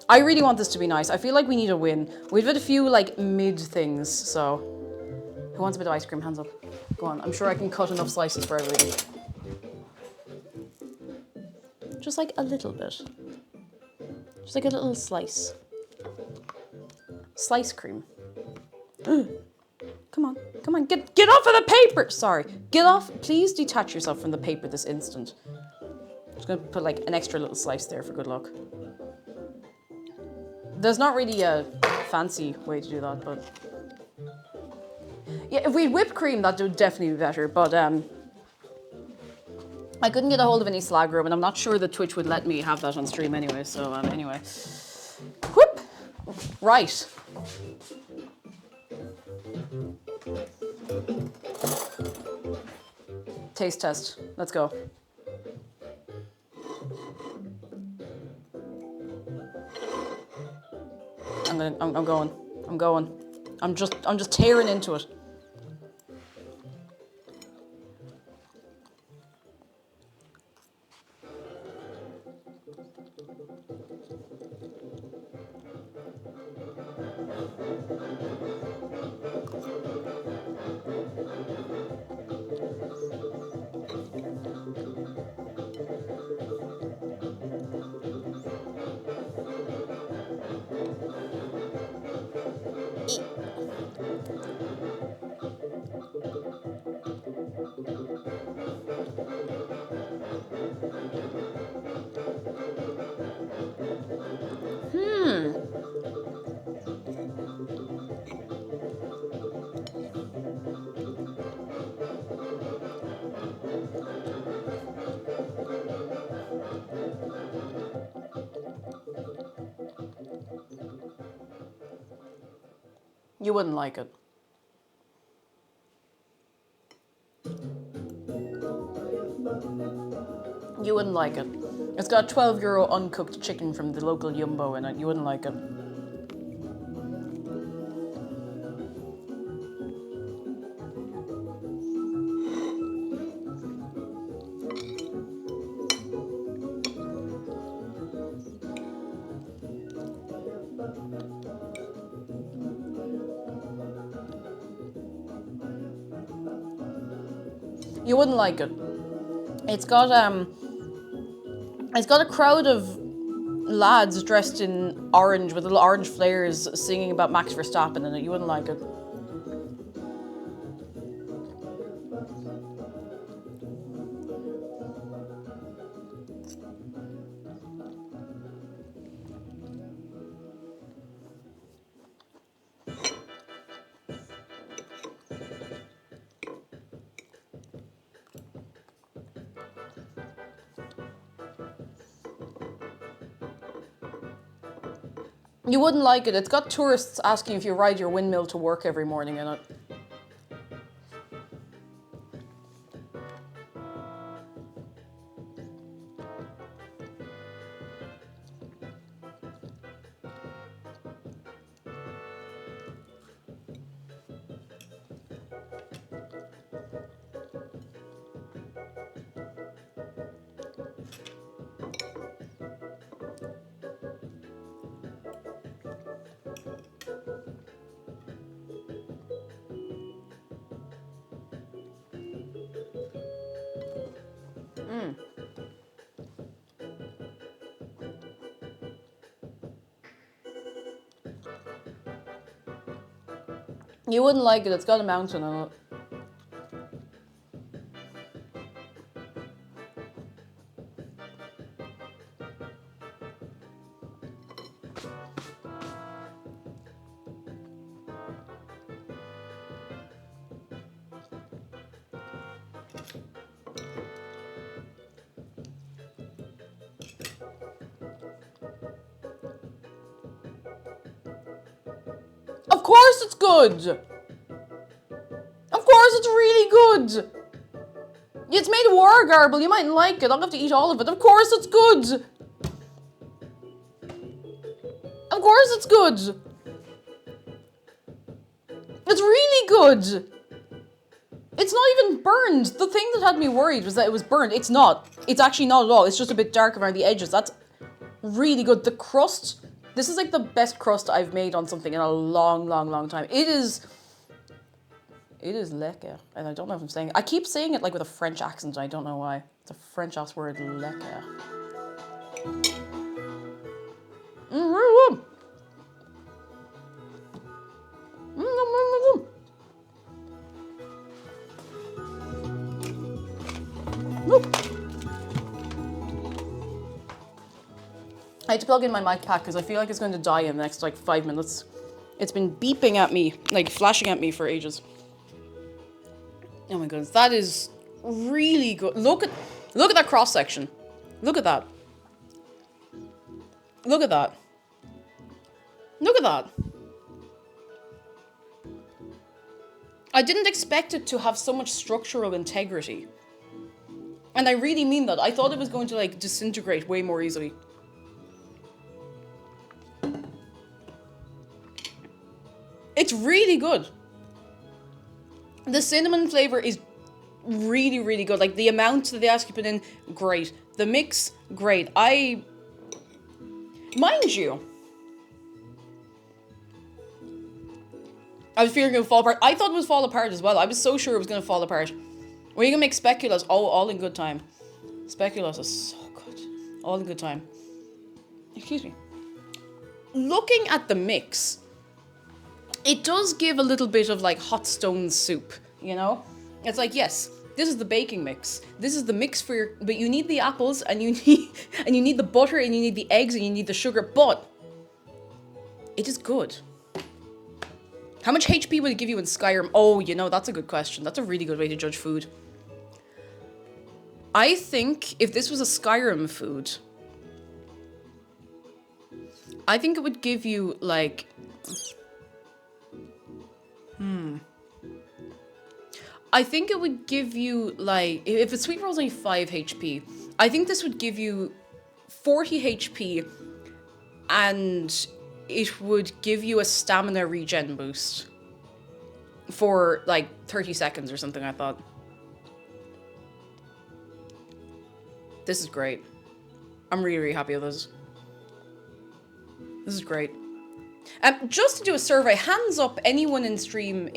I really want this to be nice. I feel like we need a win. We've had a few like mid things, so who wants a bit of ice cream? Hands up. Go on. I'm sure I can cut enough slices for everybody. Just like a little bit. Just like a little slice. Slice cream. Come on, come on, get off of the paper! Sorry, get off, please detach yourself from the paper this instant. I'm just gonna put like an extra little slice there for good luck. There's not really a fancy way to do that, but... Yeah, if we had whipped cream, that would definitely be better, but I couldn't get a hold of any slag room, and I'm not sure that Twitch would let me have that on stream anyway, so anyway. Whoop! Right. Taste test. Let's go. I'm going. I'm just tearing into it. You wouldn't like it. You wouldn't like it. It's got €12 uncooked chicken from the local Jumbo in it. You wouldn't like it. You wouldn't like it. It's got a crowd of lads dressed in orange with little orange flares singing about Max Verstappen in it. You wouldn't like it. You wouldn't like it. It's got tourists asking if you ride your windmill to work every morning in it. You wouldn't like it. It's got a mountain on it. Of course it's good! Of course it's really good! It's made of war garble, you mightn't like it, I'll have to eat all of it. Of course it's good! Of course it's good! It's really good! It's not even burned! The thing that had me worried was that it was burned. It's not. It's actually not at all. It's just a bit dark around the edges. That's really good. The crust, this is like the best crust I've made on something in a long, long, long time. It is lekker. And I don't know if I'm saying it. I keep saying it like with a French accent. I don't know why. It's a French ass word, lekker. I had to plug in my mic pack because I feel like it's going to die in the next like 5 minutes. It's been beeping at me, like flashing at me for ages. Oh my goodness, that is really good. Look at that cross section. Look at that. Look at that. Look at that. I didn't expect it to have so much structural integrity. And I really mean that. I thought it was going to like disintegrate way more easily. It's really good. The cinnamon flavor is really, really good. Like the amount that they ask you to put in, great. The mix, great. Mind you, I was fearing it would fall apart. I thought it would fall apart as well. I was so sure it was going to fall apart. When you can make speculoos, oh, all in good time. Speculoos is so good. All in good time. Excuse me. Looking at the mix, it does give a little bit of like hot stone soup, you know? It's like, yes, this is the baking mix. This is the mix for your, but you need the apples and you need the butter and you need the eggs and you need the sugar, but it is good. How much HP would it give you in Skyrim? Oh, you know, that's a good question. That's a really good way to judge food. I think if this was a Skyrim food, I think it would give you like, I think it would give you like, if a sweet roll's only 5 HP, I think this would give you 40 HP and it would give you a stamina regen boost for like 30 seconds or something, I thought. This is great. I'm really, really happy with this. This is great. Just to do a survey, hands up anyone in stream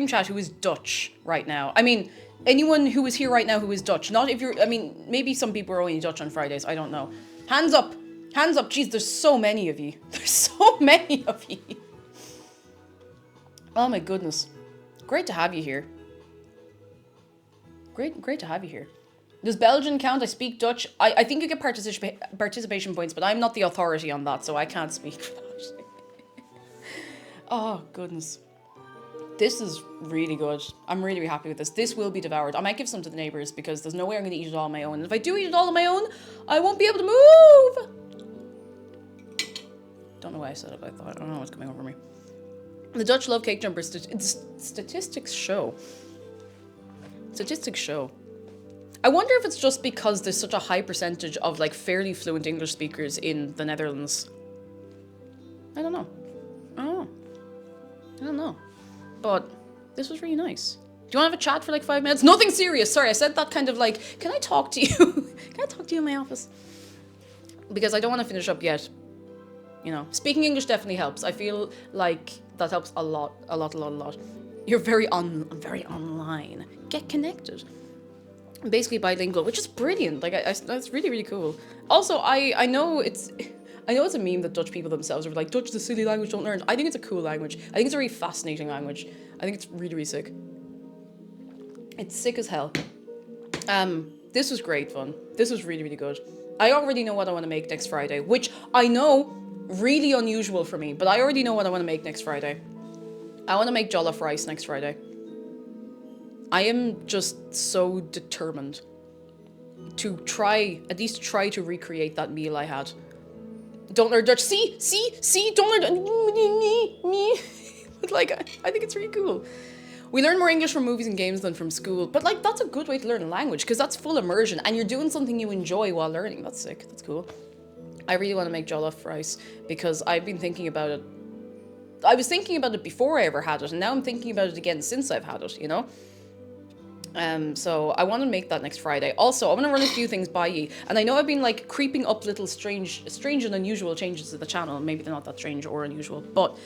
chat who is Dutch right now. I mean, anyone who is here right now who is Dutch. Not if you're, I mean, maybe some people are only Dutch on Fridays, I don't know. Hands up. Hands up. Jeez, there's so many of you. There's so many of you. Oh my goodness. Great to have you here. Great to have you here. Does Belgian count? I speak Dutch. I think you get participation points, but I'm not the authority on that, so I can't speak for that. Oh, goodness. This is really good. I'm really, really happy with this. This will be devoured. I might give some to the neighbours because there's no way I'm going to eat it all on my own. And if I do eat it all on my own, I won't be able to move. Don't know why I said it, but I don't know what's coming over me. The Dutch love cake jumpers. Statistics show. Statistics show. I wonder if it's just because there's such a high percentage of like fairly fluent English speakers in the Netherlands. I don't know. I don't know. But this was really nice. Do you want to have a chat for like 5 minutes? Nothing serious. Sorry, I said that kind of like, can I talk to you? Can I talk to you in my office? Because I don't want to finish up yet. You know, speaking English definitely helps. I feel like that helps a lot. You're very online. Get connected. basically bilingual, which is brilliant. Like, that's really, really cool. Also, I know it's a meme that Dutch people themselves are like, Dutch is a silly language, don't learn. I think it's a cool language. I think it's a really fascinating language. I think it's really, really sick. It's sick as hell. This was great fun. This was really, really good. I already know what I want to make next Friday, which I know, really unusual for me, but I already know what I want to make next Friday. I want to make jollof rice next Friday. I am just so determined to at least try to recreate that meal I had. Don't learn Dutch. See, don't learn me. But like, I think it's really cool. We learn more English from movies and games than from school, but like, that's a good way to learn a language, because that's full immersion, and you're doing something you enjoy while learning. That's sick. That's cool. I really want to make jollof rice, because I've been thinking about it. I was thinking about it before I ever had it, and now I'm thinking about it again since I've had it, you know? So I want to make that next Friday. Also, I want to run a few things by you, and I know I've been like creeping up little strange and unusual changes to the channel. Maybe they're not that strange or unusual, but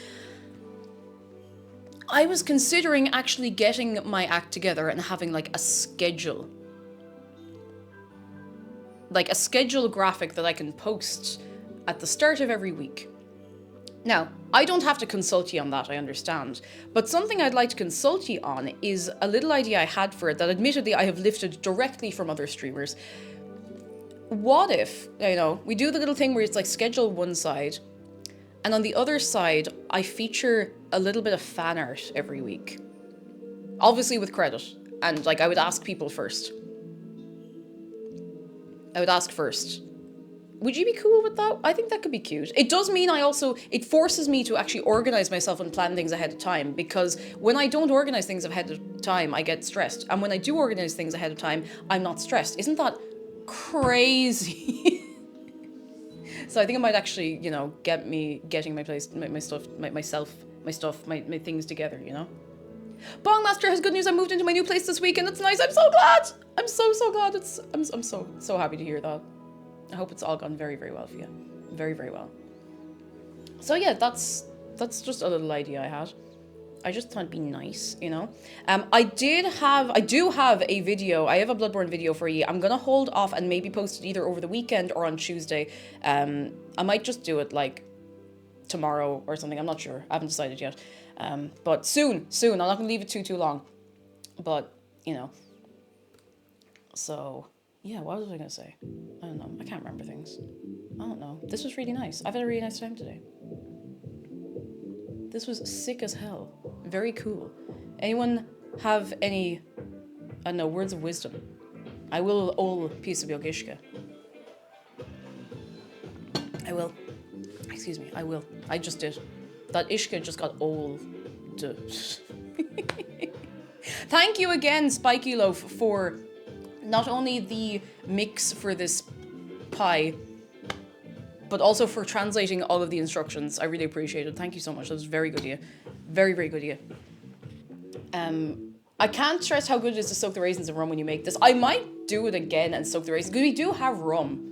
I was considering actually getting my act together and having like a schedule. Like a schedule graphic that I can post at the start of every week. Now, I don't have to consult you on that, I understand. But something I'd like to consult you on is a little idea I had for it that admittedly I have lifted directly from other streamers. What if, you know, we do the little thing where it's like schedule one side, and on the other side, I feature a little bit of fan art every week. Obviously with credit. And like, I would ask people first. Would you be cool with that? I think that could be cute. It does mean it forces me to actually organize myself and plan things ahead of time, because when I don't organize things ahead of time, I get stressed. And when I do organize things ahead of time, I'm not stressed. Isn't that crazy? So I think it might actually, you know, getting my things together, you know? Bongmaster has good news. I moved into my new place this week and it's nice. I'm so glad. I'm so glad. I'm so happy to hear that. I hope it's all gone very, very well for you. Very, very well. So yeah, that's just a little idea I had. I just thought it'd be nice, you know? I do have a video. I have a Bloodborne video for you. I'm gonna hold off and maybe post it either over the weekend or on Tuesday. I might just do it like tomorrow or something. I'm not sure. I haven't decided yet. But soon. I'm not gonna leave it too long. But, you know. So, yeah, what was I gonna say? I don't know. I can't remember things. I don't know. This was really nice. I've had a really nice time today. This was sick as hell. Very cool. Anyone have any, I don't know, words of wisdom? I will ol piece of yogishka. I will. Excuse me, I will. I just did. That ishka just got old. Thank you again, Spiky Loaf, for not only the mix for this pie, but also for translating all of the instructions. I really appreciate it. Thank you so much. That was very good of you. Very, very good of you. I can't stress how good it is to soak the raisins in rum when you make this. I might do it again and soak the raisins, because we do have rum.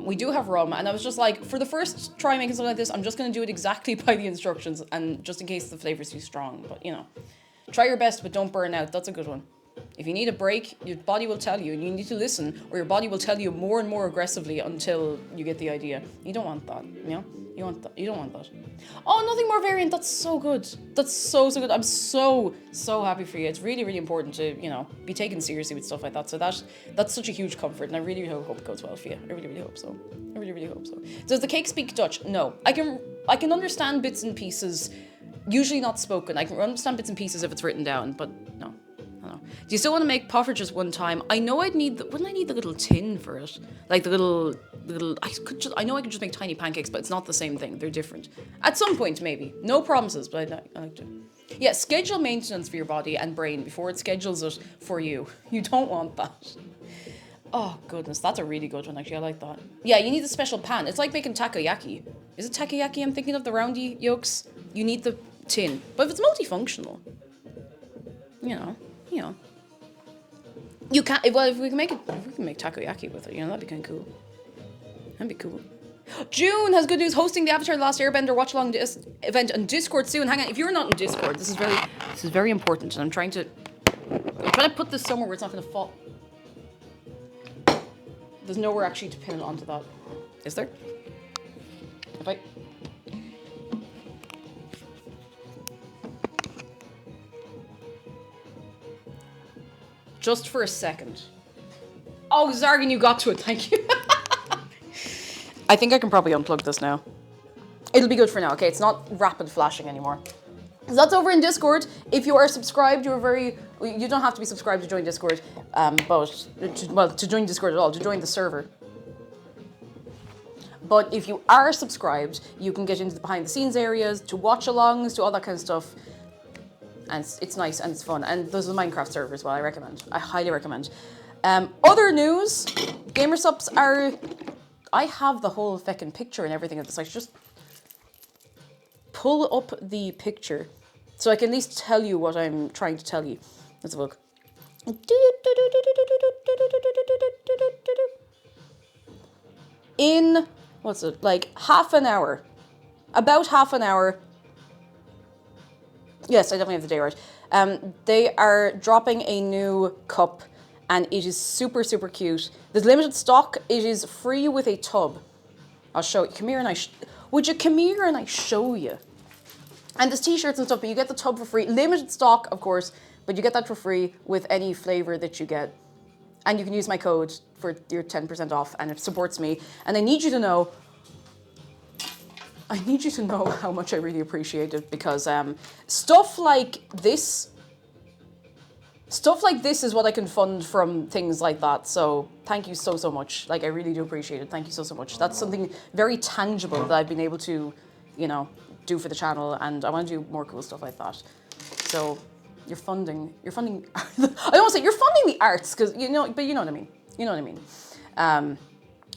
We do have rum, and I was just like, for the first try making something like this, I'm just going to do it exactly by the instructions, and just in case the flavor's too strong. But, you know, try your best, but don't burn out. That's a good one. If you need a break, your body will tell you, and you need to listen, or your body will tell you more and more aggressively until you get the idea. You don't want that, you know? You don't want that. Oh, nothing more variant. That's so good. That's so good. I'm so happy for you. It's really, really important to, you know, be taken seriously with stuff like that. So that's such a huge comfort, and I really hope it goes well for you. I really, really hope so. I really, really hope so. Does the cake speak Dutch? No. I can understand bits and pieces, usually not spoken. I can understand bits and pieces if it's written down, but no. Do you still want to make poffertjes one time? I know wouldn't I need the little tin for it? Like the little, I know I could just make tiny pancakes, but it's not the same thing. They're different. At some point, maybe. No promises, but I like to. Yeah, schedule maintenance for your body and brain before it schedules it for you. You don't want that. Oh, goodness, that's a really good one, actually. I like that. Yeah, you need a special pan. It's like making takoyaki. Is it takoyaki I'm thinking of, the roundy yolks? You need the tin. But if it's multifunctional, you know. You can't, well, if we can make takoyaki with it, you know, that'd be kind of cool. That'd be cool. June has good news, hosting the Avatar: The Last Airbender watch along event on Discord soon. Hang on, if you're not in Discord, this is very important, and I'm trying to I'm trying to put this somewhere where it's not going to fall. There's nowhere actually to pin it onto that. Is there? If I... Just for a second. Oh, Zargan, you got to it. Thank you. I think I can probably unplug this now. It'll be good for now, okay? It's not rapid flashing anymore. So that's over in Discord. If you are subscribed, you don't have to be subscribed to join Discord, but to join Discord at all, to join the server. But if you are subscribed, you can get into the behind the scenes areas, to watch alongs, to all that kind of stuff. And it's nice and it's fun. And there's a Minecraft server as well, I highly recommend. Other news, Gamersupps are... I have the whole feckin' picture and everything of the site. Just pull up the picture so I can at least tell you what I'm trying to tell you. Let's have a look. In, what's it, like half an hour. About half an hour. Yes, I definitely have the day right. They are dropping a new cup and it is super, super cute. There's limited stock. It is free with a tub. I'll show you. Come here and would you come here and I show you? And there's t-shirts and stuff, but you get the tub for free. Limited stock, of course, but you get that for free with any flavor that you get. And you can use my code for your 10% off and it supports me. And I need you to know how much I really appreciate it because stuff like this is what I can fund from things like that. So thank you so, so much. Like, I really do appreciate it. Thank you so, so much. That's something very tangible that I've been able to, you know, do for the channel. And I want to do more cool stuff like that. So you're funding, I don't want to say you're funding the arts because, you know, but you know what I mean. You know what I mean.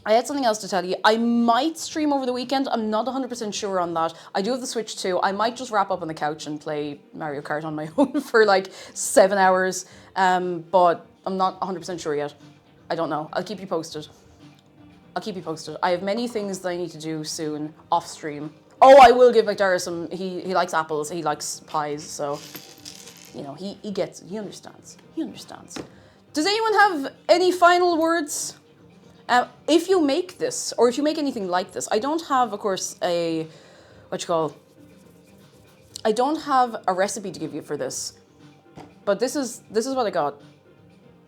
I had something else to tell you. I might stream over the weekend. I'm not 100% sure on that. I do have the Switch too. I might just wrap up on the couch and play Mario Kart on my own for like 7 hours. But I'm not 100% sure yet. I don't know. I'll keep you posted. I have many things that I need to do soon off stream. Oh, I will give McDara some, he likes apples, he likes pies, so, you know, he gets it, he understands. Does anyone have any final words? If you make this, or if you make anything like this, I don't have, of course, I don't have a recipe to give you for this, but this is what I got.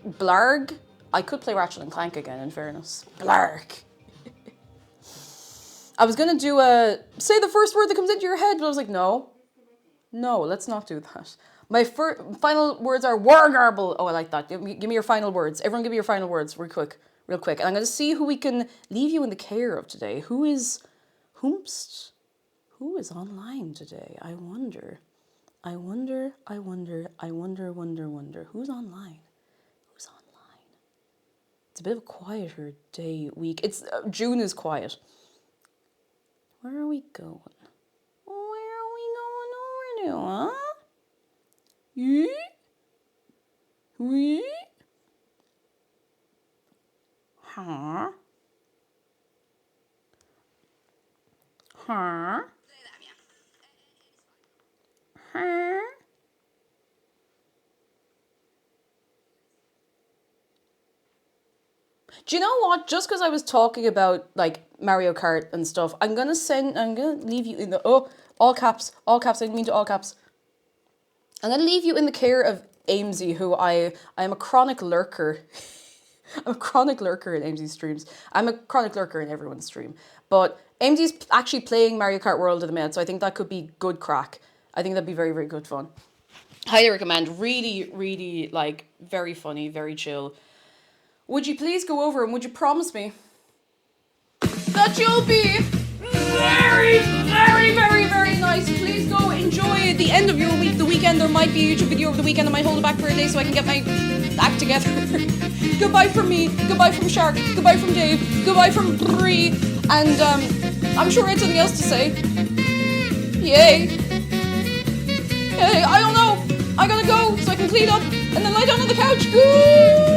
Blarg. I could play Ratchet and Clank again, in fairness. Blarg. I was gonna do say the first word that comes into your head, but I was like, no, let's not do that. My final words are wargarble. Oh, I like that. Give me your final words. Everyone give me your final words real quick. And I'm gonna see who we can leave you in the care of today. Who is online today? I wonder. Who's online? It's a bit of a quieter week. June is quiet. Where are we going? Over to, huh? Huh? Do you know what? Just because I was talking about like Mario Kart and stuff, I'm gonna leave you in the all caps, I didn't mean to all caps. I'm gonna leave you in the care of Amesy, who I am a chronic lurker. I'm a chronic lurker in Amesy's streams. I'm a chronic lurker in everyone's stream. But Amesy's actually playing Mario Kart World at the minute, so I think that could be good crack. I think that'd be very, very good fun. Highly recommend. Really, really, like, very funny, very chill. Would you please go over and would you promise me that you'll be very, very, very, very nice? Please go enjoy the end of your week, the weekend. There might be a YouTube video over the weekend. I might hold it back for a day so I can get my act together. Goodbye from me. Goodbye from Shark. Goodbye from Dave. Goodbye from Bree. And I'm sure I had something else to say. Yay. Hey, I don't know. I gotta go so I can clean up and then lie down on the couch. Good.